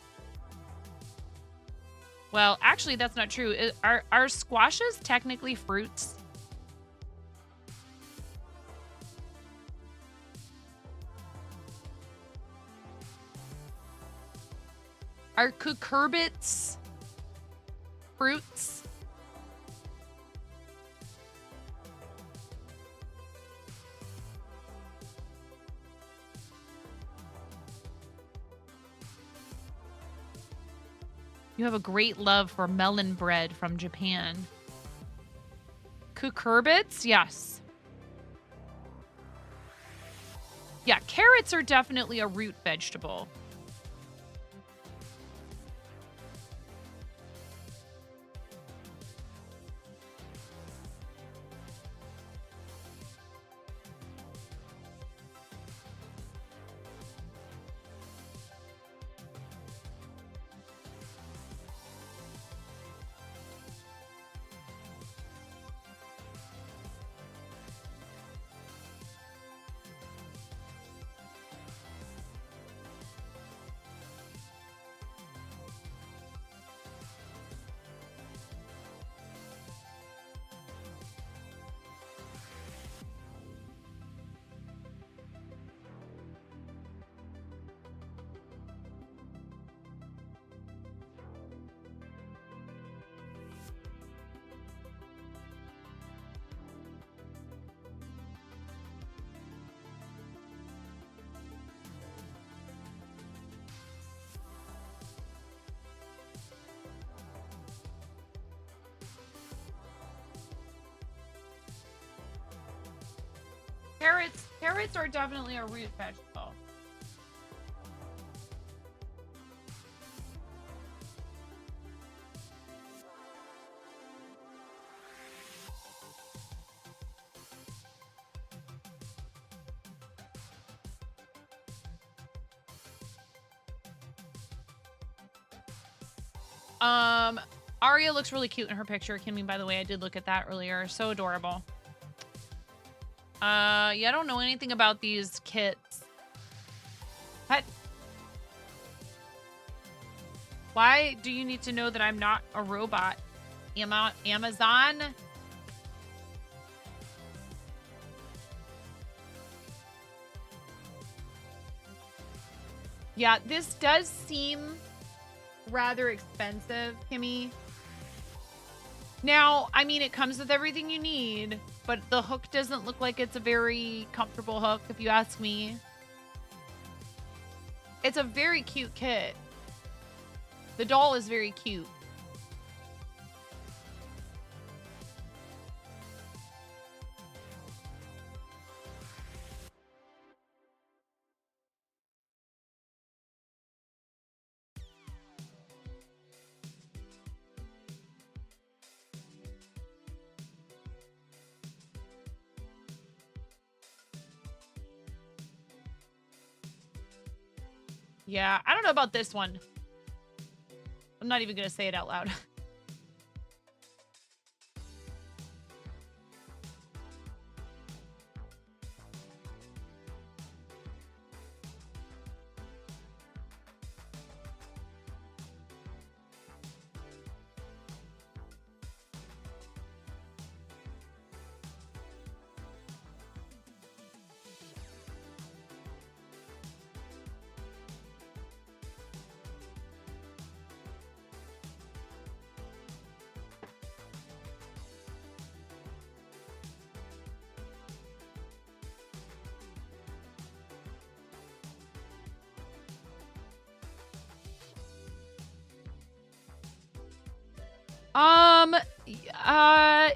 Well, actually, that's not true. Are squashes technically fruits? Are cucurbits fruits? You have a great love for melon bread from Japan. Cucurbits? Yes. Yeah, carrots are definitely a root vegetable. Carrots are definitely a root vegetable. Aria looks really cute in her picture, Kimmy, by the way. I did look at that earlier. So adorable. Yeah, I don't know anything about these kits. What? Why do you need to know that I'm not a robot? Amazon? Yeah, this does seem rather expensive, Kimmy. Now, I mean, it comes with everything you need, but the hook doesn't look like it's a very comfortable hook, if you ask me. It's a very cute kit. The doll is very cute. Yeah, I don't know about this one. I'm not even gonna say it out loud.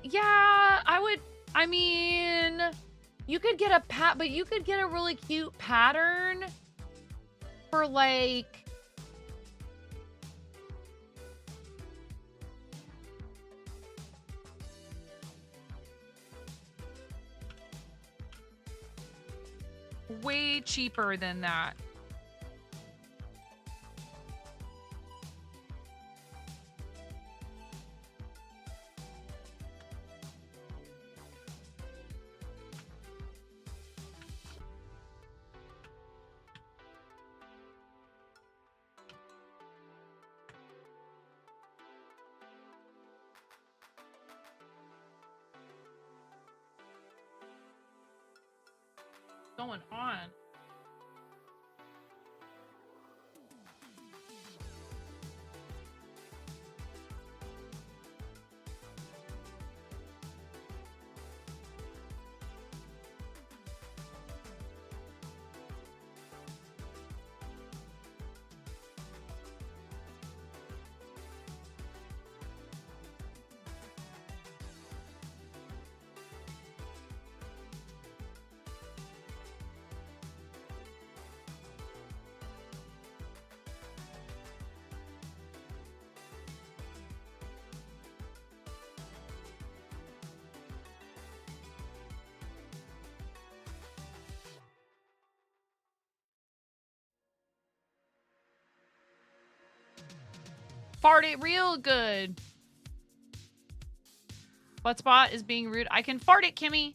Yeah, I mean, you could get but you could get a really cute pattern for like, way cheaper than that. Going on? Fart it real good. What spot is being rude? I can fart it, Kimmy.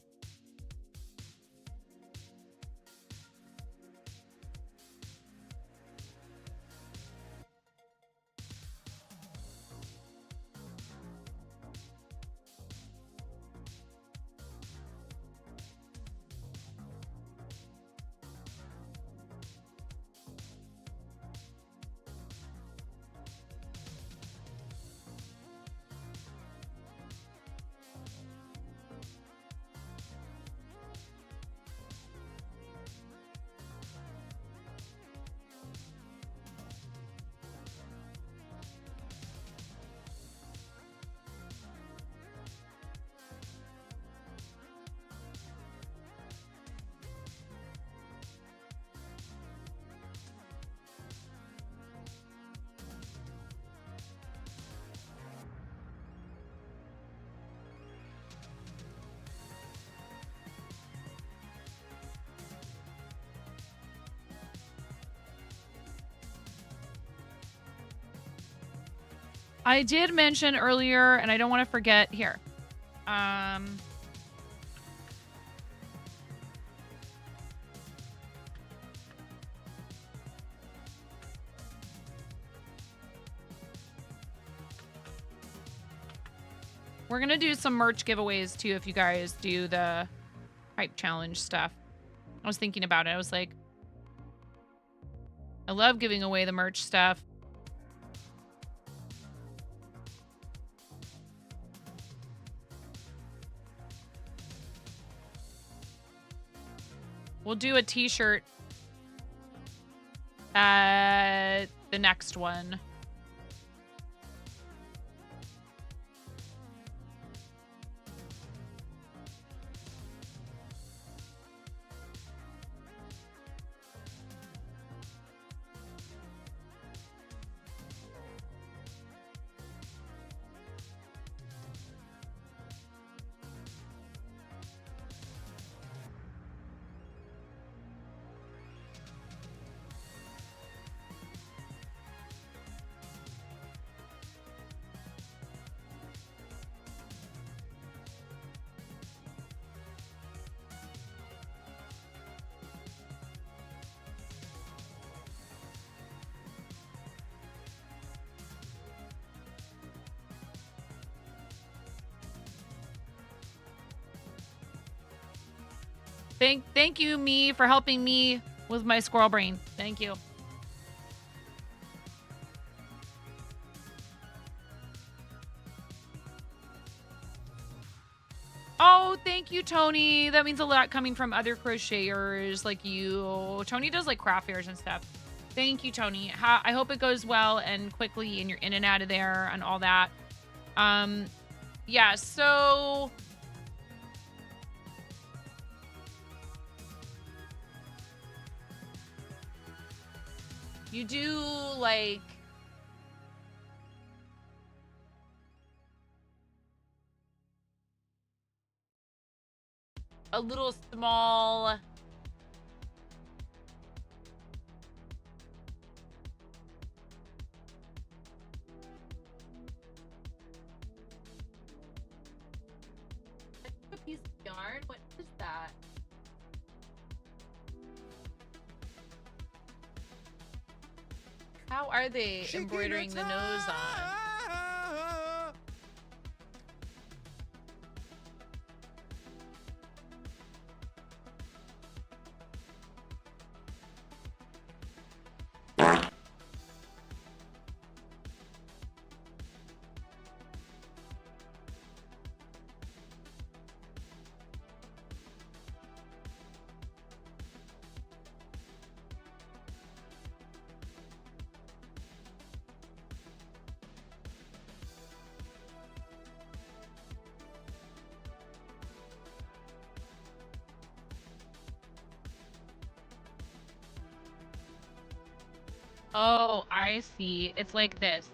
I did mention earlier, and I don't want to forget here. We're going to do some merch giveaways too if you guys do the hype challenge stuff. I was thinking about it. I was like, I love giving away the merch stuff. We'll do a t-shirt at the next one. Thank you, me, for helping me with my squirrel brain. Thank you. Oh, thank you, Tony. That means a lot coming from other crocheters like you. Tony does like craft fairs and stuff. Thank you, Tony. I hope it goes well and quickly and you're in and out of there and all that. Yeah, so you do like a little small a piece of yarn. What is that? How are they embroidering the nose on? Oh, I see. It's like this.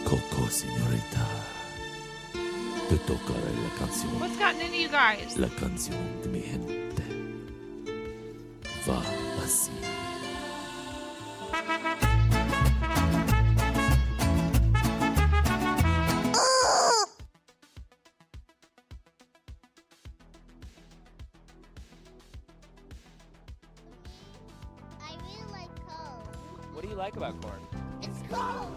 Coco, señorita. Te tocaré la canción. What's gotten into you guys? La canción de mi gente. Va así. I really like cold. What do you like about corn? It's cold.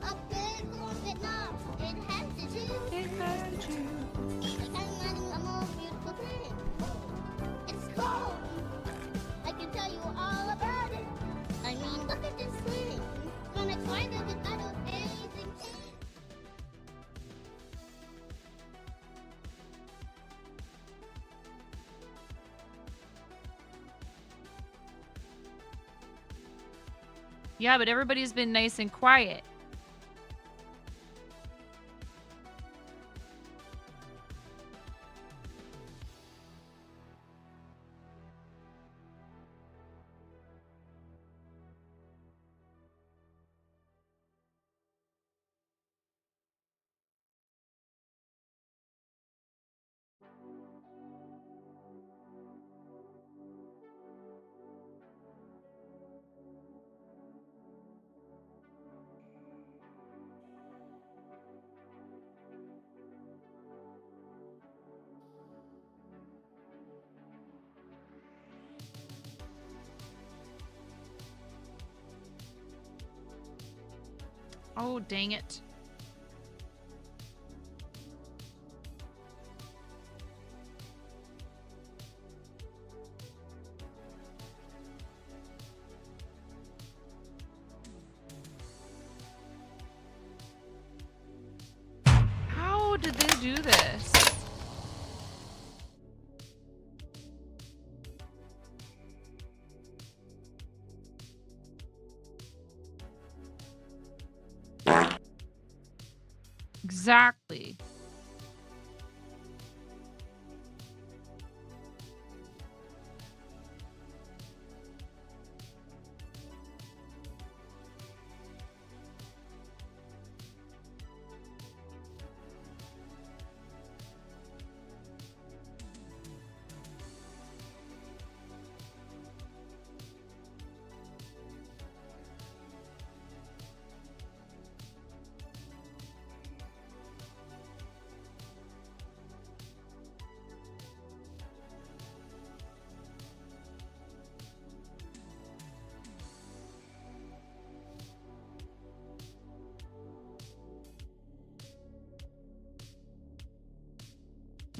A big corn Vietnam. It has the juice. It has the juice. Like I'm running a more beautiful thing. It's cold. I can tell you all about it. I mean, look at this thing. Gonna try to get that amazing thing. Yeah, but everybody's been nice and quiet. Oh, dang it. How did they do this? Exactly.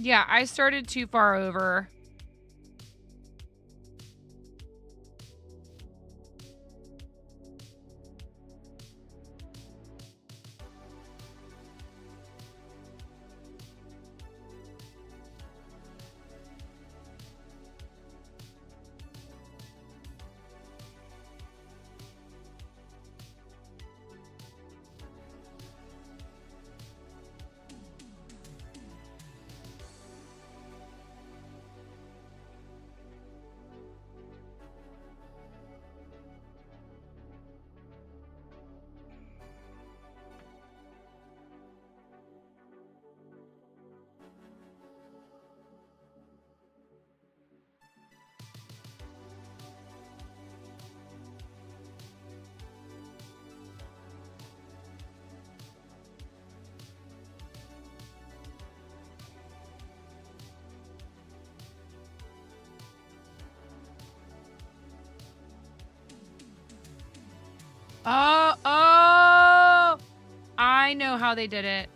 Yeah, I started too far over. Oh, I know how they did it.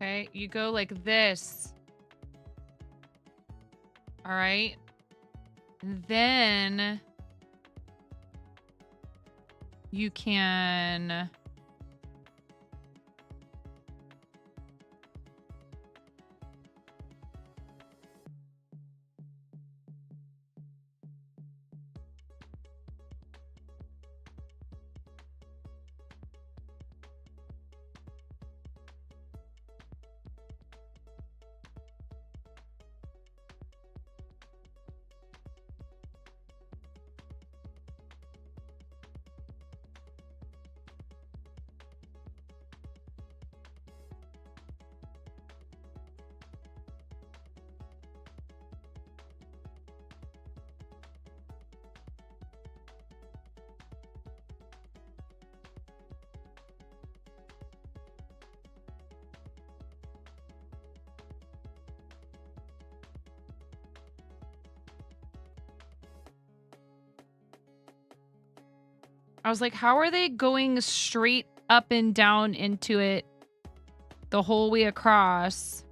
Okay, you go like this. All right. And then you can I was like, how are they going straight up and down into it the whole way across?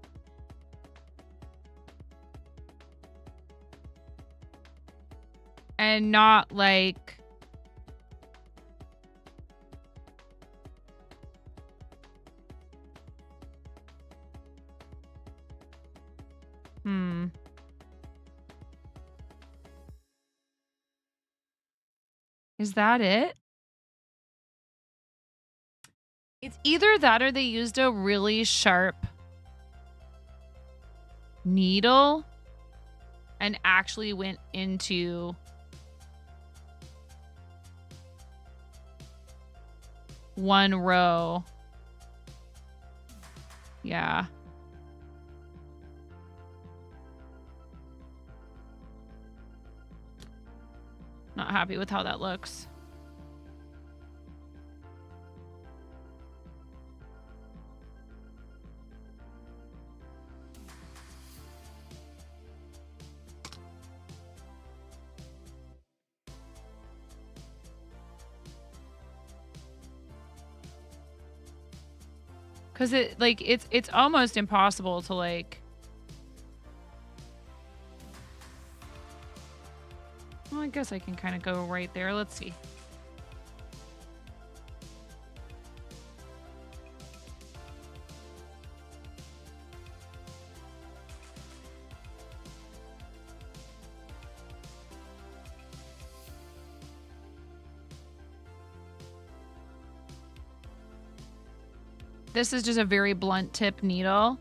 And not like... Is that it? It's either that or they used a really sharp needle and actually went into one row. Yeah. Not happy with how that looks. Cause it's almost impossible to like. Well, I guess I can kind of go right there. Let's see. This is just a very blunt tip needle.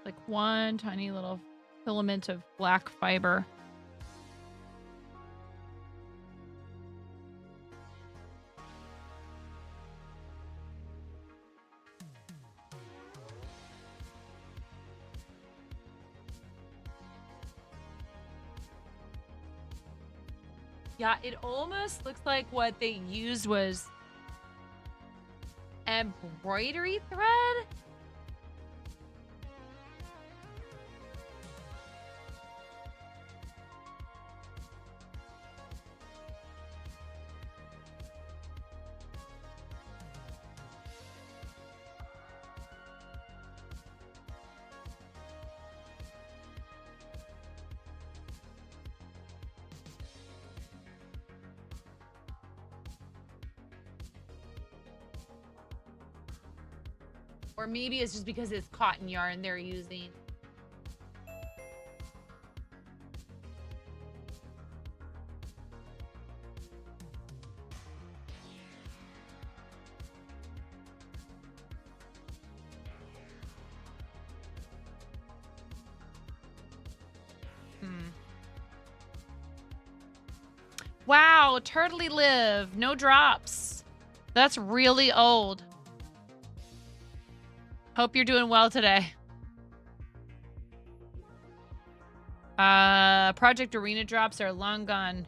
Like one tiny little filament of black fiber. Yeah, it almost looks like what they used was embroidery thread. Or maybe it's just because it's cotton yarn they're using. Wow, turtley live, no drops. That's really old. Hope you're doing well today. Project Arena drops are long gone.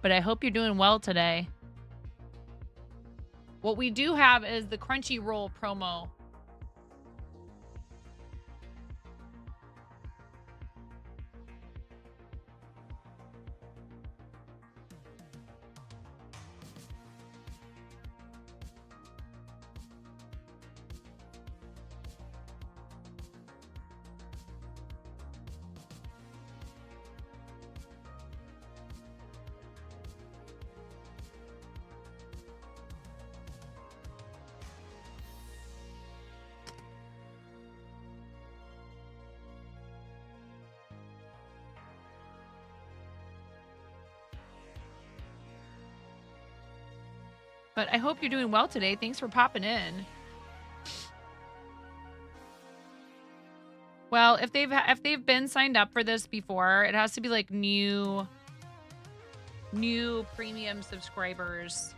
But I hope you're doing well today. What we do have is the Crunchyroll promo. But I hope you're doing well today. Thanks for popping in. Well, if they've been signed up for this before, it has to be like new premium subscribers.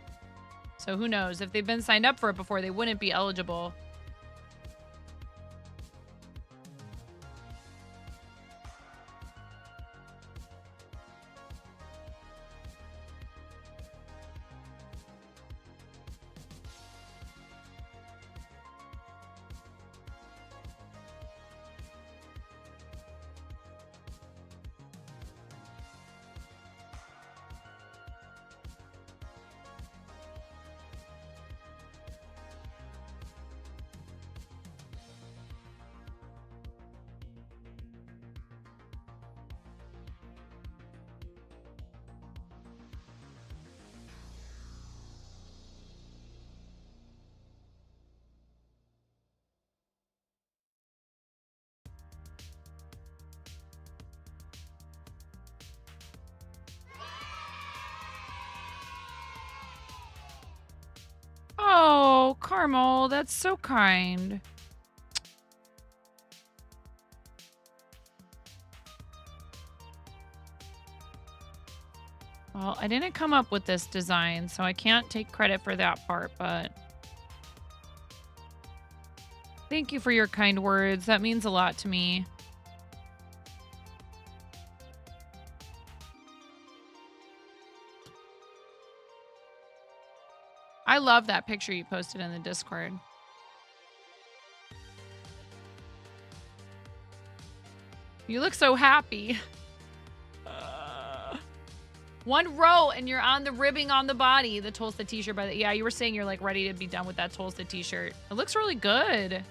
So who knows? If they've been signed up for it before, they wouldn't be eligible. Oh, Carmel, that's so kind. Well, I didn't come up with this design, so I can't take credit for that part, but thank you for your kind words. That means a lot to me. I love that picture you posted in the Discord. You look so happy. One row and you're on the ribbing on the body. The Tulsa t-shirt. By the, yeah, you were saying you're like ready to be done with that Tulsa t-shirt. It looks really good.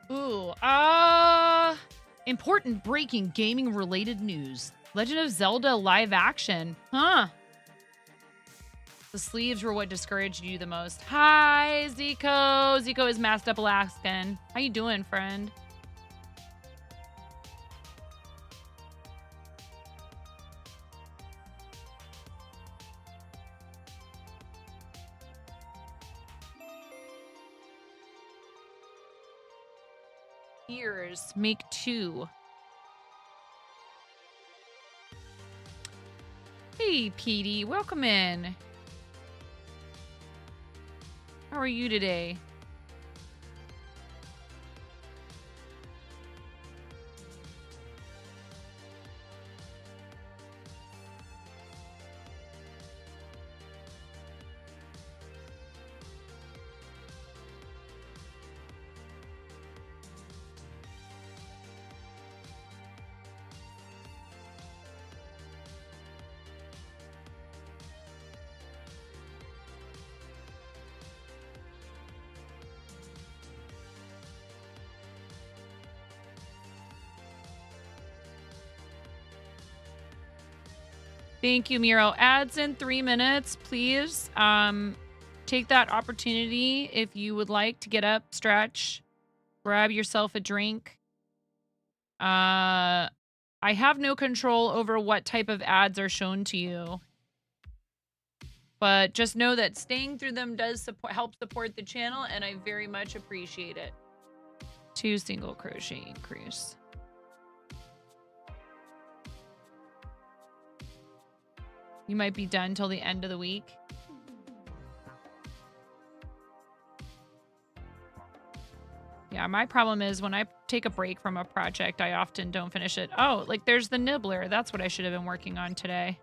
Ooh, important breaking gaming related news. Legend of Zelda live action. Huh. The sleeves were what discouraged you the most. Hi, Zico. Zico is masked up Alaskan. How you doing, friend? Ears, make 2. Hey, Petey, welcome in. How are you today? Thank you, Miro. Ads in 3 minutes, please. Take that opportunity if you would like to get up, stretch, grab yourself a drink. I have no control over what type of ads are shown to you. But just know that staying through them does help support the channel, and I very much appreciate it. 2 single crochet increase. You might be done till the end of the week. Yeah, my problem is when I take a break from a project, I often don't finish it. Oh, like there's the nibbler. That's what I should have been working on today.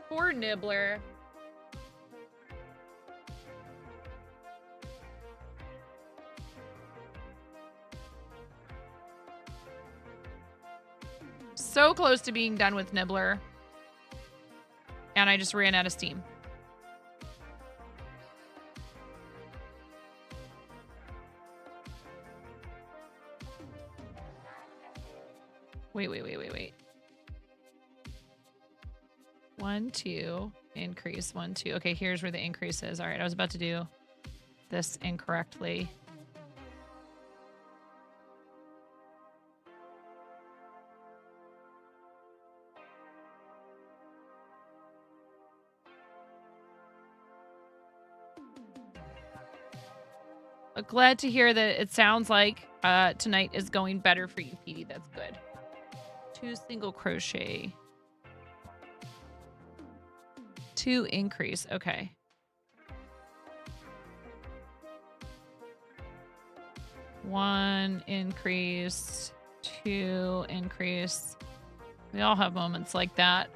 Poor nibbler. So close to being done with nibbler. And I just ran out of steam. Wait. 1, 2, increase, 1, 2. Okay, here's where the increase is. All right, I was about to do this incorrectly. Glad to hear that it sounds like tonight is going better for you, Petey. That's good. 2 single crochet. 2 increase. Okay. 1 increase, 2 increase. We all have moments like that.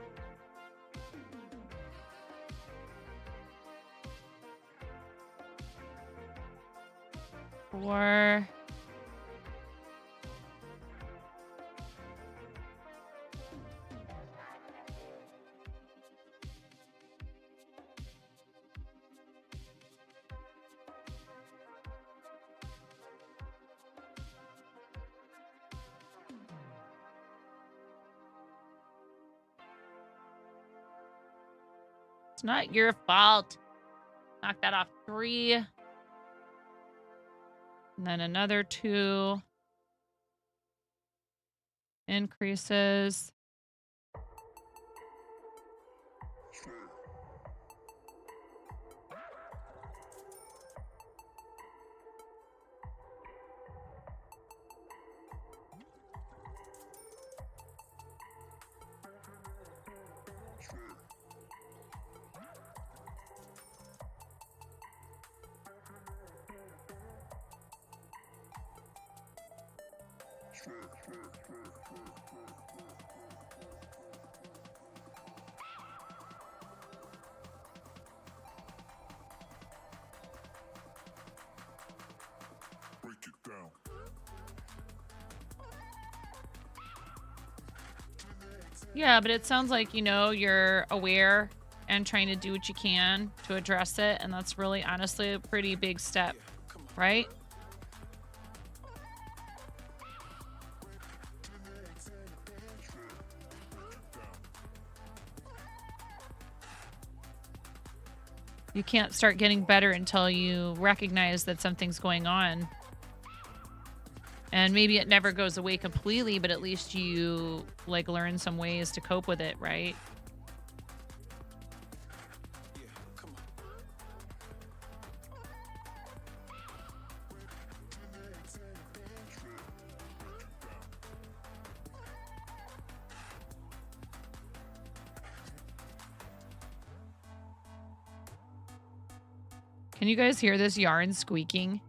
Four. It's not your fault. Knock that off 3. And then another 2 increases. Yeah, but it sounds like, you know, you're aware and trying to do what you can to address it. And that's really, honestly, a pretty big step, right? You can't start getting better until you recognize that something's going on. And maybe it never goes away completely, but at least you, like, learn some ways to cope with it, right? Can you guys hear this yarn squeaking?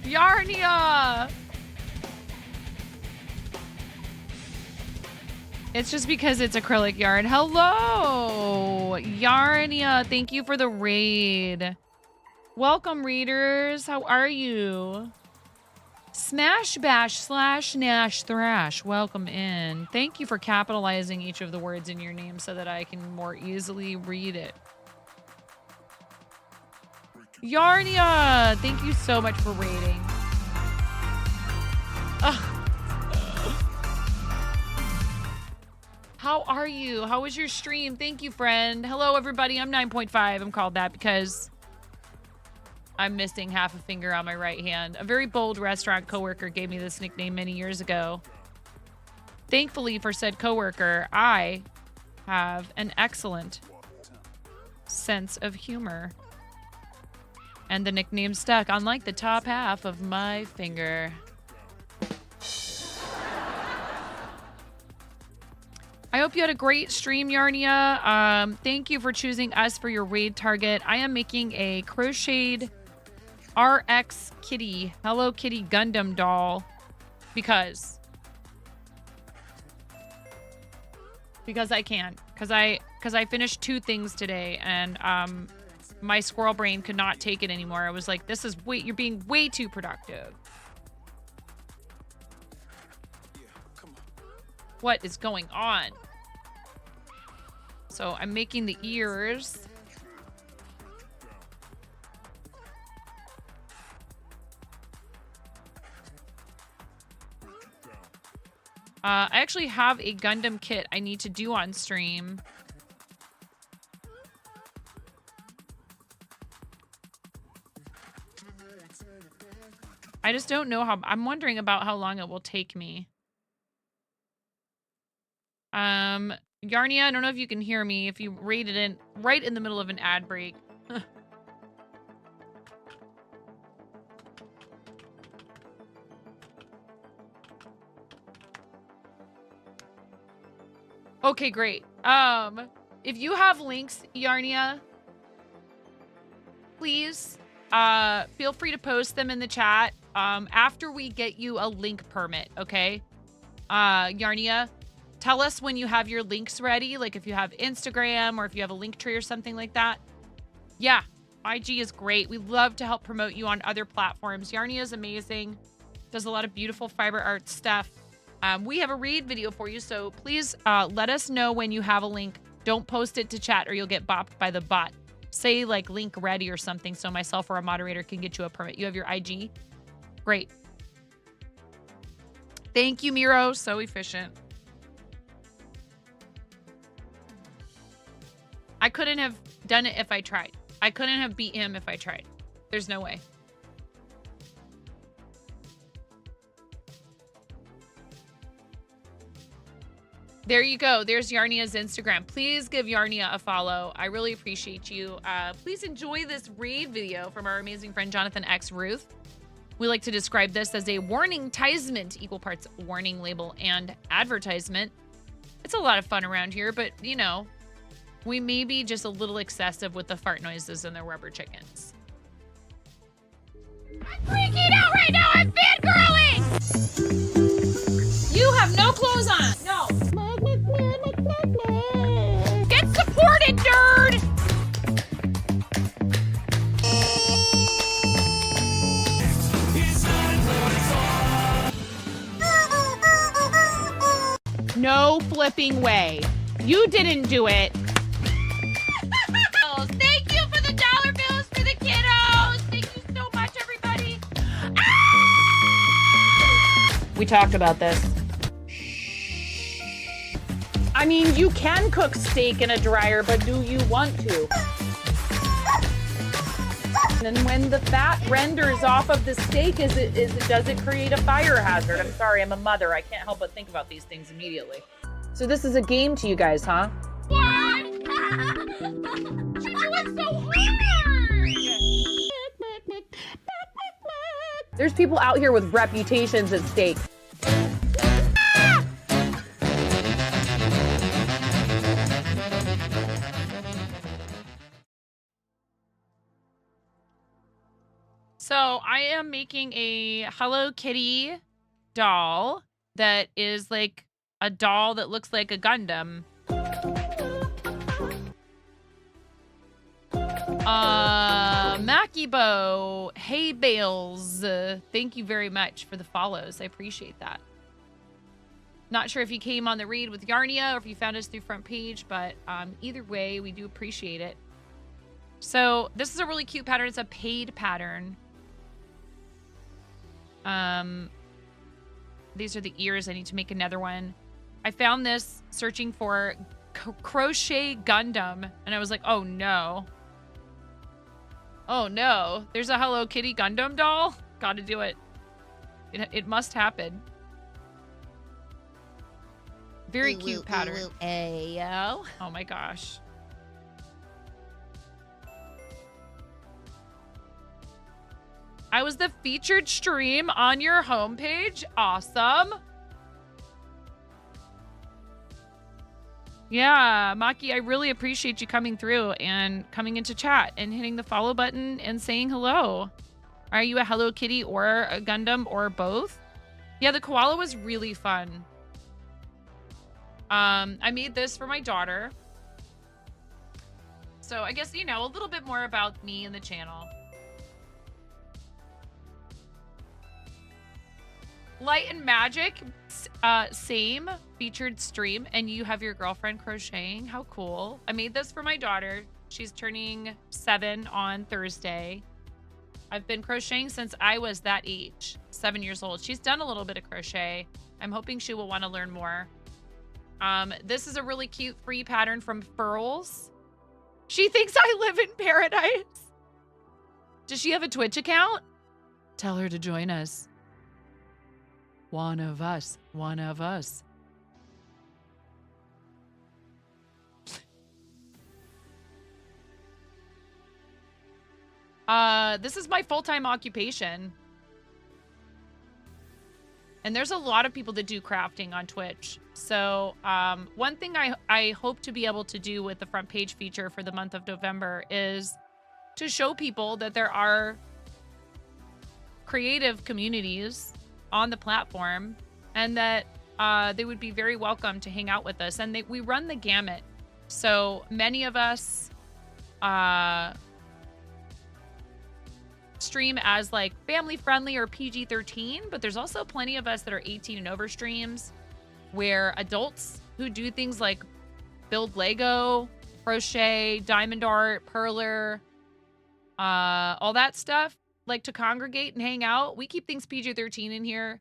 Yarnia! It's just because it's acrylic yarn. Hello! Yarnia, thank you for the raid. Welcome, readers. How are you? Smash Bash / Nash Thrash. Welcome in. Thank you for capitalizing each of the words in your name so that I can more easily read it. Yarnia, thank you so much for raiding. How are you? How was your stream? Thank you, friend. Hello, everybody. I'm 9.5. I'm called that because I'm missing half a finger on my right hand. A very bold restaurant coworker gave me this nickname many years ago. Thankfully for said coworker, I have an excellent sense of humor. And the nickname stuck, unlike the top half of my finger. I hope you had a great stream, Yarnia. Thank you for choosing us for your raid target. I am making a crocheted RX Kitty, Hello Kitty Gundam doll because I can. Because I finished 2 things today and my squirrel brain could not take it anymore. I was like, you're being way too productive. What is going on? So I'm making the ears. I actually have a Gundam kit I need to do on stream. I just don't know how. I'm wondering about how long it will take me. Yarnia, I don't know if you can hear me. If you rated in right in the middle of an ad break. Okay, great. If you have links, Yarnia, please feel free to post them in the chat after we get you a link permit, okay? Yarnia, tell us when you have your links ready, like if you have Instagram or if you have a link tree or something like that. Yeah, IG is great. We love to help promote you on other platforms. Yarnia is amazing. Does a lot of beautiful fiber art stuff. We have a read video for you, so please let us know when you have a link. Don't post it to chat or you'll get bopped by the bot. Say like link ready or something so myself or a moderator can get you a permit. You have your IG? Great. Thank you, Miro. So efficient. I couldn't have done it if I tried. I couldn't have beat him if I tried. There's no way. There you go. There's Yarnia's Instagram. Please give Yarnia a follow. I really appreciate you. Please enjoy this read video from our amazing friend Jonathan X. Ruth. We like to describe this as a warning-tisement, equal parts warning label and advertisement. It's a lot of fun around here, but, you know, we may be just a little excessive with the fart noises and the rubber chickens. I'm freaking out right now. I'm fangirling! You have no clothes on. No. Get supported, nerd! No flipping way. You didn't do it. Thank you for the dollar bills for the kiddos. Thank you so much, everybody. We talked about this. I mean, you can cook steak in a dryer, but do you want to? And when the fat renders off of the steak, does it create a fire hazard? I'm sorry, I'm a mother. I can't help but think about these things immediately. So this is a game to you guys, huh? What? She's doing so hard! There's people out here with reputations at stake. So I am making a Hello Kitty doll that is like a doll that looks like a Gundam. Makibo, hey Bales, thank you very much for the follows. I appreciate that. Not sure if you came on the read with Yarnia or if you found us through front page, but either way, we do appreciate it. So this is a really cute pattern. It's a paid pattern. These are the ears. I need to make another one. I found this searching for Crochet Gundam, and I was like, oh no. Oh no, there's a Hello Kitty Gundam doll? Gotta do it. It must happen. Very cute pattern. Ayo. Oh my gosh. I was the featured stream on your homepage. Awesome. Yeah, Maki, I really appreciate you coming through and coming into chat and hitting the follow button and saying hello. Are you a Hello Kitty or a Gundam or both? Yeah, the koala was really fun. I made this for my daughter. So I guess, you know, a little bit more about me and the channel. Light and Magic, same featured stream, and you have your girlfriend crocheting. How cool. I made this for my daughter. She's turning 7 on Thursday. I've been crocheting since I was that age, 7 years old. She's done a little bit of crochet. I'm hoping she will want to learn more. This is a really cute free pattern from Furls. She thinks I live in paradise. Does she have a Twitch account? Tell her to join us. One of us. One of us. This is my full-time occupation. And there's a lot of people that do crafting on Twitch. So one thing I hope to be able to do with the front page feature for the month of November is to show people that there are creative communities on the platform and that they would be very welcome to hang out with us. And we run the gamut. So many of us stream as like family friendly or PG-13, but there's also plenty of us that are 18 and over streams where adults who do things like build Lego, crochet, diamond art, perler, all that stuff, like to congregate and hang out. We keep things PG-13 in here,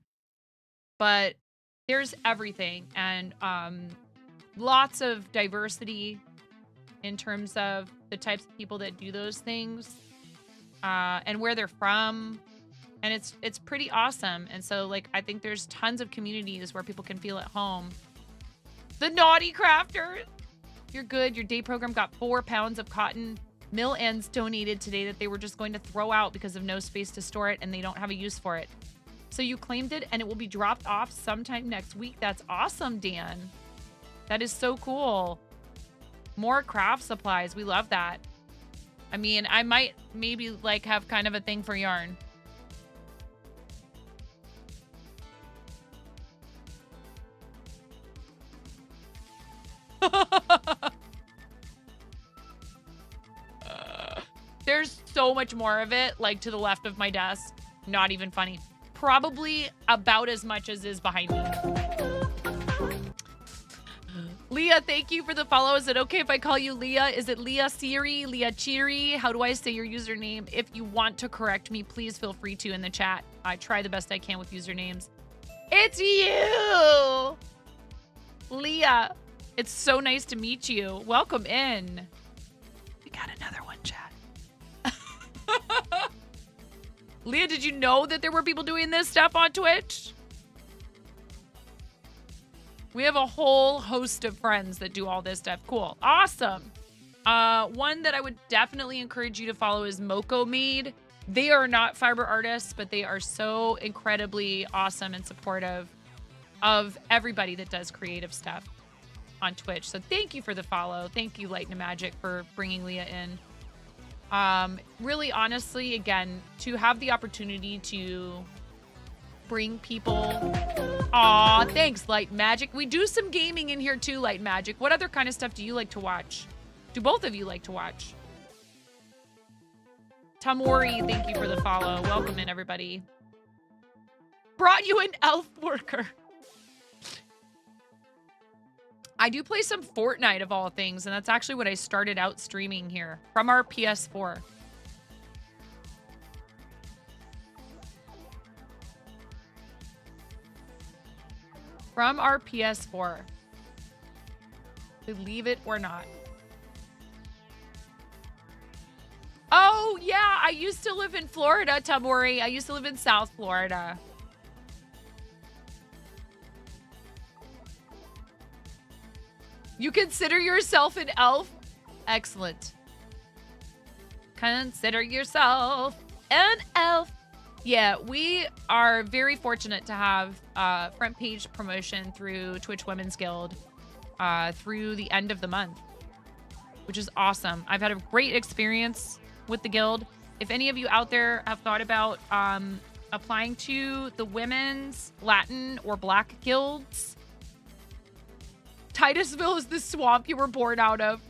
but there's everything and lots of diversity in terms of the types of people that do those things. And where they're from, and it's pretty awesome. And so, like, I think there's tons of communities where people can feel at home. The Naughty Crafter, you're good. Your day program got 4 pounds of cotton mill ends donated today that they were just going to throw out because of no space to store it, and they don't have a use for it. So you claimed it, and it will be dropped off sometime next week. That's awesome, Dan. That is so cool. More craft supplies. We love that. I mean, I might maybe like have kind of a thing for yarn. There's so much more of it, like to the left of my desk. Not even funny. Probably about as much as is behind me. Leah, thank you for the follow. Is it okay if I call you Leah? Is it Leah Siri, Leah Cheery? How do I say your username? If you want to correct me, please feel free to in the chat. I try the best I can with usernames. It's you! Leah, it's so nice to meet you. Welcome in. We got another one, chat. Leah, did you know that there were people doing this stuff on Twitch? We have a whole host of friends that do all this stuff. Cool. Awesome. One that I would definitely encourage you to follow is Moko Made. They are not fiber artists, but they are so incredibly awesome and supportive of everybody that does creative stuff on Twitch. So thank you for the follow. Thank you, Light and Magic, for bringing Leah in. Really, honestly, again, to have the opportunity to bring people... Aw, thanks, Light Magic. We do some gaming in here too, Light Magic. What other kind of stuff do you like to watch? Do both of you like to watch? Tamori, thank you for the follow. Welcome in, everybody. Brought you an elf worker. I do play some Fortnite of all things, and that's actually what I started out streaming here from our PS4. From our PS4. Believe it or not. Oh, yeah. I used to live in Florida, Tamori. I used to live in South Florida. You consider yourself an elf? Excellent. Consider yourself an elf. Yeah, we are very fortunate to have front page promotion through Twitch Women's Guild through the end of the month, which is awesome. I've had a great experience with the guild. If any of you out there have thought about applying to the women's, Latin, or Black guilds, Titusville is the swamp you were born out of.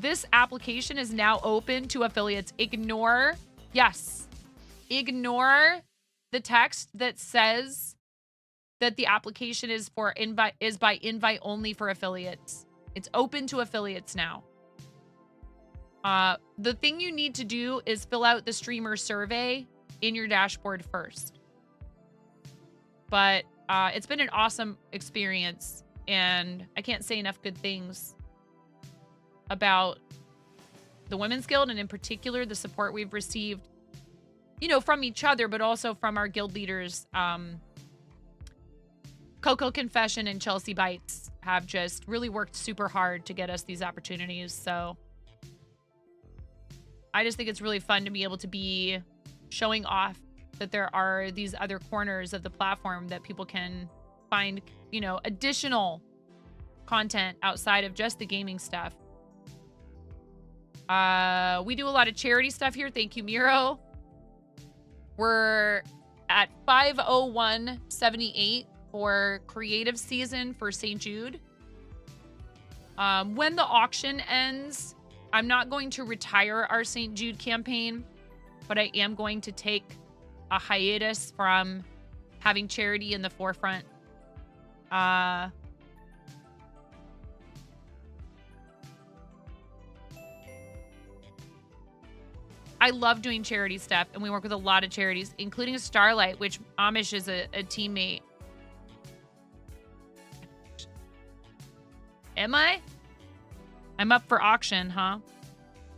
This application is now open to affiliates. Ignore the text that says that the application is by invite only for affiliates. It's open to affiliates now. The thing you need to do is fill out the streamer survey in your dashboard first. But it's been an awesome experience, and I can't say enough good things about the Women's Guild, and in particular, the support we've received you know, from each other, but also from our guild leaders. Coco Confession and Chelsea Bites have just really worked super hard to get us these opportunities. So I just think it's really fun to be able to be showing off that there are these other corners of the platform that people can find, you know, additional content outside of just the gaming stuff. We do a lot of charity stuff here. Thank you, Miro. We're at 501.78 for creative season for St. Jude. When the auction ends, I'm not going to retire our St. Jude campaign, but I am going to take a hiatus from having charity in the forefront. I love doing charity stuff, and we work with a lot of charities, including Starlight, which Amish is a teammate. Am I? I'm up for auction, huh?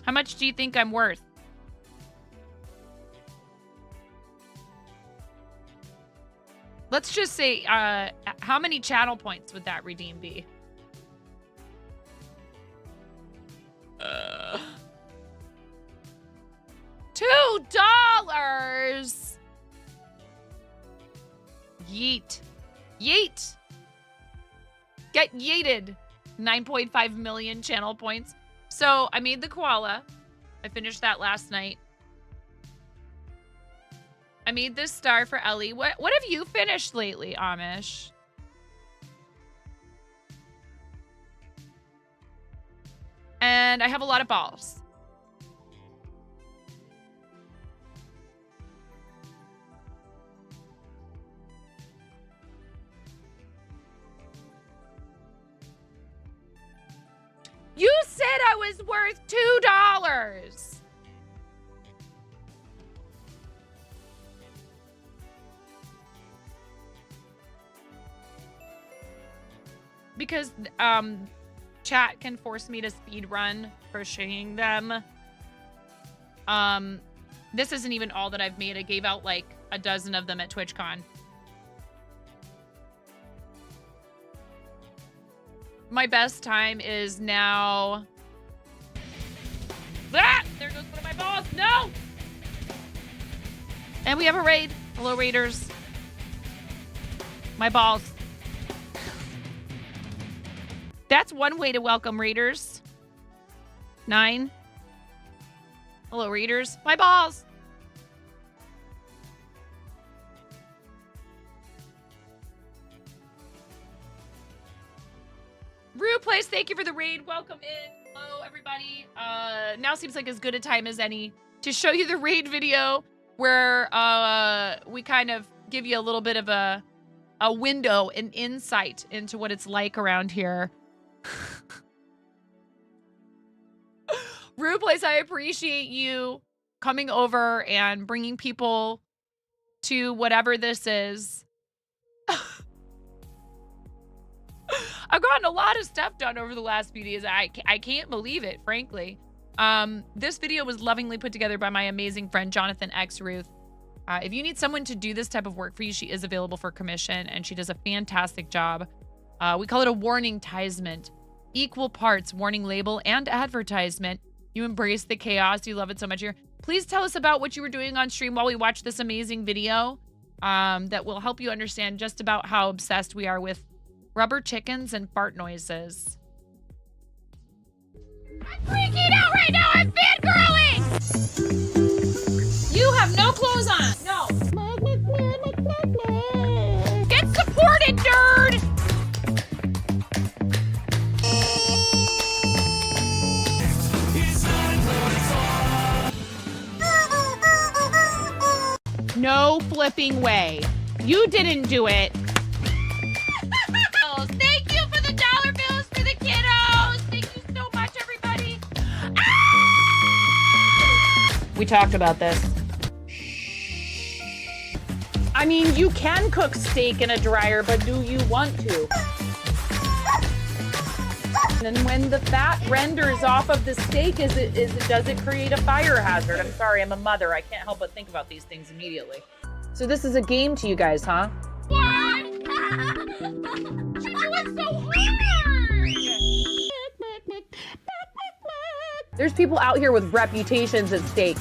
How much do you think I'm worth? Let's just say, how many channel points would that redeem be? $2! Yeet. Yeet. Get yeeted. 9.5 million channel points. So I made the koala. I finished that last night. I made this star for Ellie. What have you finished lately, Amish? And I have a lot of balls. You said I was worth $2. Because chat can force me to speed run crocheting them. This isn't even all that I've made. I gave out like a dozen of them at TwitchCon. My best time is now. Ah! There goes one of my balls. No! And we have a raid. Hello, raiders. My balls. That's one way to welcome raiders. 9. Hello, raiders. My balls. Rue Place, thank you for the raid. Welcome in. Hello, everybody. Now seems like as good a time as any to show you the raid video where we kind of give you a little bit of a window, an insight into what it's like around here. Rue Place, I appreciate you coming over and bringing people to whatever this is. I've gotten a lot of stuff done over the last few days. I can't believe it, frankly. This video was lovingly put together by my amazing friend, Jonathan X. Ruth. If you need someone to do this type of work for you, she is available for commission, and she does a fantastic job. We call it a warning-tisement. Equal parts warning label and advertisement. You embrace the chaos. You love it so much here. Please tell us about what you were doing on stream while we watch this amazing video that will help you understand just about how obsessed we are with rubber chickens and fart noises. I'm freaking out right now. I'm fangirling. You have no clothes on. No. Get supported, nerd. No flipping way. You didn't do it. Thank you for the dollar bills for the kiddos. Thank you so much, everybody. Ah! We talked about this. I mean, you can cook steak in a dryer, but do you want to? And when the fat renders off of the steak, does it create a fire hazard? I'm sorry, I'm a mother. I can't help but think about these things immediately. So this is a game to you guys, huh? What? You're doing so hard! There's people out here with reputations at stake.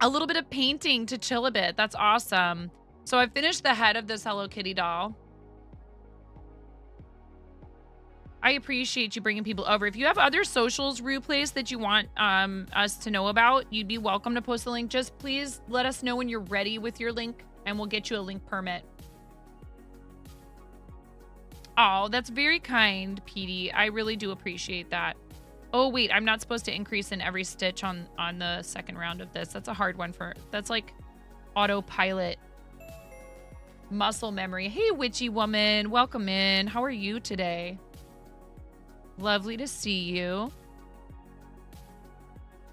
A little bit of painting to chill a bit. That's awesome. So I finished the head of this Hello Kitty doll. I appreciate you bringing people over. If you have other socials, Ruplace, that you want us to know about, you'd be welcome to post the link. Just please let us know when you're ready with your link, and we'll get you a link permit. Oh, that's very kind, Petey. I really do appreciate that. Oh, wait, I'm not supposed to increase in every stitch on the second round of this. That's a hard one that's like autopilot muscle memory. Hey, witchy woman, welcome in. How are you today? Lovely to see you.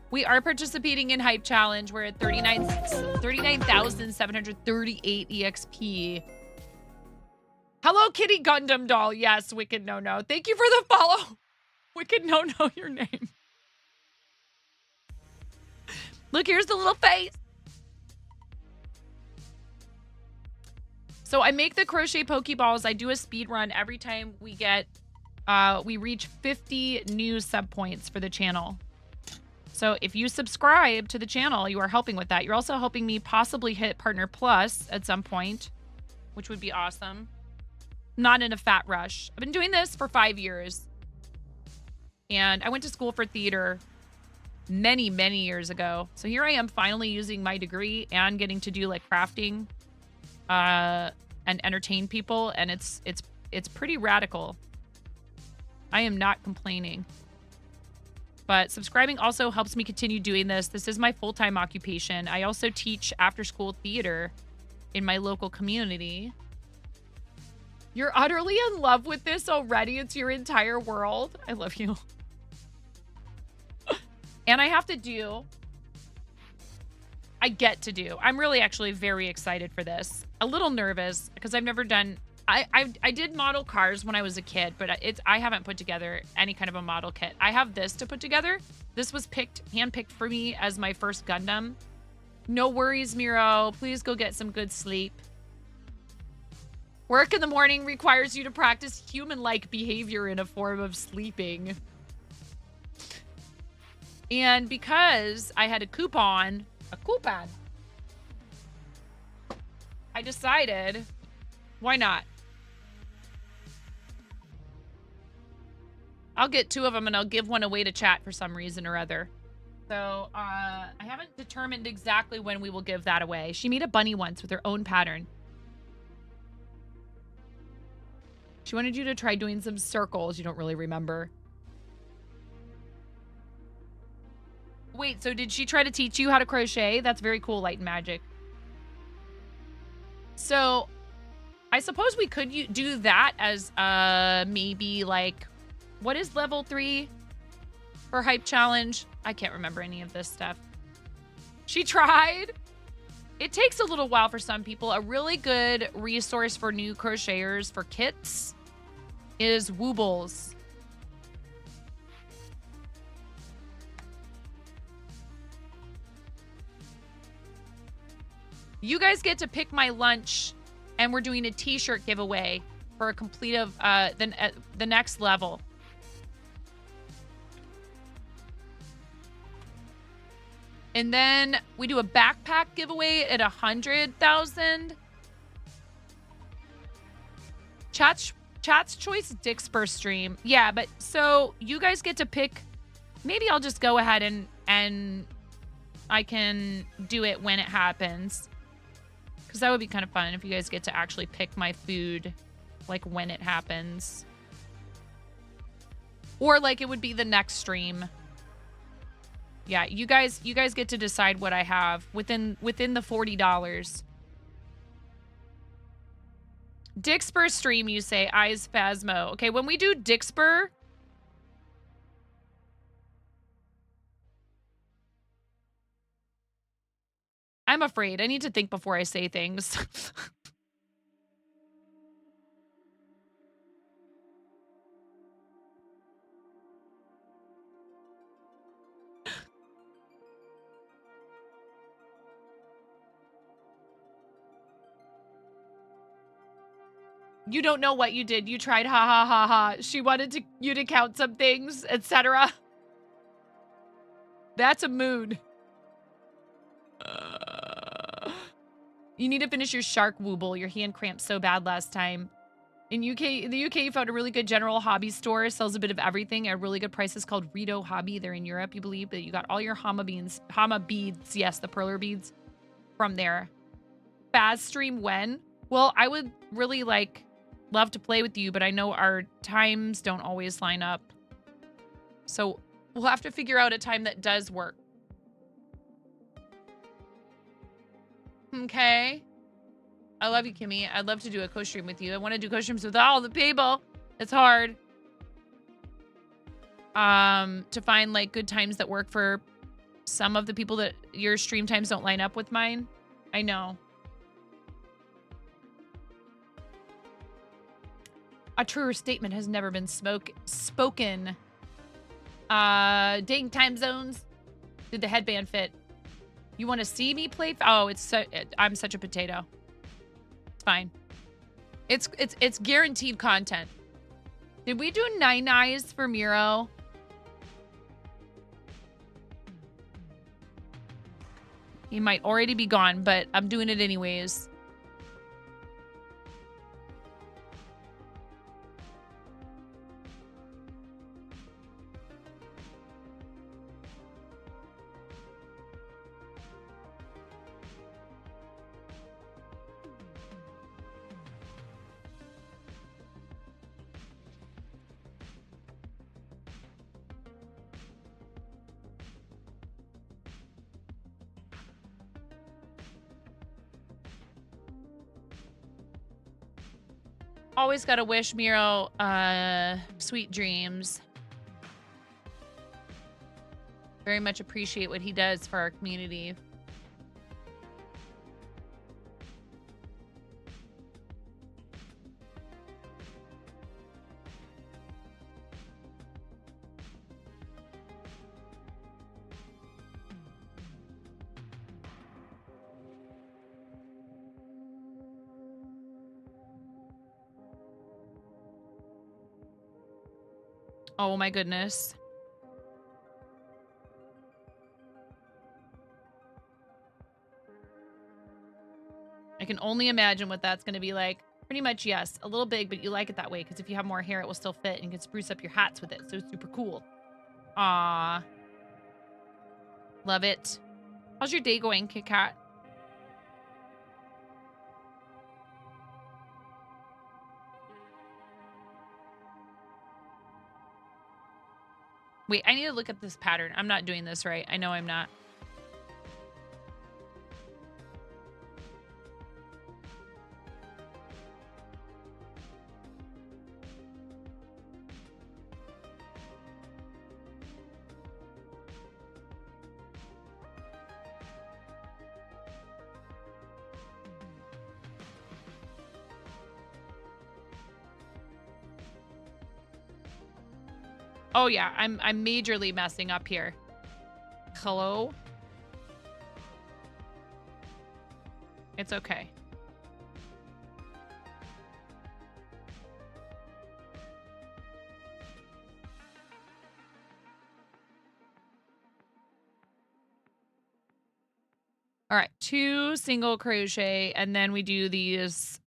We are participating in Hype Challenge. We're at 39,738 EXP. Hello, Kitty Gundam doll. Yes, Wicked No No. Thank you for the follow. Wicked No No, your name. Look, here's the little face. So I make the crochet Pokeballs. I do a speed run every time we get we reach 50 new sub points for the channel. So if you subscribe to the channel, you are helping with that. You're also helping me possibly hit Partner Plus at some point, which would be awesome. Not in a fat rush. I've been doing this for 5 years. And I went to school for theater many, many years ago. So here I am finally using my degree and getting to do like crafting and entertain people. And it's pretty radical. I am not complaining. But subscribing also helps me continue doing this. This is my full-time occupation. I also teach after-school theater in my local community. You're utterly in love with this already. It's your entire world. I love you. And I get to do. I'm really actually very excited for this. A little nervous because I've never done... I did model cars when I was a kid, but I haven't put together any kind of a model kit. I have this to put together. This was handpicked for me as my first Gundam. No worries, Miro. Please go get some good sleep. Work in the morning requires you to practice human-like behavior in a form of sleeping. And because I had a coupon, I decided, why not? I'll get 2 of them and I'll give one away to chat for some reason or other. So I haven't determined exactly when we will give that away. She made a bunny once with her own pattern. She wanted you to try doing some circles. You don't really remember. Wait, so did she try to teach you how to crochet? That's very cool, Light and Magic. So I suppose we could do that as maybe like, what is level 3 for Hype Challenge? I can't remember any of this stuff. She tried. It takes a little while for some people. A really good resource for new crocheters for kits is Woobles. You guys get to pick my lunch, and we're doing a t-shirt giveaway for a complete of the next level. And then we do a backpack giveaway at 100,000. Chat's choice Dixper stream. Yeah, but so you guys get to pick. Maybe I'll just go ahead and I can do it when it happens. Because that would be kind of fun if you guys get to actually pick my food, like when it happens. Or like it would be the next stream. Yeah, you guys get to decide what I have within the $40. Dixper stream, you say, Eyes Phasmo. Okay, when we do Dixper, I'm afraid. I need to think before I say things. You don't know what you did. You tried, ha ha ha ha. She wanted you to count some things, etc. That's a mood. You need to finish your shark wooble. Your hand cramped so bad last time. In the UK, you found a really good general hobby store. Sells a bit of everything at really good prices called Rito Hobby. They're in Europe, you believe, but you got all your Hama beads, yes, the perler beads from there. Fast stream when? Well, I would really love to play with you, but I know our times don't always line up. So we'll have to figure out a time that does work. Okay. I love you, Kimmy. I'd love to do a co-stream with you. I want to do co-streams with all the people. It's hard. To find good times that work for some of the people that your stream times don't line up with mine. I know. A truer statement has never been spoken. Dating time zones. Did the headband fit? You want to see me play? Oh, I'm such a potato. It's fine. It's guaranteed content. Did we do Nine Eyes for Miro? He might already be gone, but I'm doing it anyways. Always gotta wish Miro sweet dreams. Very much appreciate what he does for our community. Oh my goodness. I can only imagine what that's going to be like. Pretty much, yes. A little big, but you like it that way because if you have more hair, it will still fit and you can spruce up your hats with it. So it's super cool. Aw. Love it. How's your day going, Kit Kat? Wait, I need to look at this pattern. I'm not doing this right. I know I'm not. Oh yeah, I'm majorly messing up here. Hello? It's okay. All right, 2 single crochet, and then we do these.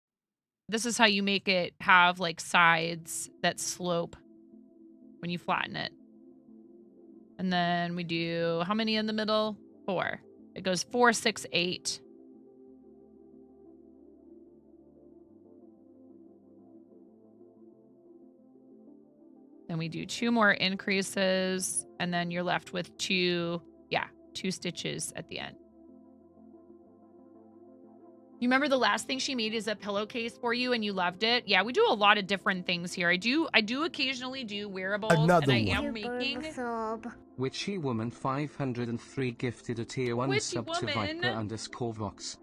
This is how you make it have like sides that slope when you flatten it. And then we do how many in the middle? 4. It goes 4, 6, 8. Then we do 2 more increases, and then you're left with 2 stitches at the end. You remember the last thing she made is a pillowcase for you and you loved it? Yeah, we do a lot of different things here. I do occasionally do wearables Another and I one. am making Witchy Woman 503 gifted a tier 1 Witchy sub to Woman. Viper_Vox.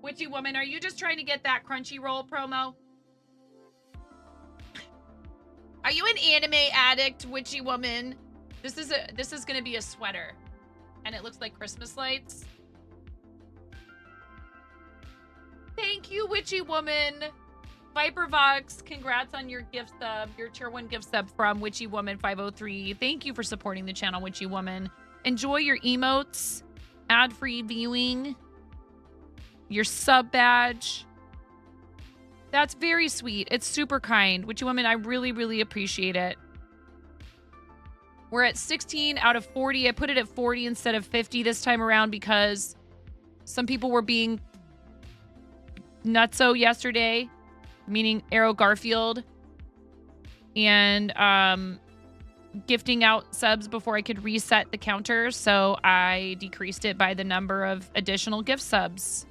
Witchy Woman, are you just trying to get that Crunchyroll promo? Are you an anime addict, Witchy Woman? This is gonna be a sweater. And it looks like Christmas lights. Thank you, Witchy Woman. ViperVox, congrats on your gift sub, your tier 1 gift sub from Witchy Woman 503. Thank you for supporting the channel, Witchy Woman. Enjoy your emotes, ad-free viewing, your sub badge. That's very sweet. It's super kind. Witchy Woman, I really, really appreciate it. We're at 16 out of 40. I put it at 40 instead of 50 this time around because some people were being nutso yesterday, meaning Arrow Garfield, and gifting out subs before I could reset the counter, so I decreased it by the number of additional gift subs.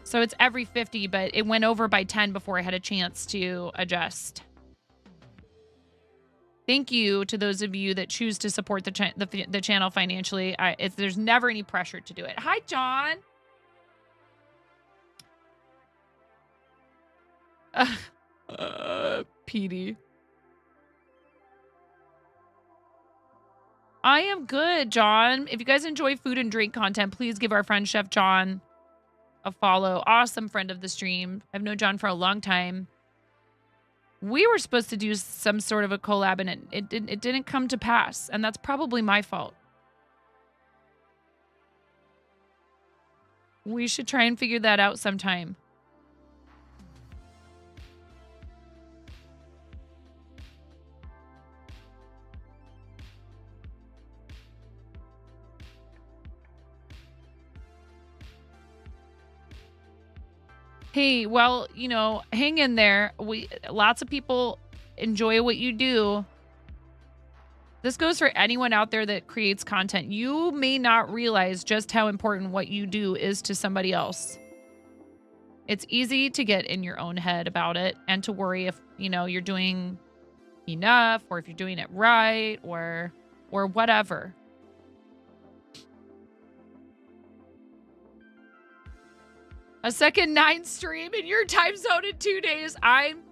So it's every 50, but it went over by 10 before I had a chance to adjust. Thank you to those of you that choose to support the channel financially. There's never any pressure to do it. Hi, John. PD. I am good, John. If you guys enjoy food and drink content, please give our friend Chef John a follow. Awesome friend of the stream. I've known John for a long time. We were supposed to do some sort of a collab and it didn't come to pass, and that's probably my fault. We should try and figure that out sometime. Hey, well, you know, hang in there. Lots of people enjoy what you do. This goes for anyone out there that creates content. You may not realize just how important what you do is to somebody else. It's easy to get in your own head about it and to worry if, you know, you're doing enough or if you're doing it right or whatever. A second 9 stream in your time zone in 2 days. I'm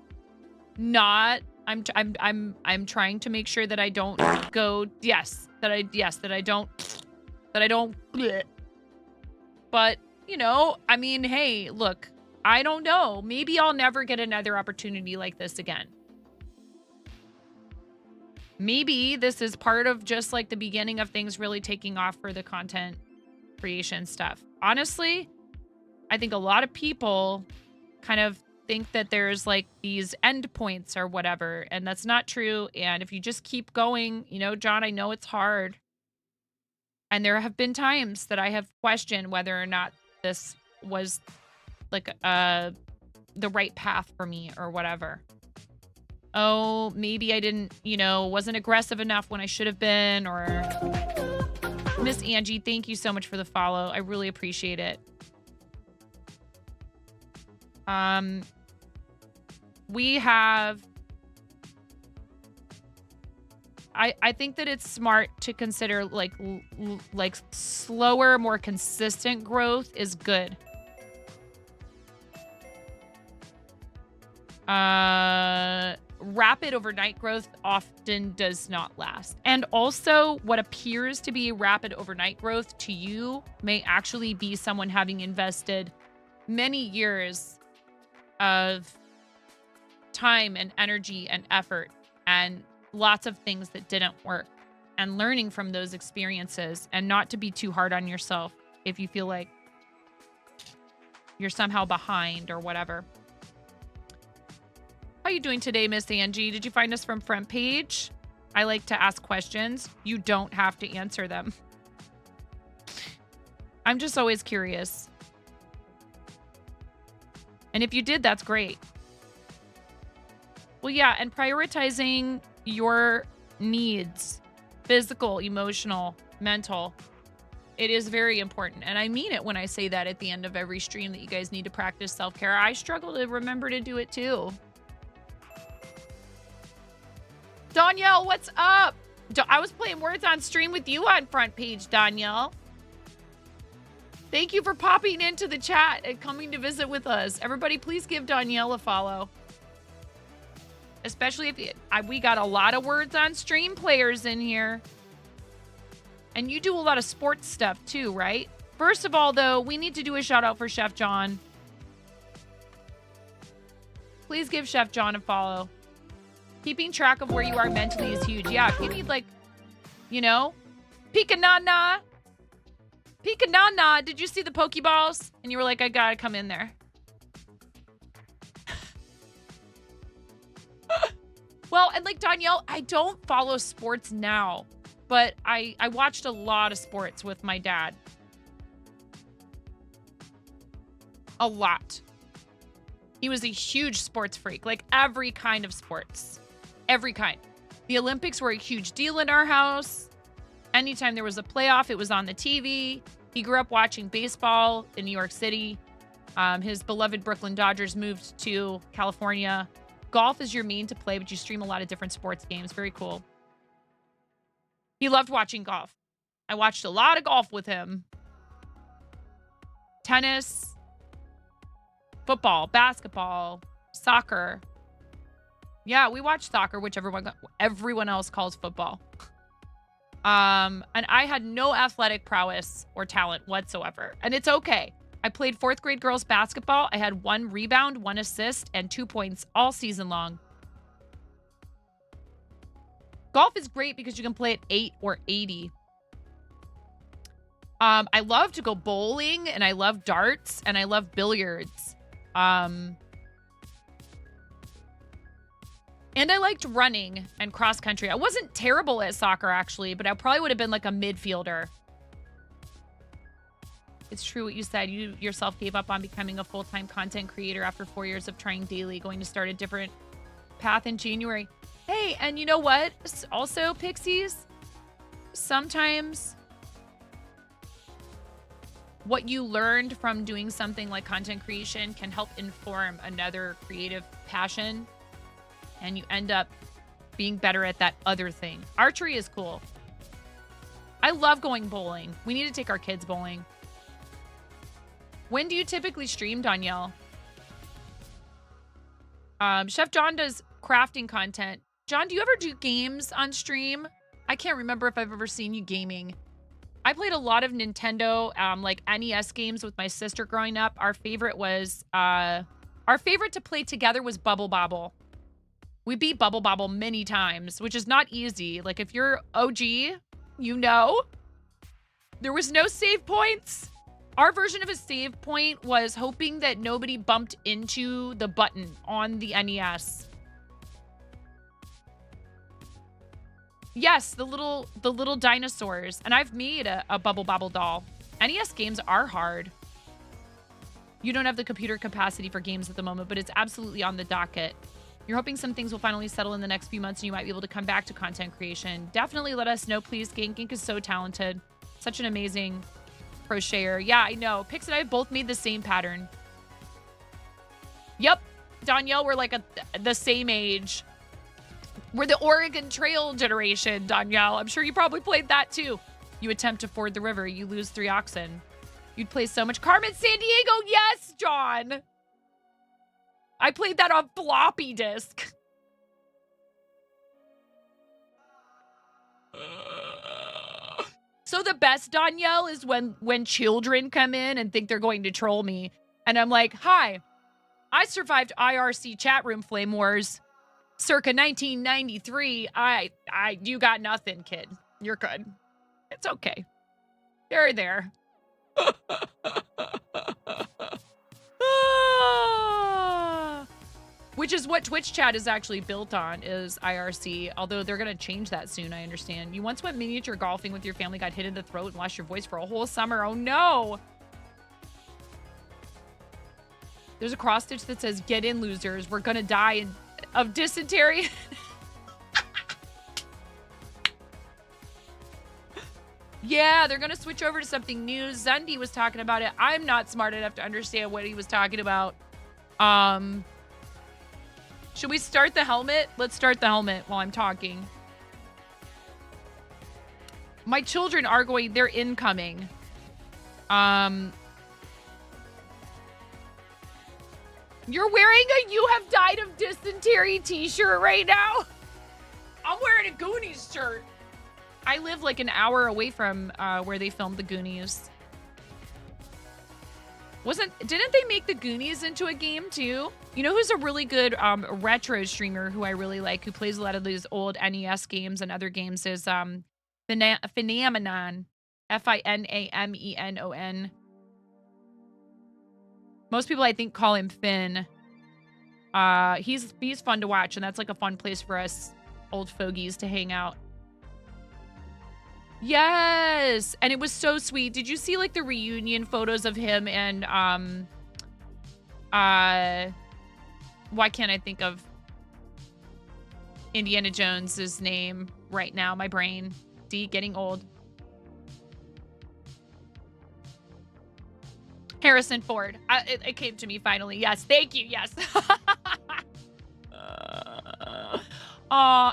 trying to make sure that I don't go that I don't bleh. But, you know, I mean, hey, look, I don't know. Maybe I'll never get another opportunity like this again. Maybe this is part of just like the beginning of things really taking off for the content creation stuff. Honestly, I think a lot of people kind of think that there's like these endpoints or whatever, and that's not true. And if you just keep going, you know, John, I know it's hard. And there have been times that I have questioned whether or not this was like the right path for me or whatever. Oh, maybe I didn't, you know, wasn't aggressive enough when I should have been, or Miss Angie, thank you so much for the follow. I really appreciate it. We have, I think that it's smart to consider like slower, more consistent growth is good. Rapid overnight growth often does not last. And also what appears to be rapid overnight growth to you may actually be someone having invested many years of time and energy and effort and lots of things that didn't work, and learning from those experiences, and not to be too hard on yourself if you feel like you're somehow behind or whatever. How you doing today, Miss Angie? Did you find us from front page? I like to ask questions. You don't have to answer them. I'm just always curious. And if you did, that's great. Well, yeah, and prioritizing your needs, physical, emotional, mental, It is very important. And I mean it when I say that at the end of every stream that you guys need to practice self-care. I struggle to remember to do it too. Danielle, what's up? I was playing words on stream with you on front page, Danielle. Thank you for popping into the chat and coming to visit with us. Everybody, please give Danielle a follow. Especially if we got a lot of words on stream players in here. And you do a lot of sports stuff too, right? First of all, though, we need to do a shout out for Chef John. Please give Chef John a follow. Keeping track of where you are mentally is huge. Yeah, if you need, like, you know, Pika-na-na. Pika-na-na. Did you see the Pokeballs? And you were like, I gotta come in there. Well, and like Danielle, I don't follow sports now, but I watched a lot of sports with my dad. A lot. He was a huge sports freak, like every kind of sports. Every kind. The Olympics were a huge deal in our house. Anytime there was a playoff, it was on the TV. He grew up watching baseball in New York City. His beloved Brooklyn Dodgers moved to California. Golf is your main to play, but you stream a lot of different sports games. Very cool. He loved watching golf. I watched a lot of golf with him. Tennis, football, basketball, soccer. Yeah, we watched soccer, which everyone else calls football. And I had no athletic prowess or talent whatsoever. And it's okay. I played 4th grade girls basketball. I had 1 rebound, 1 assist, and 2 points all season long. Golf is great because you can play at 8 or 80. I love to go bowling, and I love darts, and I love billiards. And I liked running and cross country. I wasn't terrible at soccer, actually, but I probably would have been like a midfielder. It's true what you said. You yourself gave up on becoming a full-time content creator after 4 years of trying daily, going to start a different path in January. Hey, and you know what? Also, Pixies, sometimes what you learned from doing something like content creation can help inform another creative passion, and you end up being better at that other thing. Archery is cool. I love going bowling. We need to take our kids bowling. When do you typically stream, Danielle? Chef John does crafting content. John, do you ever do games on stream? I can't remember if I've ever seen you gaming. I played a lot of Nintendo, like NES games with my sister growing up. Our favorite to play together was Bubble Bobble. We beat Bubble Bobble many times, which is not easy. Like, if you're OG, you know. There was no save points. Our version of a save point was hoping that nobody bumped into the button on the NES. Yes, the little dinosaurs. And I've made a Bubble Bobble doll. NES games are hard. You don't have the computer capacity for games at the moment, but it's absolutely on the docket. You're hoping some things will finally settle in the next few months and you might be able to come back to content creation. Definitely let us know, please. Gink is so talented. Such an amazing crocheter. Yeah, I know. Pix and I both made the same pattern. Yep. Danielle, we're like the same age. We're the Oregon Trail generation, Danielle. I'm sure you probably played that too. You attempt to ford the river. You lose 3 oxen. You'd play so much. Carmen Sandiego. Yes, John. I played that on floppy disk. So the best, Danielle, is when children come in and think they're going to troll me. And I'm like, hi, I survived IRC chat room flame wars circa 1993. You got nothing, kid. You're good. It's okay. They're there. Which is what Twitch chat is actually built on, is IRC. Although they're going to change that soon, I understand. You once went miniature golfing with your family, got hit in the throat, and lost your voice for a whole summer. Oh, no. There's a cross stitch that says, get in, losers. We're going to die of dysentery. Yeah, they're gonna switch over to something new. Zundi was talking about it. I'm not smart enough to understand what he was talking about. Should we start the helmet? Let's start the helmet while I'm talking. My children are going, they're incoming. You're wearing a "You Have Died of Dysentery" t-shirt right now? I'm wearing a Goonies shirt. I live like an hour away from where they filmed the Goonies. Didn't they make the Goonies into a game too? You know who's a really good retro streamer who I really like, who plays a lot of these old NES games and other games, is Phenomenon. F-I-N-A-M-E-N-O-N. Most people, I think, call him Finn. He's fun to watch, and that's like a fun place for us old fogies to hang out. Yes! And it was so sweet. Did you see like the reunion photos of him and why can't I think of Indiana Jones's name right now? My brain. See, getting old. Harrison Ford. It came to me finally. Yes, thank you. Yes.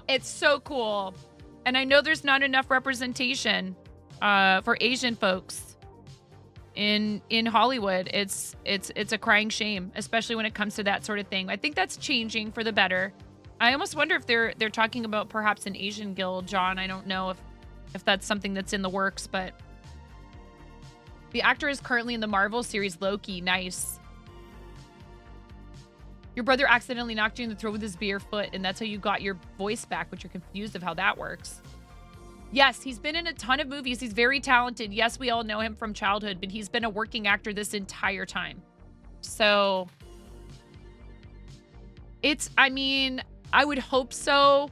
It's so cool. And I know there's not enough representation for Asian folks in Hollywood. It's a crying shame, especially when it comes to that sort of thing. I think that's changing for the better. I almost wonder if they're talking about perhaps an Asian guild, John. I don't know if that's something that's in the works, but the actor is currently in the Marvel series Loki. Nice. Your brother accidentally knocked you in the throat with his bare foot, and that's how you got your voice back, but you're confused of how that works. Yes, he's been in a ton of movies. He's very talented. Yes, we all know him from childhood, but he's been a working actor this entire time. So I mean, I would hope so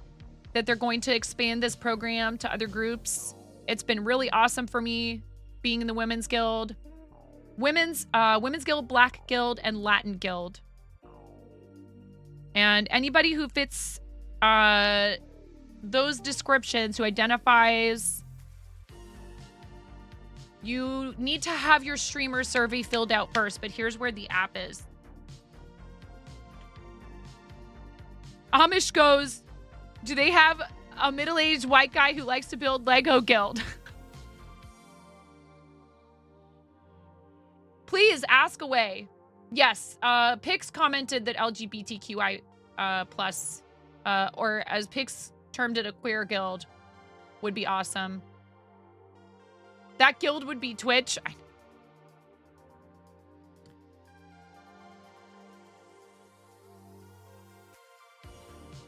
that they're going to expand this program to other groups. It's been really awesome for me being in the Women's Guild. Women's Guild, Black Guild, and Latin Guild. And anybody who fits those descriptions, who identifies, you need to have your streamer survey filled out first, but here's where the app is. Amish goes, do they have a middle-aged white guy who likes to build Lego guild? Please ask away. Yes, Pix commented that LGBTQI plus, or as Pix termed it, a queer guild would be awesome. That guild would be Twitch.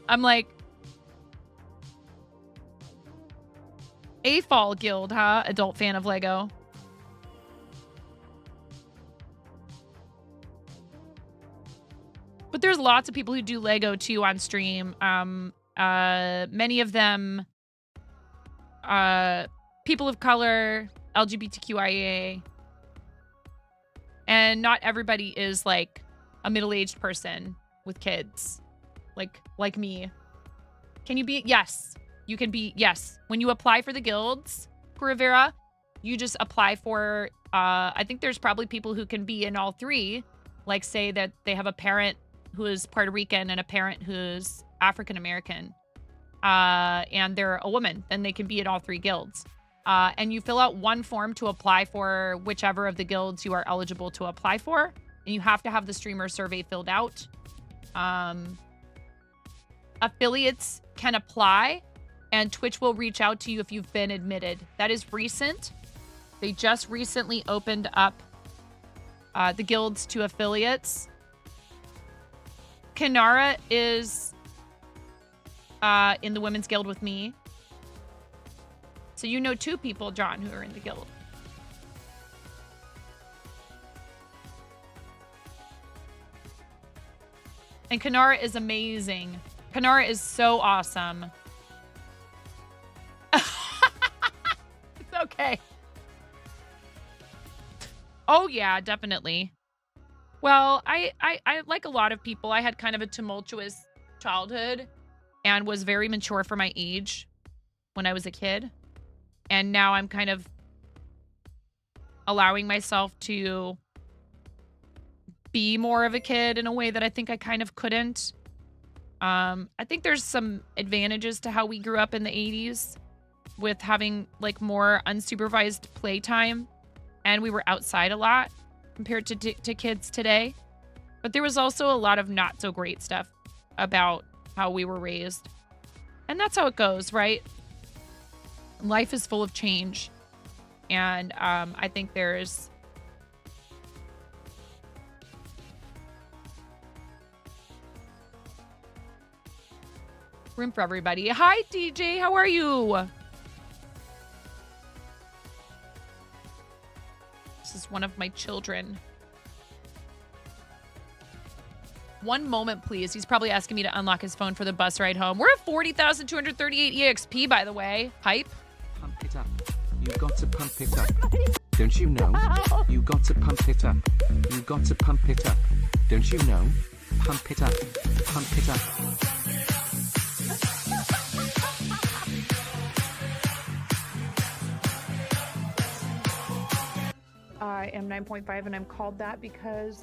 I'm like, AFOL guild, huh? Adult fan of Lego. But there's lots of people who do Lego too on stream. Many of them, people of color, LGBTQIA, and not everybody is like a middle-aged person with kids, like me. Can you be? Yes, you can be. Yes, when you apply for the guilds, Rivera, you just apply for. I think there's probably people who can be in all three. Like say that they have a parent who is Puerto Rican and a parent who's African American, and they're a woman, then they can be in all three guilds. And you fill out one form to apply for whichever of the guilds you are eligible to apply for, and you have to have the streamer survey filled out. Affiliates can apply, and Twitch will reach out to you if you've been admitted. That is recent. They just recently opened up the guilds to affiliates. Kanara is in the Women's Guild with me. So you know two people, John, who are in the guild. And Kanara is amazing. Kanara is so awesome. It's okay. Oh yeah, definitely. Well, I like a lot of people, I had kind of a tumultuous childhood and was very mature for my age when I was a kid. And now I'm kind of allowing myself to be more of a kid in a way that I think I kind of couldn't. I think there's some advantages to how we grew up in the 80s with having like more unsupervised playtime, and we were outside a lot compared to kids today. But there was also a lot of not so great stuff about how we were raised. And that's how it goes, right? Life is full of change. And I think there's room for everybody. Hi, DJ. How are you? This is one of my children. One moment, please. He's probably asking me to unlock his phone for the bus ride home. We're at 40,238 EXP, by the way. Hype. Pump it up. You got to pump it up. Don't you know? You got to pump it up. You got to pump it up. Don't you know? Pump it up. Pump it up. I am 9.5 and I'm called that because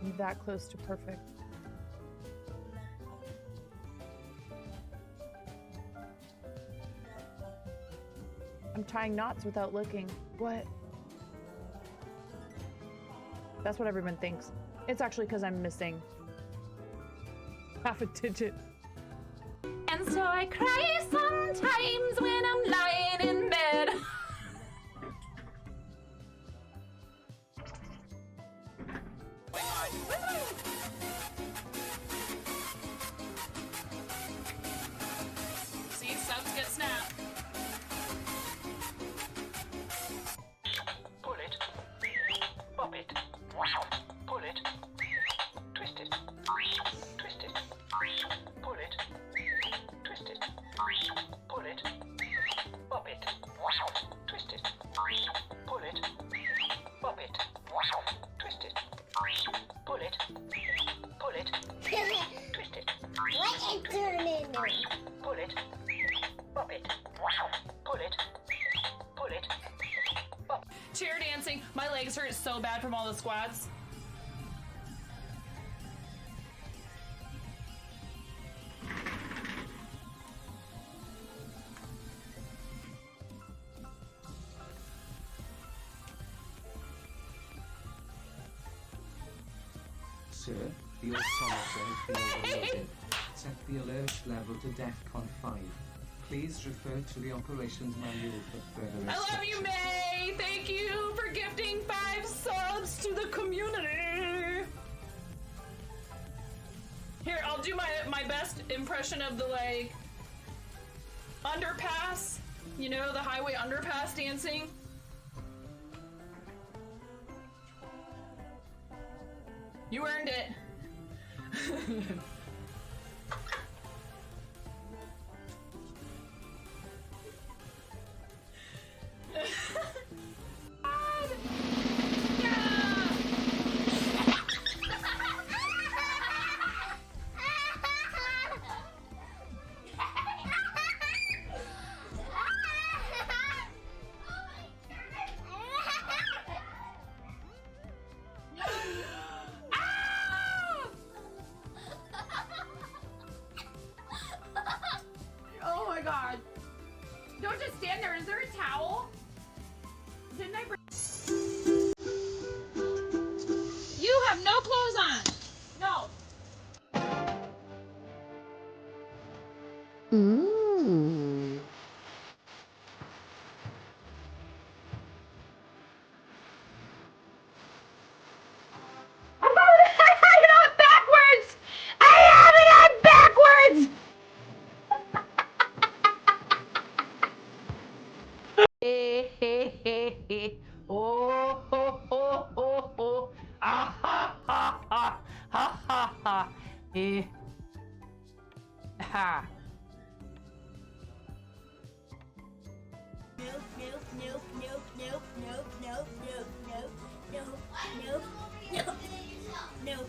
I'm that close to perfect. I'm tying knots without looking. What? That's what everyone thinks. It's actually because I'm missing half a digit. And so I cry sometimes when I'm lying in bed. See, subs get snapped. Pull it. Pop it. Pull it. Twist it. Twist it. Pull it. Twist it. Pull it. Pop it. Twist it. Pull it. Pop it. Twist it. Pull it. Pull it. Twist it. What is turning? Pull it. Pop it. Pull it. Pull it. Chair dancing. My legs hurt so bad from all the squats. Sir, the altimeter has been overloaded. Set the alert level to DEFCON 5. Please refer to the operations manual for further I instructions. love you, May. Thank you for gifting 5 subs to the community. Here, I'll do my best impression of the like underpass. You know, the highway underpass dancing. You earned it. Oh my god. Don't just stand there. Is there a towel? Didn't I bring... You have no clothes on. No. Ooh. Backwards! I have it on backwards! Oh, ho, ho, ho, ho. Ah, ha, ha, ha. Ha, ha, ha. Ha. Nope, nope, nope, nope, nope, nope, nope, nope, nope, nope, nope, nope, nope,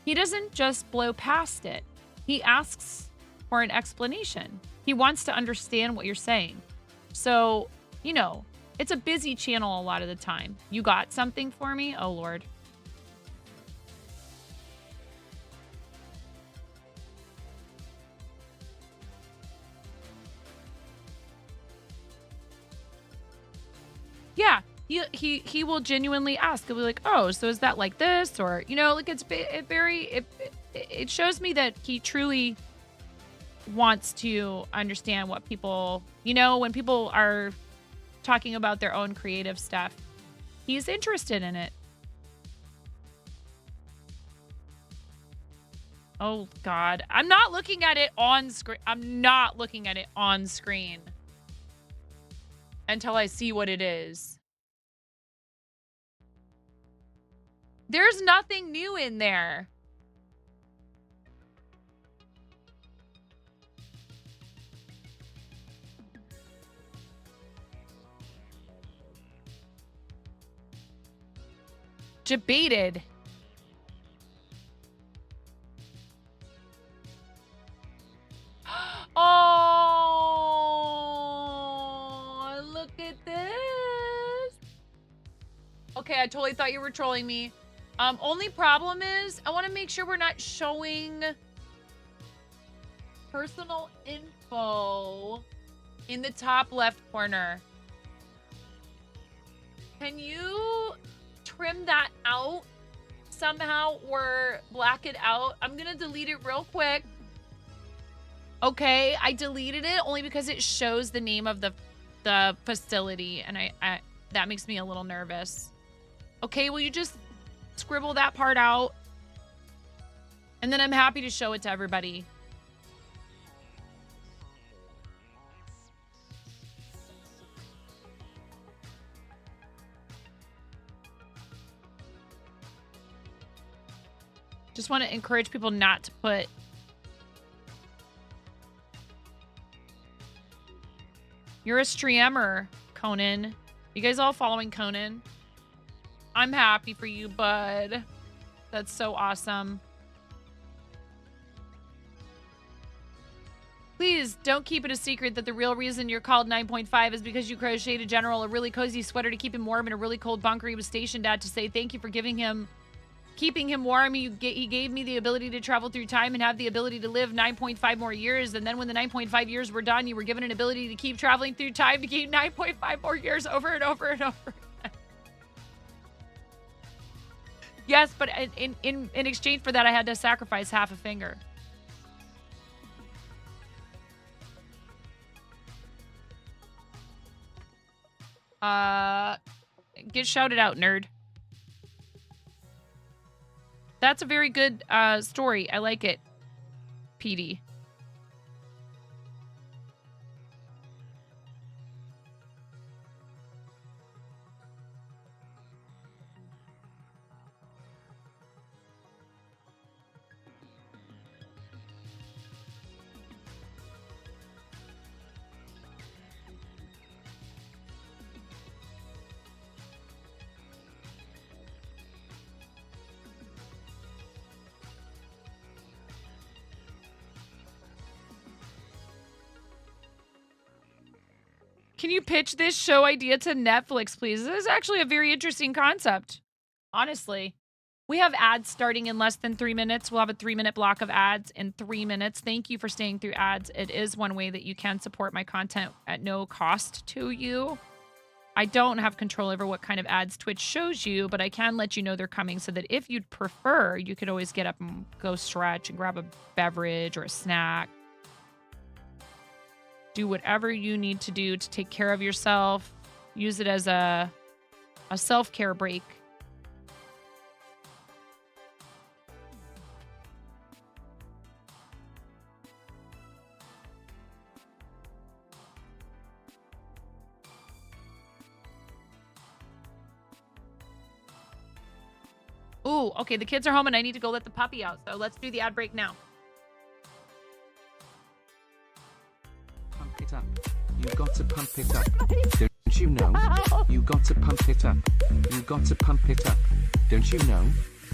He doesn't just blow past it. He asks for an explanation. He wants to understand what you're saying. So, you know, it's a busy channel a lot of the time. You got something for me? Oh, Lord. Yeah, he will genuinely ask. He'll be like, "Oh, so is that like this?" Or, you know, like it shows me that he truly wants to understand what people, you know, when people are talking about their own creative stuff, he's interested in it. Oh God, I'm not looking at it on screen. I'm not looking at it on screen until I see what it is. There's nothing new in there. Debated. Oh, look at this. Okay, I totally thought you were trolling me. Only problem is I want to make sure we're not showing personal info in the top left corner. Can you trim that out somehow or black it out? I'm gonna delete it real quick. Okay, I deleted it only because it shows the name of the facility, and I that makes me a little nervous. Okay, will you just scribble that part out? And then I'm happy to show it to everybody. Just want to encourage people not to put You're a streamer, Conan. You guys all following Conan? I'm happy for you, bud. That's so awesome. Please don't keep it a secret that the real reason you're called 9.5 is because you crocheted General a really cozy sweater to keep him warm in a really cold bunker he was stationed at, to say thank you for keeping him warm. He gave me the ability to travel through time and have the ability to live 9.5 more years. And then when the 9.5 years were done, you were given an ability to keep traveling through time to keep 9.5 more years over and over and over again. Yes, but in exchange for that, I had to sacrifice half a finger. Get shouted out, nerd. That's a very good story. I like it, PD. Can you pitch this show idea to Netflix, please? This is actually a very interesting concept. Honestly. We have ads starting in less than 3 minutes. We'll have a 3-minute block of ads in 3 minutes. Thank you for staying through ads. It is one way that you can support my content at no cost to you. I don't have control over what kind of ads Twitch shows you, but I can let you know they're coming so that if you'd prefer, you could always get up and go stretch and grab a beverage or a snack. Do whatever you need to do to take care of yourself. Use it as a self-care break. Ooh, okay, the kids are home and I need to go let the puppy out. So let's do the ad break now. Pump it up. You got to pump it up. Don't you know? You got to pump it up. You got to pump it up. Don't you know?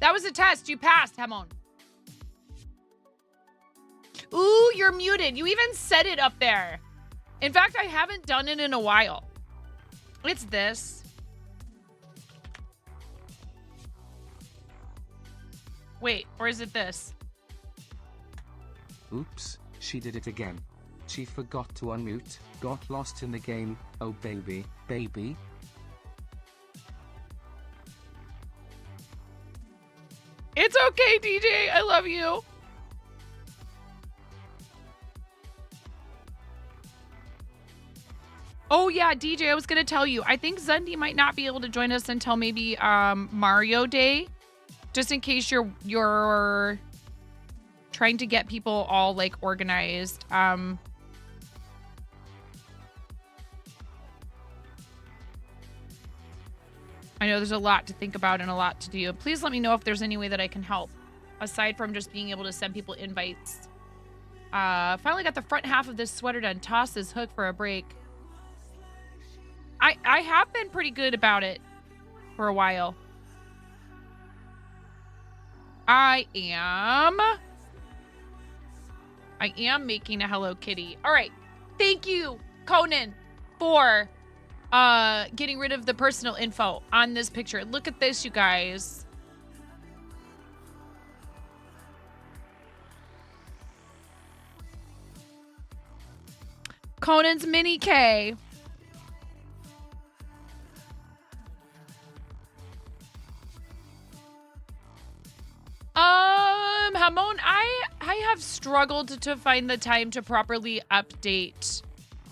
That was a test. You passed, Hamon. Ooh, you're muted. You even said it up there. In fact, I haven't done it in a while. It's this. Wait, or is it this? Oops, she did it again. She forgot to unmute, got lost in the game. Oh baby, baby. It's okay, DJ. I love you. Oh yeah, DJ, I was gonna tell you. I think Zundi might not be able to join us until maybe Mario Day. Just in case you're trying to get people all like organized. I know there's a lot to think about and a lot to do. Please let me know if there's any way that I can help, aside from just being able to send people invites. Finally got the front half of this sweater done. Toss this hook for a break. I have been pretty good about it for a while. I am making a Hello Kitty. All right. Thank you, Conan, for getting rid of the personal info on this picture. Look at this, you guys. Conan's Mini K. Hamon, I have struggled to find the time to properly update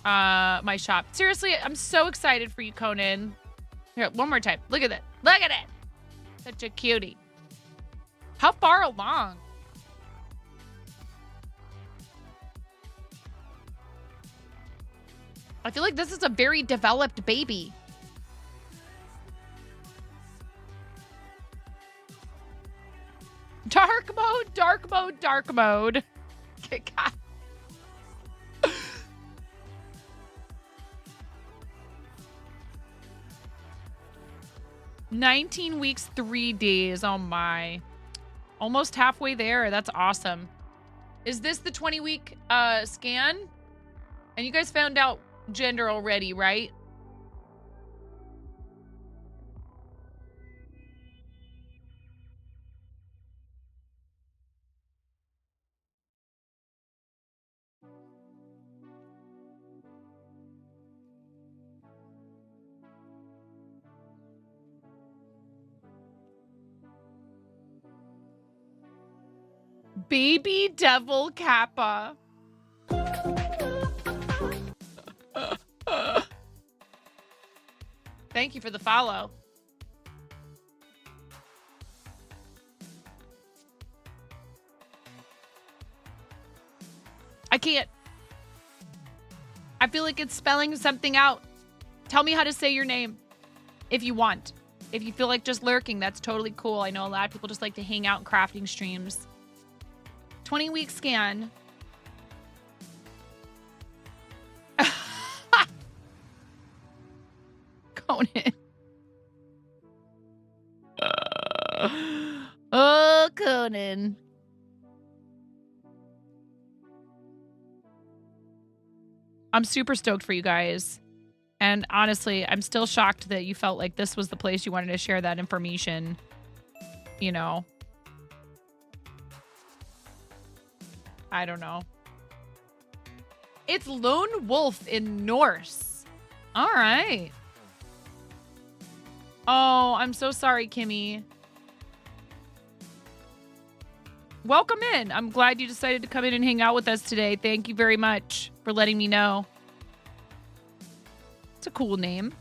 my shop. Seriously, I'm so excited for you, Conan. Here, one more time. Look at it. Look at it. Such a cutie. How far along? I feel like this is a very developed baby. Dark mode, dark mode, dark mode. God. 19 weeks, 3 days. Oh my. Almost halfway there. That's awesome. Is this the 20-week scan? And you guys found out gender already, right? Baby Devil Kappa. Thank you for the follow. I can't. I feel like it's spelling something out. Tell me how to say your name if you want. If you feel like just lurking, that's totally cool. I know a lot of people just like to hang out in crafting streams. 20-week scan. Conan. Oh, Conan. I'm super stoked for you guys. And honestly, I'm still shocked that you felt like this was the place you wanted to share that information. You know. I don't know. It's Lone Wolf in Norse. All right. Oh, I'm so sorry, Kimmy. Welcome in. I'm glad you decided to come in and hang out with us today. Thank you very much for letting me know. It's a cool name.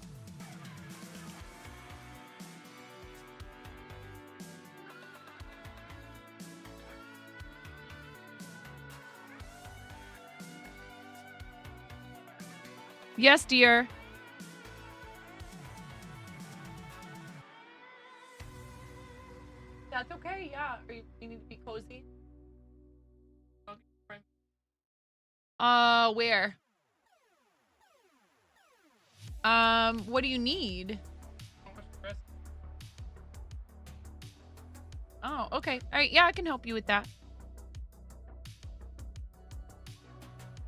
Yes, dear. That's okay, yeah. You need to be cozy? Where? What do you need? Oh, okay. All right. Yeah, I can help you with that.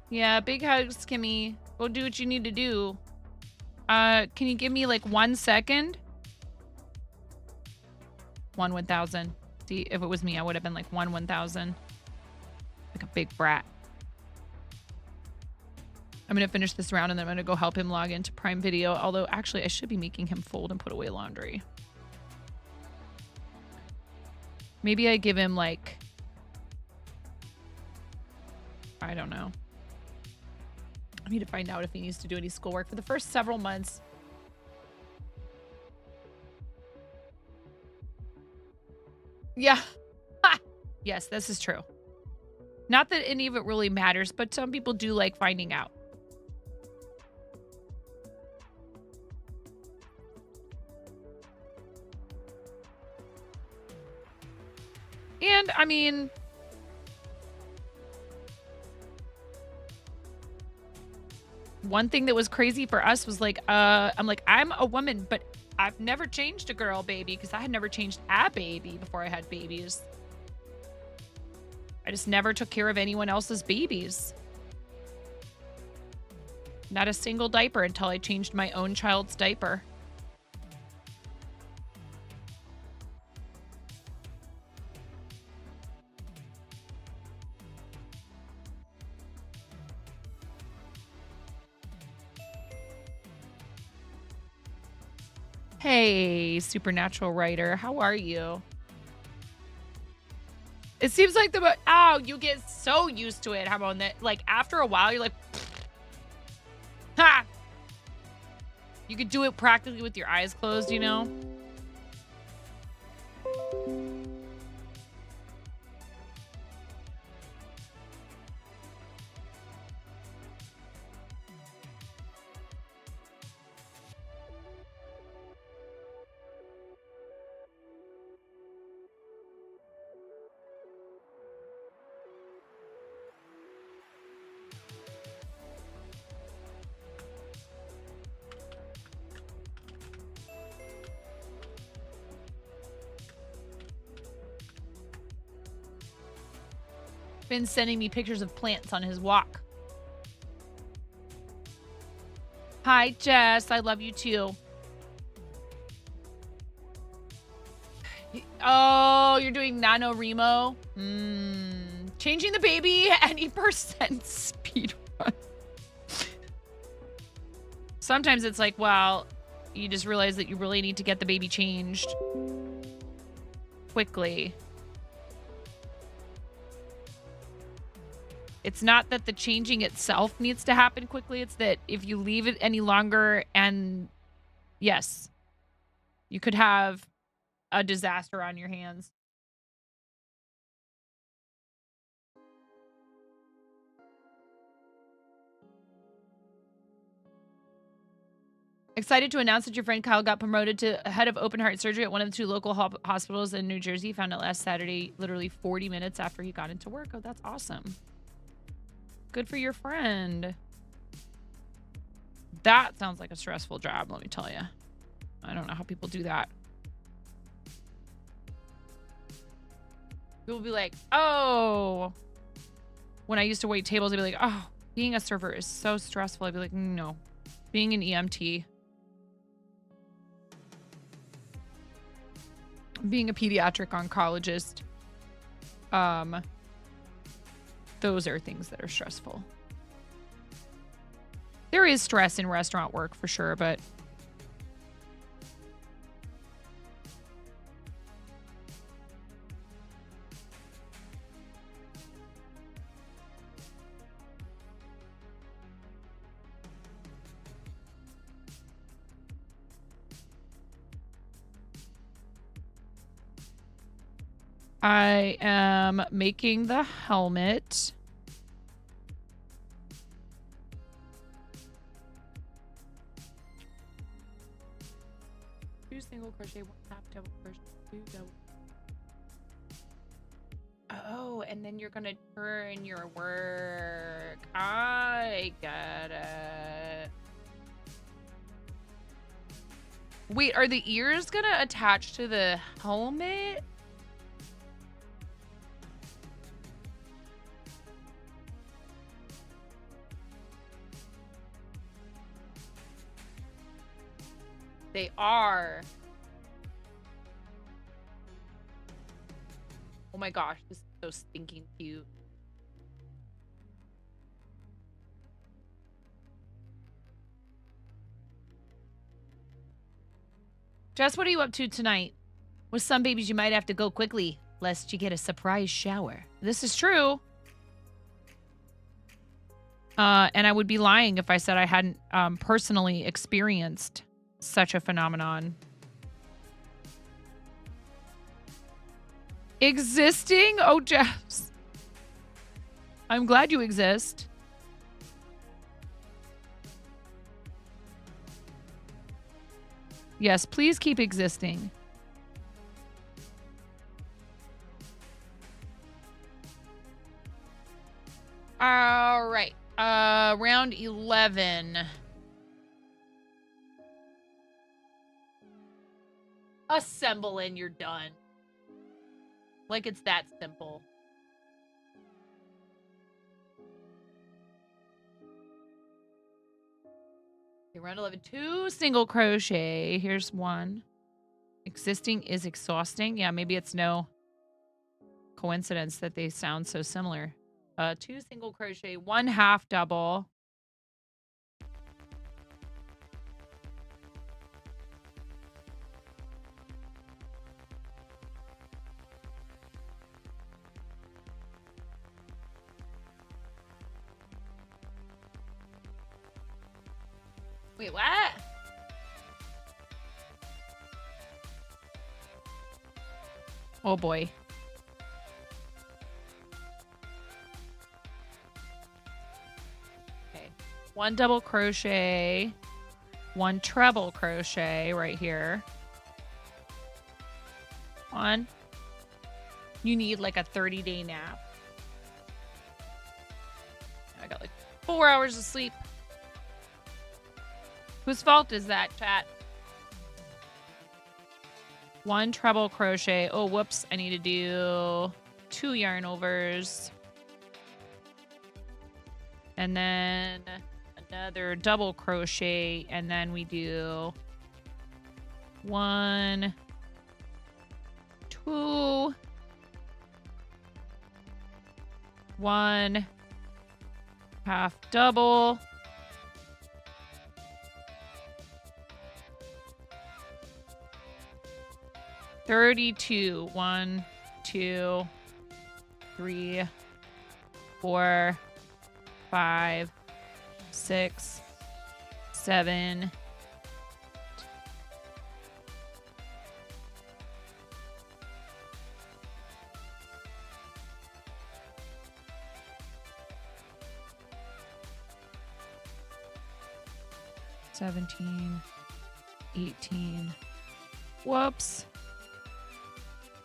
Yeah, big hugs, Kimmy. Go do what you need to do. Can you give me like 1 second? 1,000. See, if it was me, I would have been like 1,000. Like a big brat. I'm going to finish this round and then I'm going to go help him log into Prime Video. Although, actually, I should be making him fold and put away laundry. Maybe I give him like... I don't know. I need to find out if he needs to do any schoolwork for the first several months. Yeah. Yes, this is true. Not that any of it really matters, but some people do like finding out. And, I mean... One thing that was crazy for us was like, I'm a woman, but I've never changed a girl baby because I had never changed a baby before I had babies. I just never took care of anyone else's babies. Not a single diaper until I changed my own child's diaper. Hey, supernatural writer, how are you? It seems like you get so used to it. How about that? Like after a while, you're like, ha! You could do it practically with your eyes closed, you know? Been sending me pictures of plants on his walk. Hi, Jess. I love you too. Oh, you're doing NaNoWriMo? Changing the baby any % speed run. Sometimes it's like, well, you just realize that you really need to get the baby changed quickly. It's not that the changing itself needs to happen quickly. It's that if you leave it any longer, and yes, you could have a disaster on your hands. Excited to announce that your friend Kyle got promoted to head of open heart surgery at one of the 2 local hospitals in New Jersey. Found out last Saturday, literally 40 minutes after he got into work. Oh, that's awesome. Good for your friend. That sounds like a stressful job, let me tell you. I don't know how people do that. People be like, oh. When I used to wait tables, I'd be like, oh, being a server is so stressful. I'd be like, no. Being an EMT. Being a pediatric oncologist. Those are things that are stressful. There is stress in restaurant work for sure, but I am making the helmet. Two single crochet, 1 half double crochet, 2 double. Oh, and then you're gonna turn your work. I get it. Wait, are the ears gonna attach to the helmet? They are. Oh my gosh, this is so stinking cute. Jess, what are you up to tonight? With some babies, you might have to go quickly, lest you get a surprise shower. This is true. And I would be lying if I said I hadn't personally experienced such a phenomenon. Existing? Oh, Jess. I'm glad you exist. Yes, please keep existing. All right. Round 11. Assemble and you're done. Like it's that simple. Okay, round 11. 2 single crochet. Here's one. Existing is exhausting. Yeah, maybe it's no coincidence that they sound so similar. 2 single crochet, 1 half double. Wait, what? Oh boy. Okay. 1 double crochet, 1 treble crochet right here. 1. You need like a 30-day nap. I got like 4 hours of sleep. Whose fault is that, chat? 1 treble crochet. Oh, whoops. I need to do 2 yarn overs. And then another double crochet. And then we do 1, 2, 1 half double. $32. 1, 2, 3, 4, 5, 6, 7. $17, $18. Whoops.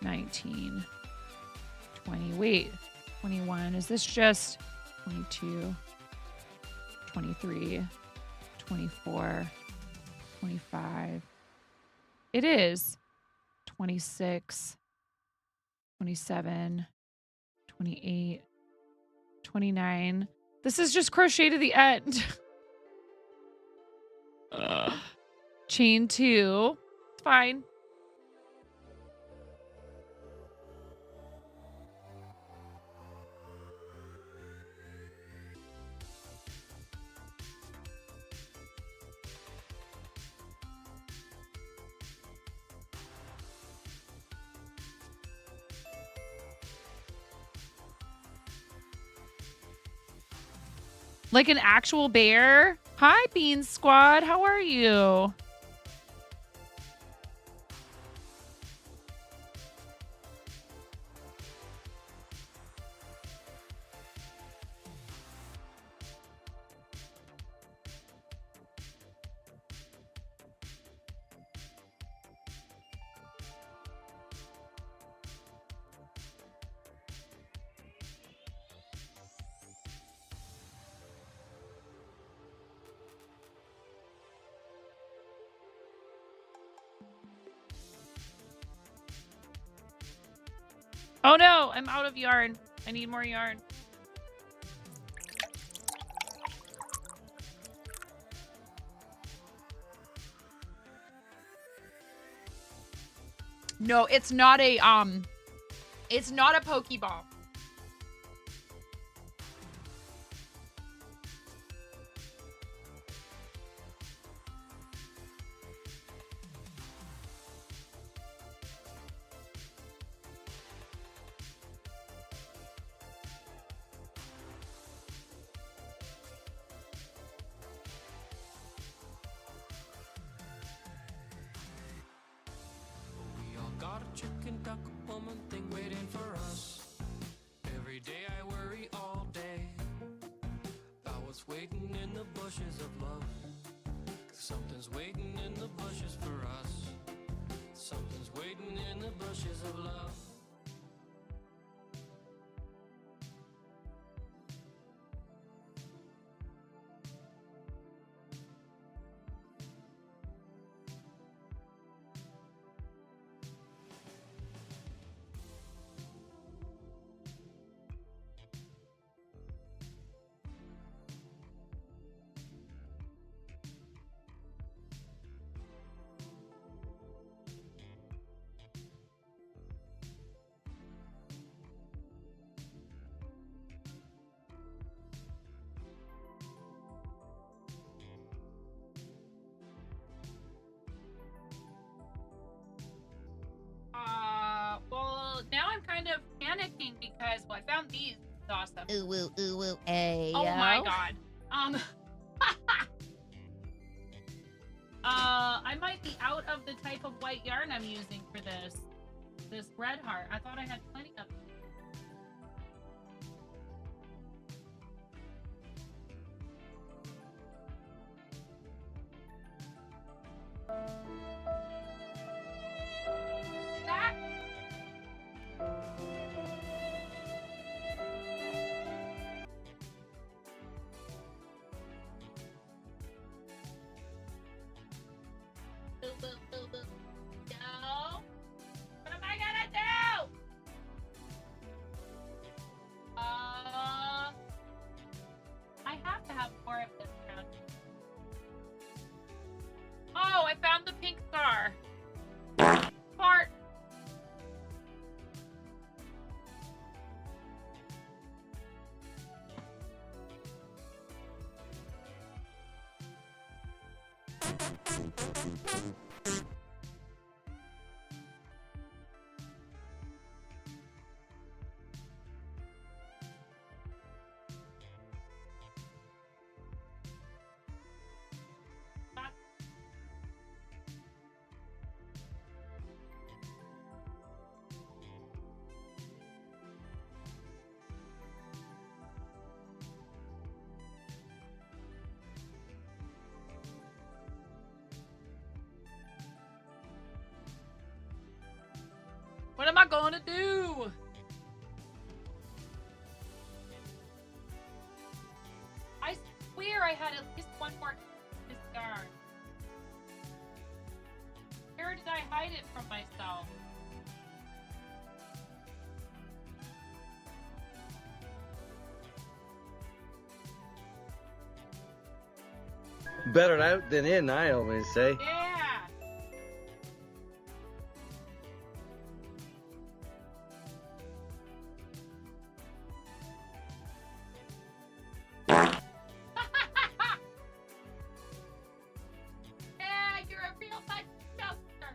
19, 20, wait, 21, is this just 22, 23, 24, 25, it is 26, 27, 28, 29, this is just crochet to the end. Chain 2, it's fine. Like an actual bear? Hi, Bean Squad. How are you? Oh no, I'm out of yarn. I need more yarn. No, it's not a Pokeball. We all got a chicken duck woman thing waiting for us. Every day I worry all day about what's waiting in the bushes of love. 'Cause something's waiting in the bushes for us. Something's waiting in the bushes of love. Well, now I'm kind of panicking because, well, I found these. It's awesome. Ooh, woo, ooh, woo, ay, Oh my god. I might be out of the type of white yarn I'm using for this red heart. I thought I had plenty of it. That Boo, boo, boo, boo. No. What am I gonna do? I have to have more of this around. Oh, I found the pink star. Fart. What am I gonna do? I swear I had at least one more this yarn. Where did I hide it from myself? Better out than in, I always say. Yeah. Yeah, you're a real life jokester.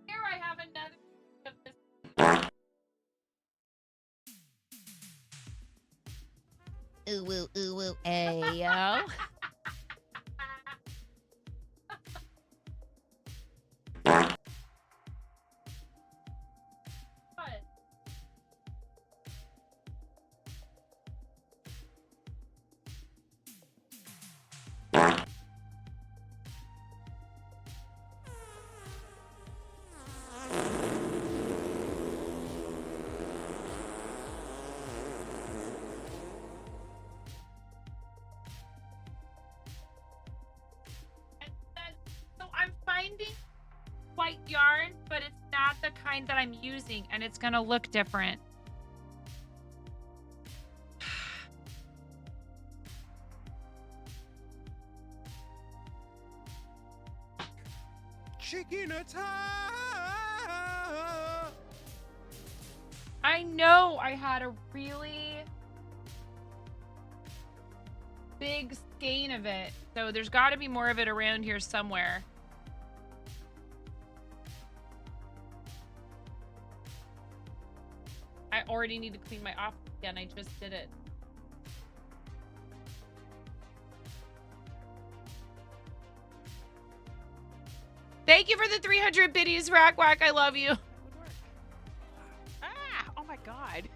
Here I have another of this. Ooh, woo, ooh, woo, ayo. What? the kind that I'm using, and it's gonna look different. Chicken attack! I know I had a really big skein of it, so there's got to be more of it around here somewhere. I already need to clean my office again. I just did it. Thank you for the 300 biddies, Rackwack. I love you. Ah! Oh my god.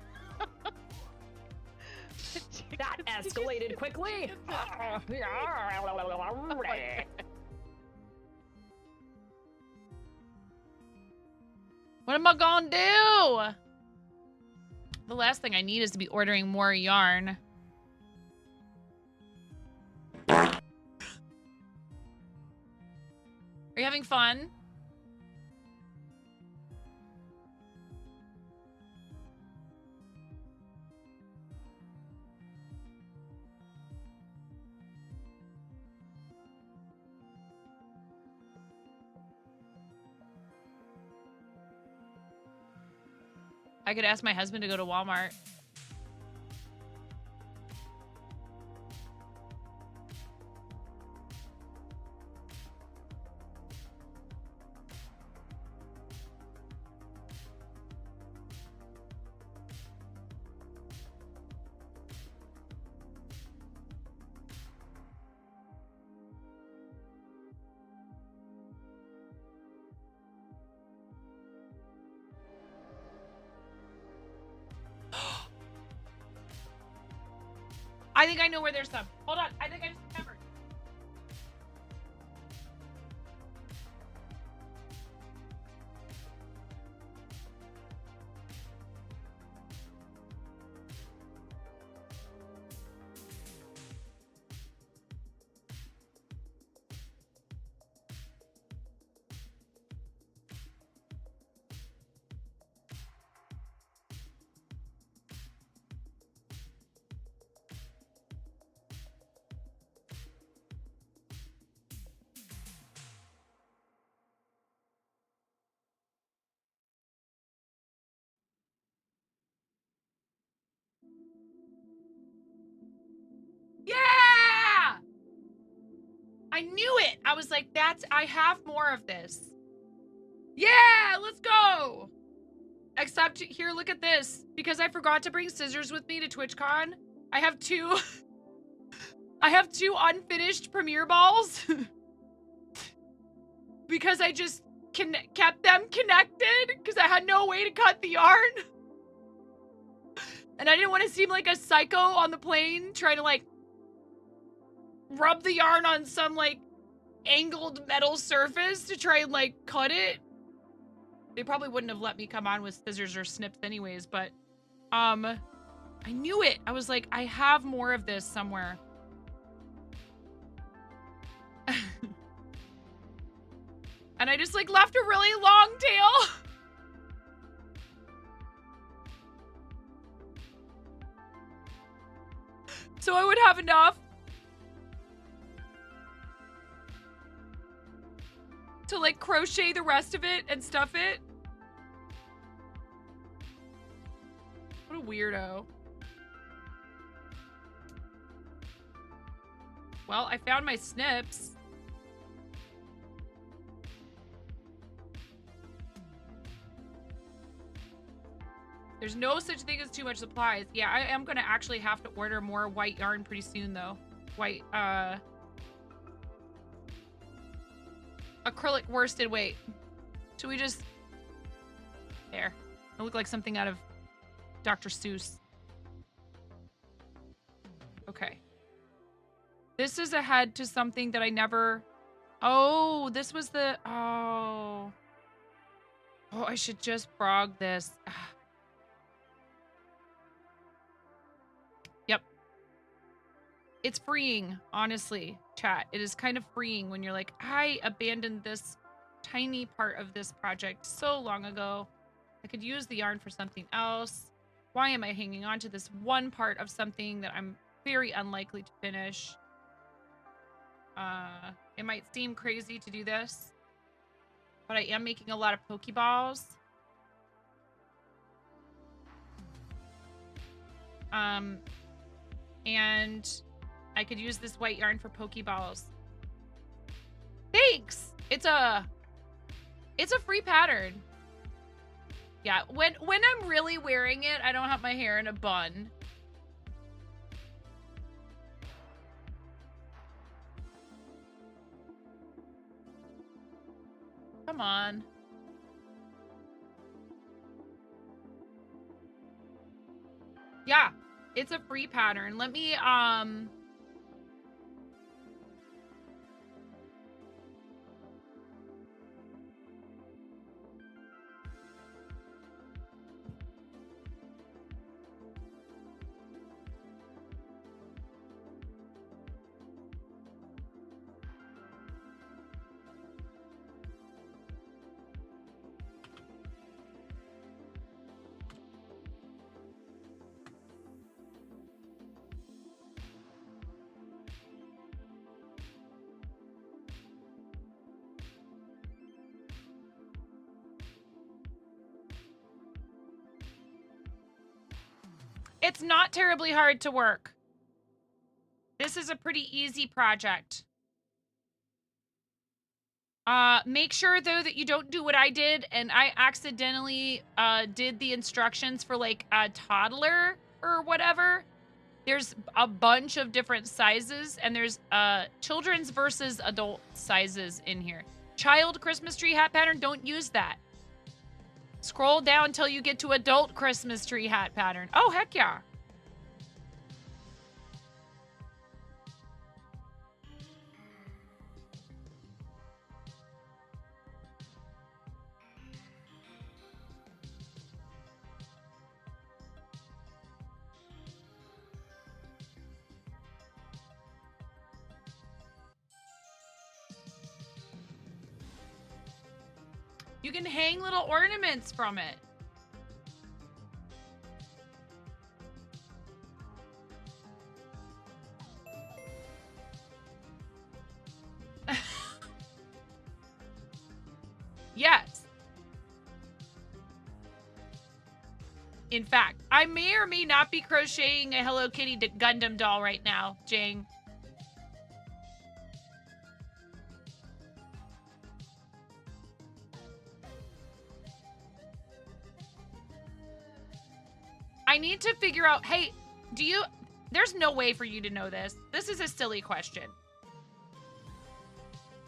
That escalated quickly. What am I gonna do? The last thing I need is to be ordering more yarn. Are you having fun? I could ask my husband to go to Walmart. I think I know where there's some. Hold on. I think I just remembered. Yeah! I knew it. I was like, I have more of this. Yeah, let's go. Except here, look at this. Because I forgot to bring scissors with me to TwitchCon, I have two unfinished premiere balls. Because I just kept them connected because I had no way to cut the yarn. And I didn't want to seem like a psycho on the plane trying to like rub the yarn on some like angled metal surface to try and like cut it. They probably wouldn't have let me come on with scissors or snips anyways, but I knew it. I was like, I have more of this somewhere. And I just like left a really long tail. So I would have enough to like crochet the rest of it and stuff it. What a weirdo. Well, I found my snips. There's no such thing as too much supplies. Yeah, I am gonna actually have to order more white yarn pretty soon though. White, acrylic worsted weight. Should we just... There. I look like something out of Dr. Seuss. Okay. This is ahead to something that I never... Oh, this was the... Oh. Oh, I should just frog this. Yep. It's freeing, honestly, chat. It is kind of freeing when you're like, I abandoned this tiny part of this project so long ago. I could use the yarn for something else. Why am I hanging on to this one part of something that I'm very unlikely to finish? It might seem crazy to do this, but I am making a lot of Pokeballs. And I could use this white yarn for Pokeballs. Thanks! It's a free pattern. Yeah, when I'm really wearing it, I don't have my hair in a bun. Come on. Yeah, it's a free pattern. Let me, it's not terribly hard to work. This is a pretty easy project. Make sure though that you don't do what I did and I accidentally did the instructions for like a toddler or whatever. There's a bunch of different sizes and there's children's versus adult sizes in here. Child Christmas tree hat pattern, don't use that. Scroll down until you get to adult Christmas tree hat pattern. Oh, heck yeah. You can hang little ornaments from it. Yes. In fact, I may or may not be crocheting a Hello Kitty Gundam doll right now, Jang. I need to figure out, hey, there's no way for you to know this. This is a silly question.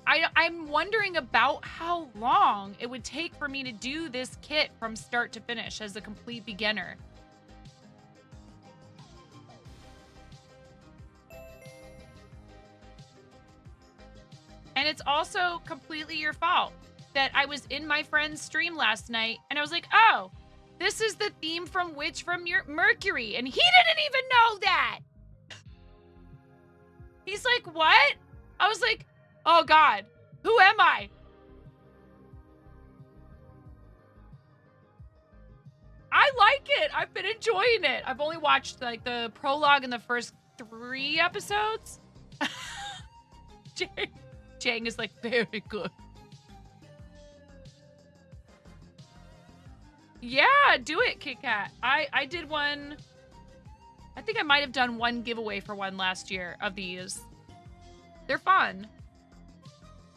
I'm wondering about how long it would take for me to do this kit from start to finish as a complete beginner. And it's also completely your fault that I was in my friend's stream last night and I was like, oh, this is the theme from your Mercury. And he didn't even know that. He's like, what? I was like, oh God, who am I? I like it. I've been enjoying it. I've only watched like the prologue and the first 3 episodes. Jang is like, very good. Yeah, do it, Kit Kat. I did one. I think I might have done one giveaway for one last year of these. They're fun.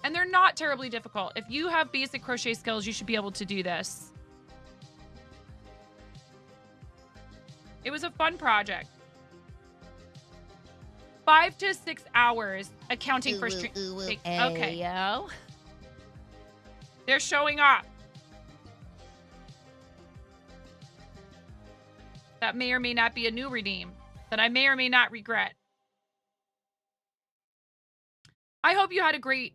And they're not terribly difficult. If you have basic crochet skills, you should be able to do this. It was a fun project. 5 to 6 hours accounting for stream. Okay. Yo. They're showing off. That may or may not be a new redeem that I may or may not regret. I hope you had a great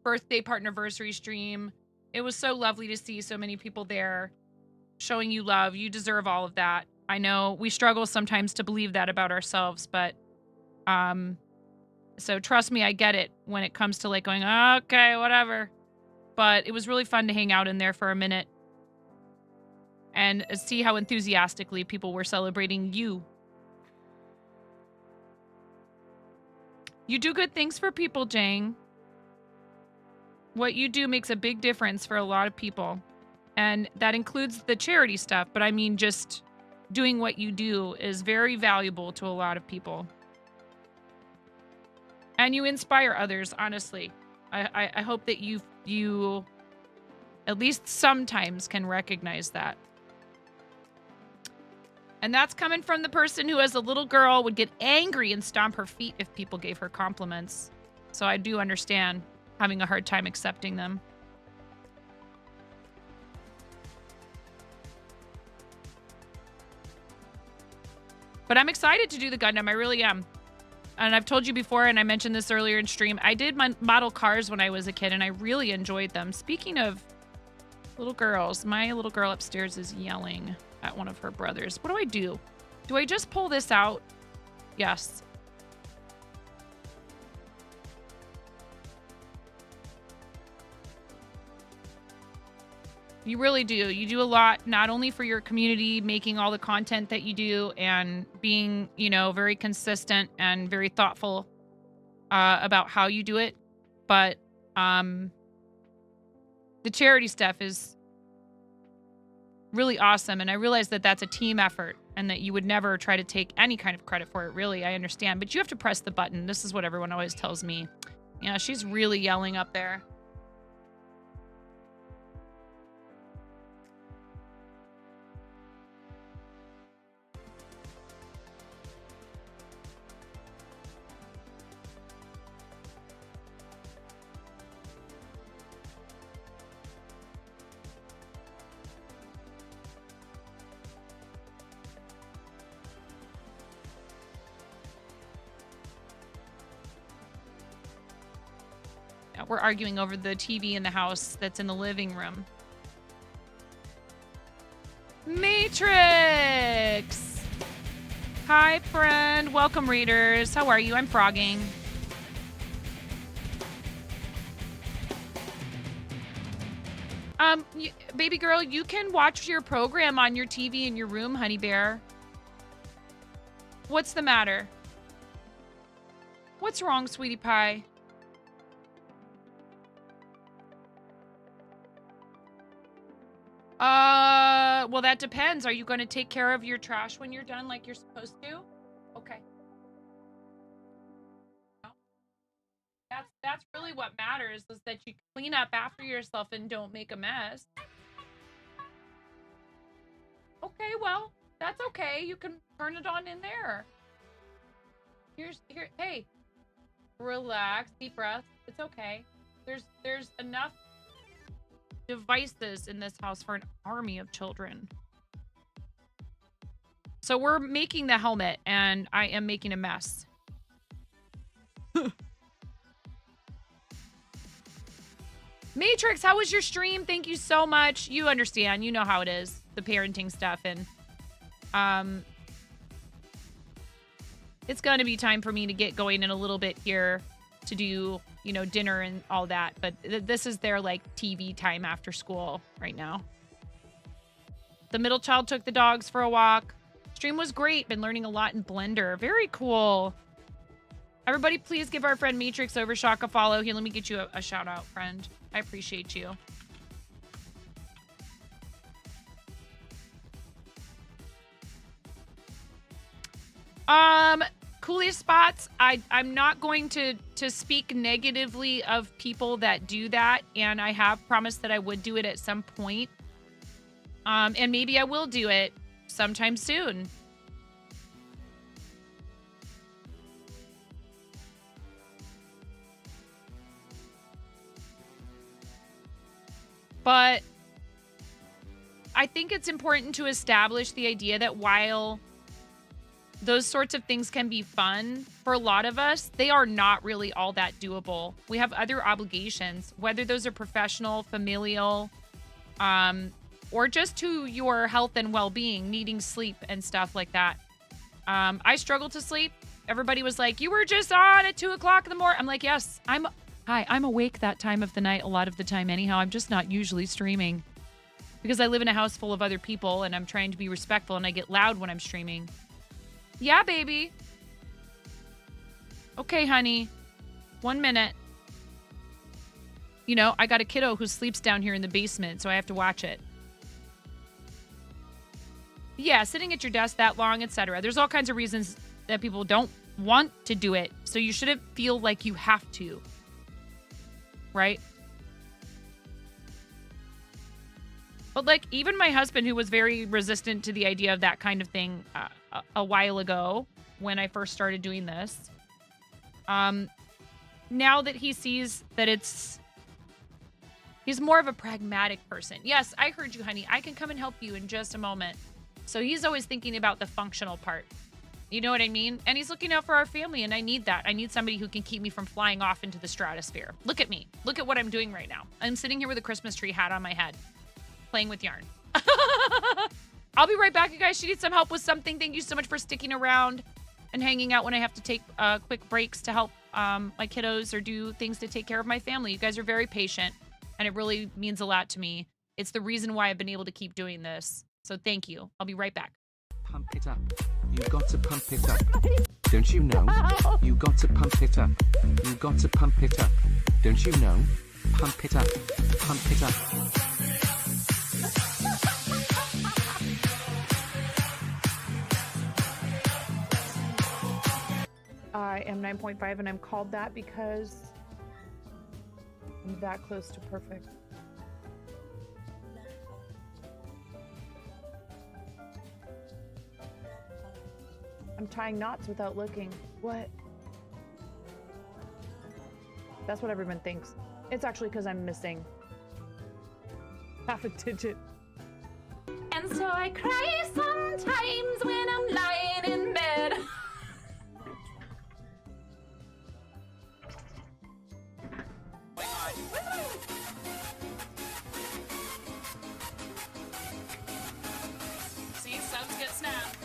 birthday partnerversary stream. It was so lovely to see so many people there showing you love. You deserve all of that. I know we struggle sometimes to believe that about ourselves, but so trust me, I get it when it comes to like going, okay, whatever. but it was really fun to hang out in there for a minute and see how enthusiastically people were celebrating you. You do good things for people, Jang. What you do makes a big difference for a lot of people. And that includes the charity stuff, but I mean just doing what you do is very valuable to a lot of people. And you inspire others, honestly. I hope that you at least sometimes can recognize that. And that's coming from the person who, as a little girl, would get angry and stomp her feet if people gave her compliments. So I do understand having a hard time accepting them. But I'm excited to do the Gundam. I really am. And I've told you before, and I mentioned this earlier in stream, I did my model cars when I was a kid, and I really enjoyed them. Speaking of little girls, my little girl upstairs is yelling at one of her brothers. What do I do? Do I just pull this out? Yes. You really do. You do a lot, not only for your community, making all the content that you do and being, you know, very consistent and very thoughtful about how you do it. But the charity stuff is really awesome. And I realize that that's a team effort and that you would never try to take any kind of credit for it. Really, I understand. But you have to press the button. This is what everyone always tells me. Yeah, she's really yelling up there. We're arguing over the TV in the house that's in the living room. Matrix! Hi, friend. Welcome, readers. How are you? I'm frogging. Baby girl, you can watch your program on your TV in your room, honey bear. What's the matter? What's wrong, sweetie pie? Well, that depends. Are you going to take care of your trash when you're done like you're supposed to? Okay. That's really what matters, is that you clean up after yourself and don't make a mess. Okay, well, that's okay. You can turn it on in there. Here, hey. Relax, deep breath. It's okay. There's enough devices in this house for an army of children. So we're making the helmet, and I am making a mess. Matrix, how was your stream? Thank you so much. You understand. You know how it is. The parenting stuff. And it's going to be time for me to get going in a little bit here to do, you know, dinner and all that. But this is their, like, TV time after school right now. The middle child took the dogs for a walk. Stream was great. Been learning a lot in Blender. Very cool. Everybody, please give our friend Matrix Overshock a follow. Here, let me get you a shout out, friend. I appreciate you. Coolest spots. I'm not going to speak negatively of people that do that, and I have promised that I would do it at some point. And maybe I will do it sometime soon. But I think it's important to establish the idea that while those sorts of things can be fun, for a lot of us, they are not really all that doable. We have other obligations, whether those are professional, familial, or just to your health and well-being, needing sleep and stuff like that. I struggle to sleep. Everybody was like, you were just on at 2 o'clock in the morning. I'm like, yes, I'm Hi, I'm awake that time of the night a lot of the time anyhow. I'm just not usually streaming because I live in a house full of other people and I'm trying to be respectful and I get loud when I'm streaming. Yeah, baby. Okay, honey. 1 minute. You know, I got a kiddo who sleeps down here in the basement, so I have to watch it. Yeah, sitting at your desk that long, etc. There's all kinds of reasons that people don't want to do it, so you shouldn't feel like you have to. Right? But like, even my husband, who was very resistant to the idea of that kind of thing a while ago when I first started doing this, now that he sees that he's more of a pragmatic person. Yes, I heard you, honey. I can come and help you in just a moment. So he's always thinking about the functional part. You know what I mean? And he's looking out for our family, and I need that. I need somebody who can keep me from flying off into the stratosphere. Look at me. Look at what I'm doing right now. I'm sitting here with a Christmas tree hat on my head, playing with yarn. I'll be right back, you guys. She needs some help with something. Thank you so much for sticking around and hanging out when I have to take quick breaks to help my kiddos or do things to take care of my family. You guys are very patient, and it really means a lot to me. It's the reason why I've been able to keep doing this. So thank you. I'll be right back. Pump it up. You got to pump it up. Don't you know? You got to pump it up. You got to pump it up. Don't you know? Pump it up. Pump it up. I am 9.5 and I'm called that because I'm that close to perfect. I'm tying knots without looking. What? That's what everyone thinks. It's actually because I'm missing half a digit. And so I cry sometimes when I'm lying in bed. See, subs get snapped.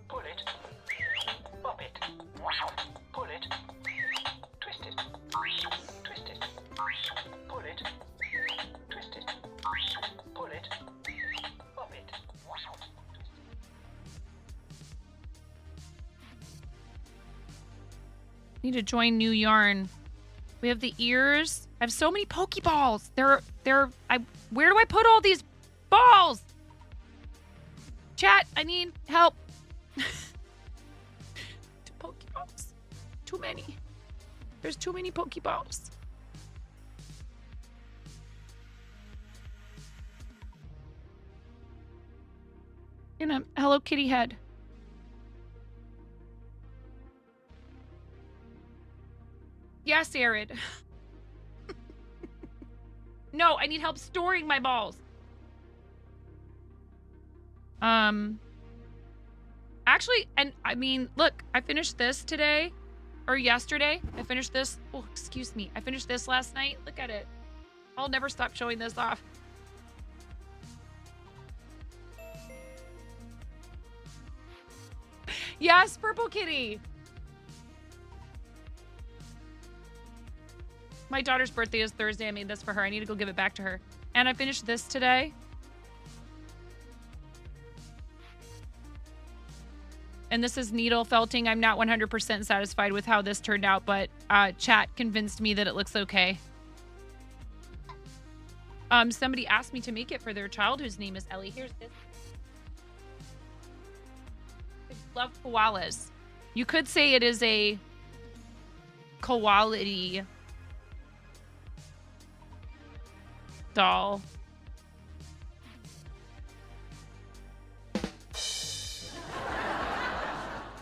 Pull it. Pop it. Pull it. Twist it. Twist it. Pull it. Twist it. Pull it. Pop it. Need to join new yarn. We have the ears. I have so many Pokeballs. Where do I put all these balls? Chat, I need help. Pokeballs. Too many. There's too many Pokeballs. And a Hello Kitty head. Yes, Arid. No, I need help storing my balls. Actually, and I mean, look, I finished this today or yesterday. I finished this. Oh, excuse me. I finished this last night. Look at it. I'll never stop showing this off. Yes, Purple Kitty. My daughter's birthday is Thursday. I made this for her. I need to go give it back to her. And I finished this today. And this is needle felting. I'm not 100% satisfied with how this turned out, but chat convinced me that it looks okay. Somebody asked me to make it for their child whose name is Ellie. Here's this. I love koalas. You could say it is a quality doll.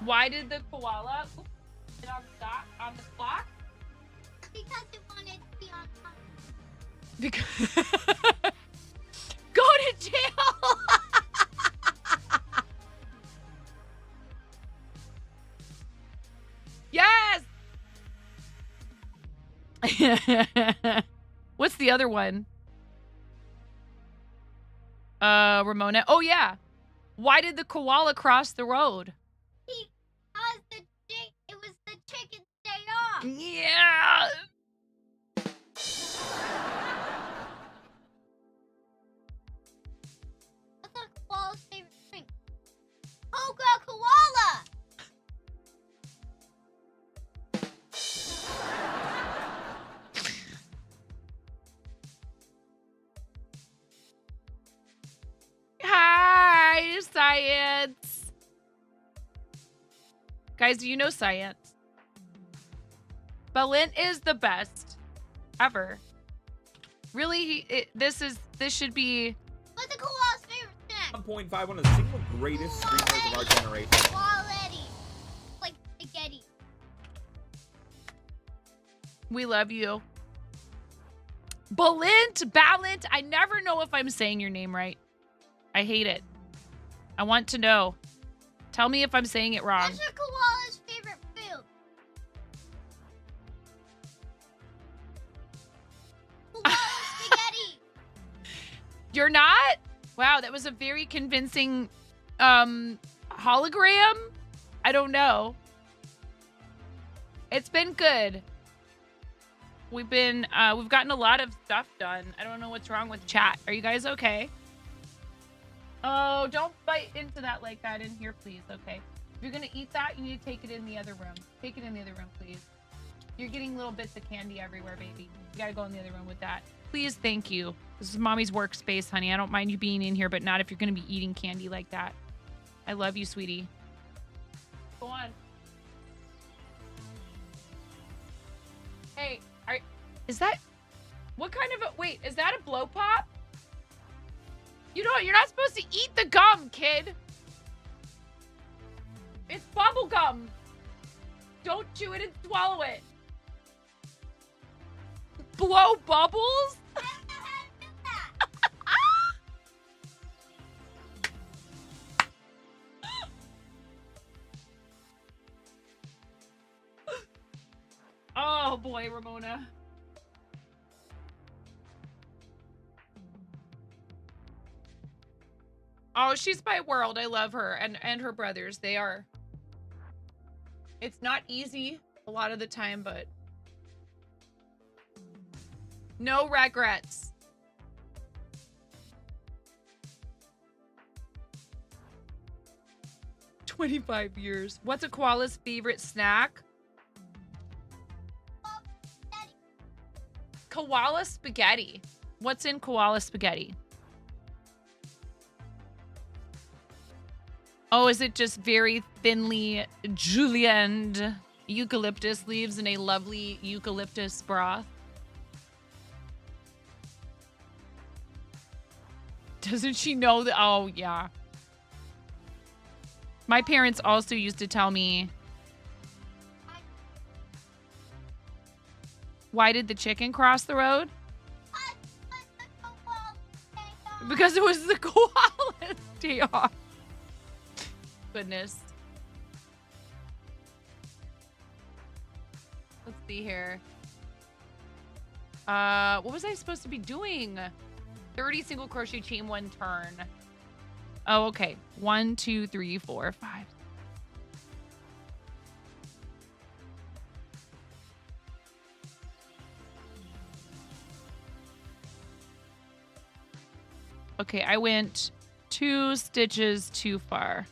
Why did the koala sit on the clock? Because it wanted to be on top. Because go to jail. Yes. What's the other one? Ramona. Oh yeah. Why did the koala cross the road? Because it was the Yeah. What's a koala's favorite drink? Coca-Cola! Hi, science. Guys, do you know science? Balint is the best ever. Really, this should be. What's a koala's favorite snack? 1.5, one of the single greatest streamers of our generation. Quality. Like spaghetti. We love you. Balint. I never know if I'm saying your name right. I hate it. I want to know. Tell me if I'm saying it wrong. What's your koala's favorite food? Koala spaghetti. You're not? Wow, that was a very convincing hologram. I don't know. It's been good. We've gotten a lot of stuff done. I don't know what's wrong with chat. Are you guys okay? Oh, don't bite into that like that in here, please. Okay. If you're going to eat that, you need to take it in the other room. Take it in the other room, please. You're getting little bits of candy everywhere, baby. You got to go in the other room with that. Please, thank you. This is mommy's workspace, honey. I don't mind you being in here, but not if you're going to be eating candy like that. I love you, sweetie. Go on. Hey, is that... What kind of a... Wait, is that a blow pop? You're not supposed to eat the gum, kid. It's bubble gum. Don't chew it and swallow it. Blow bubbles? Oh boy, Ramona. Oh, she's my world. I love her and her brothers. They are. It's not easy a lot of the time, but no regrets. "25 years. What's a koala's favorite snack?" Koala spaghetti. What's in koala spaghetti? Oh, is it just very thinly julienned eucalyptus leaves in a lovely eucalyptus broth? Doesn't she know that? Oh, yeah. My parents also used to tell me, why did the chicken cross the road? Because it was the koala's day off. Goodness. Let's see here. What was I supposed to be doing? 30 single crochet chain, 1 turn. Oh, okay. 1, 2, 3, 4, 5. Okay, I went 2 stitches too far.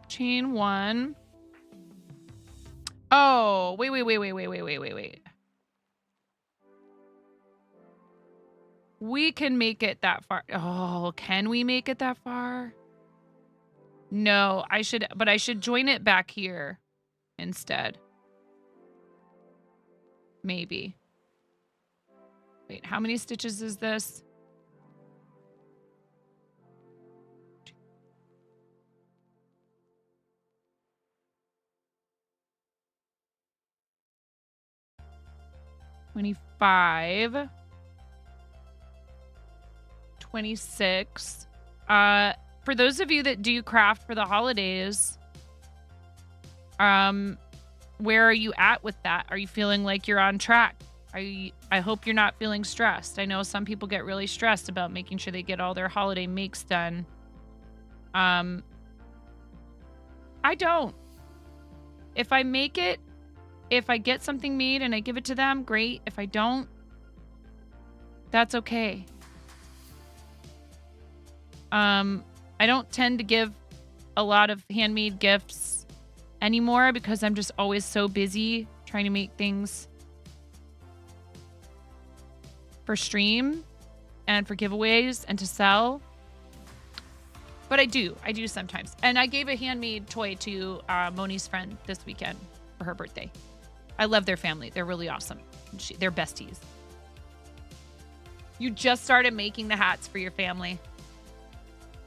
Chain 1. Oh, wait. We can make it that far. Oh, can we make it that far? No, I should join it back here instead. Maybe. Wait, how many stitches is this? $25. 26. For those of you that do craft for the holidays, where are you at with that? Are you feeling like you're on track? I hope you're not feeling stressed. I know some people get really stressed about making sure they get all their holiday makes done. I don't. if I make it, if I get something made and I give it to them, great. If I don't, that's okay. I don't tend to give a lot of handmade gifts anymore because I'm just always so busy trying to make things for stream and for giveaways and to sell. But I do sometimes. And I gave a handmade toy to Moni's friend this weekend for her birthday. I love their family. They're really awesome. They're besties. You just started making the hats for your family.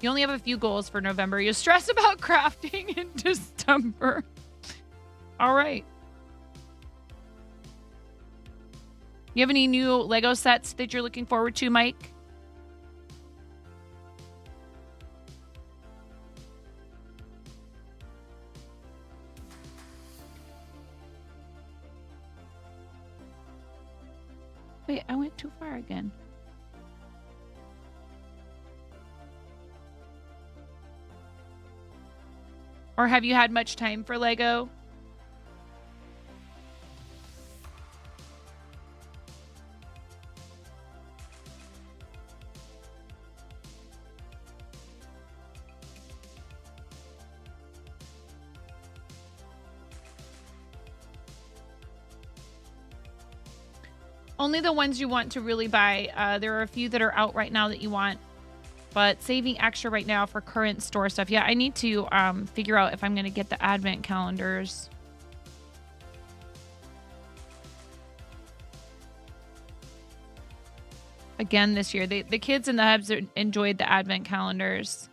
You only have a few goals for November. You stress about crafting in December. All right. You have any new Lego sets that you're looking forward to, Mike? Wait, I went too far again. Or have you had much time for Lego? Only the ones you want to really buy. There are a few that are out right now that you want, but saving extra right now for current store stuff. Yeah, I need to figure out if I'm going to get the advent calendars. Again this year. The kids in the hubs enjoyed the advent calendars.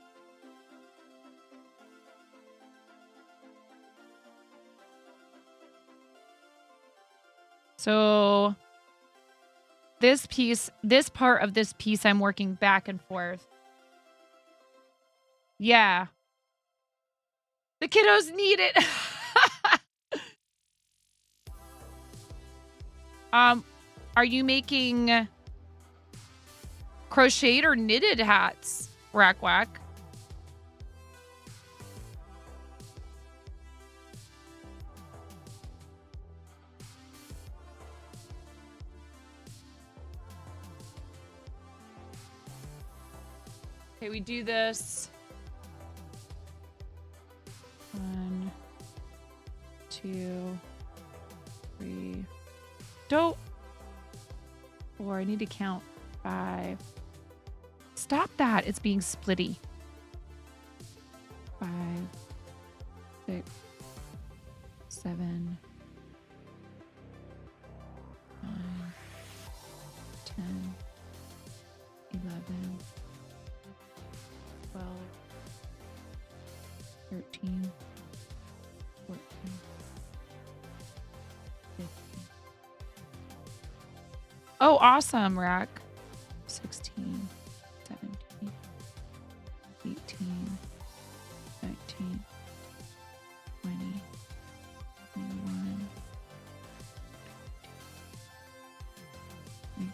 So this part of this piece, I'm working back and forth. Yeah. The kiddos need it. Are you making crocheted or knitted hats, Rack Whack? Okay, we do this. 1, 2, 3. Don't. 4. I need to count. 5. Stop that. It's being splitty. 5, 6, 7, 9, 10, 11, 12, 13, 14, 15. Oh, awesome, Rack. 16, 17, 18, 19, 20, 21, 24.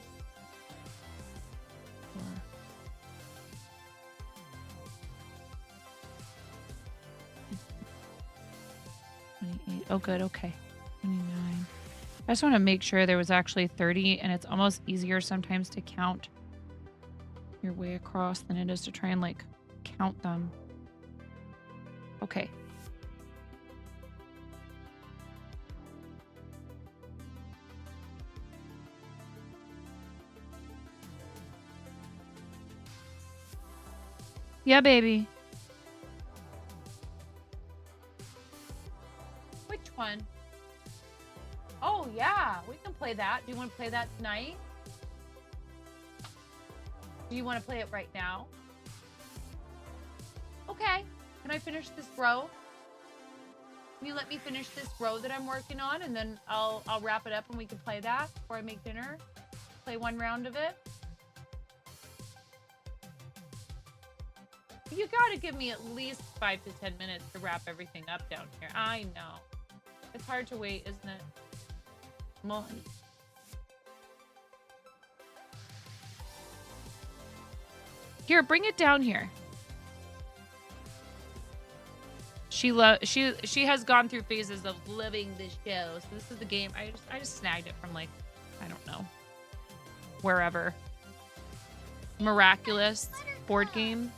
Oh, good. Okay. 29. I just want to make sure there was actually 30, and it's almost easier sometimes to count your way across than it is to try and like count them. Okay. Yeah, baby. Which one? Oh, yeah. We can play that. Do you want to play that tonight? Do you want to play it right now? Okay. Can I finish this row? Can you let me finish this row that I'm working on, and then I'll wrap it up and we can play that before I make dinner? Play one round of it? You gotta give me at least 5 to 10 minutes to wrap everything up down here. I know. It's hard to wait, isn't it? Molly. Here, bring it down here. She has gone through phases of loving this show. So this is the game. I just snagged it from like, I don't know, wherever. Miraculous board game.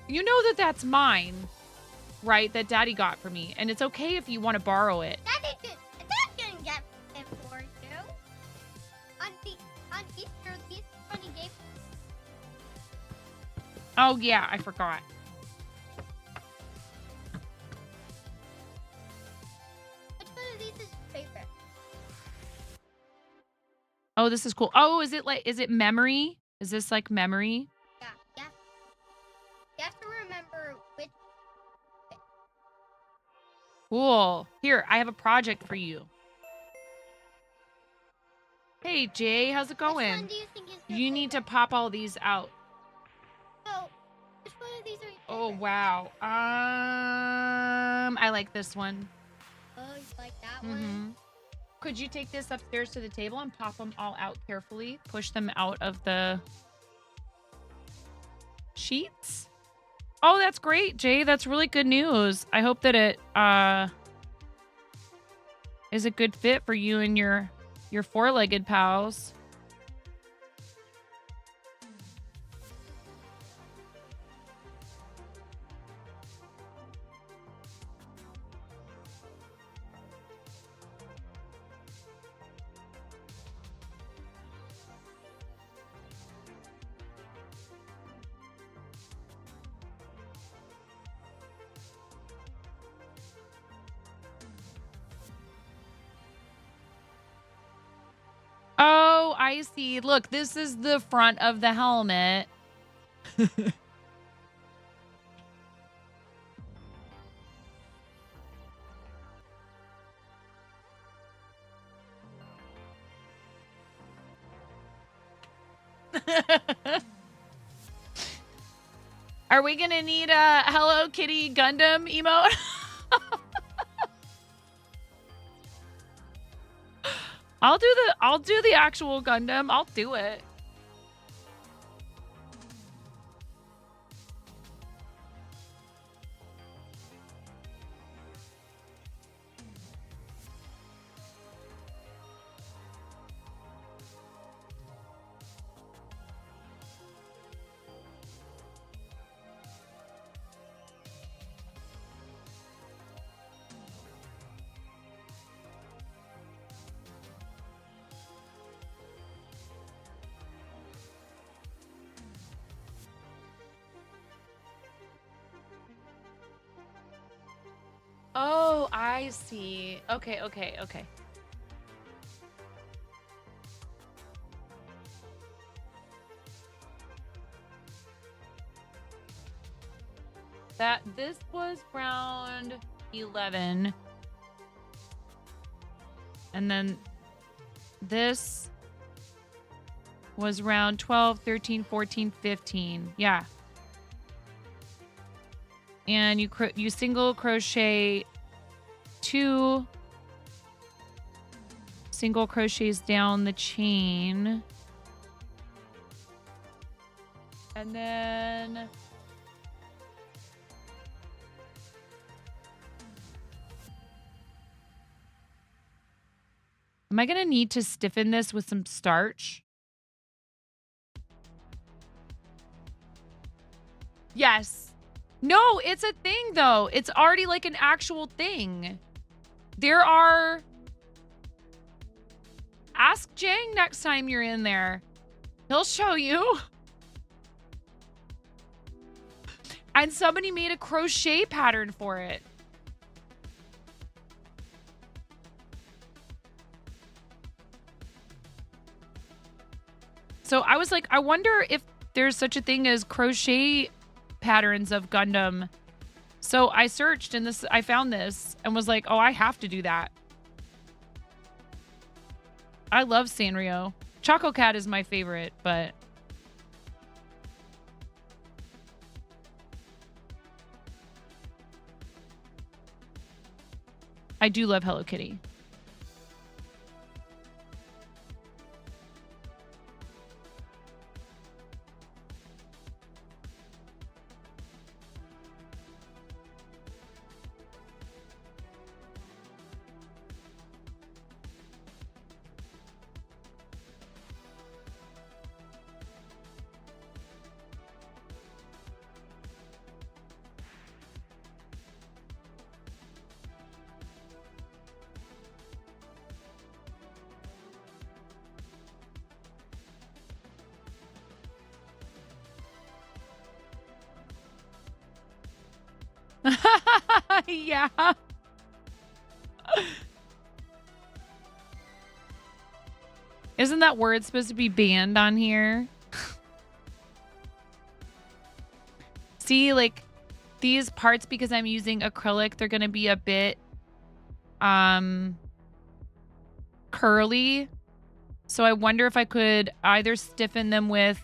You know that that's mine, right? That Daddy got for me, and it's okay if you want to borrow it. Daddy didn't get it for you. On Easter, these funny games. Oh yeah, I forgot. Which one of these is your favorite? Oh, this is cool. Oh, is it memory? Is this like memory? Yeah. You have to remember which. Cool. Here, I have a project for you. Hey, Jay, how's it going? Which one do you think is your You need to pop all these out. So, which one of these are your Oh, favorite? wow. I like this one. Oh, you like that Mm-hmm. one? Could you take this upstairs to the table and pop them all out carefully? Push them out of the sheets? Oh, that's great, Jay. That's really good news. I hope that it is a good fit for you and your four-legged pals. Oh, I see. Look, this is the front of the helmet. Are we gonna need a Hello Kitty Gundam emote? I'll do the actual Gundam. I'll do it. Oh, I see. Okay. This was round 11. And then this was round 12, 13, 14, 15. Yeah. And you single crochet 2 single crochets down the chain. And then am I going to need to stiffen this with some starch? Yes. No, it's a thing though. It's already like an actual thing. There are... Ask Jang next time you're in there. He'll show you. And somebody made a crochet pattern for it. So I was like, I wonder if there's such a thing as crochet patterns of Gundam. So I searched and I found this and was like, oh, I have to do that. I love Sanrio. Choco Cat is my favorite, but I do love Hello Kitty. Yeah. Isn't that word supposed to be banned on here? See, like these parts, because I'm using acrylic, they're going to be a bit curly. So I wonder if I could either stiffen them with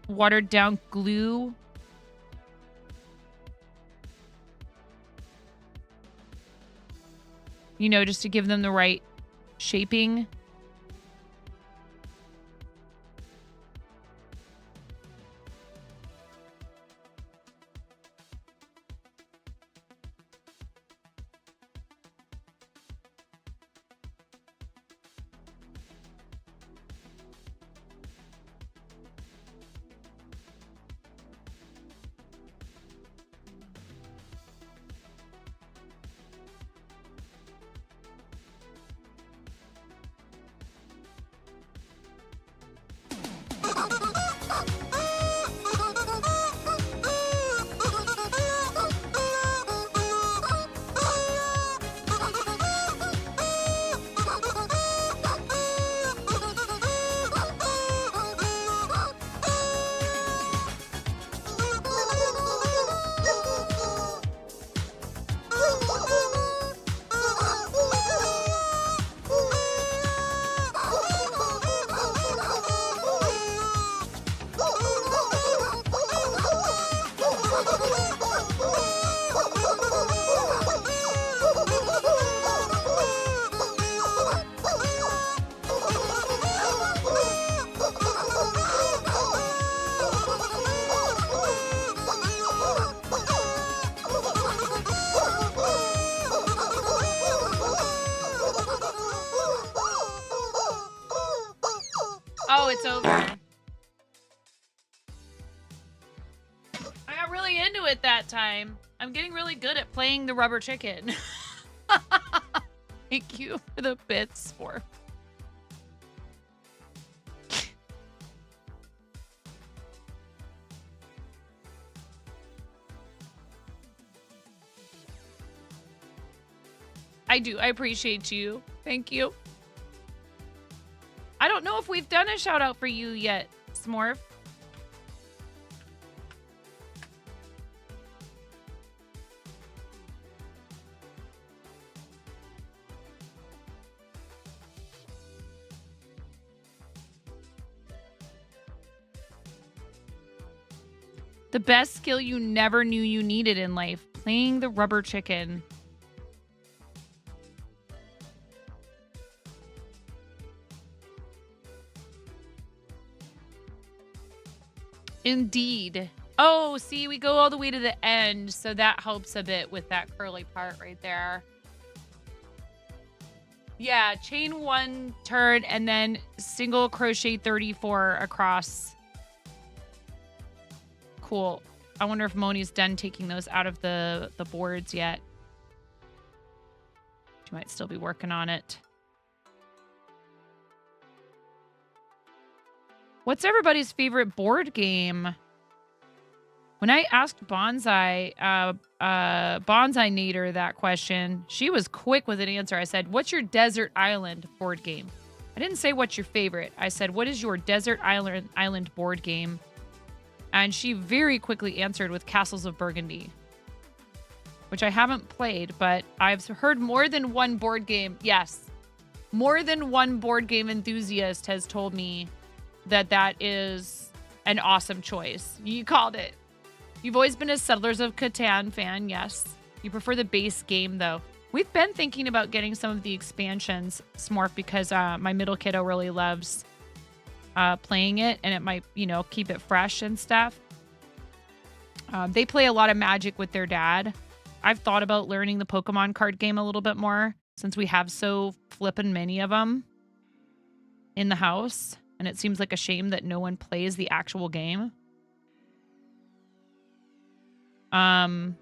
watered down glue. You know, just to give them the right shaping. Oh, it's over. I got really into it that time. I'm getting really good at playing the rubber chicken. Thank you for the bits, for. I do. I appreciate you. Thank you. I don't know if we've done a shout out for you yet, Smorf. The best skill you never knew you needed in life. Playing the rubber chicken. Indeed. Oh, see, we go all the way to the end, so that helps a bit with that curly part right there. Yeah, chain 1 turn and then single crochet 34 across. Cool. I wonder if Moni's done taking those out of the boards yet. She might still be working on it. What's everybody's favorite board game? When I asked Bonsai Nader that question, she was quick with an answer. I said, what's your desert island board game? I didn't say what's your favorite. I said, what is your desert island board game? And she very quickly answered with Castles of Burgundy, which I haven't played, but I've heard more than one board game. Yes, more than one board game enthusiast has told me that that is an awesome choice. You called it. You've always been a Settlers of Catan fan, yes. You prefer the base game, though. We've been thinking about getting some of the expansions, Smorf, because my middle kiddo really loves playing it, and it might, you know, keep it fresh and stuff. They play a lot of Magic with their dad. I've thought about learning the Pokemon card game a little bit more, since we have so flippin' many of them in the house. And it seems like a shame that no one plays the actual game. But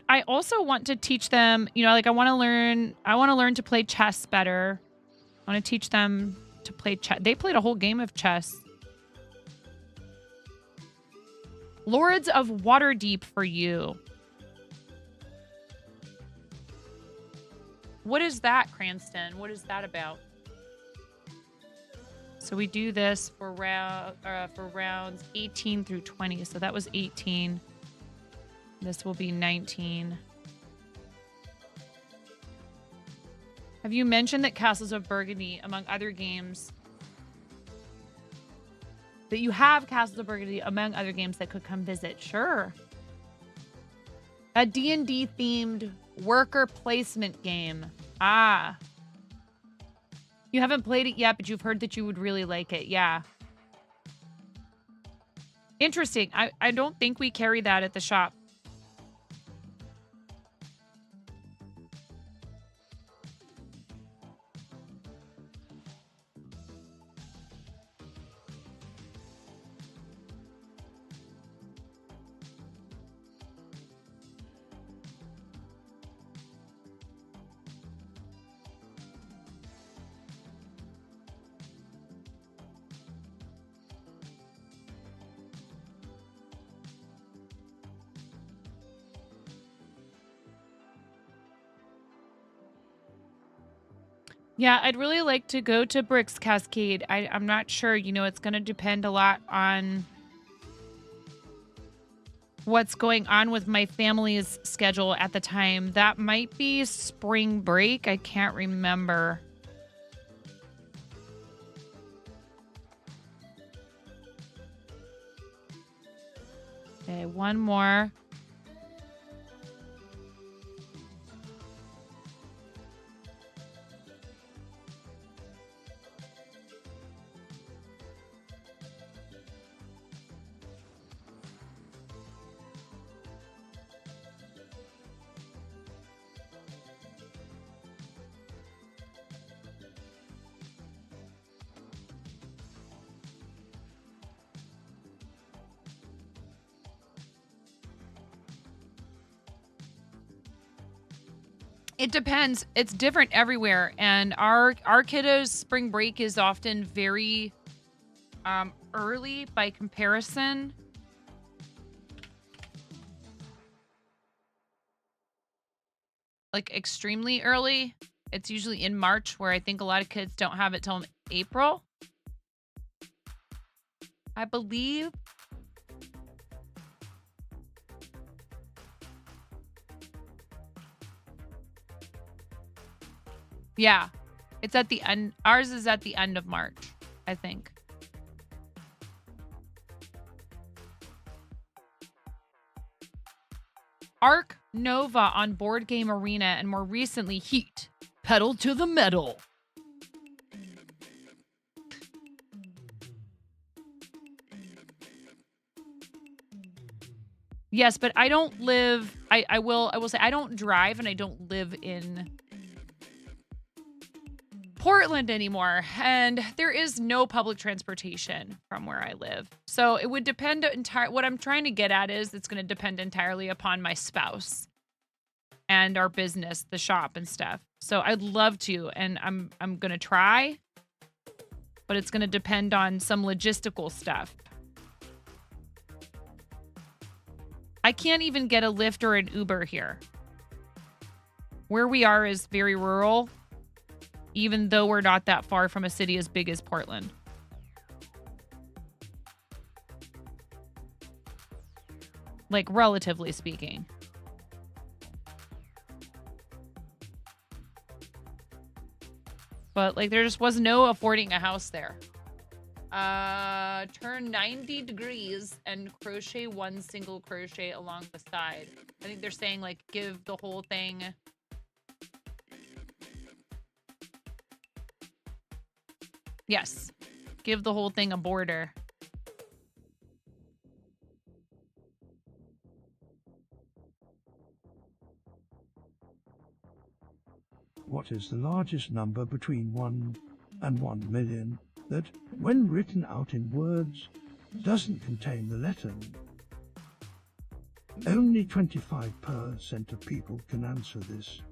I also want to teach them, you know, like I want to learn to play chess better. I want to teach them to play chess. They played a whole game of chess. Lords of Waterdeep for you. What is that, Cranston? What is that about? So we do this for rounds 18 through 20. So that was 18. This will be 19. Have you mentioned that Castles of Burgundy, among other games, that you have Castles of Burgundy among other games that could come visit? Sure. A D&D themed worker placement game. Ah. You haven't played it yet, but you've heard that you would really like it. Yeah. Interesting. I don't think we carry that at the shop. Yeah, I'd really like to go to Bricks Cascade. I'm not sure. You know, it's going to depend a lot on what's going on with my family's schedule at the time. That might be spring break. I can't remember. Okay, one more. It depends. It's different everywhere. And our kiddos' spring break is often very early by comparison. Like extremely early. It's usually in March, where I think a lot of kids don't have it till April, I believe. Yeah, it's at the end. Ours is at the end of March, I think. Arc Nova on Board Game Arena, and more recently Heat, Pedal to the Metal. Yes, but I don't live, I will say I don't drive and I don't live in Portland anymore, and there is no public transportation from where I live. So it would depend entirely. What I'm trying to get at is it's going to depend entirely upon my spouse and our business, the shop and stuff. So I'd love to, and I'm going to try, but it's going to depend on some logistical stuff. I can't even get a Lyft or an Uber here. Where we are is very rural, even though we're not that far from a city as big as Portland. Like, relatively speaking. But, like, there just was no affording a house there. Turn 90 degrees and crochet one single crochet along the side. I think they're saying, like, give the whole thing... Yes. Give the whole thing a border. What is the largest number between 1 and 1 million that, when written out in words, doesn't contain the letter? Only 25% of people can answer this.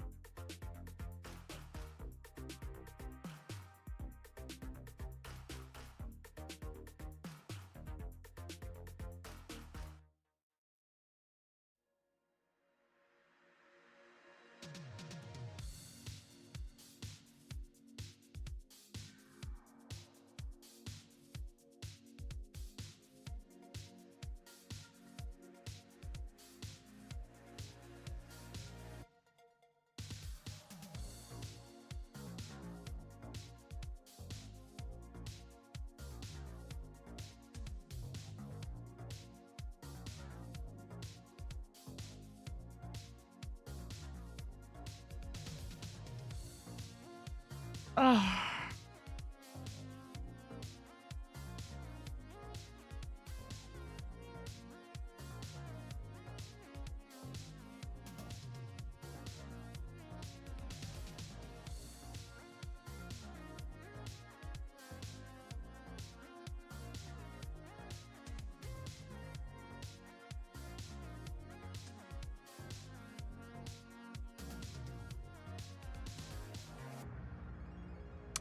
Oh.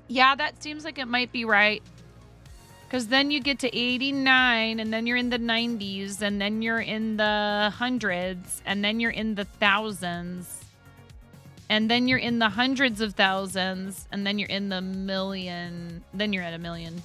Yeah, that seems like it might be right. Because then you get to 89, and then you're in the 90s, and then you're in the hundreds, and then you're in the thousands, and then you're in the hundreds of thousands, and then you're in the million. Then you're at a million.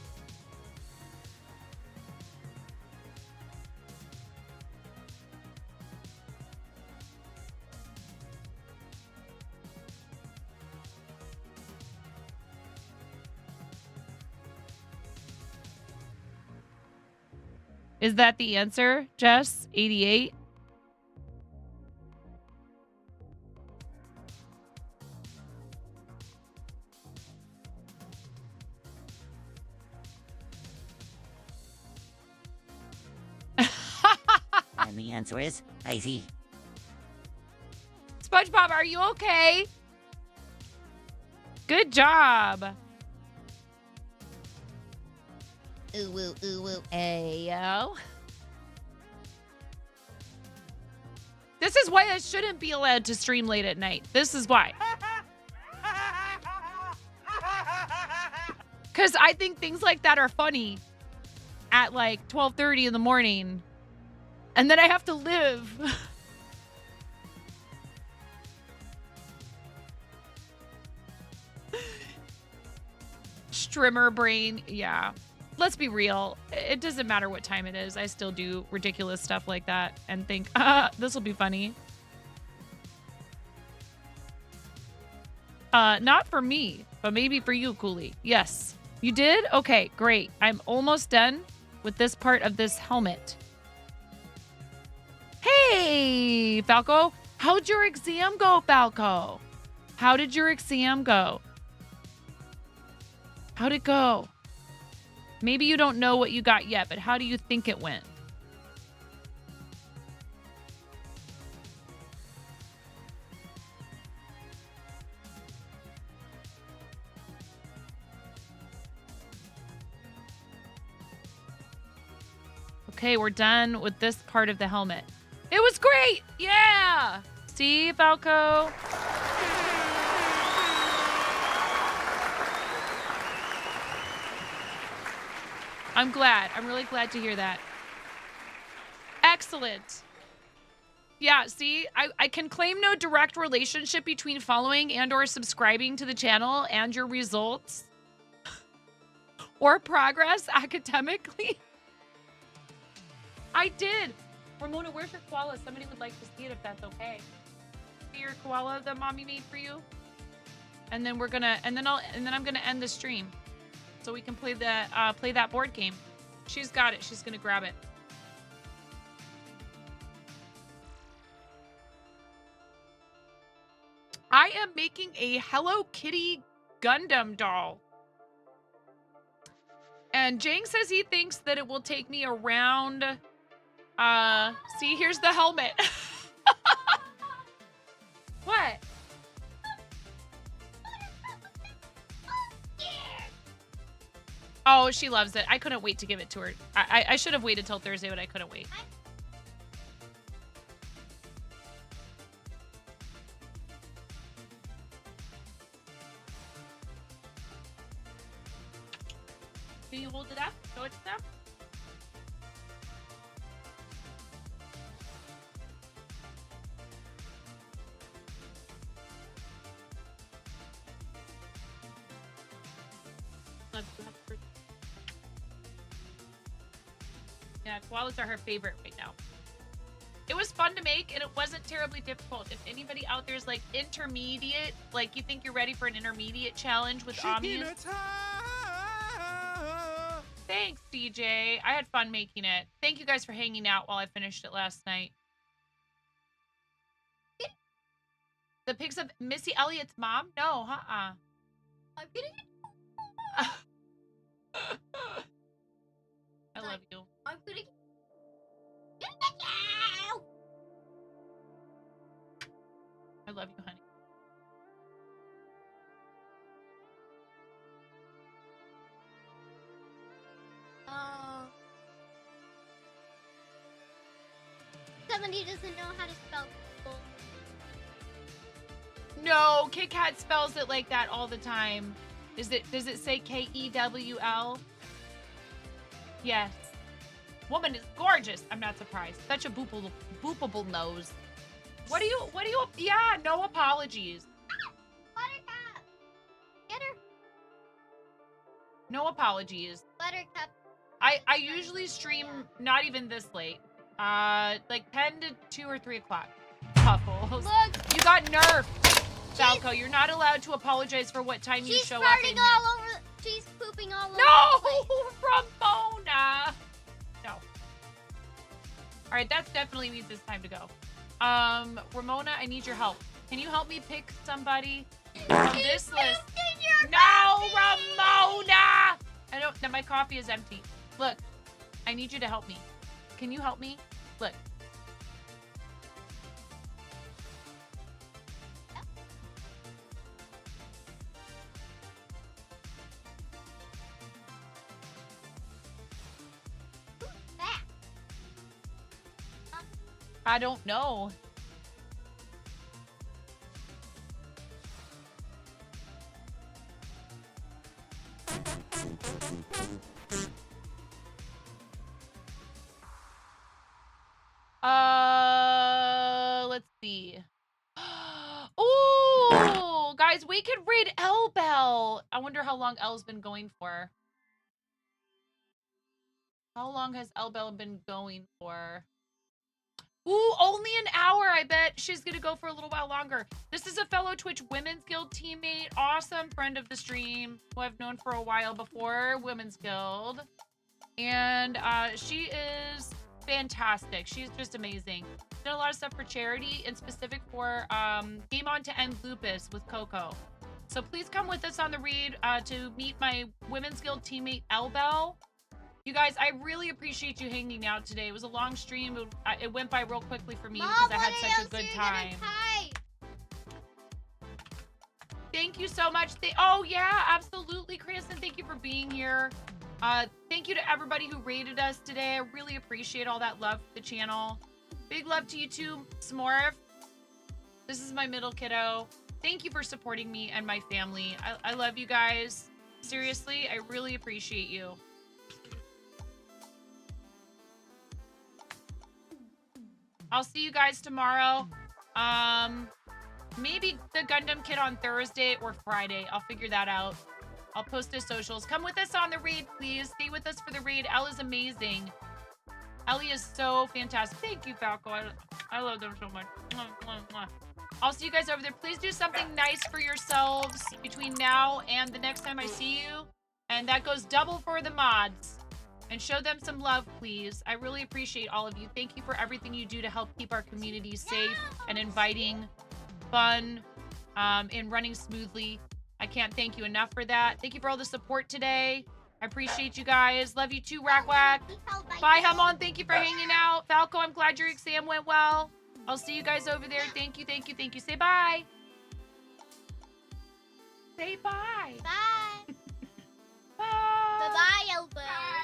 Is that the answer, Jess? 88? And the answer is icy. SpongeBob, are you okay? Good job. Ooh, woo, ooh, woo. Ayo. This is why I shouldn't be allowed to stream late at night. This is why. Because I think things like that are funny at like 12:30 in the morning. And then I have to live. Strimmer brain. Yeah. Let's be real. It doesn't matter what time it is. I still do ridiculous stuff like that and think, this will be funny. Not for me, but maybe for you, Cooley. Yes. You did? Okay, great. I'm almost done with this part of this helmet. Hey, Falco. How'd your exam go, Falco? How did your exam go? How'd it go? Maybe you don't know what you got yet, but how do you think it went? Okay, we're done with this part of the helmet. It was great! Yeah! See, Falco? I'm glad. I'm really glad to hear that. Excellent. Yeah, see, I can claim no direct relationship between following and or subscribing to the channel and your results or progress academically. I did. Ramona, where's your koala? Somebody would like to see it if that's okay. See your koala that mommy made for you? And then I'm gonna end the stream. So we can play that board game. She's got it. She's gonna grab it. I am making a Hello Kitty Gundam doll. And Jang says he thinks that it will take me around... see, here's the helmet. What? Oh, she loves it. I couldn't wait to give it to her. I should have waited till Thursday, but I couldn't wait. Can you hold it up? Show it to them? Yeah, koalas are her favorite right now. It was fun to make, and it wasn't terribly difficult. If anybody out there is like intermediate, like you think you're ready for an intermediate challenge with Omnius. Thanks, DJ. I had fun making it. Thank you guys for hanging out while I finished it last night. The pics of Missy Elliott's mom? No, I'm getting it. I love you. I'm getting it. I love you, honey. Somebody doesn't know how to spell people. No, Kit Kat spells it like that all the time. Does it say Kewl? Yes. Woman is gorgeous. I'm not surprised. Such a boopable nose. What do you yeah, no apologies. Buttercup. Get her. No apologies. Buttercup. I usually stream not even this late. Like 10 to 2 or 3 o'clock. Puffles. Look. You got nerfed. Falco, you're not allowed to apologize for what time you show up in here. She's pooping all over. No, Ramona. No. All right, that's definitely means it's time to go. Ramona, I need your help. Can you help me pick somebody from this list? No, Ramona. I don't. No, my coffee is empty. Look, I need you to help me. Can you help me? Look. I don't know. Let's see. Oh, guys, we could read Elle Bell. I wonder how long Elle's been going for. How long has Elle Bell been going for? Ooh, only an hour. I bet she's gonna go for a little while longer. This is a fellow Twitch Women's Guild teammate, awesome friend of the stream, who I've known for a while before Women's Guild. And she is fantastic. She's just amazing. Done a lot of stuff for charity, and specific for Game On to End Lupus with Coco. So please come with us on the read to meet my Women's Guild teammate, Elle Bell. You guys, I really appreciate you hanging out today. It was a long stream. It went by real quickly for me because I had such a good time. Thank you so much. Oh, yeah, absolutely, Cranston. Thank you for being here. Thank you to everybody who rated us today. I really appreciate all that love for the channel. Big love to you too, Smorf. This is my middle kiddo. Thank you for supporting me and my family. I love you guys. Seriously, I really appreciate you. I'll see you guys tomorrow. Maybe the Gundam kit on Thursday or Friday. I'll figure that out. I'll post his socials. Come with us on the raid, please. Stay with us for the raid. Elle is amazing. Ellie is so fantastic. Thank you, Falco. I love them so much. Mwah, mwah, mwah. I'll see you guys over there. Please do something nice for yourselves between now and the next time I see you. And that goes double for the mods. And show them some love, please. I really appreciate all of you. Thank you for everything you do to help keep our community safe and inviting, fun, and running smoothly. I can't thank you enough for that. Thank you for all the support today. I appreciate you guys. Love you too, Rack Wack. Bye, Hamon. Thank you for hanging out. Falco, I'm glad your exam went well. I'll see you guys over there. Thank you, thank you, thank you. Say bye. Say bye. Bye. Bye. Bye-bye, Albert.